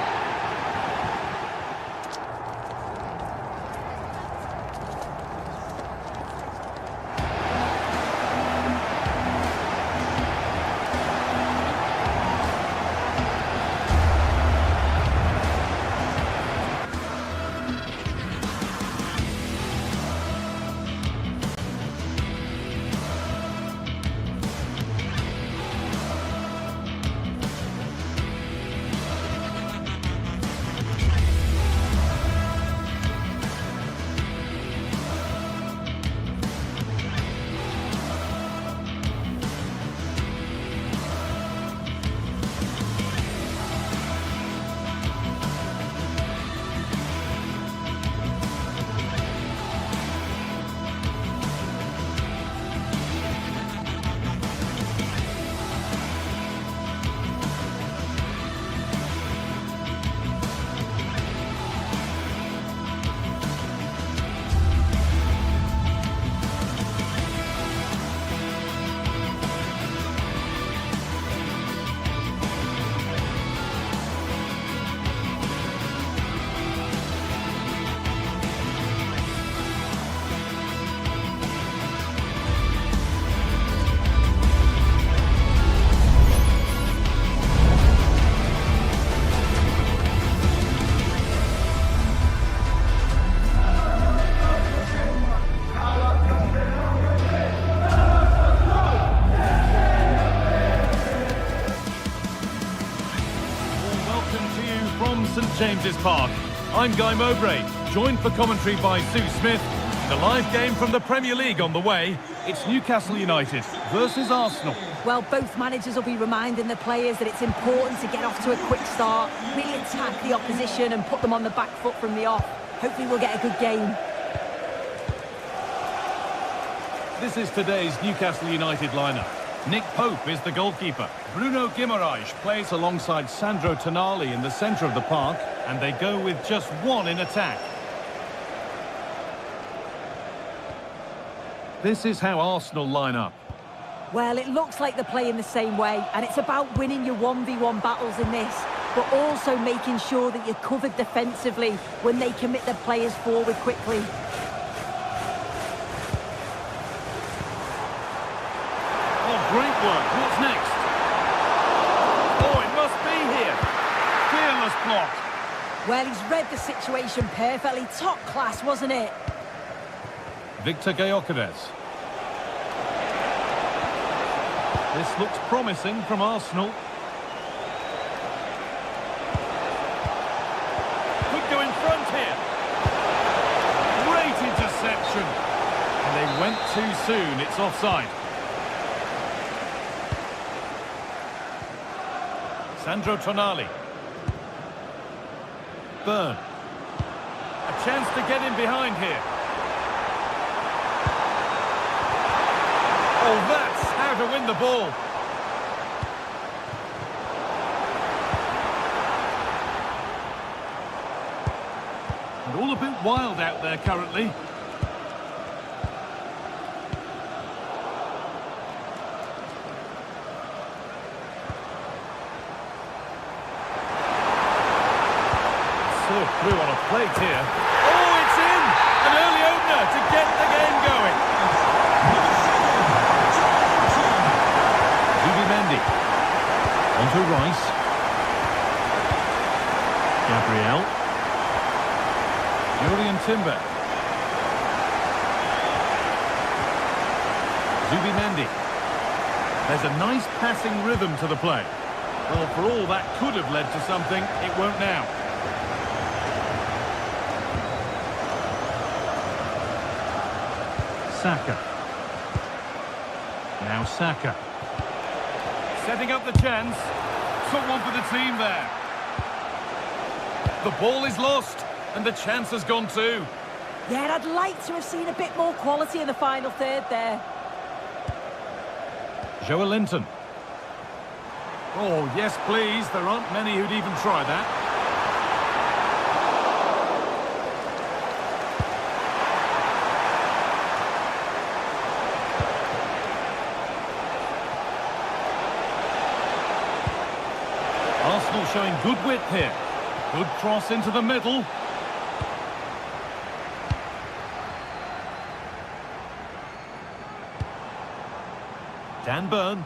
Regis Park. I'm Guy Mowbray, joined for commentary by Sue Smith. The live game from the Premier League on the way. It's Newcastle United versus Arsenal. Well, both managers will be reminding the players that it's important to get off to a quick start, really attack the opposition and put them on the back foot from the off. Hopefully we'll get a good game. This is today's Newcastle United lineup. Nick Pope is the goalkeeper. Bruno Guimaraes plays alongside Sandro Tonali in the centre of the park, and they go with just one in attack. This is how Arsenal line up. Well, it looks like they're playing the same way, and it's about winning your 1v1 battles in this, but also making sure that you're covered defensively when they commit their players forward quickly. Oh, great work. What's next? Oh, it must be here. Fearless block. Well, he's read the situation perfectly. Top class, wasn't it? Victor Gyökeres. This looks promising from Arsenal. Could go in front here. Great interception. And they went too soon. It's offside. Sandro Tonali. Burn. A chance to get in behind here. Oh, that's how to win the ball. And all a bit wild out there currently. Served through on a plate here. Oh, it's in! An early opener to get the game going. Onto Rice. Gabriel. Julian Timber. Zubimendi. There's a nice passing rhythm to the play. Well, for all that could have led to something, it won't now. Saka. Now Saka. Setting up the chance. Took one for the team there. The ball is lost, and the chance has gone too. Yeah, I'd like to have seen a bit more quality in the final third there. Joe Linton. Oh, yes, please. There aren't many who'd even try that. Arsenal showing good width here. Good cross into the middle. Dan Burn.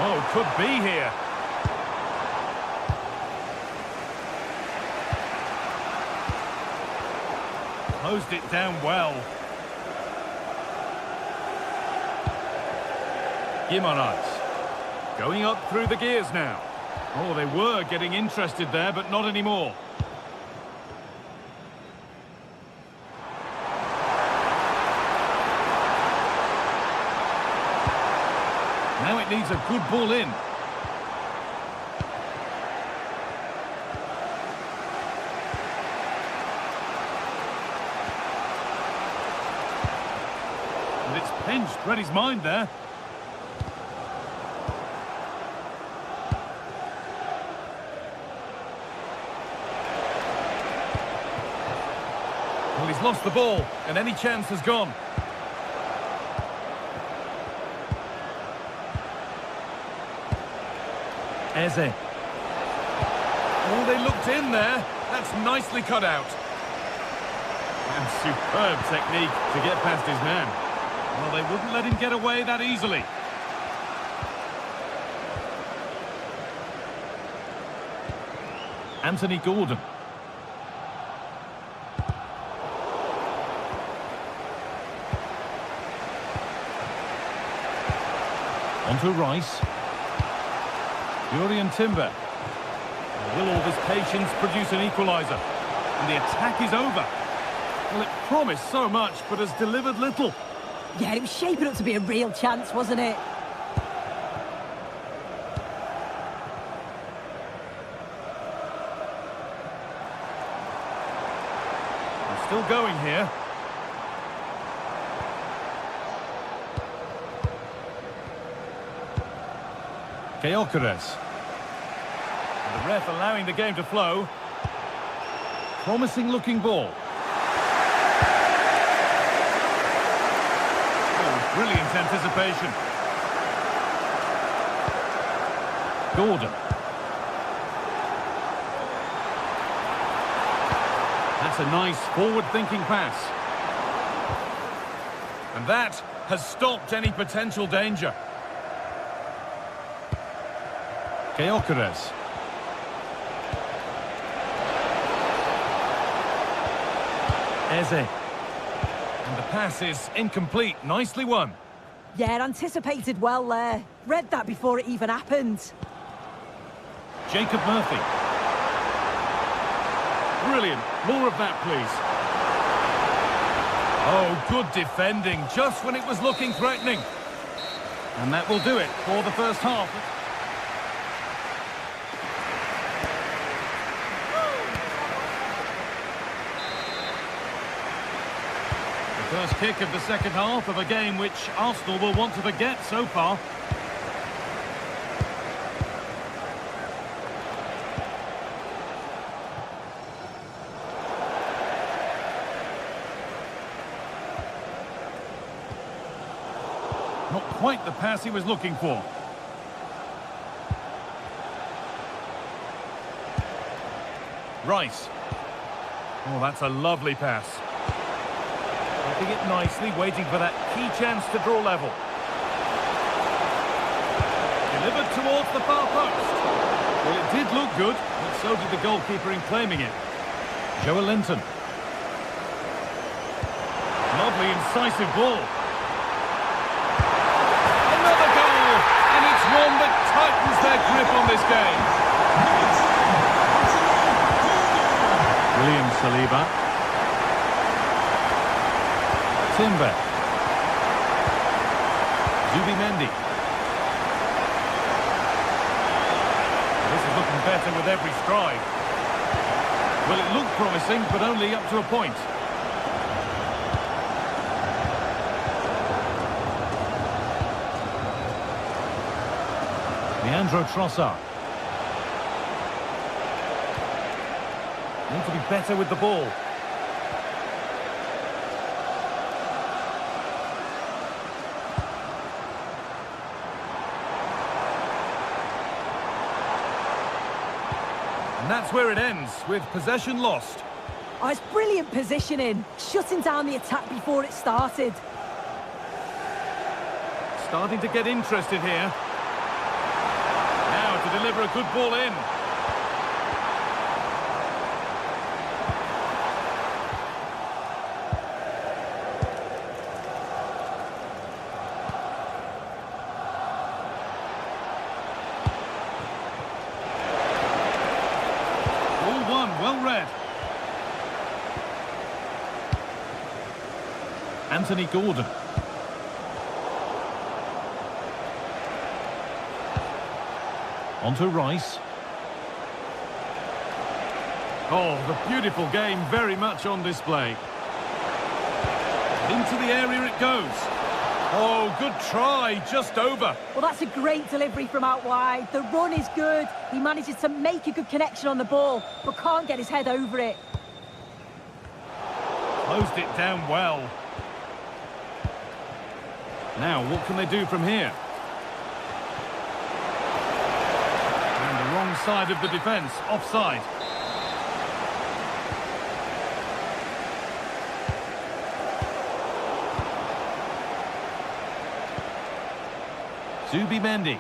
Oh, could be here. Closed it down well. Guimaraes. Going up through the gears now. Oh, they were getting interested there, but not anymore. Now it needs a good ball in. And it's pinched, read his mind there. Well, he's lost the ball, and any chance has gone. Eze. Oh, they looked in there. That's nicely cut out. And superb technique to get past his man. Well, they wouldn't let him get away that easily. Anthony Gordon. Onto Rice. Julian Timber. Will all this patience produce an equaliser? And the attack is over. Well, it promised so much, but has delivered little. Yeah, it was shaping up to be a real chance, wasn't it? They're still going here. Gyökeres. The ref allowing the game to flow. Promising looking ball. Oh, brilliant anticipation. Gordon. That's a nice forward-thinking pass. And that has stopped any potential danger. Gyökeres. Eze. And the pass is incomplete. Nicely won. Yeah, anticipated well there. Read that before it even happened. Jacob Murphy. Brilliant. More of that, please. Oh, good defending, just when it was looking threatening. And that will do it for the first half. First kick of the second half of a game which Arsenal will want to forget so far. Not quite the pass he was looking for. Rice. Oh, that's a lovely pass. It nicely, waiting for that key chance to draw level. Delivered towards the far post. Well, it did look good, but so did the goalkeeper in claiming it. Joe Linton. Lovely, incisive ball. Another goal, and it's one that tightens their grip on this game. William Saliba. Timber. Zubimendi. This is looking better with every stride. Well, it looked promising, but only up to a point. Leandro Trossard. Need to be better with the ball. And that's where it ends, with possession lost. Oh, it's brilliant positioning, shutting down the attack before it started. Starting to get interested here. Now to deliver a good ball in. Well read. Anthony Gordon. Onto Rice. Oh, the beautiful game very much on display. Into the area it goes. Oh, good try, just over. Well, that's a great delivery from out wide. The run is good. He manages to make a good connection on the ball, but can't get his head over it. Closed it down well. Now, what can they do from here? And the wrong side of the defence, offside. Zubimendi.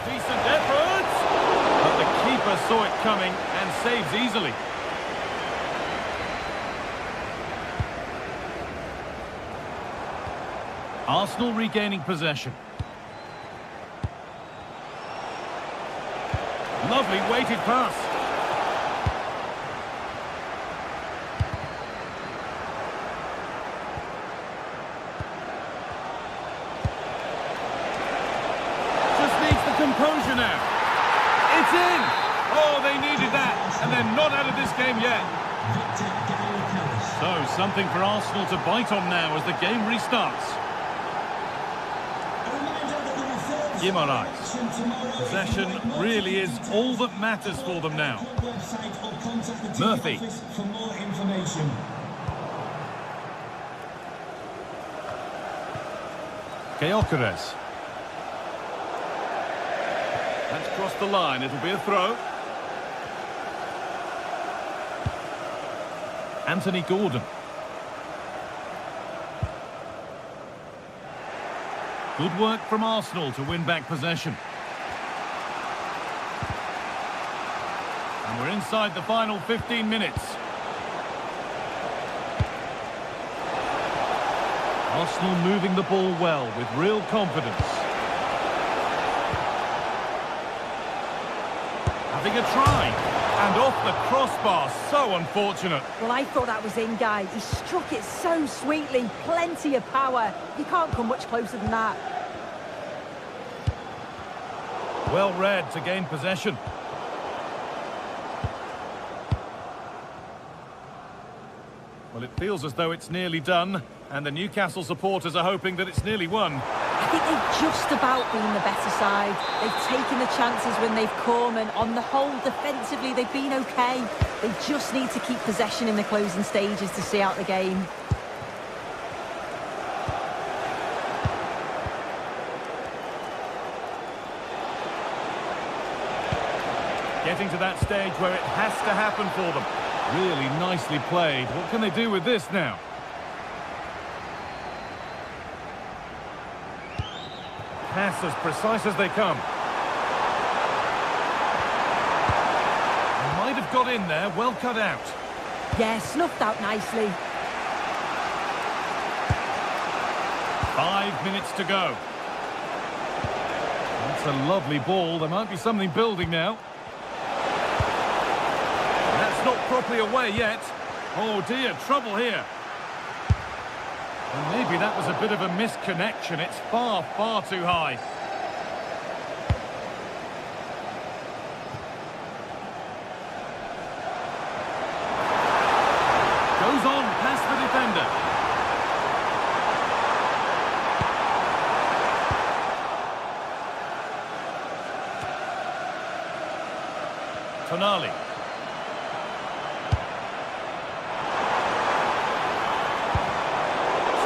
Decent effort! But the keeper saw it coming and saves easily. Arsenal regaining possession. Lovely weighted pass. Just needs the composure now. It's in! Oh, they needed that, and they're not out of this game yet. So, something for Arsenal to bite on now as the game restarts. Guimaraes. Possession really is all that matters for them now. Murphy. Gyökeres. That's crossed the line, it'll be a throw. Anthony Gordon. Good work from Arsenal to win back possession. And we're inside the final 15 minutes. Arsenal moving the ball well with real confidence. Having a try. And off the crossbar, so unfortunate. Well, I thought that was in, guys. He struck it so sweetly, plenty of power. You can't come much closer than that. Well read to gain possession. Well, it feels as though it's nearly done, and the Newcastle supporters are hoping that it's nearly won. I think they've just about been the better side. They've taken the chances when they've come, and on the whole, defensively, they've been okay. They just need to keep possession in the closing stages to see out the game. Getting to that stage where it has to happen for them. Really nicely played. What can they do with this now? Pass as precise as they come. Might have got in there, well cut out. Yeah, snuffed out nicely. 5 minutes to go. That's a lovely ball. There might be something building now. That's not properly away yet. Oh dear, trouble here. And maybe that was a bit of a misconnection. It's far, far too high. Goes on past the defender. Tonali.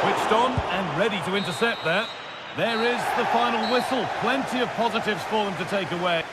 Switched on and ready to intercept that. There is the final whistle. Plenty of positives for them to take away.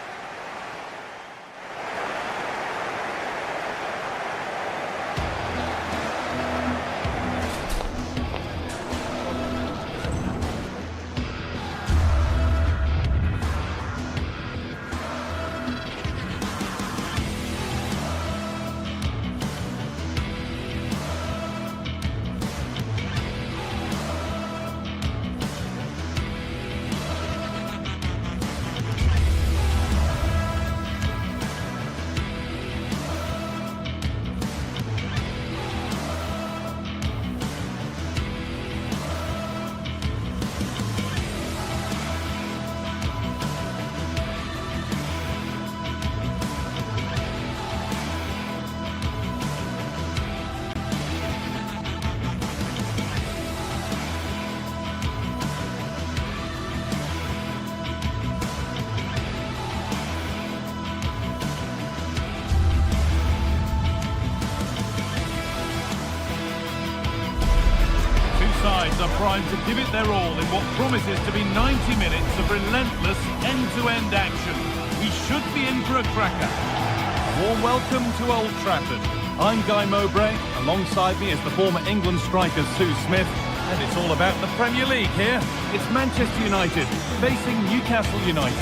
Sides are primed to give it their all in what promises to be 90 minutes of relentless end-to-end action. We should be in for a cracker. A warm welcome to Old Trafford. I'm Guy Mowbray. Alongside me is the former England striker Sue Smith. And it's all about the Premier League here. It's Manchester United facing Newcastle United.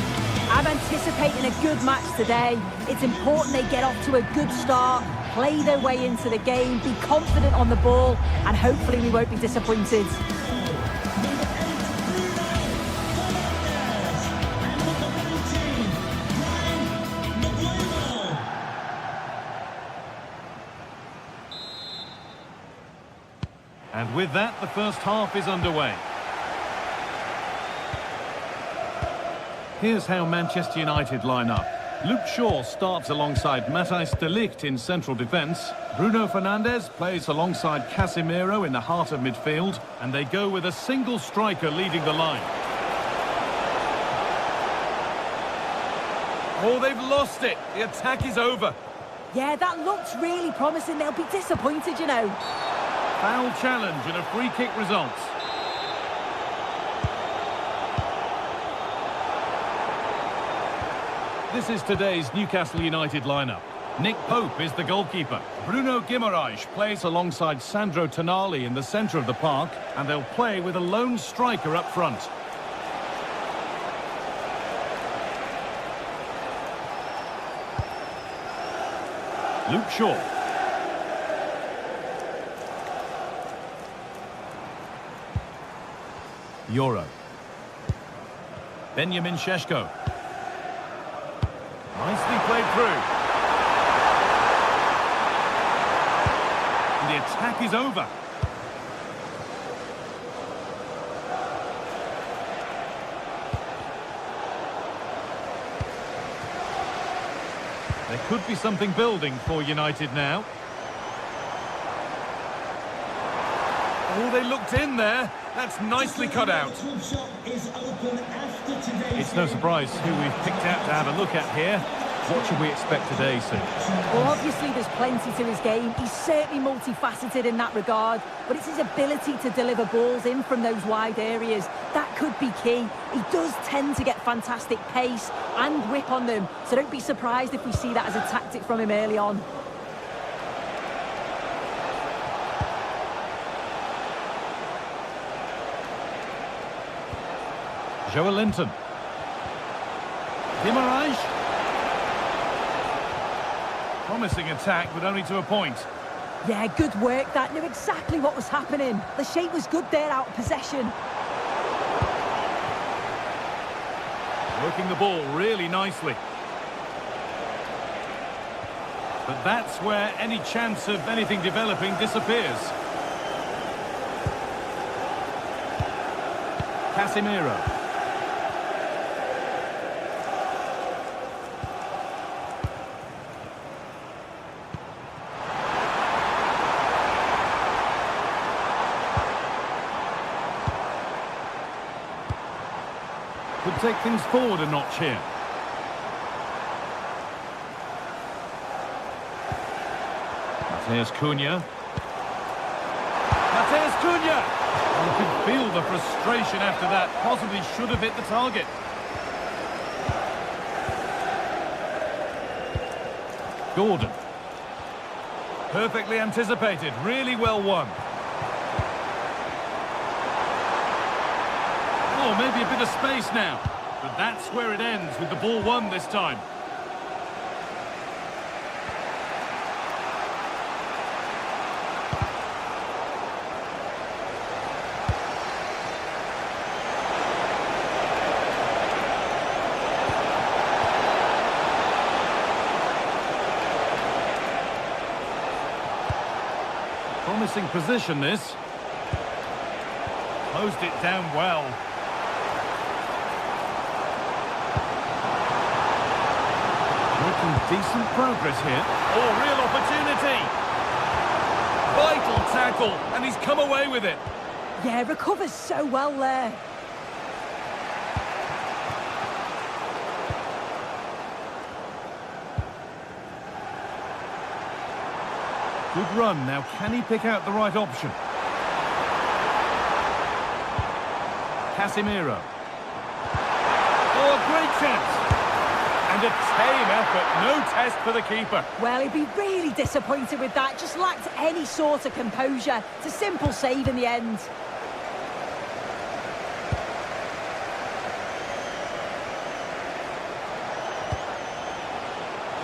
I'm anticipating a good match today. It's important they get off to a good start, play their way into the game, be confident on the ball, and hopefully we won't be disappointed. And with that, the first half is underway. Here's how Manchester United line up. Luke Shaw starts alongside Matthijs de Ligt in central defence. Bruno Fernandes plays alongside Casemiro in the heart of midfield. And they go with a single striker leading the line. Oh, they've lost it. The attack is over. Yeah, that looks really promising. They'll be disappointed, you know. Foul challenge and a free kick results. This is today's Newcastle United lineup. Nick Pope is the goalkeeper. Bruno Guimaraes plays alongside Sandro Tonali in the centre of the park, and they'll play with a lone striker up front. Luke Shaw. Euro. Benjamin Šeško. Nicely played through. And the attack is over. There could be something building for United now. Oh, they looked in there. That's nicely cut out. It's no surprise who we've picked out to have a look at here. What should we expect today, Sue? Well, obviously there's plenty to his game. He's certainly multifaceted in that regard, but it's his ability to deliver balls in from those wide areas. That could be key. He does tend to get fantastic pace and whip on them, so don't be surprised if we see that as a tactic from him early on. Joelinton. Guimaraes. Promising attack, but only to a point. Yeah, good work. That knew exactly what was happening. The shape was good there out of possession. Working the ball really nicely. But that's where any chance of anything developing disappears. Casemiro. Could take things forward a notch here. Matheus Cunha. Matheus Cunha! You could feel the frustration after that. Possibly should have hit the target. Gordon. Perfectly anticipated. Really well won. Oh, maybe a bit of space now. But that's where it ends with the ball won this time. Promising position, this. Closed it down well. Making decent progress here. Oh, real opportunity. Vital tackle, and he's come away with it. Yeah, recovers so well there. Good run. Now, can he pick out the right option? Casemiro. Oh, a great chance. And a tame effort. No test for the keeper. Well, he'd be really disappointed with that. Just lacked any sort of composure. It's a simple save in the end.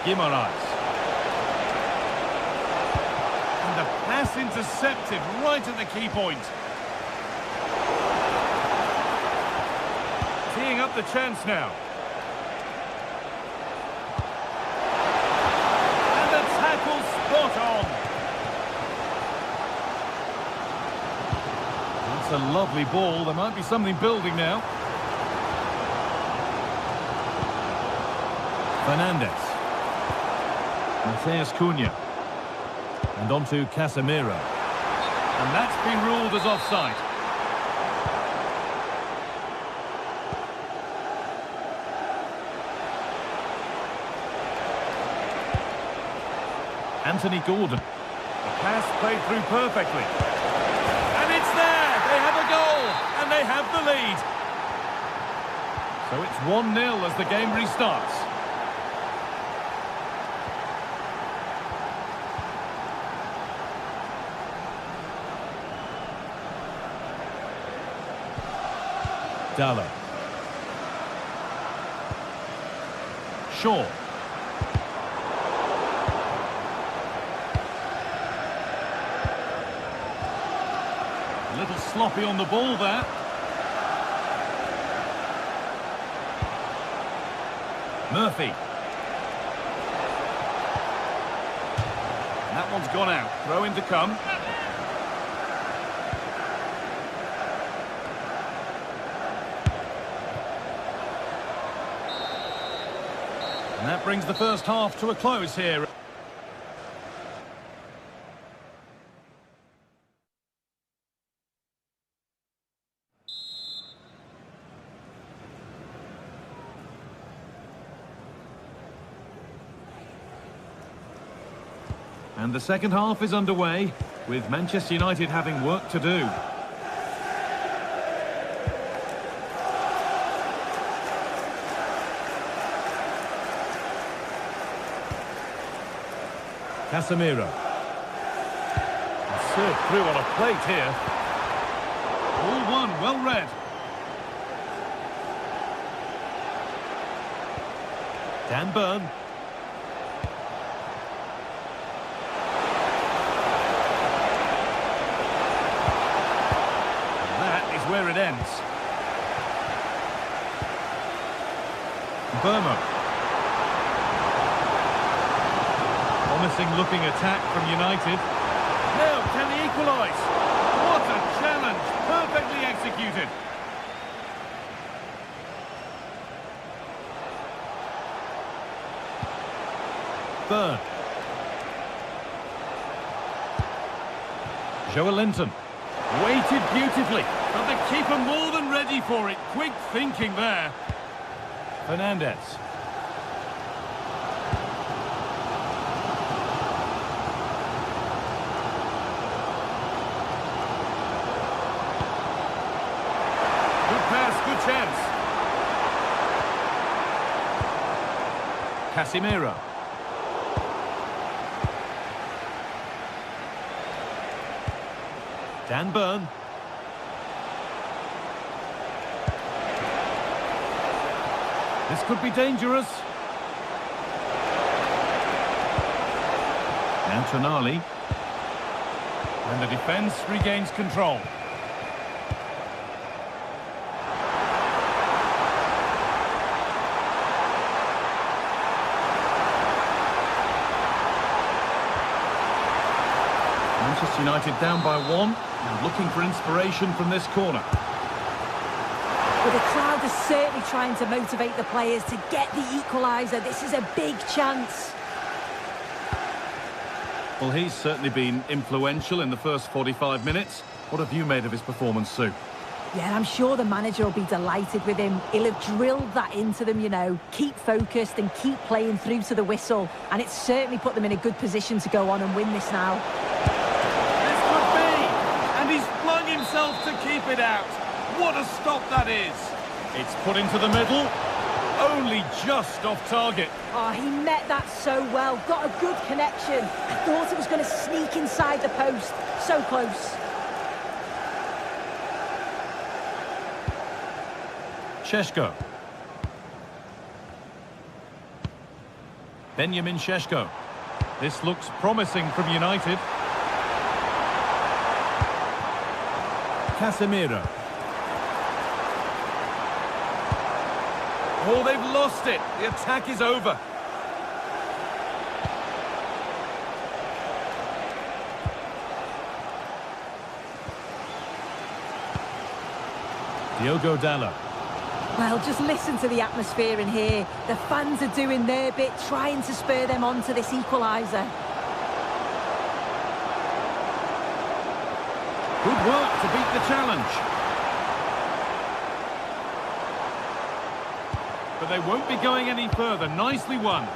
Guimaraes. And the pass intercepted right at the key point. Teeing up the chance now. And the tackle spot on. lovely ball. There might be something building now. Fernandez. Mateus Cunha. And on to Casemiro. And that's been ruled as offside. Anthony Gordon. The pass played through perfectly. And it's there! They have a goal! And they have the lead. So it's 1-0 as the game restarts. Dallo. Shaw. A little sloppy on the ball there. Murphy. And that one's gone out. Throw in to come. And that brings the first half to a close here. And the second half is underway, with Manchester United having work to do. Casemiro. Served through on a plate here. All one, well read. Dan Burn. And that is where it ends. Burma. Promising looking attack from United. Now, can they equalise? What a challenge! Perfectly executed. Burn. Joelinton. Waited beautifully. But the keeper more than ready for it. Quick thinking there. Fernandez. Good chance. Casemiro. Dan Burn. This could be dangerous. And Tonali. And the defence regains control. Manchester United down by 1 and looking for inspiration from this corner. Well, the crowd is certainly trying to motivate the players to get the equaliser. This is a big chance. Well, he's certainly been influential in the first 45 minutes. What have you made of his performance, Sue? Yeah, I'm sure the manager will be delighted with him. He'll have drilled that into them, you know. Keep focused and keep playing through to the whistle. And it's certainly put them in a good position to go on and win this now. This could be! And he's flung himself to keep it out. What a stop that is! It's put into the middle. Only just off target. Oh, he met that so well. Got a good connection. I thought it was going to sneak inside the post. So close. Šeško. Benjamin Šeško. This looks promising from United. Casemiro. Oh, they've lost it. The attack is over. Diogo Dalot. Well, just listen to the atmosphere in here. The fans are doing their bit, trying to spur them on to this equaliser. Good work to beat the challenge. But they won't be going any further. Nicely won.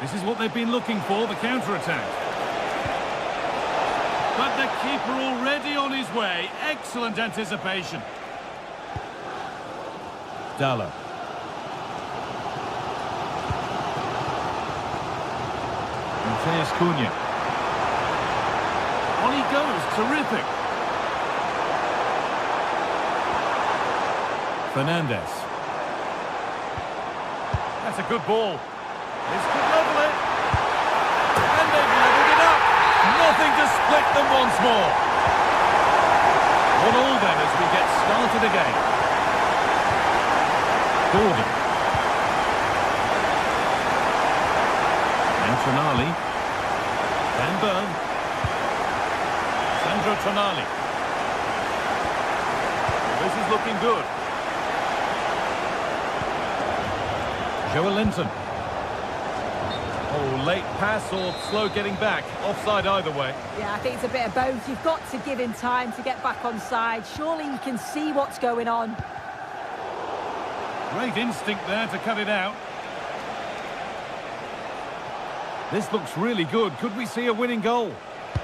This is what they've been looking for, the counter-attack. But the keeper already on his way. Excellent anticipation. Dalot. Matheus Cunha. On he goes. Terrific. Fernandes. That's a good ball. This could level it. And they've leveled it up. Nothing to split them once more. 1-1 then as we get started again. Gordon. And Tonali. Van Burn. Sandro Tonali. This is looking good. Joelinton. Oh, late pass or slow getting back. Offside either way. Yeah, I think it's a bit of both. You've got to give him time to get back on side. Surely you can see what's going on. Great instinct there to cut it out. This looks really good. Could we see a winning goal? But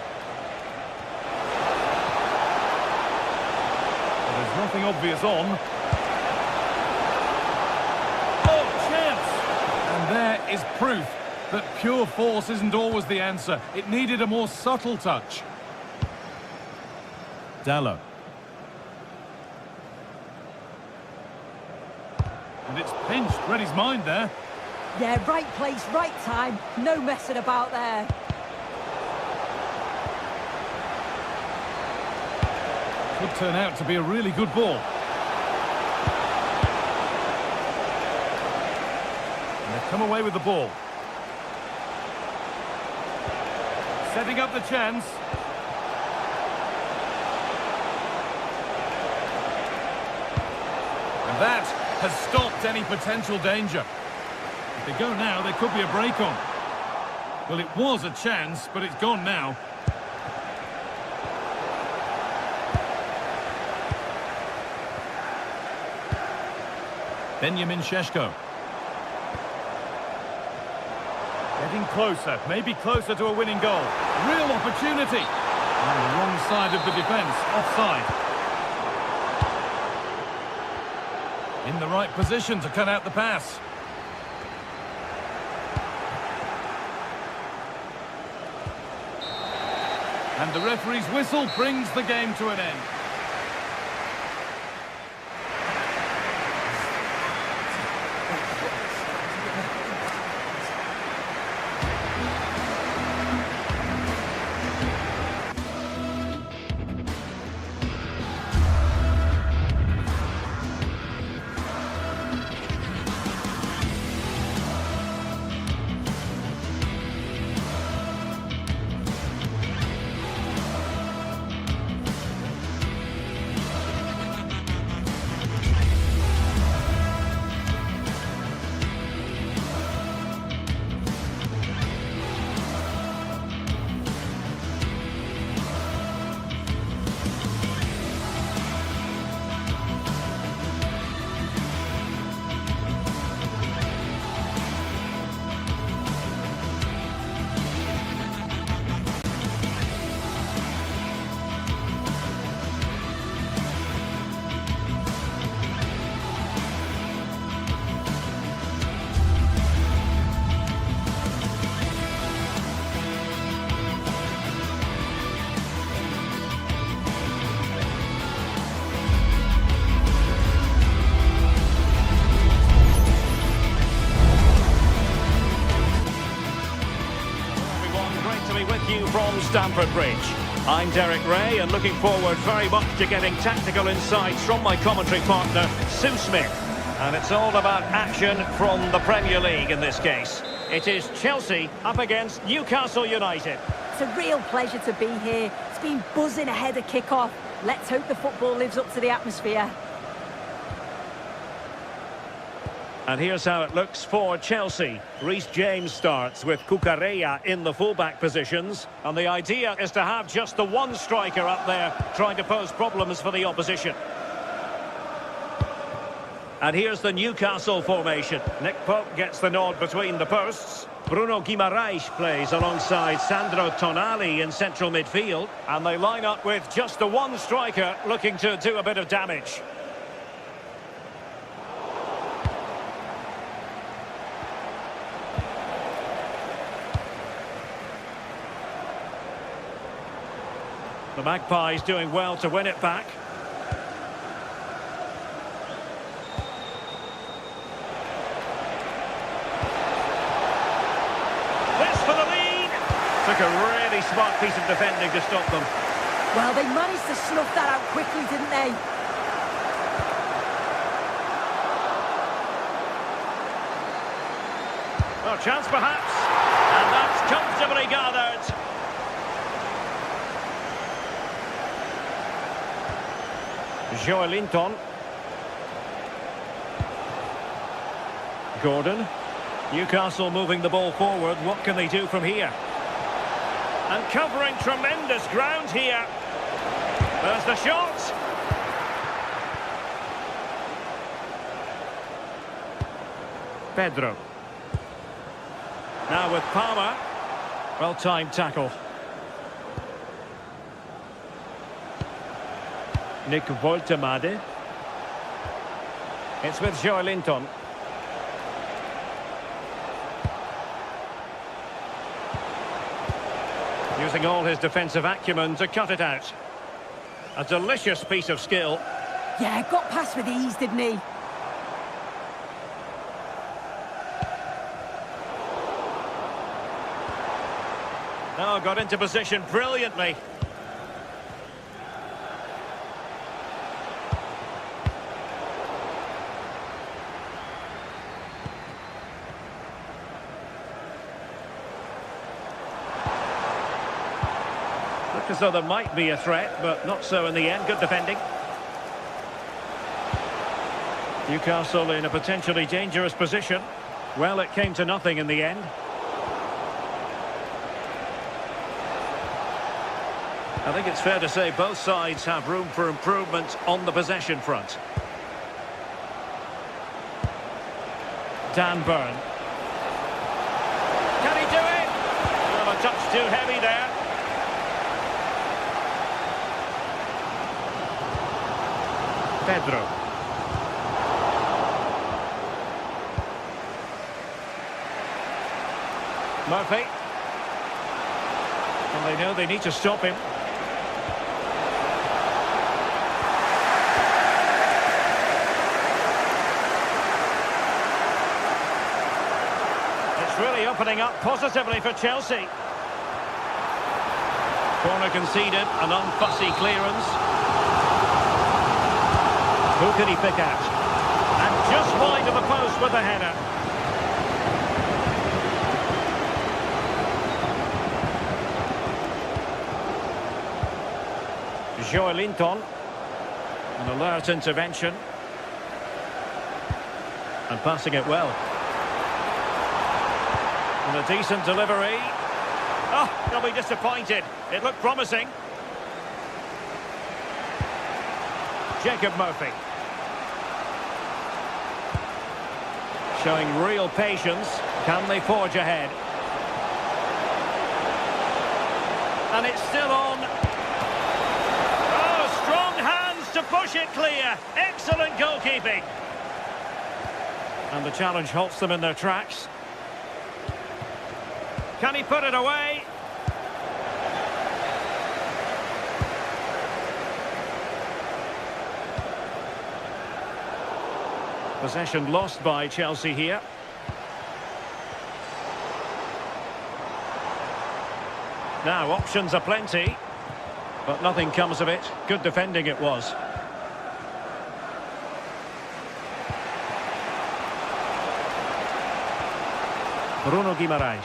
there's nothing obvious on. Oh, chance! And there is proof that pure force isn't always the answer. It needed a more subtle touch. Dalot. And it's pinched. Read his mind there. Yeah, right place, right time. No messing about there. Could turn out to be a really good ball. And they've come away with the ball. Setting up the chance. And that has stopped any potential danger. If they go now, there could be a break on. Well, it was a chance, but it's gone now. Benjamin Šeško. Getting closer, maybe closer to a winning goal. Real opportunity. On the wrong side of the defence, offside. In the right position to cut out the pass. And the referee's whistle brings the game to an end. From Stamford Bridge. I'm Derek Ray and looking forward very much to getting tactical insights from my commentary partner, Sue Smith. And it's all about action from the Premier League in this case. It is Chelsea up against Newcastle United. It's a real pleasure to be here. It's been buzzing ahead of kick-off. Let's hope the football lives up to the atmosphere. And here's how it looks for Chelsea. Reece James starts with Cucurella in the fullback positions. And the idea is to have just the one striker up there trying to pose problems for the opposition. And here's the Newcastle formation. Nick Pope gets the nod between the posts. Bruno Guimaraes plays alongside Sandro Tonali in central midfield. And they line up with just the one striker looking to do a bit of damage. The Magpies doing well to win it back. This for the lead. Took a really smart piece of defending to stop them. Well, they managed to snuff that out quickly, didn't they? Well, chance perhaps. And that's comfortably gathered. Joelinton. Gordon. Newcastle moving the ball forward. What can they do from here? And covering tremendous ground here. There's the shot. Pedro. Now with Palmer. Well-timed tackle. Nick Woltemade. It's with Joelinton. Using all his defensive acumen to cut it out. A delicious piece of skill. Yeah, got past with ease, didn't he? Oh, got into position brilliantly. Looked as though there might be a threat, but not so in the end. Good defending. Newcastle in a potentially dangerous position. Well, it came to nothing in the end. I think it's fair to say both sides have room for improvement on the possession front. Dan Burn. Can he do it? Well, a touch too heavy there. Pedro. Murphy. And they know they need to stop him. It's really opening up positively for Chelsea. Corner conceded, an unfussy clearance. Who can he pick out? And just wide of the post with the header. Joelinton. An alert intervention. And passing it well. And a decent delivery. Oh, they'll be disappointed. It looked promising. Jacob Murphy. Showing real patience. Can they forge ahead? And it's still on. Oh, strong hands to push it clear. Excellent goalkeeping. And the challenge halts them in their tracks. Can he put it away? Possession lost by Chelsea here. Now, options are plenty, but nothing comes of it. Good defending it was. Bruno Guimaraes.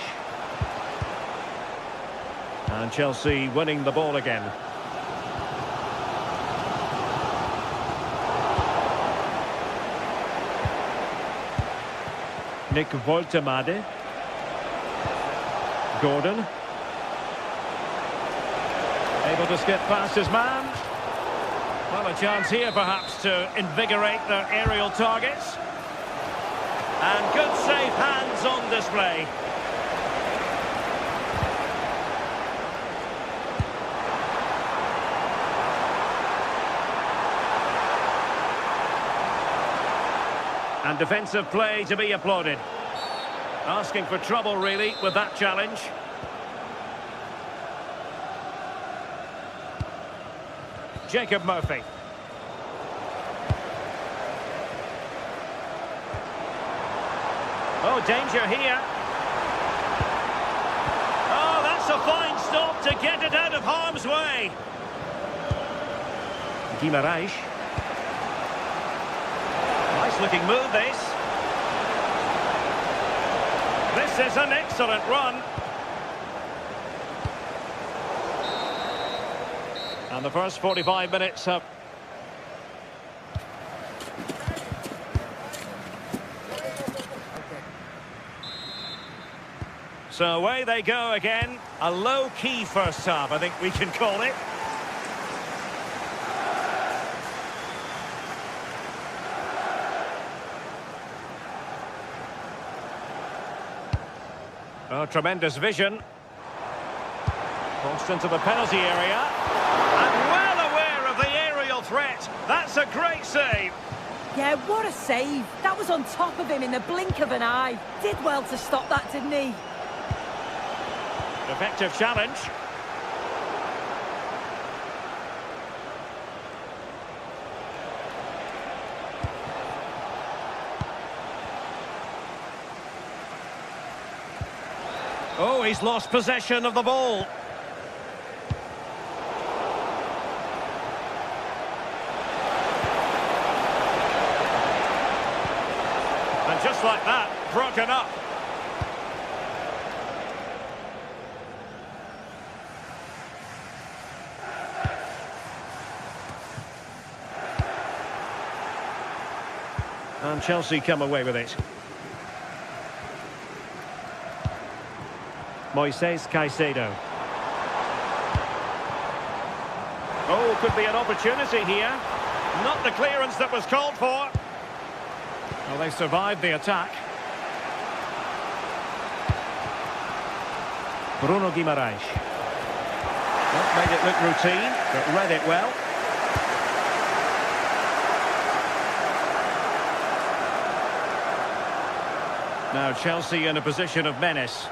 And Chelsea winning the ball again. Nick Woltemade. Gordon. Able to skip past his man. Well, a chance here perhaps to invigorate their aerial targets. And good safe hands on display. And defensive play to be applauded. Asking for trouble, really, with that challenge. Jacob Murphy. Oh, danger here. Oh, that's a fine stop to get it out of harm's way. Guimaraes. Nice looking move, this. This is an excellent run. And the first 45 minutes have... So away they go again. A low-key first half, I think we can call it. Oh, tremendous vision. Crossed into the penalty area. And well aware of the aerial threat. That's a great save. Yeah, what a save. That was on top of him in the blink of an eye. Did well to stop that, didn't he? Effective challenge. Oh, he's lost possession of the ball. And just like that, broken up. And Chelsea come away with it. Moises Caicedo. Oh, could be an opportunity here. Not the clearance that was called for. Well, they survived the attack. Bruno Guimaraes. Well, made it look routine, but read it well. Now Chelsea in a position of menace.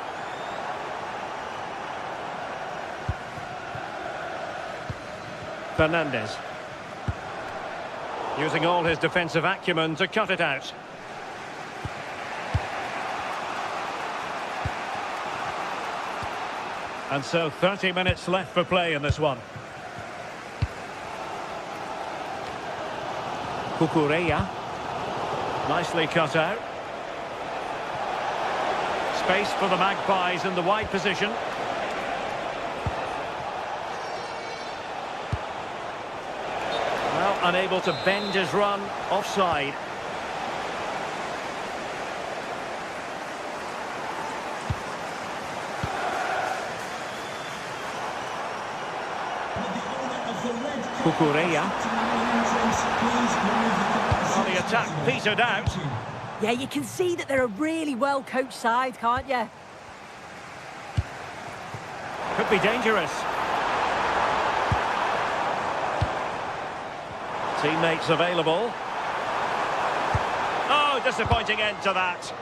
Fernandes. Using all his defensive acumen to cut it out. And so 30 minutes left for play in this one. Cucurella. Nicely cut out. Space for the Magpies in the wide position. Well, unable to bend his run, offside. Cucurella. Well, the attack petered out. Yeah, you can see that they're a really well-coached side, can't you? Could be dangerous. Teammates available. Oh, disappointing end to that.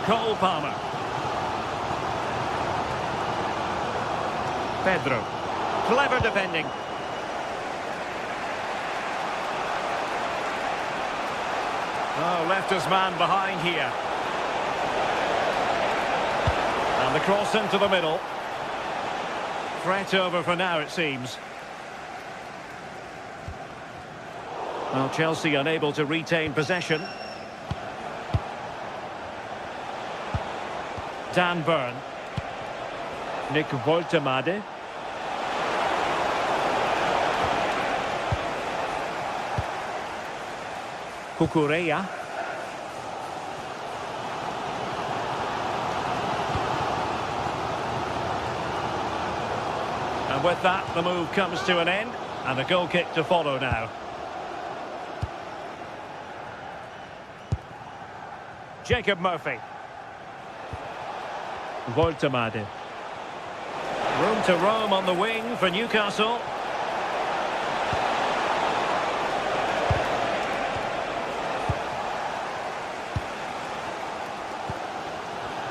Cole Palmer. Pedro. Clever defending. Oh, left his man behind here. And the cross into the middle. Threat over for now, it seems. Well, Chelsea unable to retain possession. Dan Burn. Nick Woltemade. Cucurella. And with that, the move comes to an end, and a goal kick to follow now. Jacob Murphy. Voltemade. Room to roam on the wing for Newcastle.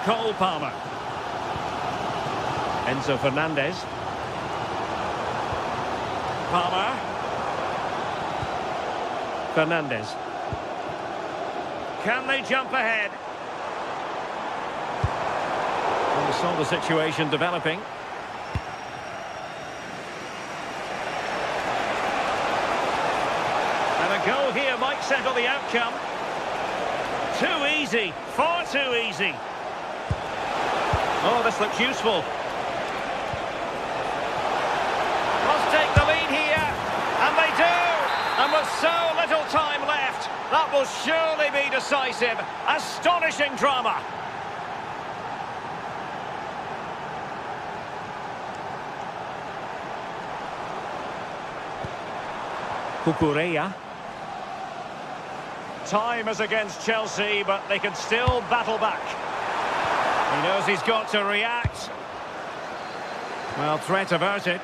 Cole Palmer. Enzo Fernandez. Palmer. Fernandez. Can they jump ahead? We saw the situation developing. And a goal here might settle the outcome. Too easy, far too easy. Oh, this looks useful. Must take the lead here, and they do. And with so little time left, that will surely be decisive. Astonishing drama. Cucurella. Time is against Chelsea, but they can still battle back. He knows he's got to react. Well, threat averted.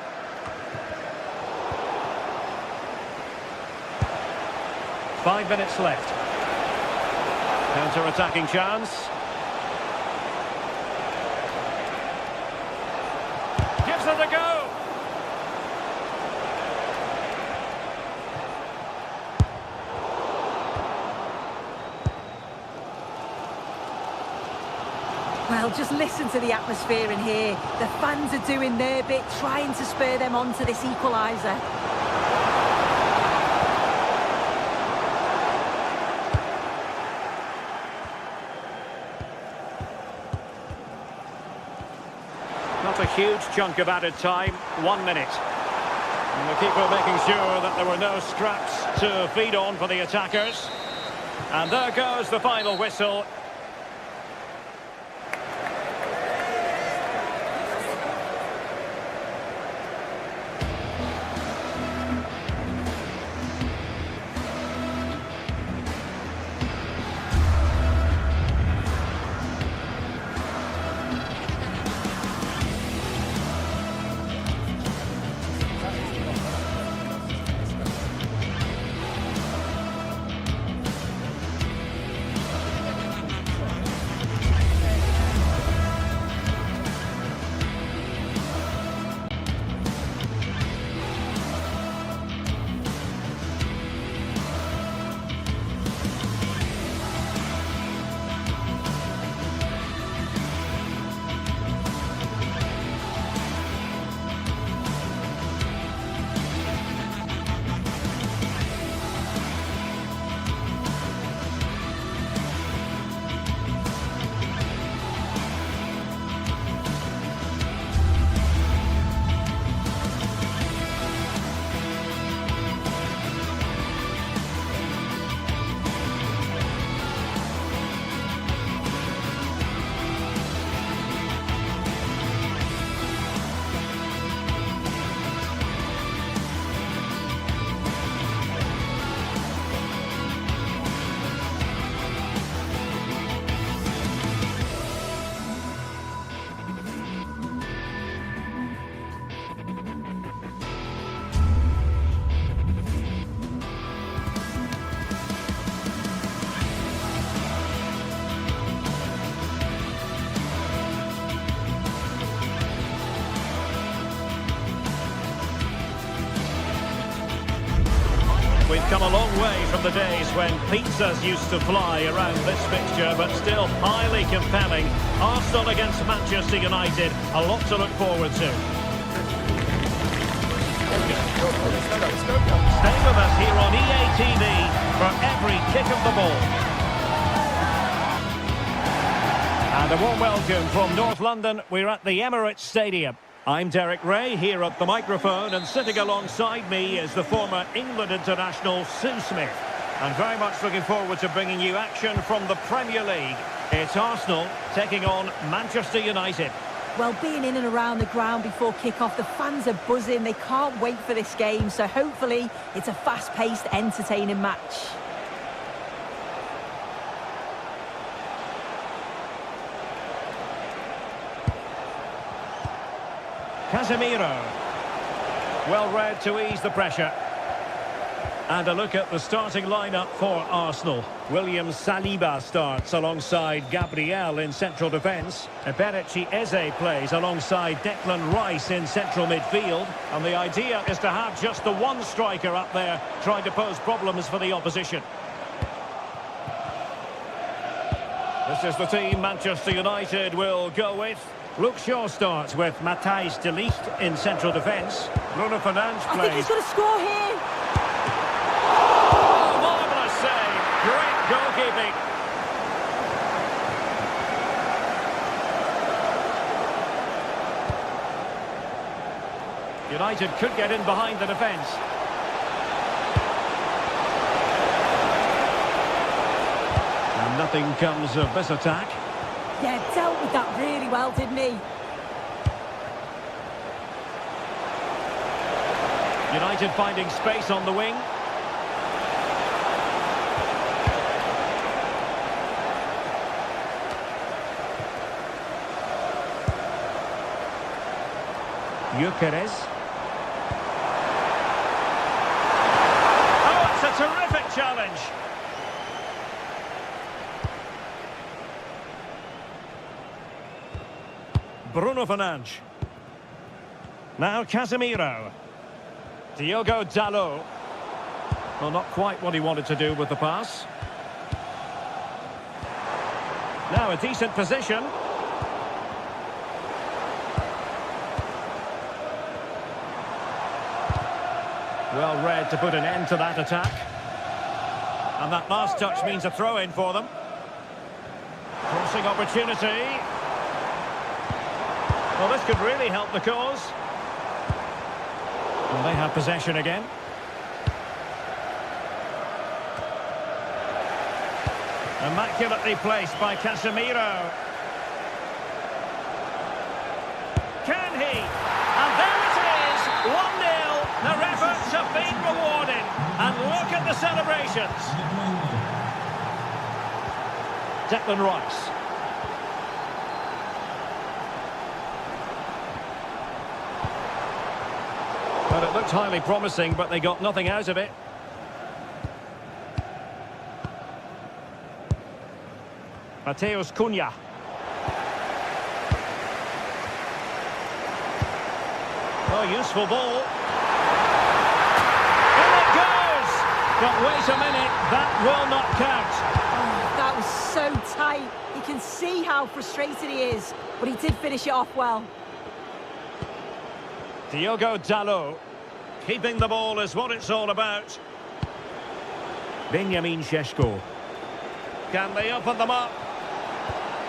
Five minutes left. Counter-attacking chance. Gives it a go. Well, just listen to the atmosphere in here. The fans are doing their bit, trying to spur them on to this equaliser. Not a huge chunk of added time, 1 minute. And the keeper making sure that there were no scraps to feed on for the attackers. And there goes the final whistle. We've come a long way from the days when pizzas used to fly around this fixture, but still highly compelling. Arsenal against Manchester United, a lot to look forward to. Stay with us here on EA TV for every kick of the ball. And a warm welcome from North London. We're at the Emirates Stadium. I'm Derek Ray here at the microphone, and sitting alongside me is the former England international Sue Smith. And very much looking forward to bringing you action from the Premier League. It's Arsenal taking on Manchester United. Well, being in and around the ground before kick-off, the fans are buzzing. They can't wait for this game, so hopefully it's a fast-paced, entertaining match. Casemiro. Well read to ease the pressure. And a look at the starting lineup for Arsenal. William Saliba starts alongside Gabriel in central defence. Eberechi Eze plays alongside Declan Rice in central midfield. And the idea is to have just the one striker up there trying to pose problems for the opposition. This is the team Manchester United will go with. Luke Shaw starts with Matthijs de Ligt in central defence. Bruno Fernandes plays. I think he's going to score here. Oh, marvellous save. Great goalkeeping. United could get in behind the defence. And nothing comes of this attack. Yeah, dealt with that really well, didn't he? United finding space on the wing. Gyökeres. Oh, it's a terrific challenge. Bruno Fernandes. Now Casemiro. Diogo Dalot. Well, not quite what he wanted to do with the pass. Now a decent position. Well read to put an end to that attack. And that last touch means a throw-in for them. Crossing opportunity. Well, this could really help the cause. Well, they have possession again. Immaculately placed by Casemiro. Can he? And there it is, 1-0. Their efforts have been rewarded. And look at the celebrations. Declan Rice. Well, it looked highly promising, but they got nothing out of it. Mateus Cunha. Oh, useful ball. In it goes! But wait a minute, that will not count. Oh, that was so tight. You can see how frustrated he is, but he did finish it off well. Diogo Dalot. Keeping the ball is what it's all about. Benjamin Šeško. Can they open them up?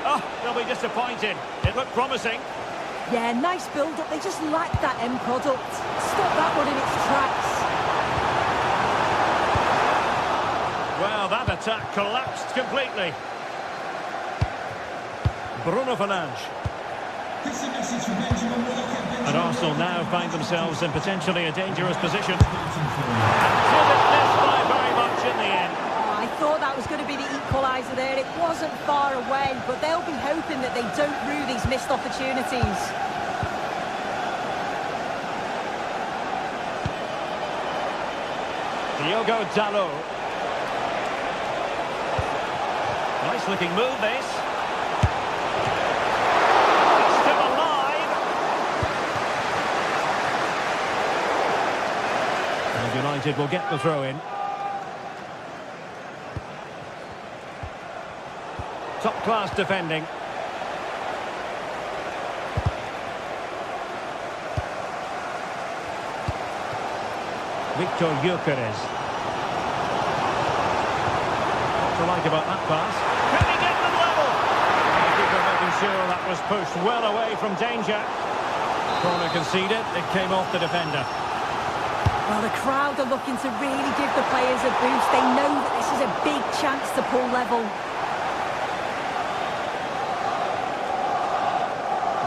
Oh, they'll be disappointed. It looked promising. Yeah, nice build-up. They just lacked that end product. Stop that one in its tracks. Well, that attack collapsed completely. Bruno Fernandes. And Arsenal now find themselves in potentially a dangerous position. And did it miss by very much in the end. Oh, I thought that was going to be the equaliser there. It wasn't far away, but they'll be hoping that they don't rue these missed opportunities. Diogo Dalot. Nice looking move this. Still alive. And United will get the throw in. Top class defending. Victor Gyökeres. What to like about that pass? Can he get them level? The keeper making sure that was pushed well away from danger. Corner conceded, it came off the defender. Well, the crowd are looking to really give the players a boost. They know that this is a big chance to pull level.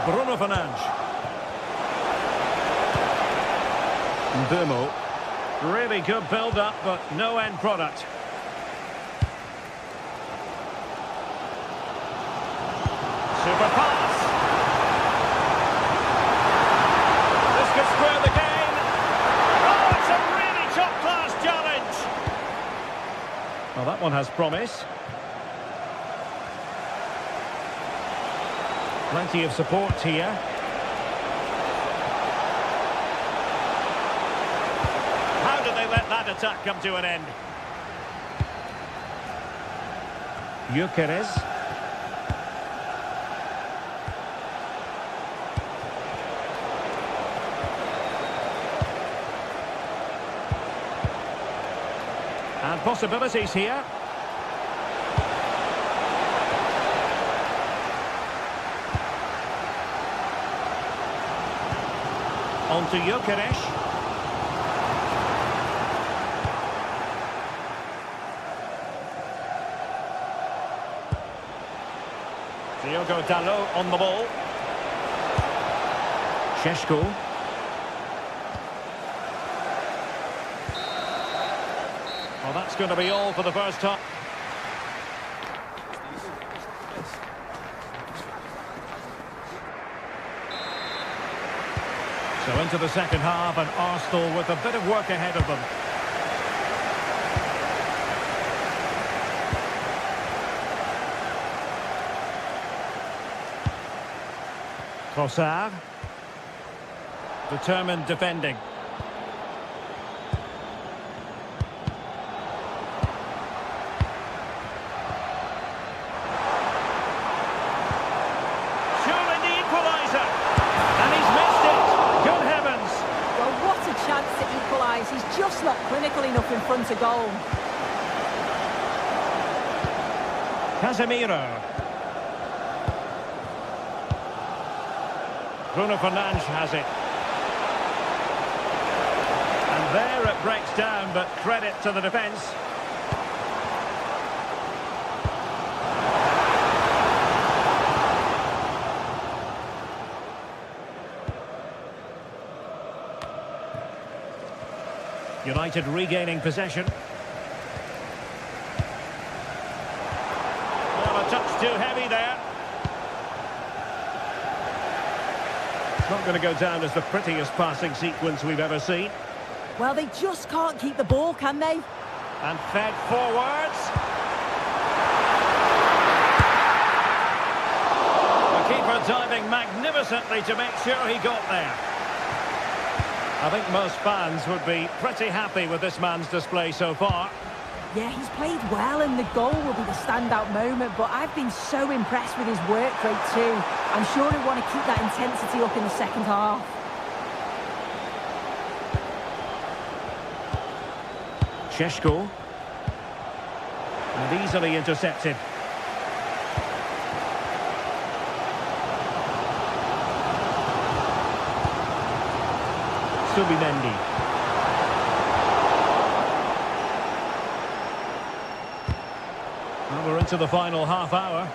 Bruno Fernandes. Mbumo. Really good build-up, but no end product. Super pass. This could square the game. Oh, it's a really top-class challenge. Well, that one has promise. Plenty of support here. How did they let that attack come to an end? Gyökeres. And possibilities here. On to Gyökeres. Diogo Dalot on the ball. Šeško. Well, that's going to be all for the first half. So into the second half, and Arsenal with a bit of work ahead of them. Trossard. Determined defending. Surely the equaliser. And he's missed it. Good heavens. Well, what a chance to equalise. He's just not clinical enough in front of goal. Casemiro. Bruno Fernandes has it. And there it breaks down, but credit to the defence. United regaining possession. Well, a touch too heavy there. Not going to go down as the prettiest passing sequence we've ever seen. Well, they just can't keep the ball, can they? And fed forwards. The keeper diving magnificently to make sure he got there. I think most fans would be pretty happy with this man's display so far. Yeah, he's played well, and the goal will be the standout moment, but I've been so impressed with his work rate too. I'm sure he'll want to keep that intensity up in the second half. Šeško. And easily intercepted. Subimendi. Well, we're into the final half hour.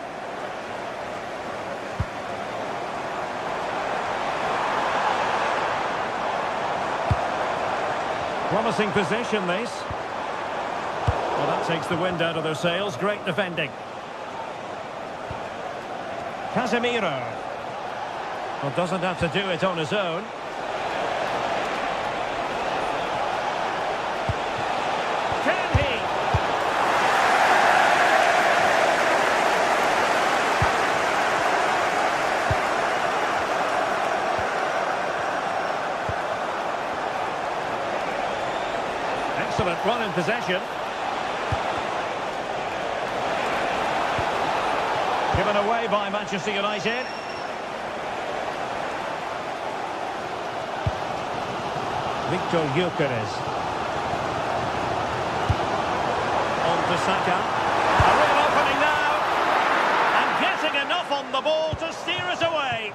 Promising position, this. Well, that takes the wind out of their sails. Great defending. Casemiro. Well, doesn't have to do it on his own. Can he? Excellent run in possession. Given away by Manchester United. Victor Gyökeres. On to Saka. A real opening now. And getting enough on the ball to steer us away.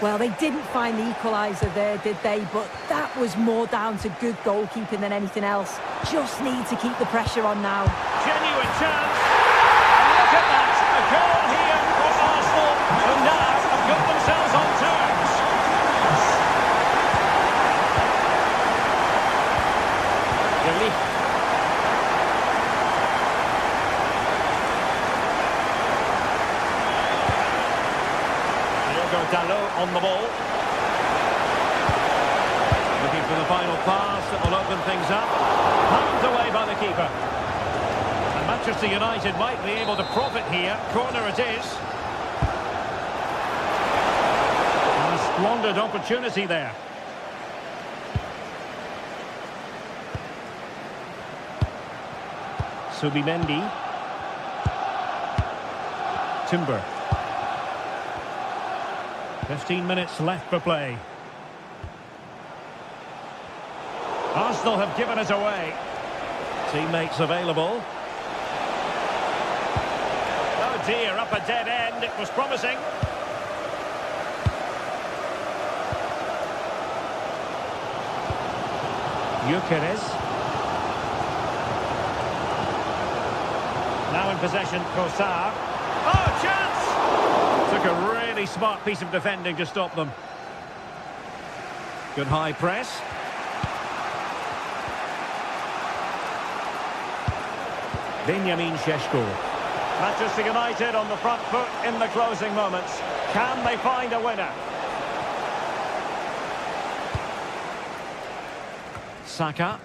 Well, they didn't find the equaliser there, did they? But that was more down to good goalkeeping than anything else. Just need to keep the pressure on now. Genuine chance. And look at that. A goal here for Arsenal, who now have got themselves on terms. Really? Dalot on the ball. Looking for the final pass that will open things up. Pumped away by the keeper. And Manchester United might be able to profit here. Corner it is. And a squandered opportunity there. Subimendi. Timber. 15 minutes left for play. Arsenal have given it away. Teammates available. Oh dear, up a dead end. It was promising. Gyökeres. Now in possession, Trossard. Oh, chance! Took a really smart piece of defending to stop them. Good high press. Benjamin Šeško. Manchester United on the front foot in the closing moments. Can they find a winner? Saka.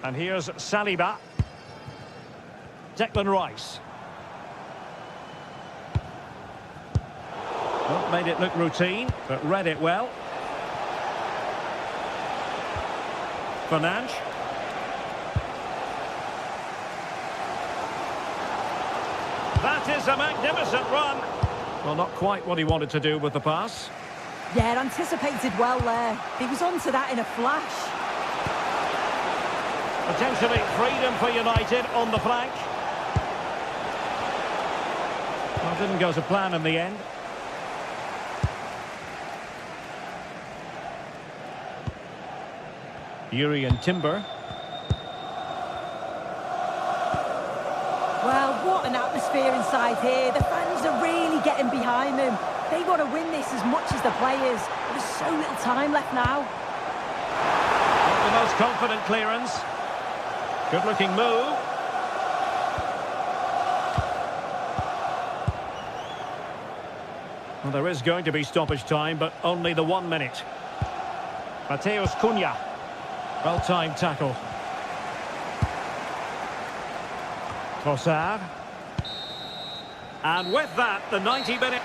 And here's Saliba. Declan Rice. Not made it look routine, but read it well. Fernandes. That is a magnificent run. Well, not quite what he wanted to do with the pass. Yeah, anticipated well there. He was onto that in a flash. Potentially freedom for United on the flank. Well, didn't go to plan in the end. Yuri and Timber. Well, what an atmosphere inside here. The fans are really getting behind them. They want to win this as much as the players. There's so little time left now. Not the most confident clearance. Good-looking move. Well, there is going to be stoppage time, but only the 1 minute. Mateus Cunha. Well-timed tackle. Trossard. And with that, the 90-minute...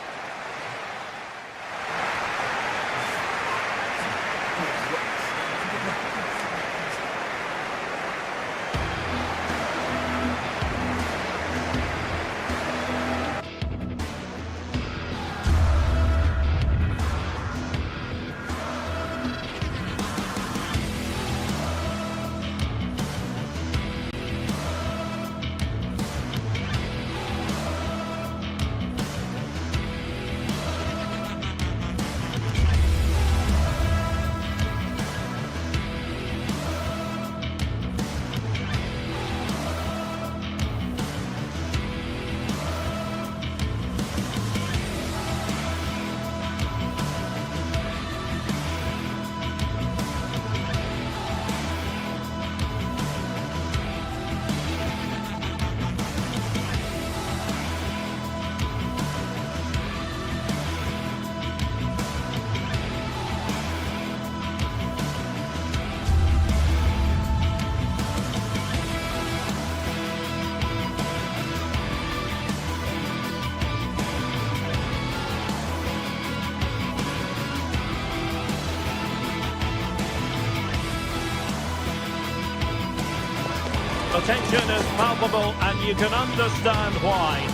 The tension is palpable, and you can understand why.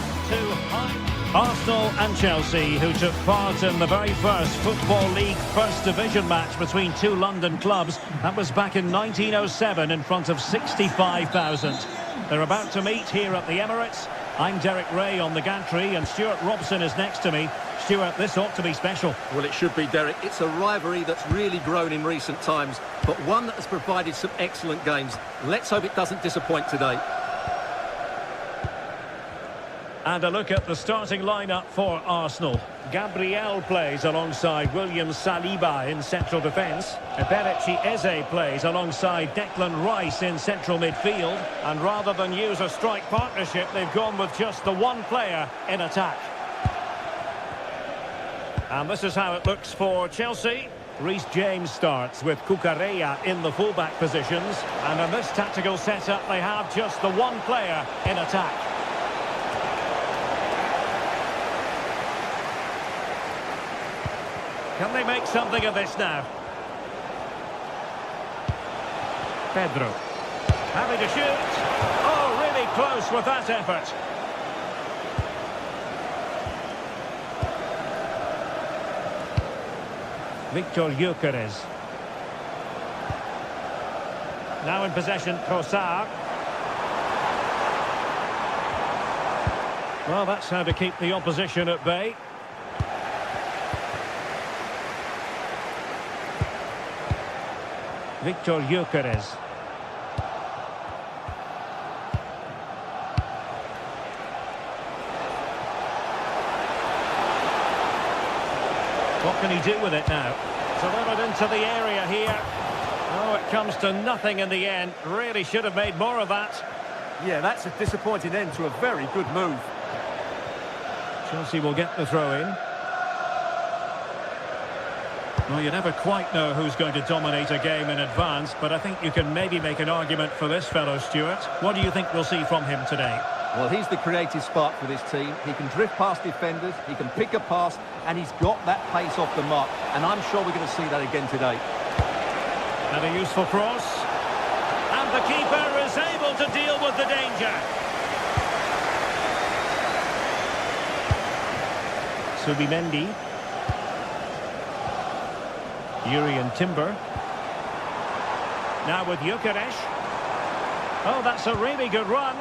Arsenal and Chelsea, who took part in the very first Football League First Division match between two London clubs. That was back in 1907 in front of 65,000. They're about to meet here at the Emirates. I'm Derek Ray on the gantry, and Stuart Robson is next to me. Stuart, this ought to be special. Well, it should be, Derek. It's a rivalry that's really grown in recent times, but one that has provided some excellent games. Let's hope it doesn't disappoint today. And a look at the starting lineup for Arsenal. Gabriel plays alongside William Saliba in central defence. Eberechi Eze plays alongside Declan Rice in central midfield. And rather than use a strike partnership, they've gone with just the one player in attack. And this is how it looks for Chelsea. Reece James starts with Cucurella in the fullback positions. And in this tactical setup, they have just the one player in attack. Can they make something of this now? Pedro. Having to shoot. Oh, really close with that effort. Victor Gyökeres. Now in possession, Trossard. Well, that's how to keep the opposition at bay. Victor Gyökeres. What can he do with it now? Delivered into the area here. Oh, it comes to nothing in the end. Really should have made more of that. Yeah, that's a disappointing end to a very good move. Chelsea will get the throw-in. Well, you never quite know who's going to dominate a game in advance, but I think you can maybe make an argument for this fellow, Stuart. What do you think we'll see from him today? Well, he's the creative spark for this team. He can drift past defenders, he can pick a pass, and he's got that pace off the mark. And I'm sure we're going to see that again today. And a useful cross. And the keeper is able to deal with the danger. Subimendi. Jurriën Timber. Now with Gyökeres. Oh, that's a really good run.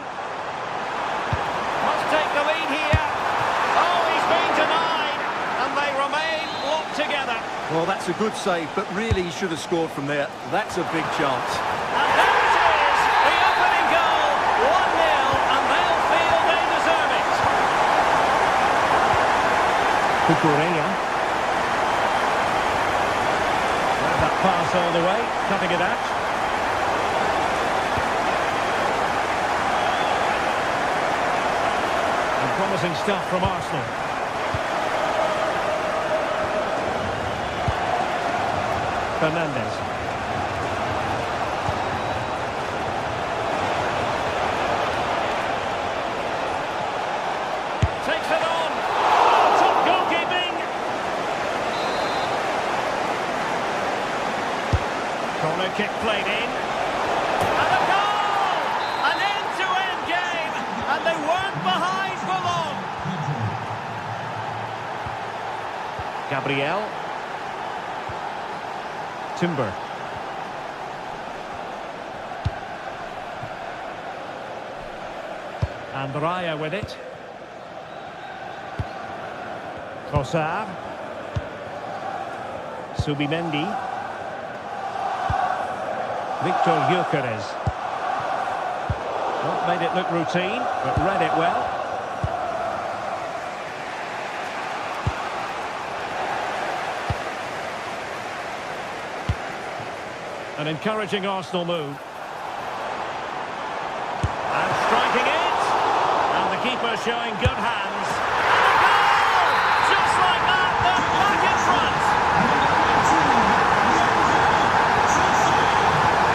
Must take the lead here. Oh, he's been denied. And they remain locked together. Well, that's a good save, but really he should have scored from there. That's a big chance. And there it is. The opening goal. 1-0. And they'll feel they deserve it. Cucurella. That pass all the way, cutting it out. And promising stuff from Arsenal. Fernandes. Takes it on. Oh, top goalkeeping. Corner kick played in. And a goal! An end-to-end game. And they weren't behind for long. Gabriel. Timber. And Raya with it. Trossard. Subimendi. Victor Gyökeres. Well, made it look routine, but read it well. An encouraging Arsenal move. And striking it. And the keeper showing good hands. And a goal! Just like that, they're back in front.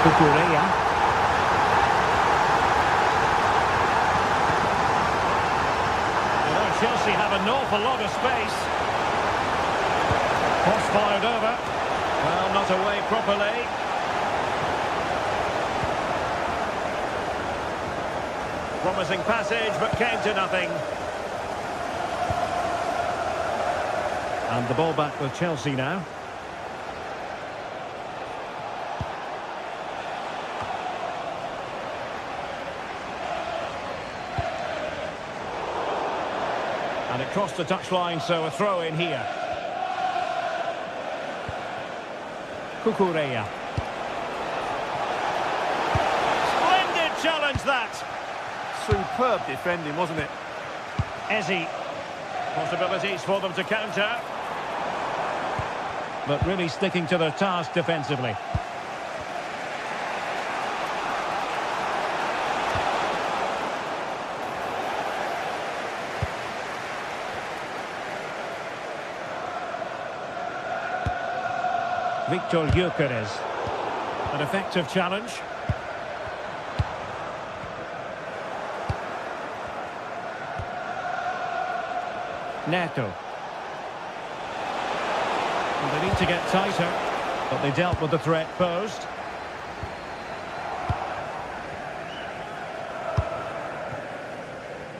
Cucurella. Although Chelsea have an awful lot of space. Cross fired over. Well, not away properly. Promising passage, but came to nothing. And the ball back with Chelsea now. And And it crossed the touchline, so a throw in here. Cucurella. Splendid challenge that. Superb defending, wasn't it? Eze. Possibilities for them to counter. But really sticking to their task defensively. Victor Gyökeres. An effective challenge. Neto. And they need to get tighter, but they dealt with the threat posed.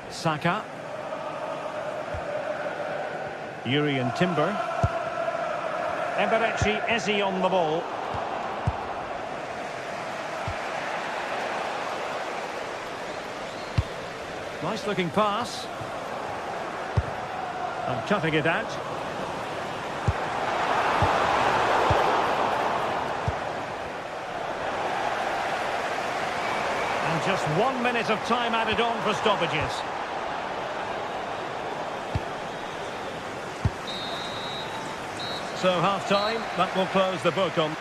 Saka. Urian Timber. Eberechi Eze on the ball. Nice looking pass. And cutting it out. And just 1 minute of time added on for stoppages. So half-time, that will close the book on.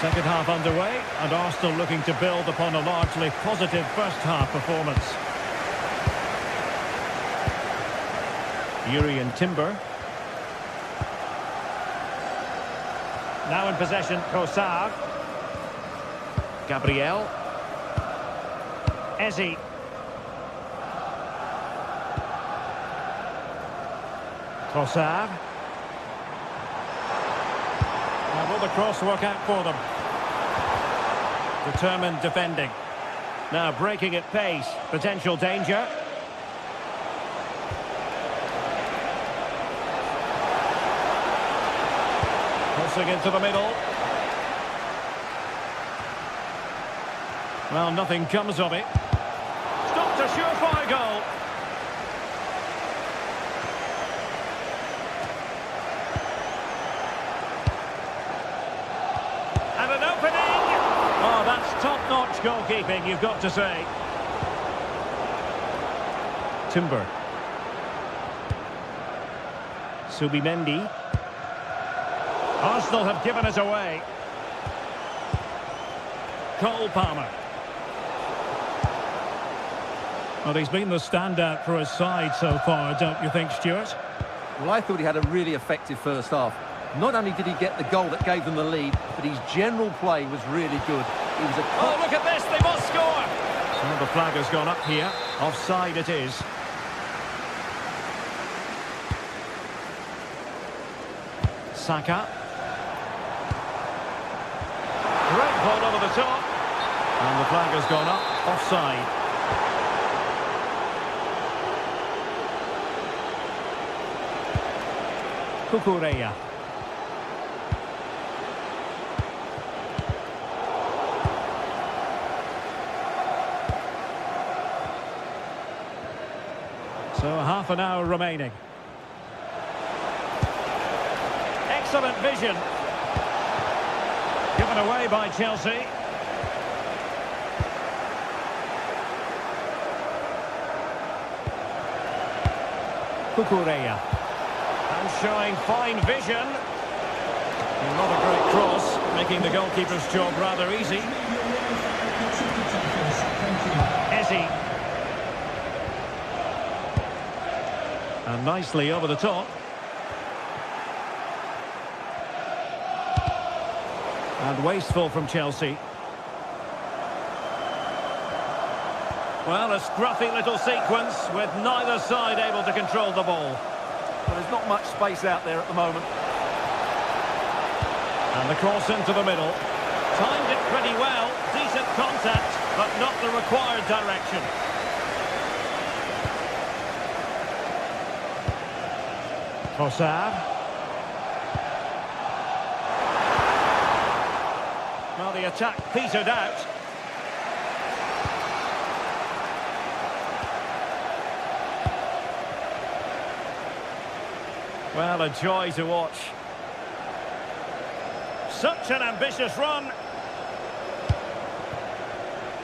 Second half underway, and Arsenal looking to build upon a largely positive first-half performance. Urian Timber. Now in possession, Trossard. Gabriel. Eze. Trossard. Now will the cross work out for them? Determined defending. Now breaking at pace. Potential danger. Crossing into the middle. Well, nothing comes of it. Stopped a surefire goal. And an opening! Oh, that's top-notch goalkeeping, you've got to say. Timber. Subimendi. Arsenal have given us away. Cole Palmer. Well, he's been the standout for his side so far, don't you think, Stuart? Well, I thought he had a really effective first half. Not only did he get the goal that gave them the lead, but his general play was really good. He was a... Oh, look at this, they must score! Well, the flag has gone up here. Offside it is. Saka. Great ball over the top. And the flag has gone up. Offside. Cucurella. So half an hour remaining. Excellent vision. Given away by Chelsea. Cucurella. And showing fine vision. Not a great cross, making the goalkeeper's job rather easy. Eze. And nicely over the top. And wasteful from Chelsea. Well, a scruffy little sequence with neither side able to control the ball. Well, there's not much space out there at the moment. And the cross into the middle. Timed it pretty well. Decent contact, but not the required direction. Trossard. Well, the attack petered out. Well, a joy to watch. Such an ambitious run.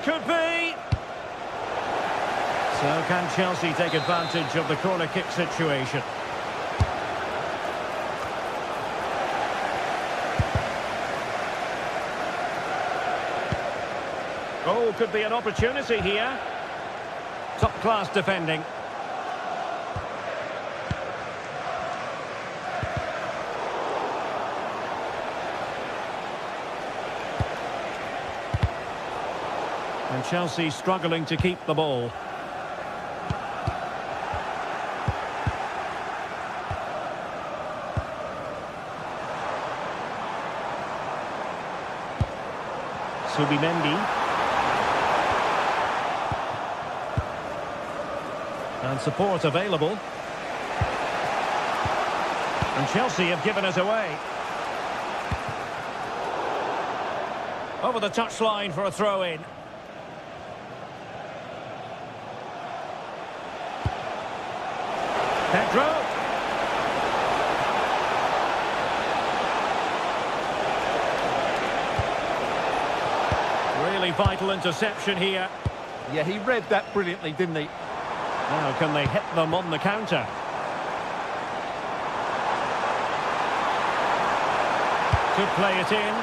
Could be. So can Chelsea take advantage of the corner kick situation? Oh, could be an opportunity here. Top-class defending. And Chelsea struggling to keep the ball. Subimendi. And support available. And Chelsea have given it away. Over the touchline for a throw-in. Pedro. Really vital interception here. Yeah, he read that brilliantly, didn't he? Now, can they hit them on the counter? Could play it in.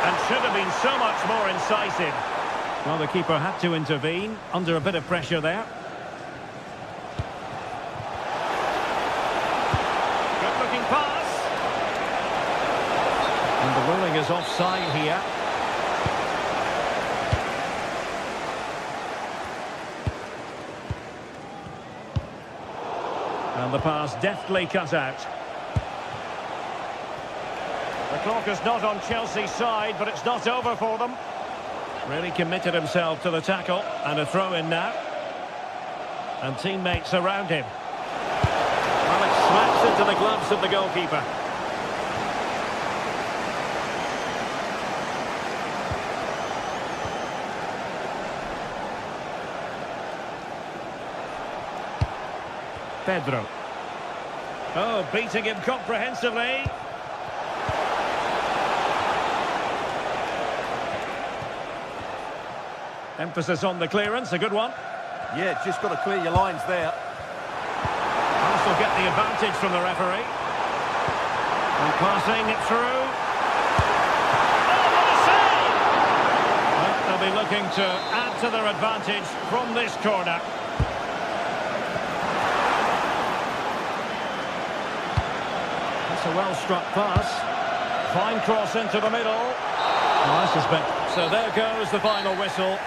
And should have been so much more incisive. Well, the keeper had to intervene. Under a bit of pressure there. Good-looking pass. And the ruling is offside here. And the pass deftly cut out. The clock is not on Chelsea's side, but it's not over for them. Really committed himself to the tackle, and a throw-in now. And teammates around him. Well, it smacks into the gloves of the goalkeeper. Pedro. Oh, beating him comprehensively. Emphasis on the clearance, a good one. Yeah, just got to clear your lines there. Also get the advantage from the referee. And passing it through. Oh, what a save! Well, they'll be looking to add to their advantage from this corner. That's a well-struck pass. Fine cross into the middle. Oh, I suspect. So there goes the final whistle.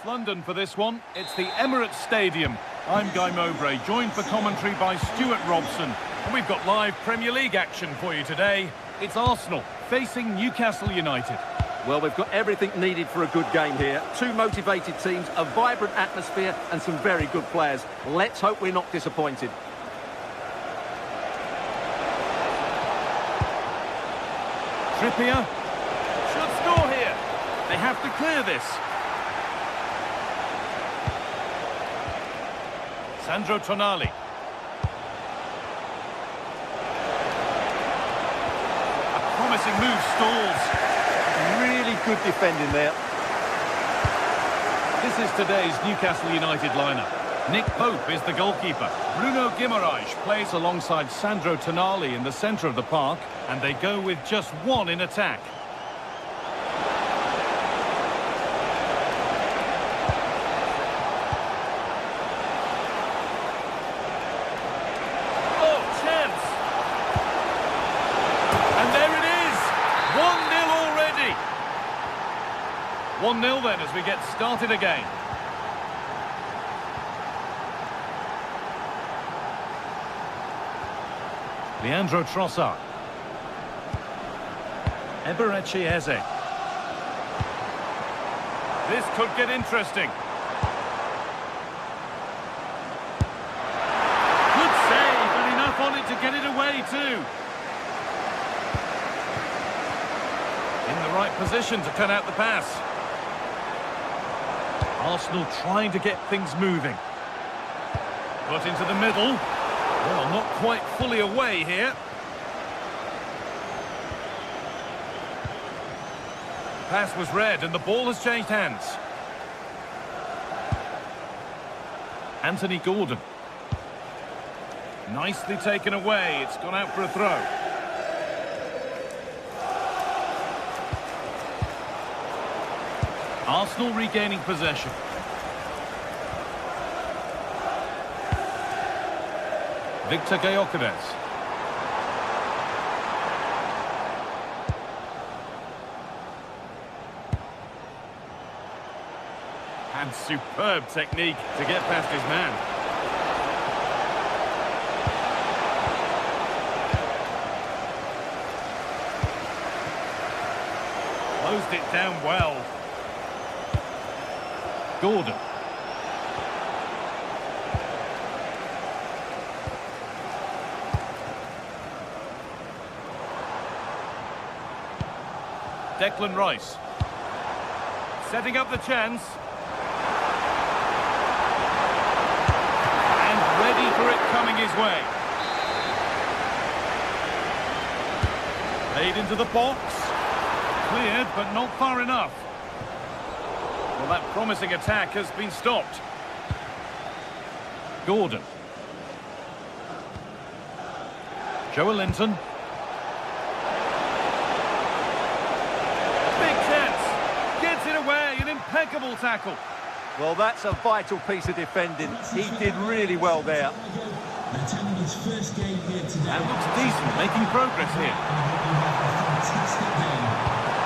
London for this one. It's the Emirates Stadium. I'm Guy Mowbray, joined for commentary by Stuart Robson. And we've got live Premier League action for you today. It's Arsenal facing Newcastle United. Well, we've got everything needed for a good game here. Two motivated teams, a vibrant atmosphere and some very good players. Let's hope we're not disappointed. Trippier should score here. They have to clear this. Sandro Tonali. A promising move stalls. Really good defending there. This is today's Newcastle United lineup. Nick Pope is the goalkeeper. Bruno Guimaraes plays alongside Sandro Tonali in the centre of the park, and they go with just one in attack. Oh, chance! And there it is! 1-0 already! 1-0 then as we get started again. Leandro Trossard. Eberechi Eze. This could get interesting. Good save, and enough on it to get it away too. In the right position to cut out the pass. Arsenal trying to get things moving. Put into the middle. Well, not quite fully away here. Pass was read and the ball has changed hands. Anthony Gordon. Nicely taken away. It's gone out for a throw. Arsenal regaining possession. Victor Gyökeres. And superb technique to get past his man. Closed it down well. Gordon. Declan Rice. Setting up the chance. And ready for it coming his way. Played into the box. Cleared, but not far enough. Well, that promising attack has been stopped. Gordon. Joelinton. An impeccable tackle. Well, that's a vital piece of defending. He did really well there. That looks decent, making progress here.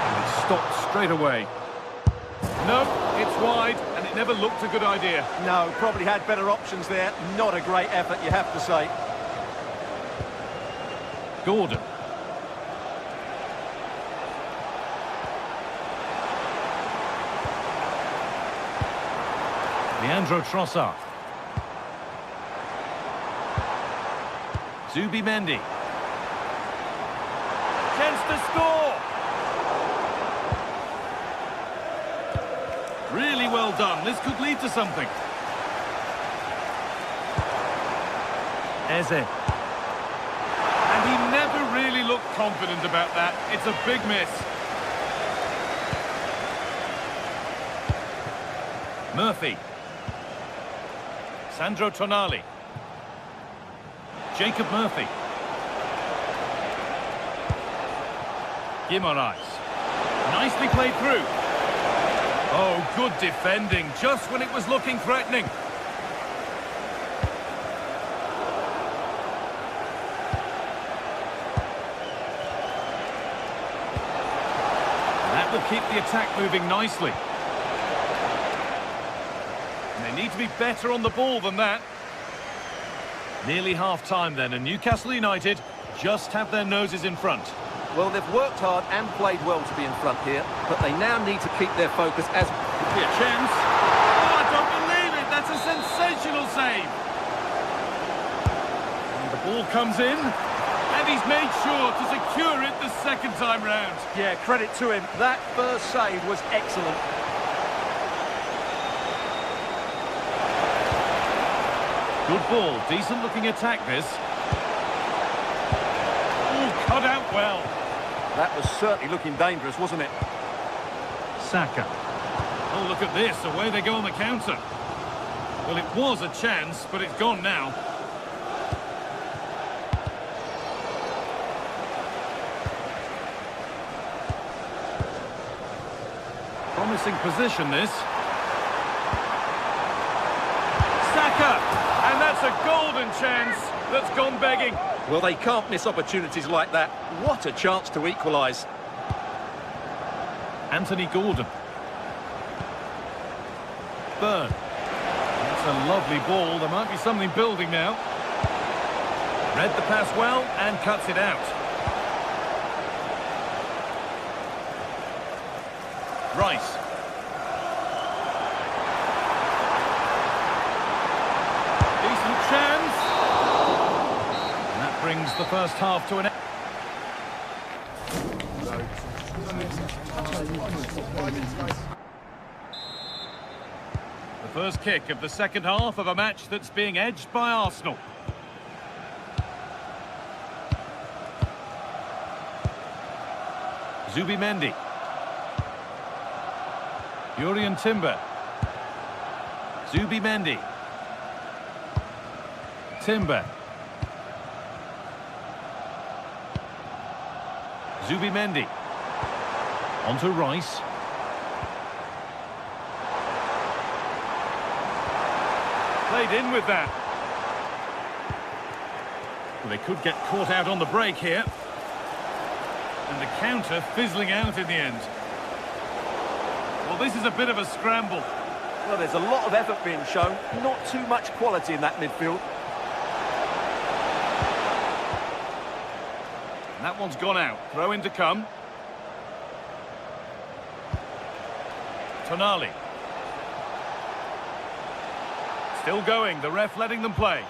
And it's stopped straight away. No, it's wide, and it never looked a good idea. No, probably had better options there. Not a great effort, you have to say. Gordon. Leandro Trossard. Zubimendi. Chance to score! Really well done. This could lead to something. Eze. And he never really looked confident about that. It's a big miss. Murphy. Sandro Tonali. Jacob Murphy. Guimaraes. Nicely played through. Oh, good defending, just when it was looking threatening. That will keep the attack moving nicely. need to be better on the ball than that. Nearly half-time then, and Newcastle United just have their noses in front. Well, they've worked hard and played well to be in front here, but they now need to keep their focus as... Here, chance. Oh, I don't believe it. That's a sensational save. And the ball comes in, and he's made sure to secure it the second time round. Yeah, credit to him. That first save was excellent. Good ball. Decent-looking attack, this. Oh, cut out well. That was certainly looking dangerous, wasn't it? Saka. Oh, look at this. Away they go on the counter. Well, it was a chance, but it's gone now. Promising position, this. Saka! And that's a golden chance that's gone begging. Well, they can't miss opportunities like that. What a chance to equalise. Anthony Gordon. Burn. That's a lovely ball. There might be something building now. Read the pass well and cuts it out. Rice. Decent chance. And that brings the first half to an end. The first kick of the second half of a match that's being edged by Arsenal. Zubimendi. Jurrien Timber. Zubimendi. Timber. Zubimendi. On to Rice. Played in with that. Well, they could get caught out on the break here. And the counter fizzling out in the end. Well, this is a bit of a scramble. Well, there's a lot of effort being shown. Not too much quality in that midfield. And that one's gone out. Throw in to come. Tonali. Still going, the ref letting them play.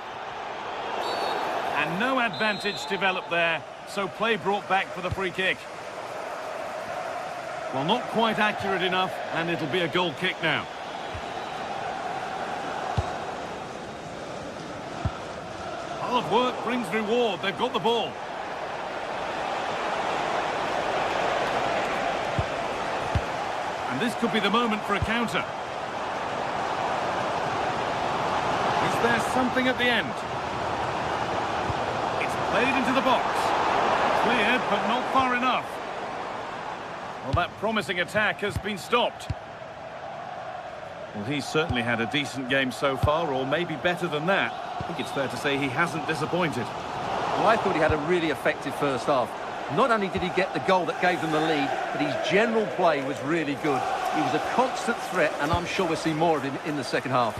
And no advantage developed there, so play brought back for the free kick. Well, not quite accurate enough, and it'll be a goal kick now. Hard work brings reward, they've got the ball. And this could be the moment for a counter. Is there something at the end? It's played into the box. Cleared, but not far enough. Well, that promising attack has been stopped. Well, he's certainly had a decent game so far, or maybe better than that. I think it's fair to say he hasn't disappointed. Well, I thought he had a really effective first half. Not only did he get the goal that gave them the lead, but his general play was really good. He was a constant threat, and I'm sure we'll see more of him in the second half.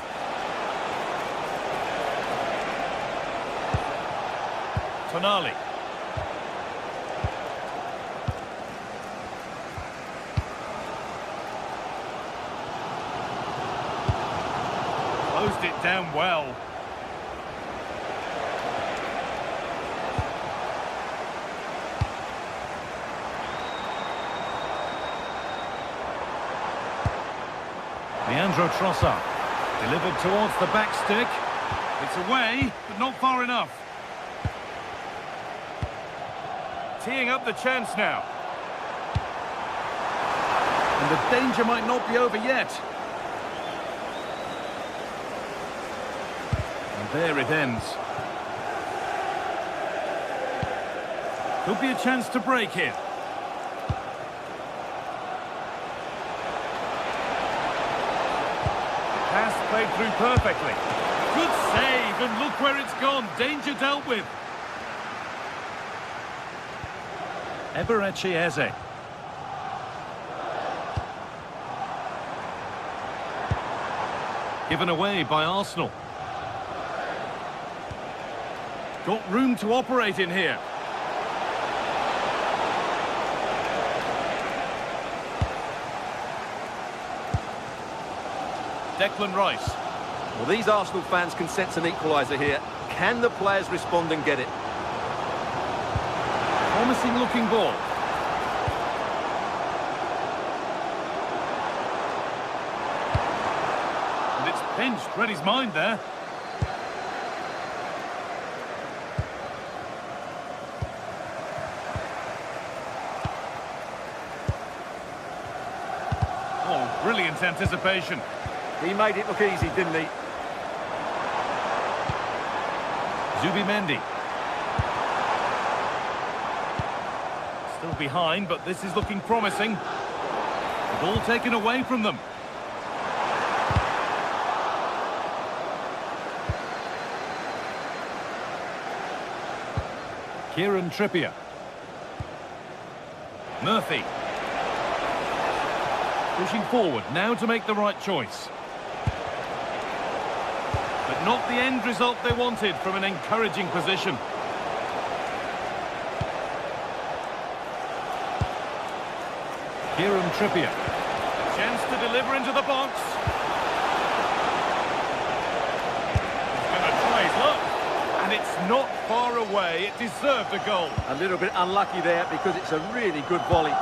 Tonali. Closed it down well. Leandro Trossard. Delivered towards the back stick. It's away, but not far enough. Teeing up the chance now. And the danger might not be over yet. And there it ends. Could be a chance to break here. Pass played through perfectly. Good save, and look where it's gone. Danger dealt with. Eberechi Eze. Given away by Arsenal. Got room to operate in here. Declan Rice. Well, these Arsenal fans can sense an equaliser here. Can the players respond and get it? Promising looking ball. And it's pinched, read his mind there. Oh, brilliant anticipation. He made it look easy, didn't he? Zubimendi. Still behind, but this is looking promising. The ball taken away from them. Kieran Trippier. Murphy. Pushing forward, now to make the right choice. But not the end result they wanted from an encouraging position. Kieran Trippier. Chance to deliver into the box. He's going to try his luck. And it's not far away. It deserved a goal. A little bit unlucky there because it's a really good volley.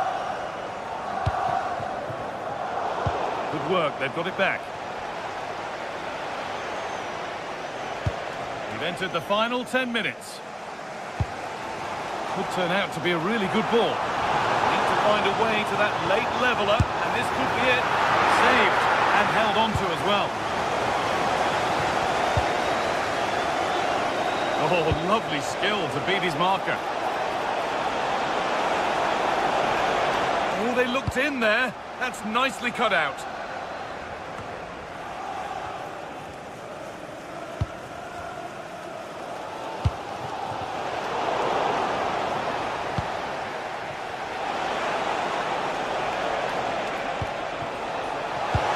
Good work, they've got it back. We've entered the final 10 minutes. Could turn out to be a really good ball. Need to find a way to that late leveller, and this could be it. Saved and held on to as well. Oh, lovely skill to beat his marker. Oh, they looked in there. That's nicely cut out.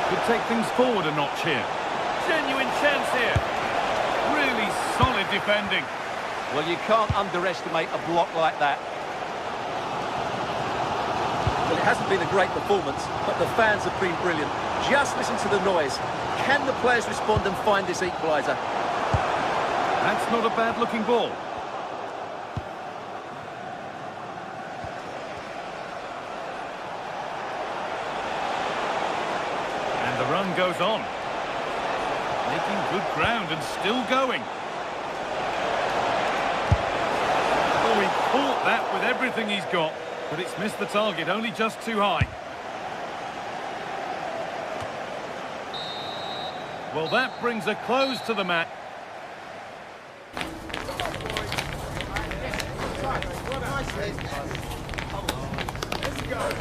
Could take things forward a notch here. Genuine chance here. Really solid defending. Well, you can't underestimate a block like that. Well, it hasn't been a great performance, but the fans have been brilliant. Just listen to the noise. Can the players respond and find this equaliser? That's not a bad-looking ball. And the run goes on. Making good ground and still going. Oh, he caught that with everything he's got, but it's missed the target, only just too high. Well, that brings a close to the match. Let's go.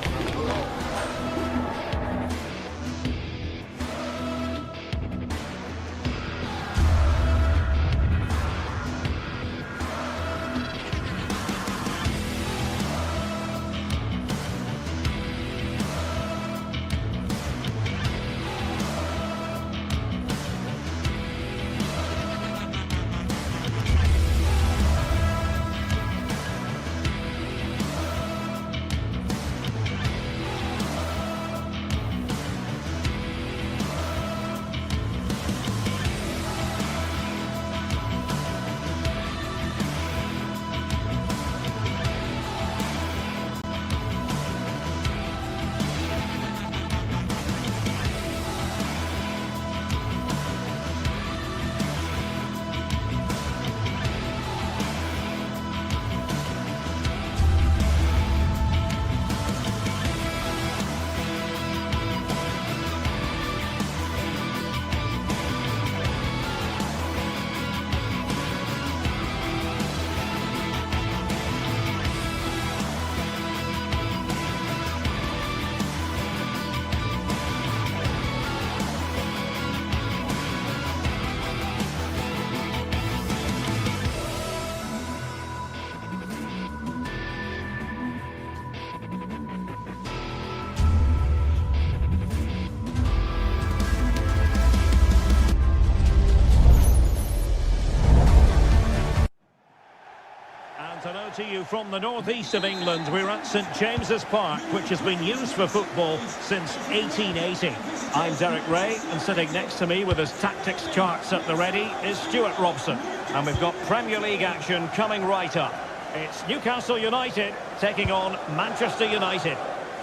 you from the northeast of England. We're at St James's Park, which has been used for football since 1880. I'm Derek Ray, and sitting next to me with his tactics charts at the ready is Stuart Robson. And we've got Premier League action coming right up. It's Newcastle United taking on Manchester United.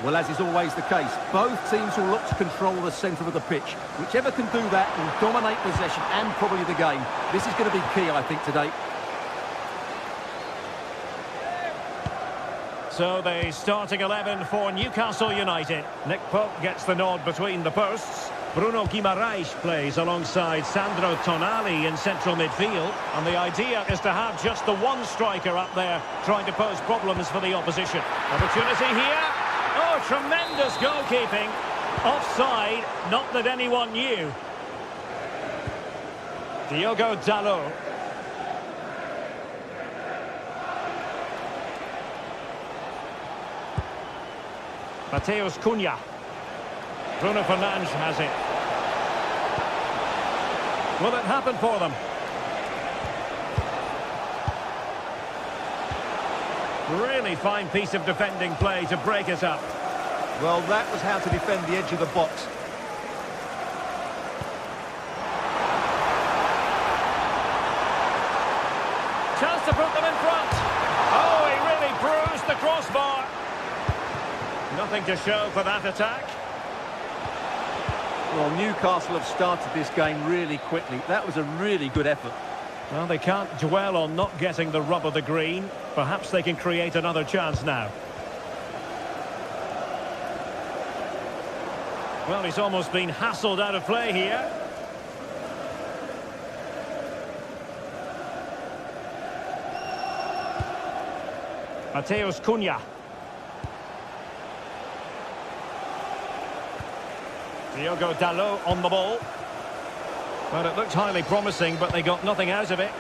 Well, as is always the case, both teams will look to control the centre of the pitch. Whichever can do that will dominate possession and probably the game. This is going to be key, I think, today. So the starting 11 for Newcastle United. Nick Pope gets the nod between the posts. Bruno Guimaraes plays alongside Sandro Tonali in central midfield. And the idea is to have just the one striker up there trying to pose problems for the opposition. Opportunity here. Oh, tremendous goalkeeping. Offside, not that anyone knew. Diogo Dalot. Mateus Cunha. Bruno Fernandes has it. Will it happen for them? Really fine piece of defending play to break it up. Well, that was how to defend the edge of the box. Chance to put them in front. Oh, he really bruised the crossbar. Nothing to show for that attack. Well, Newcastle have started this game really quickly. That was a really good effort. Well, they can't dwell on not getting the rub of the green. Perhaps they can create another chance now. Well, he's almost been hassled out of play here. Mateus Cunha. Diogo Dalot on the ball. Well, it looked highly promising, but they got nothing out of it.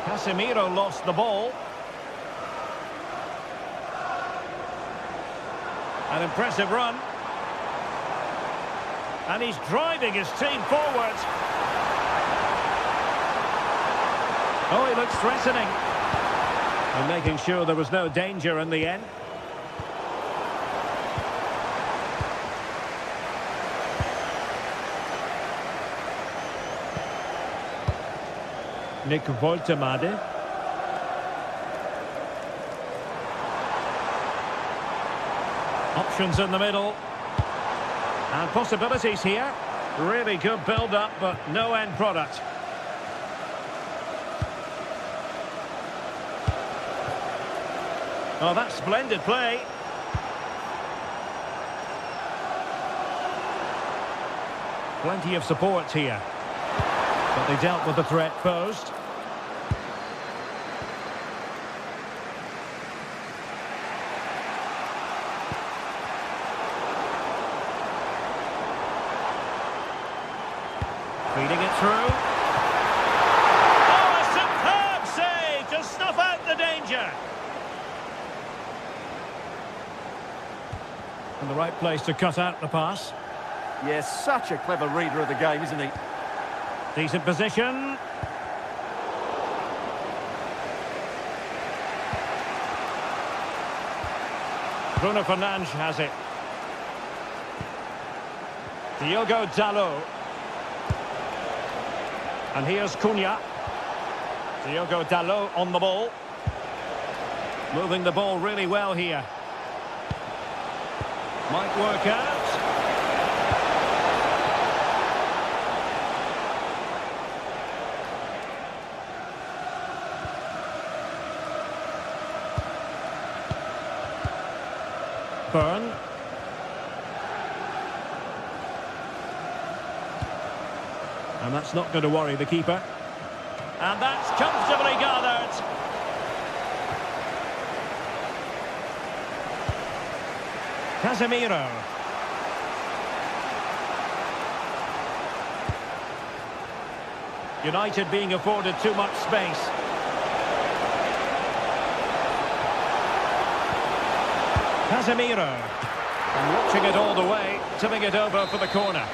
Casemiro lost the ball. An impressive run. And he's driving his team forward. Oh, he looks threatening. And making sure there was no danger in the end. Nick Woltemade. Options in the middle. And possibilities here. Really good build-up, but no end product. Oh, that's splendid play. Plenty of support here. But they dealt with the threat posed. Feeding it through. Oh, a superb save to snuff out the danger. And the right place to cut out the pass. Yes, such a clever reader of the game, isn't he? Decent position. Bruno Fernandes has it. Diogo Dalot. And here's Cunha. Diogo Dalot on the ball. Moving the ball really well here. Might work out. Burn. And that's not going to worry the keeper. And that's comfortably gathered. Casemiro. United being afforded too much space. Casemiro. And watching it all the way, tipping it over for the corner.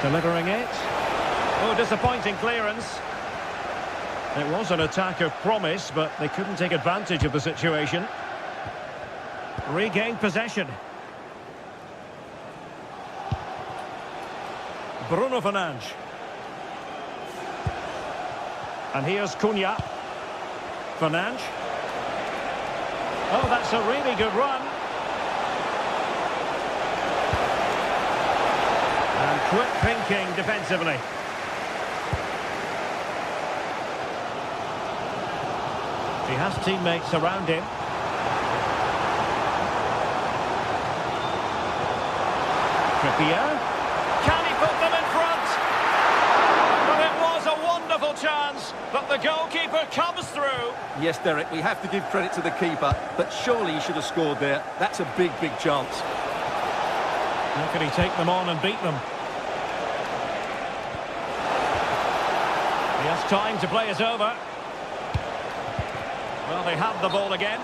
Delivering it. Oh, disappointing clearance. It was an attack of promise, but they couldn't take advantage of the situation. Regained possession. Bruno Fernandes. And here's Cunha. Fernandes. Oh, that's a really good run. And quick thinking defensively. He has teammates around him. Trippier. Can he put them in front? Well, it was a wonderful chance, but the goalkeeper comes through. Yes, Derek, we have to give credit to the keeper, but surely he should have scored there. That's a big, big chance. How can he take them on and beat them? He has time to play it over. Well, they have the ball again.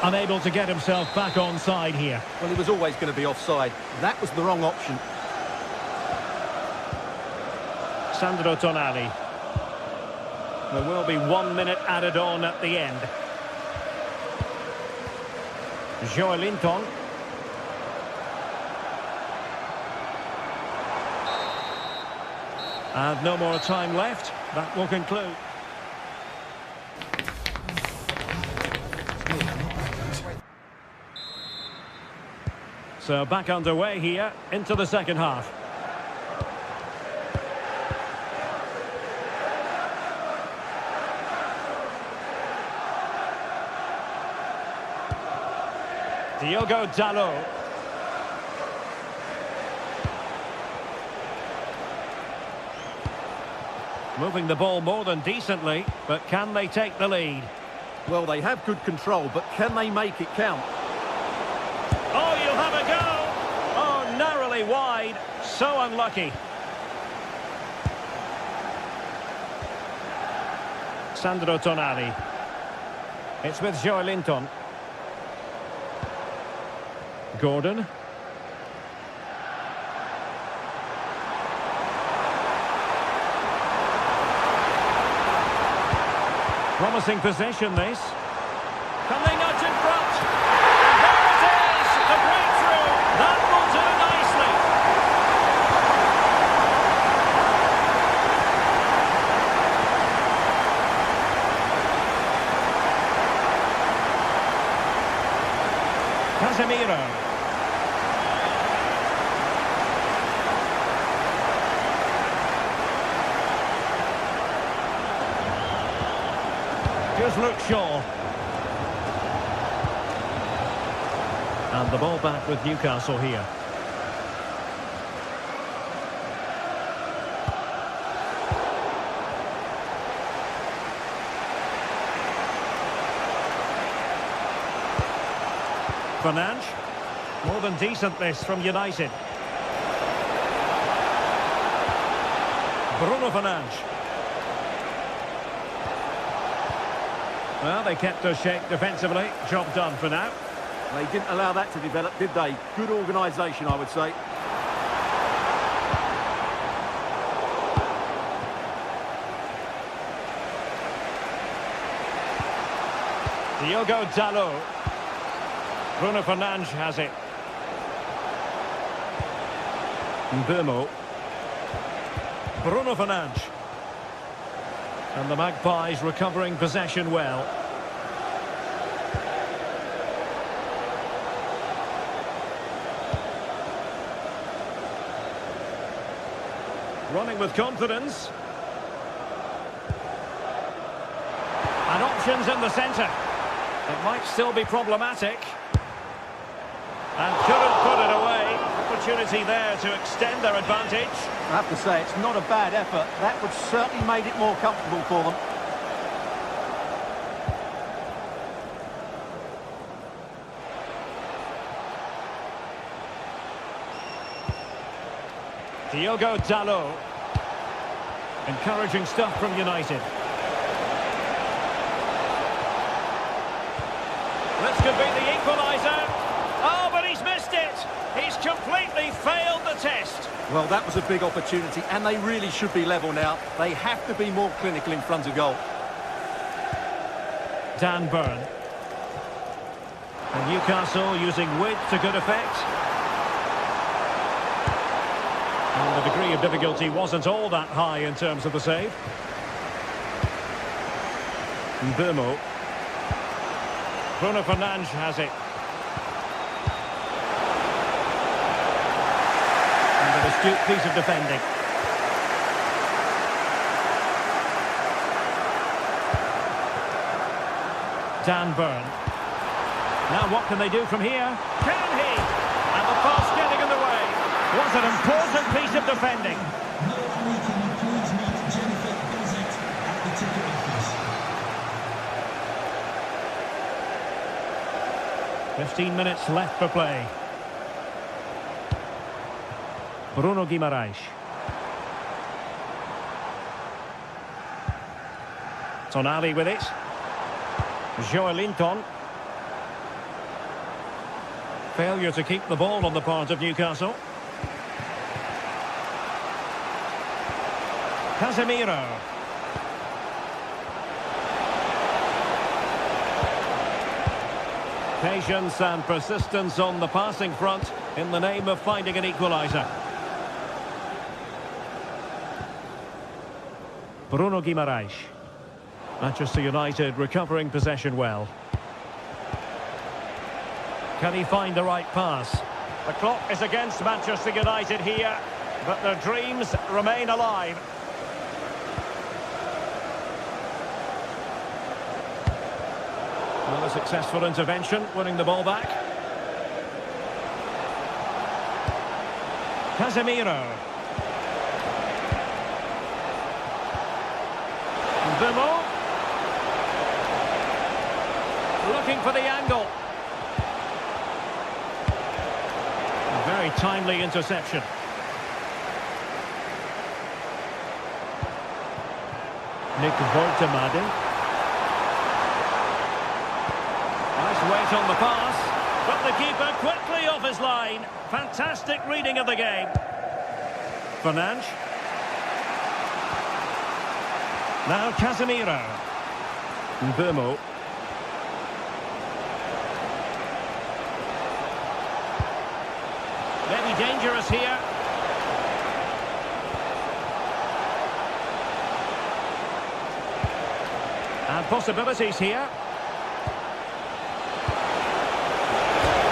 Unable to get himself back onside here. Well, he was always going to be offside. That was the wrong option. Sandro Tonali. There will be 1 minute added on at the end. Joelinton. And no more time left. That will conclude. So back underway here into the second half. Diogo Dalot. Moving the ball more than decently, but can they take the lead? Well, they have good control, but can they make it count? Oh, you'll have a go! Oh, narrowly wide. So unlucky. Sandro Tonali. It's with Joelinton. Gordon. Promising possession, this. Can they nudge in front? And there it is! The breakthrough! That will do nicely! Casemiro. Just Luke Shaw. And the ball back with Newcastle here. Fernandes. More than decent this from United. Bruno Fernandes. Well, they kept their shape defensively. Job done for now. They didn't allow that to develop, did they? Good organisation, I would say. Diogo Dalot. Bruno Fernandes has it. Mbeumo. Bruno Fernandes. And the Magpies recovering possession well. Running with confidence. And options in the centre. It might still be problematic. And couldn't put it away. Opportunity there to extend their advantage. I have to say, it's not a bad effort. That would certainly made it more comfortable for them. Diogo Dalot. Encouraging stuff from United. This could be the equaliser. completely failed the test. Well, that was a big opportunity, and they really should be level now. They have to be more clinical in front of goal. Dan Burn. And Newcastle using width to good effect. And the degree of difficulty wasn't all that high in terms of the save. Mbeumo. Bruno Fernandes has it. And an astute piece of defending. Dan Burn. Now what can they do from here? Can he? And the pass getting in the way. Was an important piece of defending. No hurry, can you please meet Jennifer Benzet at the ticket office. 15 minutes left for play. Bruno Guimaraes. Tonali with it. Joelinton. Failure to keep the ball on the part of Newcastle. Casemiro. Patience and persistence on the passing front in the name of finding an equaliser. Bruno Guimaraes. Manchester United recovering possession well. Can he find the right pass? The clock is against Manchester United here, but their dreams remain alive. Well, a successful intervention, winning the ball back. Casemiro. Mbeumo. Looking for the angle. A very timely interception. Nick Woltemade. Nice weight on the pass. But the keeper quickly off his line. Fantastic reading of the game. Fernandes. Now Casemiro. Mbeumo. Maybe dangerous here. And possibilities here.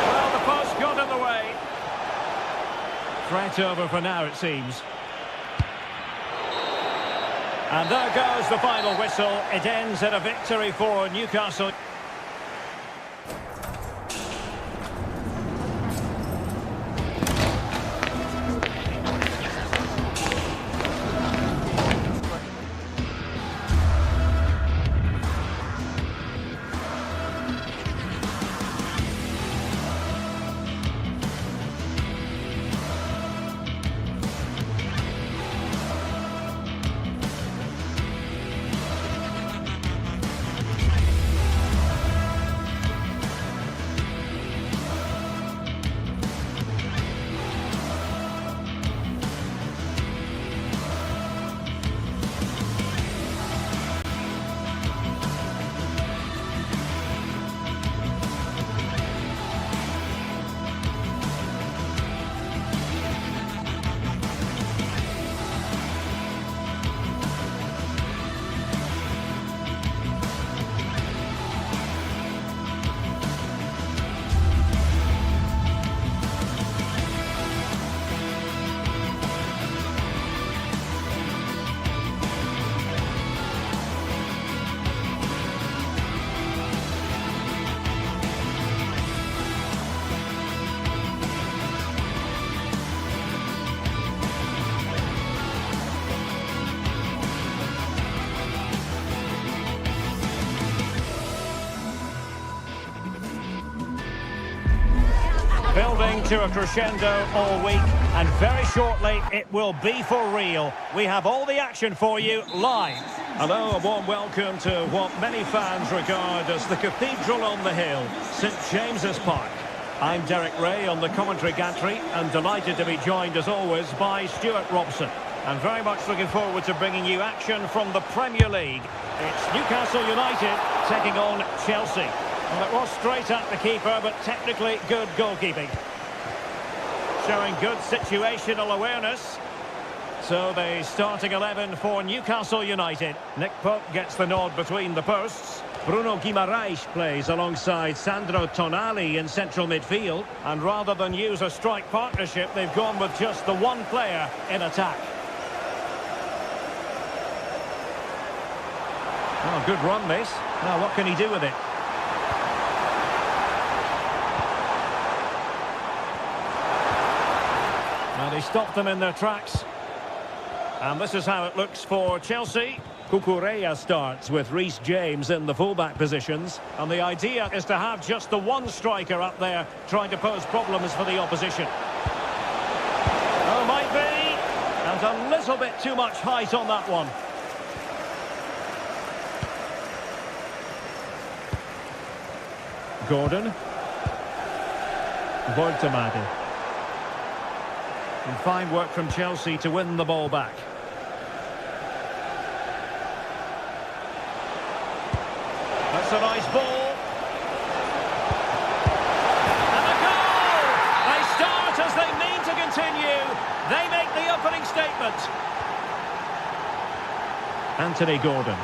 Well, the post got in the way. Threat over for now, it seems. And there goes the final whistle. It ends in a victory for Newcastle. Building to a crescendo all week, and very shortly it will be for real. We have all the action for you live. Hello, a warm welcome to what many fans regard as the cathedral on the hill, St James's Park. I'm Derek Ray on the commentary gantry and delighted to be joined as always by Stuart Robson. I'm very much looking forward to bringing you action from the Premier League. It's Newcastle United taking on Chelsea. Well, it was straight at the keeper, but technically good goalkeeping. Showing good situational awareness. So the starting 11 for Newcastle United. Nick Pope gets the nod between the posts. Bruno Guimaraes plays alongside Sandro Tonali in central midfield. And rather than use a strike partnership, they've gone with just the one player in attack. Oh, good run this. Now what can he do with it? And he stopped them in their tracks. And this is how it looks for Chelsea. Cucurella starts with Reece James in the fullback positions. And the idea is to have just the one striker up there trying to pose problems for the opposition. Oh, might be. And a little bit too much height on that one. Gordon. Voltemade. And fine work from Chelsea to win the ball back. That's a nice ball. And a goal! They start as they mean to continue. They make the opening statement. Anthony Gordon.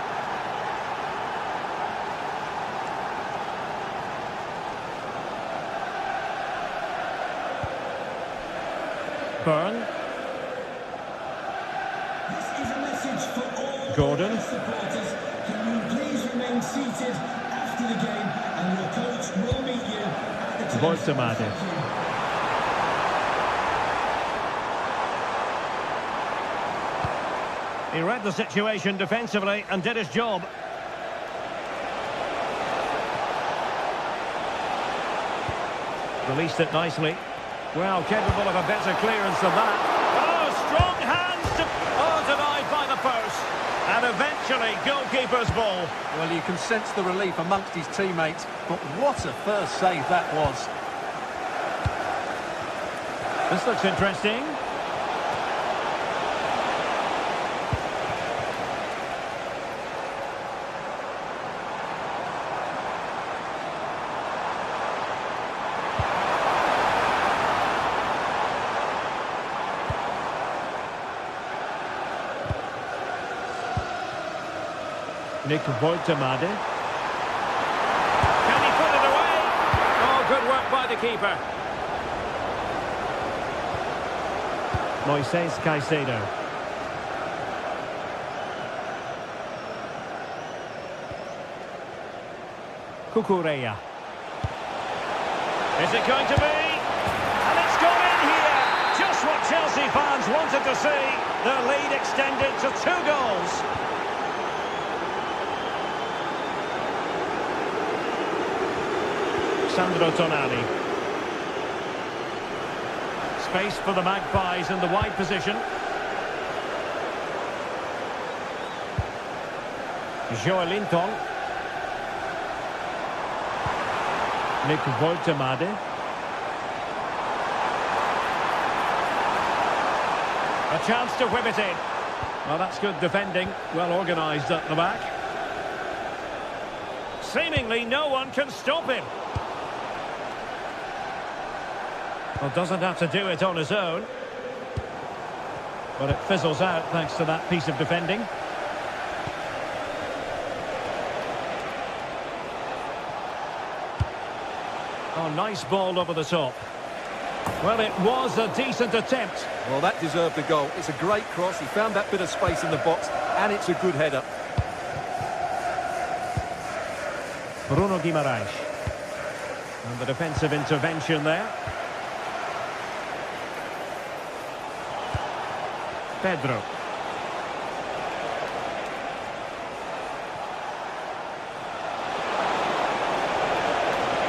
Byrne. This is a message for all Gordon. supporters. Can you please remain seated after the game, and your coach will meet you at the Voltemade. He read the situation defensively and did his job. Released it nicely. Well, capable of a better clearance than that. Oh, strong hands to... Oh, denied by the post. And eventually, goalkeeper's ball. Well, you can sense the relief amongst his teammates, but what a first save that was. This looks interesting. Nick Voltemade. Can he put it away? Oh, good work by the keeper. Moises Caicedo. Cucurella. Is it going to be? And it's gone in here. Just what Chelsea fans wanted to see. Their lead extended to 2 goals. Sandro Tonali. Space for the Magpies in the wide position. Joelinton. Nick Voltemade. A chance to whip it in. Well, that's good defending. Well organised at the back. Seemingly no one can stop him. Well, doesn't have to do it on his own. But it fizzles out thanks to that piece of defending. Oh, nice ball over the top. Well, it was a decent attempt. Well, that deserved a goal. It's a great cross. He found that bit of space in the box, and it's a good header. Bruno Guimaraes. And the defensive intervention there. Pedro.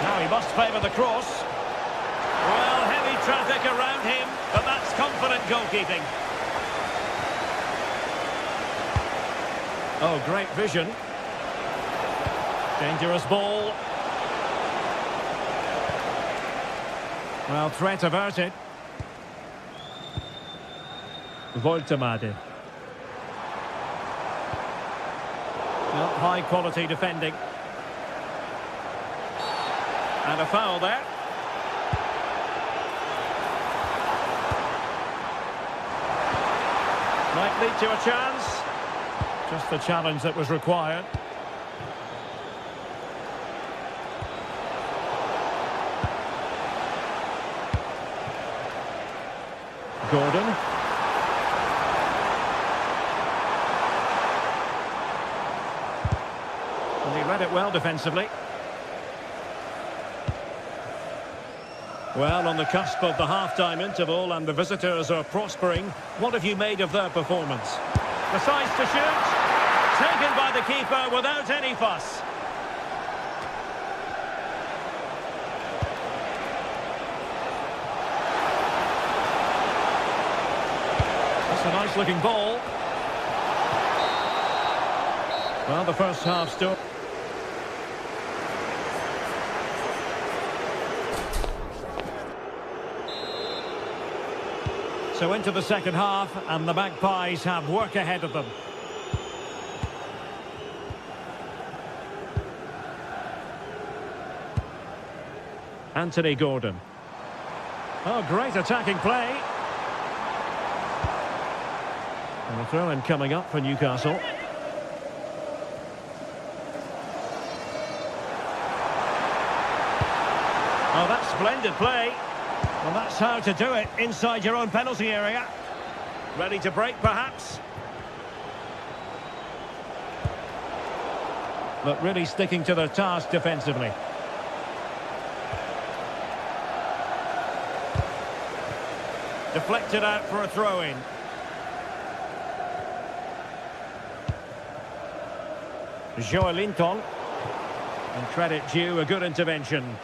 Now he must favour the cross. Well, heavy traffic around him, but that's confident goalkeeping. Oh, great vision. Dangerous ball. Well, threat averted. Voltemade. Not high quality defending. And a foul there. Might lead to a chance. Just the challenge that was required. Gordon. And he read it well defensively. Well, on the cusp of the half-time interval and the visitors are prospering. What have you made of their performance? Decides to shoot. Taken by the keeper without any fuss. That's a nice-looking ball. Well, the first half still... So into the second half, and the Magpies have work ahead of them. Anthony Gordon. Oh, great attacking play. And a throw-in coming up for Newcastle. Oh, that's splendid play. Well, that's how to do it, inside your own penalty area. Ready to break, perhaps? But really sticking to their task defensively. Deflected out for a throw-in. Joelinton. And credit due, a good intervention.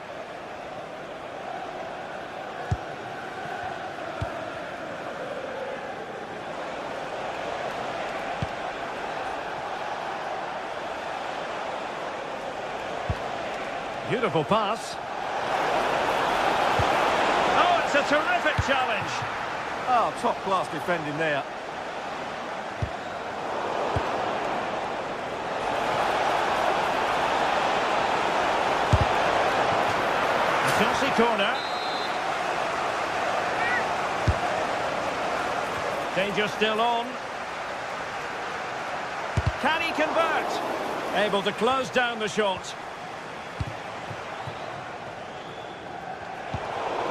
Beautiful pass. Oh, it's a terrific challenge. Oh, top-class defending there. A Chelsea corner. Danger still on. Can he convert? Able to close down the shot.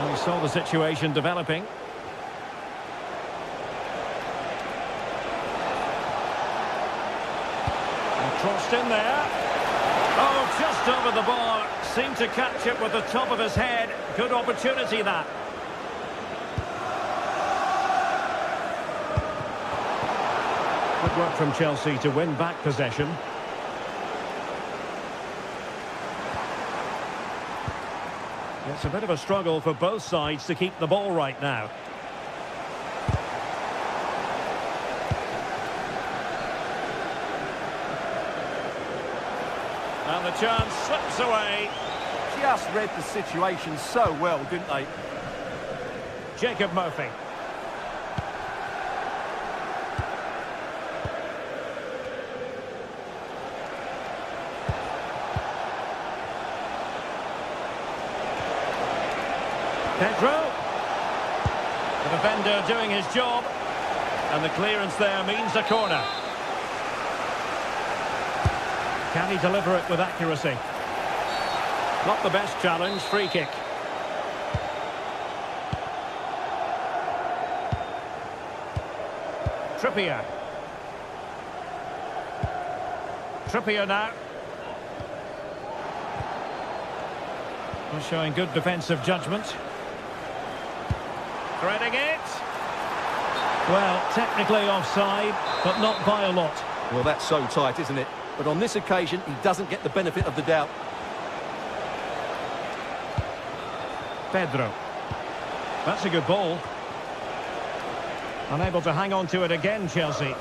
We saw the situation developing. And crossed in there. Oh, just over the bar. Seemed to catch it with the top of his head. Good opportunity, that. Good work from Chelsea to win back possession. It's a bit of a struggle for both sides to keep the ball right now. And the chance slips away. Just read the situation so well, didn't they? Jacob Murphy. Pedro. The defender doing his job. And the clearance there means a corner. Can he deliver it with accuracy? Not the best challenge, free kick. Trippier. Trippier now. He's showing good defensive judgment. Threading it. Well, technically offside, but not by a lot. Well, that's so tight, isn't it? But on this occasion, he doesn't get the benefit of the doubt. Pedro. That's a good ball. Unable to hang on to it again, Chelsea.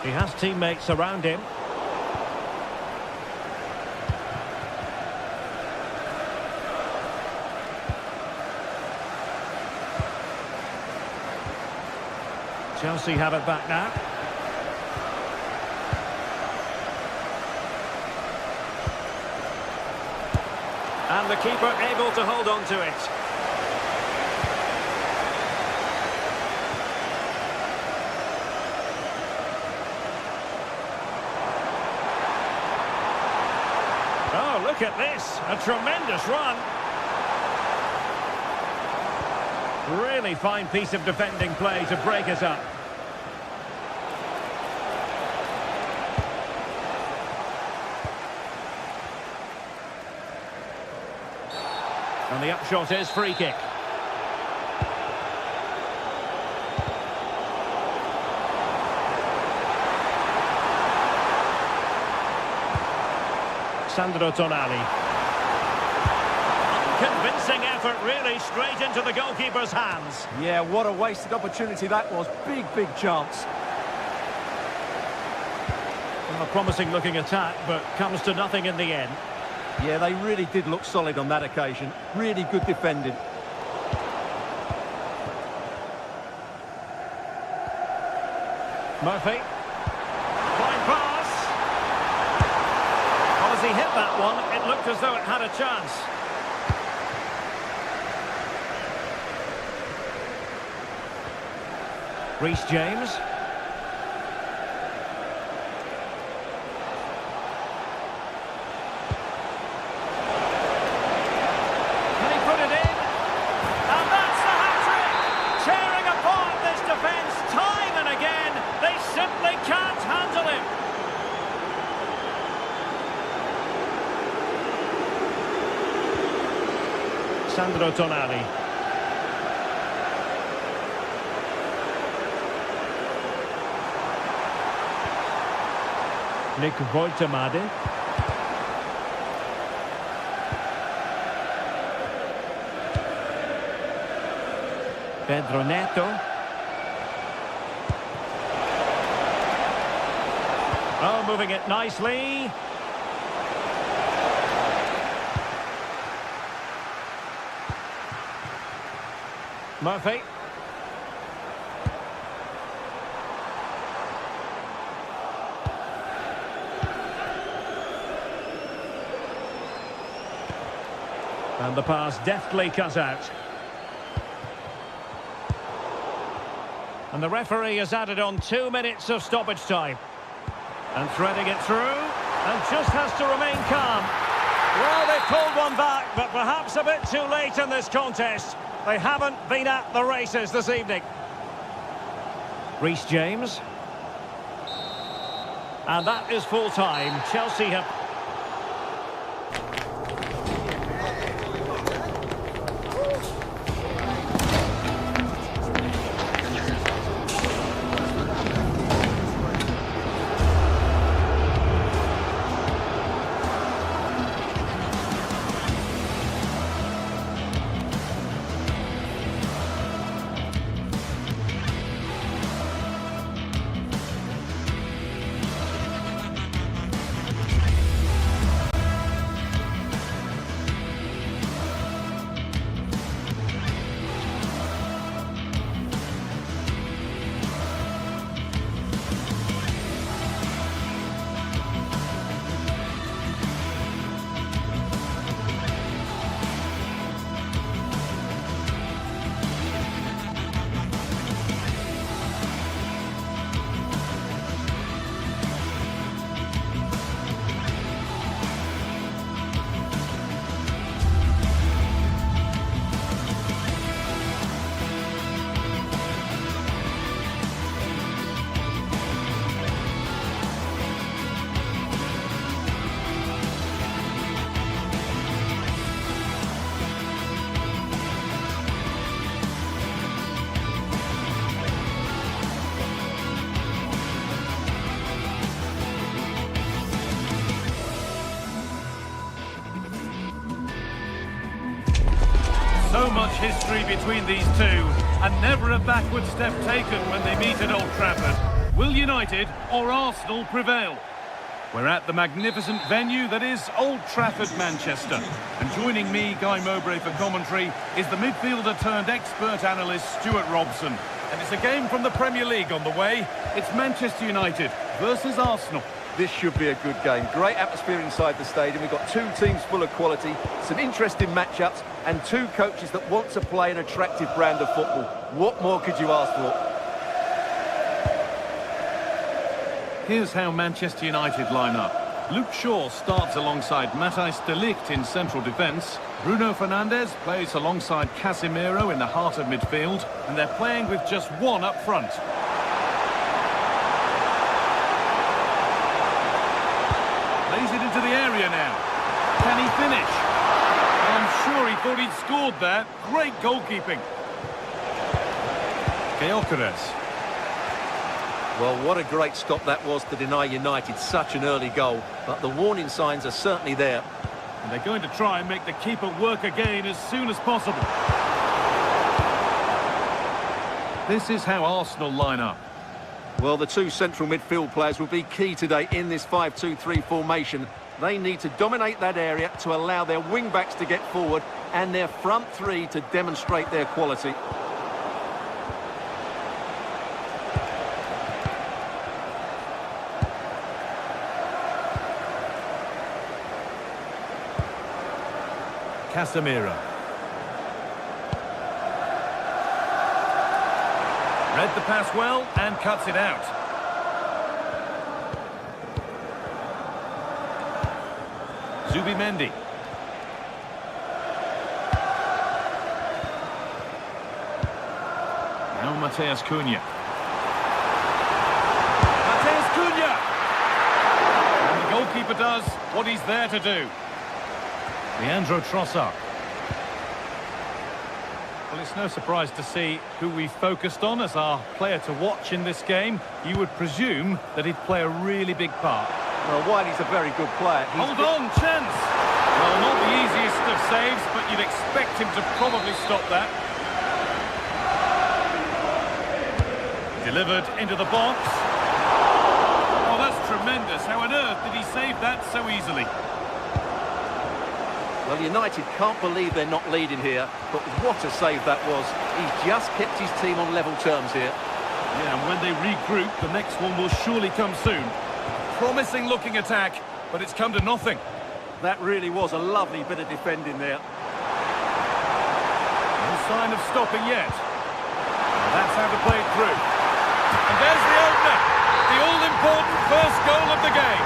He has teammates around him. Chelsea have it back now. And the keeper able to hold on to it. Oh, look at this. A tremendous run. Really fine piece of defending play to break us up. And the upshot is free kick. Sandro Tonali. Convincing effort, really, straight into the goalkeeper's hands. Yeah, what a wasted opportunity that was. Big, big chance. Well, a promising looking attack, but comes to nothing in the end. Yeah, they really did look solid on that occasion. Really good defending. Murphy. Fine pass. Well, as he hit that one, it looked as though it had a chance. Reece James. Can he put it in? And that's the hat-trick! Tearing apart this defence time and again. They simply can't handle him. Sandro Tonali. Nick Voitemade. Pedro Neto. Oh, moving it nicely. Murphy. And the pass deftly cut out. And the referee has added on 2 minutes of stoppage time. And threading it through, and just has to remain calm. Well, they've pulled one back, but perhaps a bit too late in this contest. They haven't been at the races this evening. Reece James. And that is full time. Chelsea have... So much history between these two, and never a backward step taken when they meet at Old Trafford. Will United or Arsenal prevail? We're at the magnificent venue that is Old Trafford, Manchester. And joining me, Guy Mowbray, for commentary is the midfielder turned expert analyst Stuart Robson. And it's a game from the Premier League on the way. It's Manchester United versus Arsenal. This should be a good game. Great atmosphere inside the stadium. We've got two teams full of quality, some interesting matchups, and two coaches that want to play an attractive brand of football. What more could you ask for? Here's how Manchester United line up. Luke Shaw starts alongside Matthijs de Ligt in central defence. Bruno Fernandes plays alongside Casemiro in the heart of midfield. And they're playing with just one up front. Plays it into the area now. Can he finish? I'm sure he thought he'd scored there. Great goalkeeping. Gyökeres. Well, what a great stop that was to deny United such an early goal. But the warning signs are certainly there. And they're going to try and make the keeper work again as soon as possible. This is how Arsenal line up. Well, the two central midfield players will be key today in this 5-2-3 formation. They need to dominate that area to allow their wing-backs to get forward and their front three to demonstrate their quality. Casemiro. Read the pass well and cuts it out. Zubimendi. Now Matheus Cunha. Matheus Cunha! And the goalkeeper does what he's there to do. Leandro Trossard. Well, it's no surprise to see who we focused on as our player to watch in this game. You would presume that he'd play a really big part. Well, Wiley's a very good player. Hold on, chance! Well, not the easiest of saves, but you'd expect him to probably stop that. Delivered into the box. Oh, that's tremendous. How on earth did he save that so easily? Well, United can't believe they're not leading here, but what a save that was. He's just kept his team on level terms here. Yeah, and when they regroup, the next one will surely come soon. Promising looking attack, but it's come to nothing. That really was a lovely bit of defending there. No sign of stopping yet. That's how to play it through. And there's the opener. The all-important first goal of the game.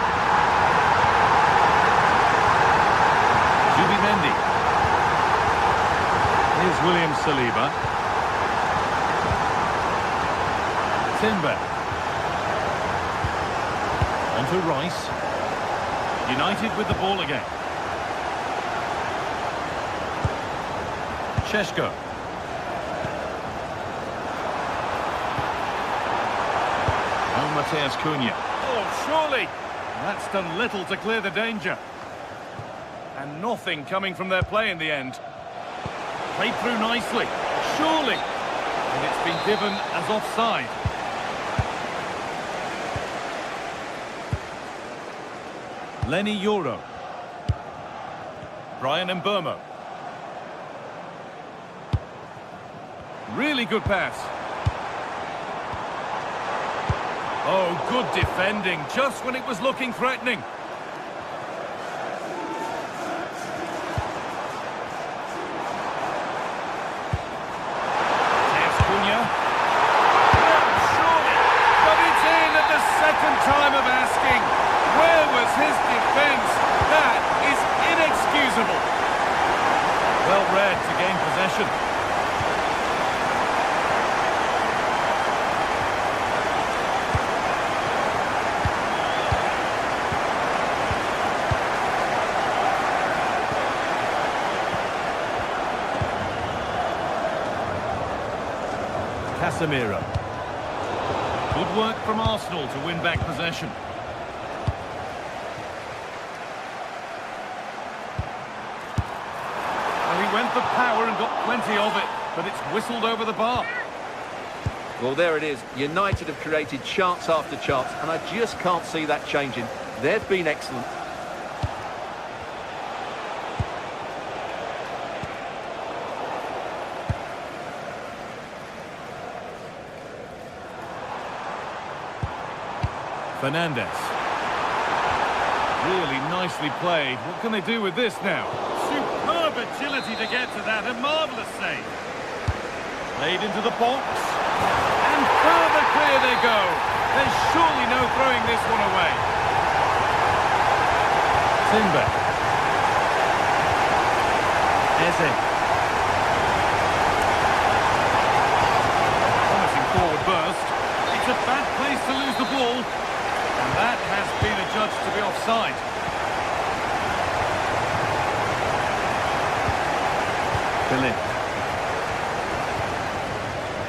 Zubimendi. Here's William Saliba. Timber. On to Rice. United with the ball again. Šeško. Oh, Matheus Cunha. Oh, surely. That's done little to clear the danger. And nothing coming from their play in the end. Played through nicely. Surely. And it's been given as offside. Lenny Yoro. Brian Mbeumo. Really good pass. Oh, good defending, just when it was looking threatening. There's Cunha. Well, surely. But it's in at the second time of asking. Where was his defence? That is inexcusable. Well read to gain possession. Casemiro. Good work from Arsenal to win back possession. Well, he went for power and got plenty of it, but it's whistled over the bar. Well, there it is. United have created chance after chance, and I just can't see that changing. They've been excellent. Fernandez. Really nicely played. What can they do with this now? Superb agility to get to that. A marvellous save. Played into the box. And further clear they go. There's surely no throwing this one away. Timber. Eze. Promising forward burst. It's a bad place to lose the ball. And that has been adjudged to be offside. Philip.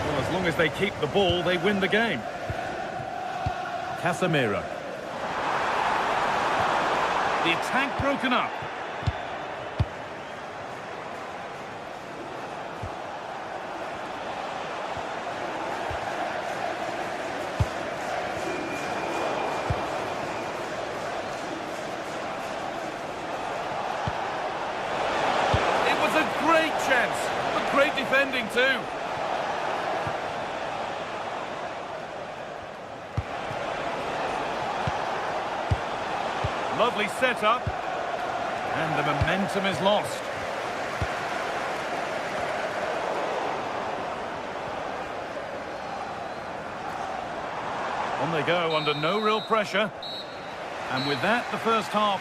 Well, as long as they keep the ball, they win the game. Casemiro. The attack broken up. Great chance, but great defending too. Lovely setup, and the momentum is lost. On they go under no real pressure, and with that, the first half.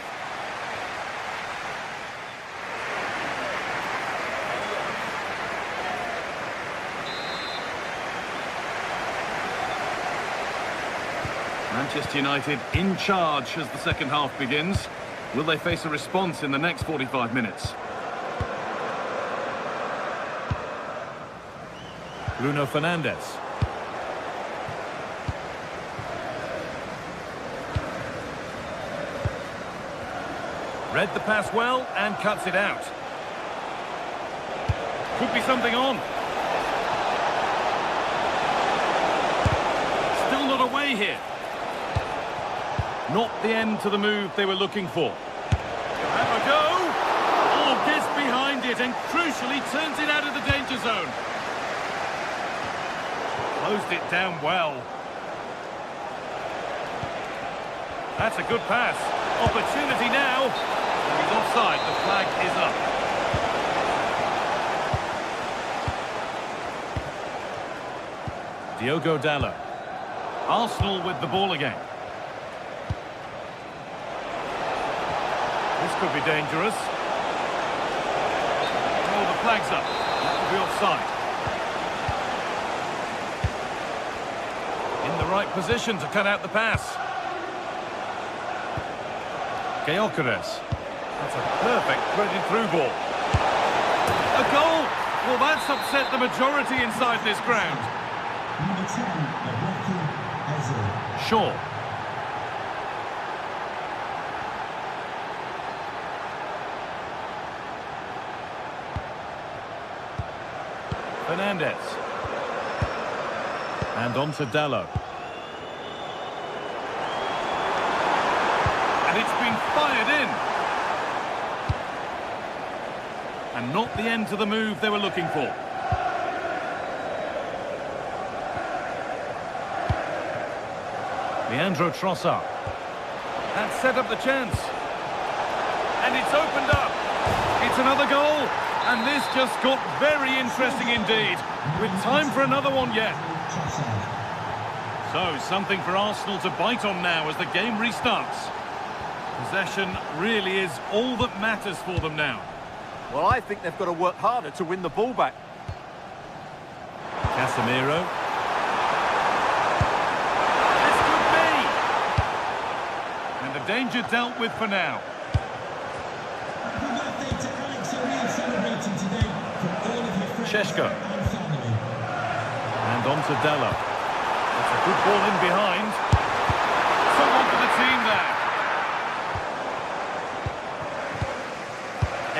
Manchester United in charge as the second half begins. Will they face a response in the next 45 minutes? Bruno Fernandes. Read the pass well and cuts it out. Could be something on. Still not away here. Not the end to the move they were looking for. Have a go. Oh, gets behind it and crucially turns it out of the danger zone. Closed it down well. That's a good pass. Opportunity now. And he's offside. The flag is up. Diogo Dalot. Arsenal with the ball again. This could be dangerous. Oh, the flag's up. That will be offside. In the right position to cut out the pass. Gyökeres. That's a perfect threaded through ball. A goal! Well, that's upset the majority inside this ground. Shaw. Fernandez. And on to Dalot. And it's been fired in. And not the end to the move they were looking for. Leandro Trossard. That set up the chance. And it's opened up. It's another goal. And this just got very interesting indeed. With time for another one yet. So, something for Arsenal to bite on now as the game restarts. Possession really is all that matters for them now. Well, I think they've got to work harder to win the ball back. Casemiro. This could be! And the danger dealt with for now. Sheshko. And on to Dalot. That's a good ball in behind. Someone for the team there.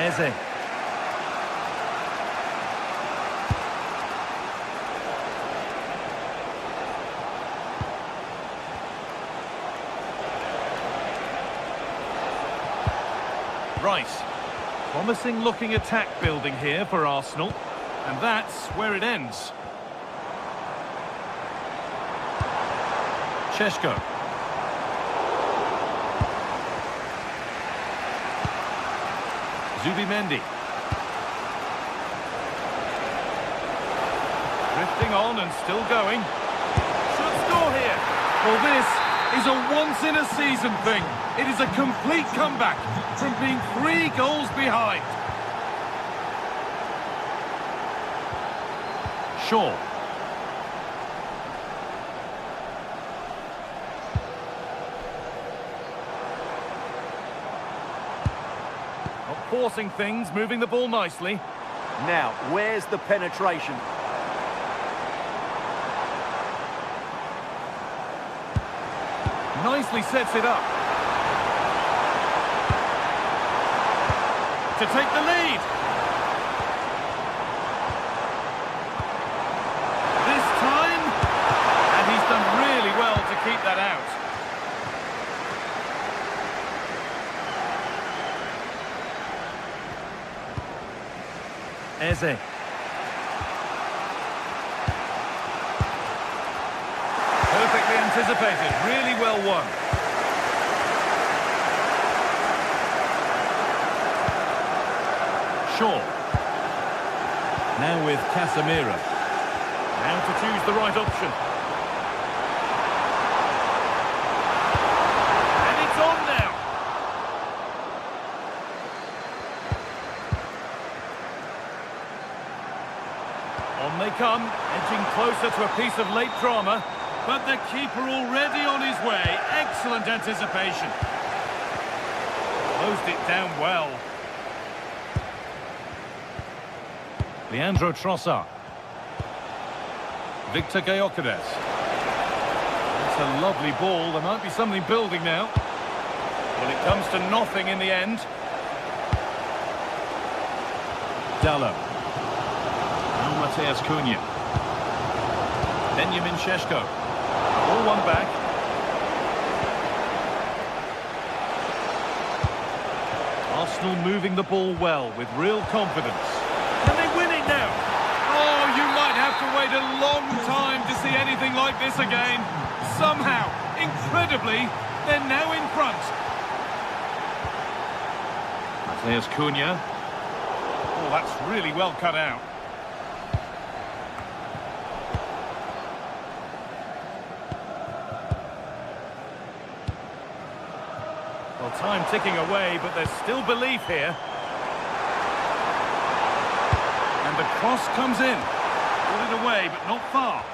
Eze. Right. Promising looking attack building here for Arsenal. And that's where it ends. Šeško. Zubimendi. Drifting on and still going. Should score here. Well, this is a once-in-a-season thing. It is a complete comeback from being 3 goals behind. Shaw. Not forcing things, moving the ball nicely. Now, where's the penetration? Nicely sets it up. To take the lead. This time, and he's done really well to keep that out. Eze. Perfectly anticipated, really well won. Shaw. Now with Casemiro. Now to choose the right option. And it's on now. On they come, edging closer to a piece of late drama. But the keeper already on his way. Excellent anticipation. Closed it down well. Leandro Trossard. Victor Gyökeres. That's a lovely ball. There might be something building now. Well, it comes to nothing in the end. Dallo. Now Mateus Cunha. Benjamin Šeško. All one back. Arsenal moving the ball well with real confidence. Can they win it now? Oh, you might have to wait a long time to see anything like this again. Somehow, incredibly, they're now in front. Mateus Cunha. Oh, that's really well cut out. Well, time ticking away, but there's still belief here. And the cross comes in. Put it away, but not far.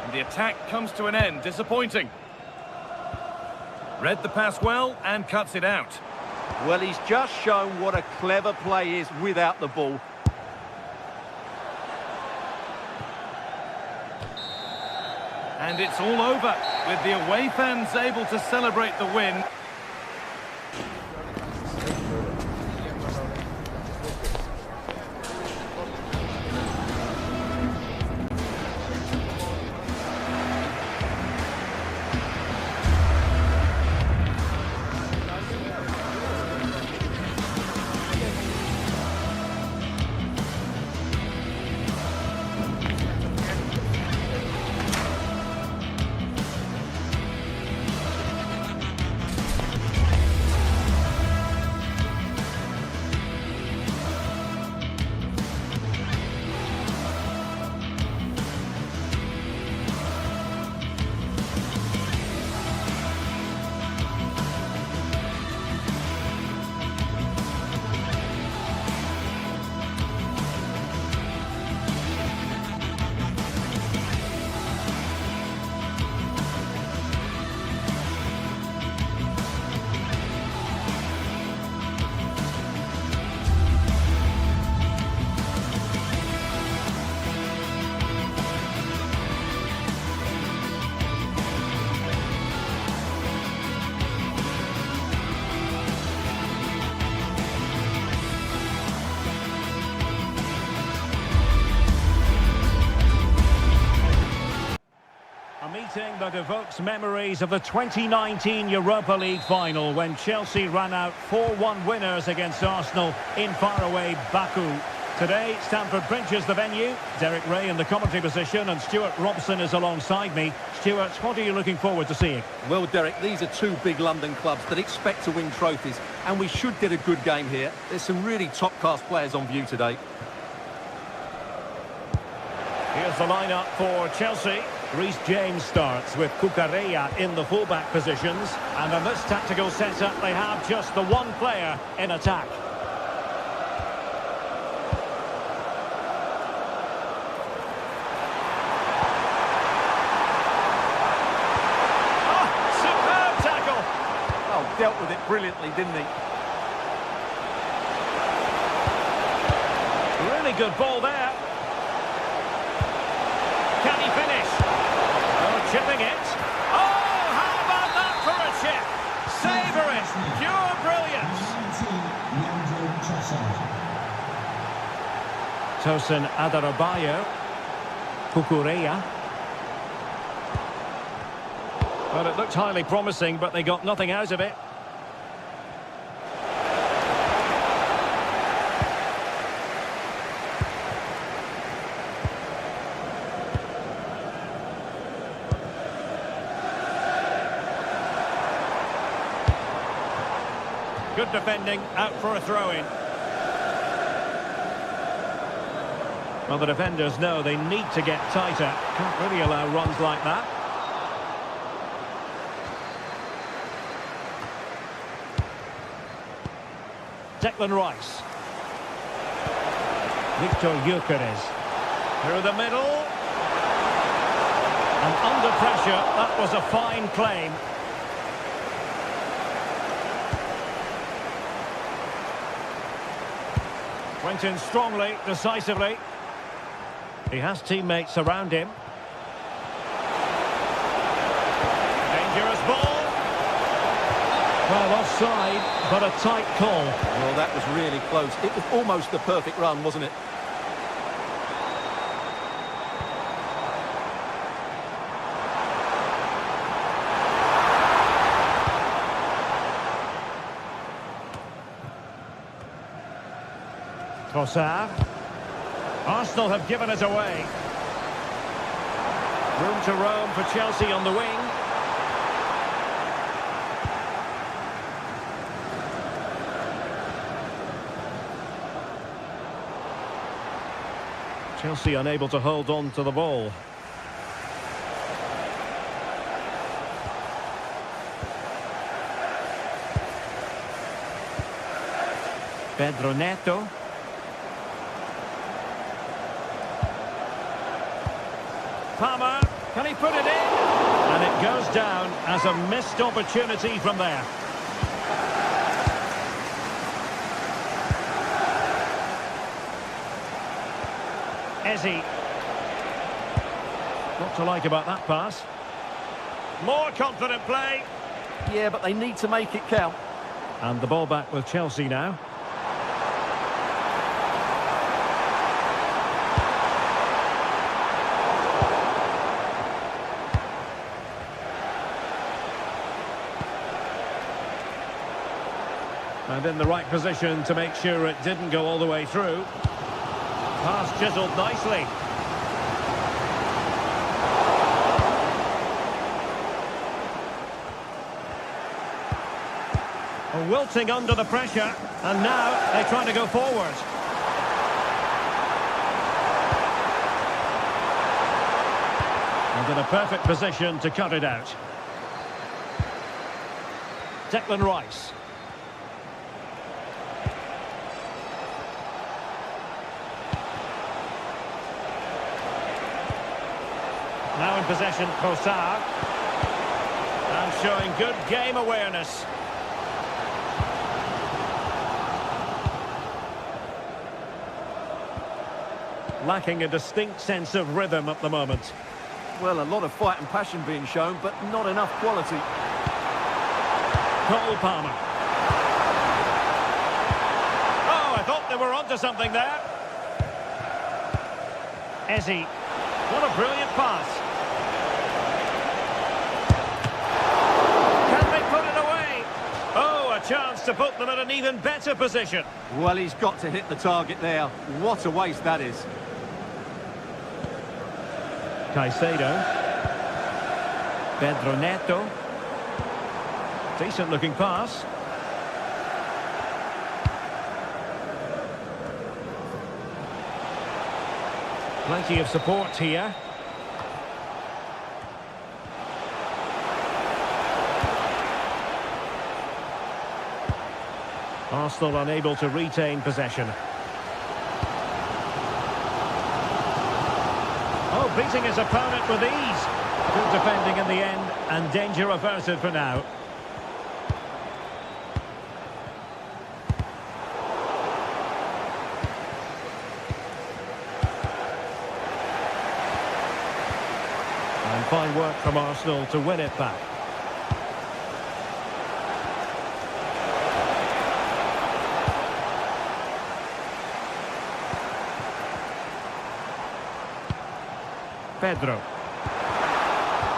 And the attack comes to an end. Disappointing. Read the pass well and cuts it out. Well, he's just shown what a clever play is without the ball. And it's all over, with the away fans able to celebrate the win. meeting that evokes memories of the 2019 Europa League final when Chelsea ran out 4-1 winners against Arsenal in faraway Baku. Today, Stamford Bridge is the venue. Derek Ray in the commentary position and Stuart Robson is alongside me. Stuart, what are you looking forward to seeing? Well, Derek, these are two big London clubs that expect to win trophies, and we should get a good game here. There's some really top-class players on view today. Here's the lineup for Chelsea. Reece James starts with Cucurella in the fullback positions. And in this tactical setup, they have just the one player in attack. Oh, superb tackle! Oh, dealt with it brilliantly, didn't he? Really good ball there. Can he finish? Oh, chipping it. Oh, how about that for a chip? Savour it. Pure brilliance. Tosin Adarabioyo. Cucurella. Well, it looked highly promising, but they got nothing out of it. Good defending, out for a throw-in. Well, the defenders know they need to get tighter. Can't really allow runs like that. Declan Rice. Victor Gyökeres. Through the middle. And under pressure, that was a fine claim. Went in strongly, decisively. He has teammates around him. Dangerous ball. Well, offside, but a tight call. Well, that was really close. It was almost the perfect run, wasn't it? Trossard. Arsenal have given it away. Room to roam for Chelsea on the wing. Chelsea unable to hold on to the ball. Pedro Neto. Palmer, can he put it in? And it goes down as a missed opportunity from there. Eze. What to like about that pass? More confident play. Yeah, but they need to make it count. And the ball back with Chelsea now. And in the right position to make sure it didn't go all the way through. Pass chiseled nicely. Wilting under the pressure, and now they try to go forward. And in a perfect position to cut it out. Declan Rice. Now in possession, Trossard. And showing good game awareness. Lacking a distinct sense of rhythm at the moment. Well, a lot of fight and passion being shown, but not enough quality. Cole Palmer. Oh, I thought they were onto something there. Eze. What a brilliant pass. chance to put them in an even better position. Well, he's got to hit the target there. What a waste that is. Caicedo. Pedro Neto. Decent looking pass. Plenty of support here. Arsenal unable to retain possession. Oh, beating his opponent with ease. Good defending in the end, and danger averted for now. And fine work from Arsenal to win it back. Pedro.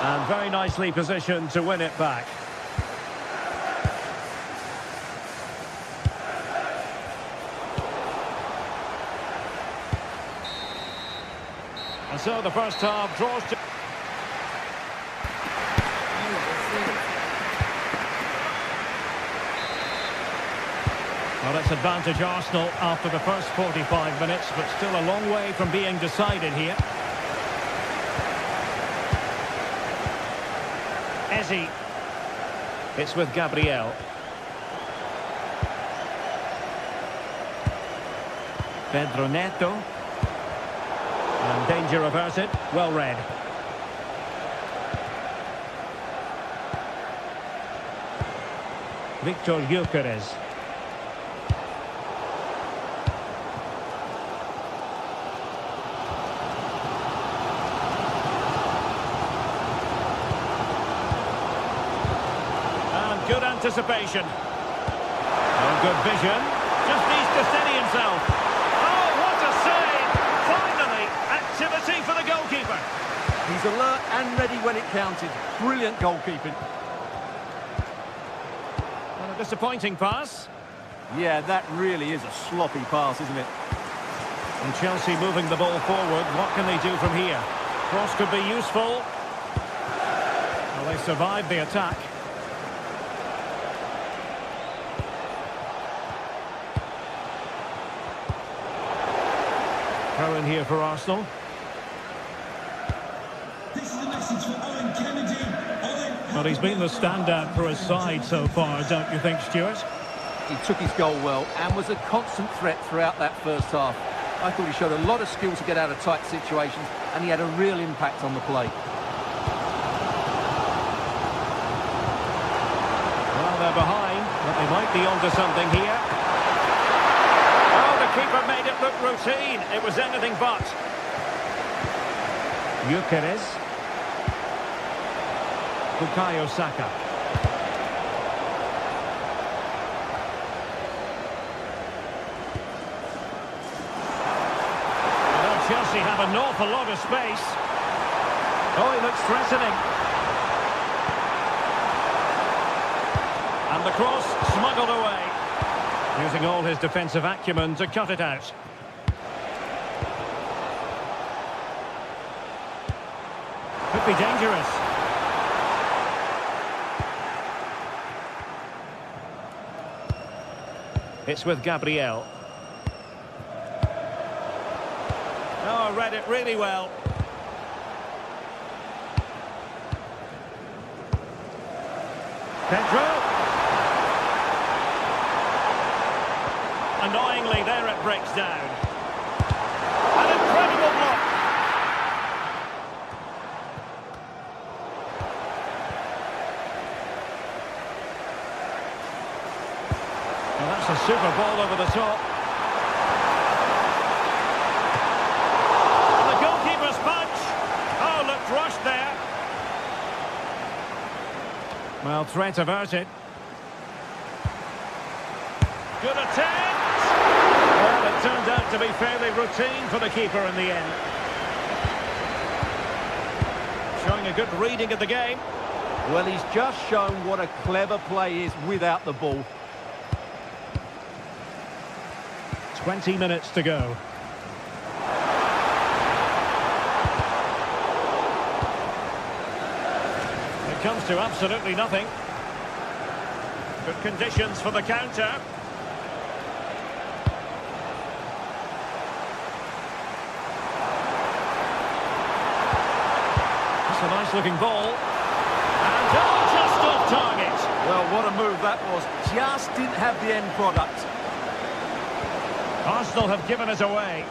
And very nicely positioned to win it back. And so the first half draws to... Well, it's advantage Arsenal after the first 45 minutes, but still a long way from being decided here. Ezzy. It's with Gabriel. Pedro Neto. And danger averted. Well read. Victor Gyökeres. Good anticipation. Oh, good vision. Just needs to steady himself. Oh, what a save! Finally, activity for the goalkeeper. He's alert and ready when it counted. Brilliant goalkeeping. Well, a disappointing pass. Yeah, that really is a sloppy pass, isn't it? And Chelsea moving the ball forward. What can they do from here? Cross could be useful. Well, they survived the attack. Throw in here for Arsenal. This is a message for Owen Kennedy. Well, he's been the standout for his side so far, don't you think, Stuart? He took his goal well and was a constant threat throughout that first half. I thought he showed a lot of skill to get out of tight situations, and he had a real impact on the play. Well, they're behind, but they might be onto something here. Keeper made it look routine. It was anything but. Gyökeres. Bukayo Saka. Well, Chelsea have an awful lot of space. Oh, he looks threatening. And the cross smuggled away. Using all his defensive acumen to cut it out. Could be dangerous. It's with Gabriel. Oh, read it really well. Pedro. Annoyingly, there it breaks down. An incredible block. Well, that's a super ball over the top. And the goalkeeper's punch. Oh, looked rushed there. Well, threat averted. Good attempt. Well, it turned out to be fairly routine for the keeper in the end. Showing a good reading of the game. Well, he's just shown what a clever play is without the ball. 20 minutes to go. It comes to absolutely nothing. Good conditions for the counter. It's a nice-looking ball. And oh, just off target. Well, what a move that was. Just didn't have the end product. Arsenal have given us away.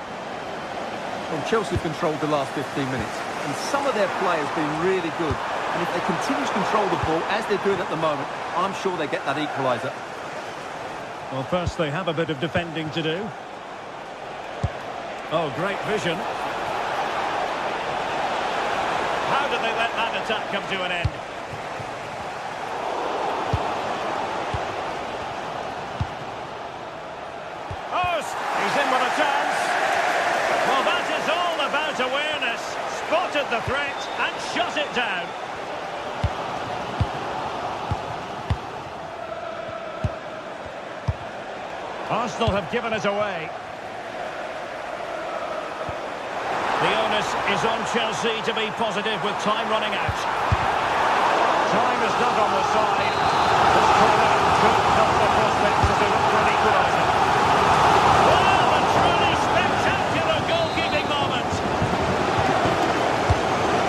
Well, Chelsea have controlled the last 15 minutes. And some of their play has been really good. And if they continue to control the ball, as they're doing at the moment, I'm sure they get that equaliser. Well, first they have a bit of defending to do. Oh, great vision. How did they let that attack come to an end? Oh, he's in with a chance. Well, that is all about awareness. Spotted the threat and shut it down. Arsenal have given us away. The onus is on Chelsea to be positive with time running out. Time is not on the side. This corner could help the prospects as they look for an equaliser. Well, a truly spectacular goalkeeping moment.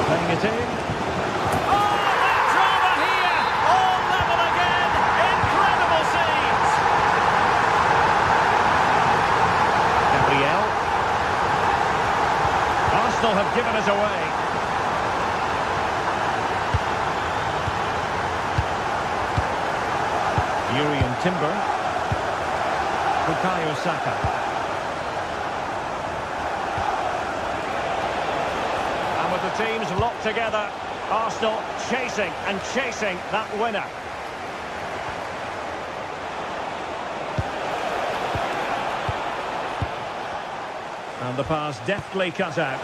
Playing it in. Oh, that drama here! All level again. Incredible scenes. Arsenal have given us away. Urian Timber. Bukayo Saka. And with the teams locked together, Arsenal chasing and chasing that winner. And the pass deftly cut out.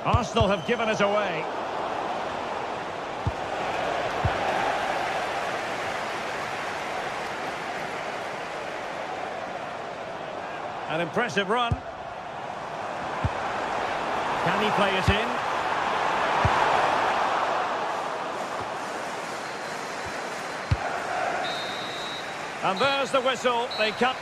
Arsenal have given us away. An impressive run. Can he play it in? And there's the whistle. They cut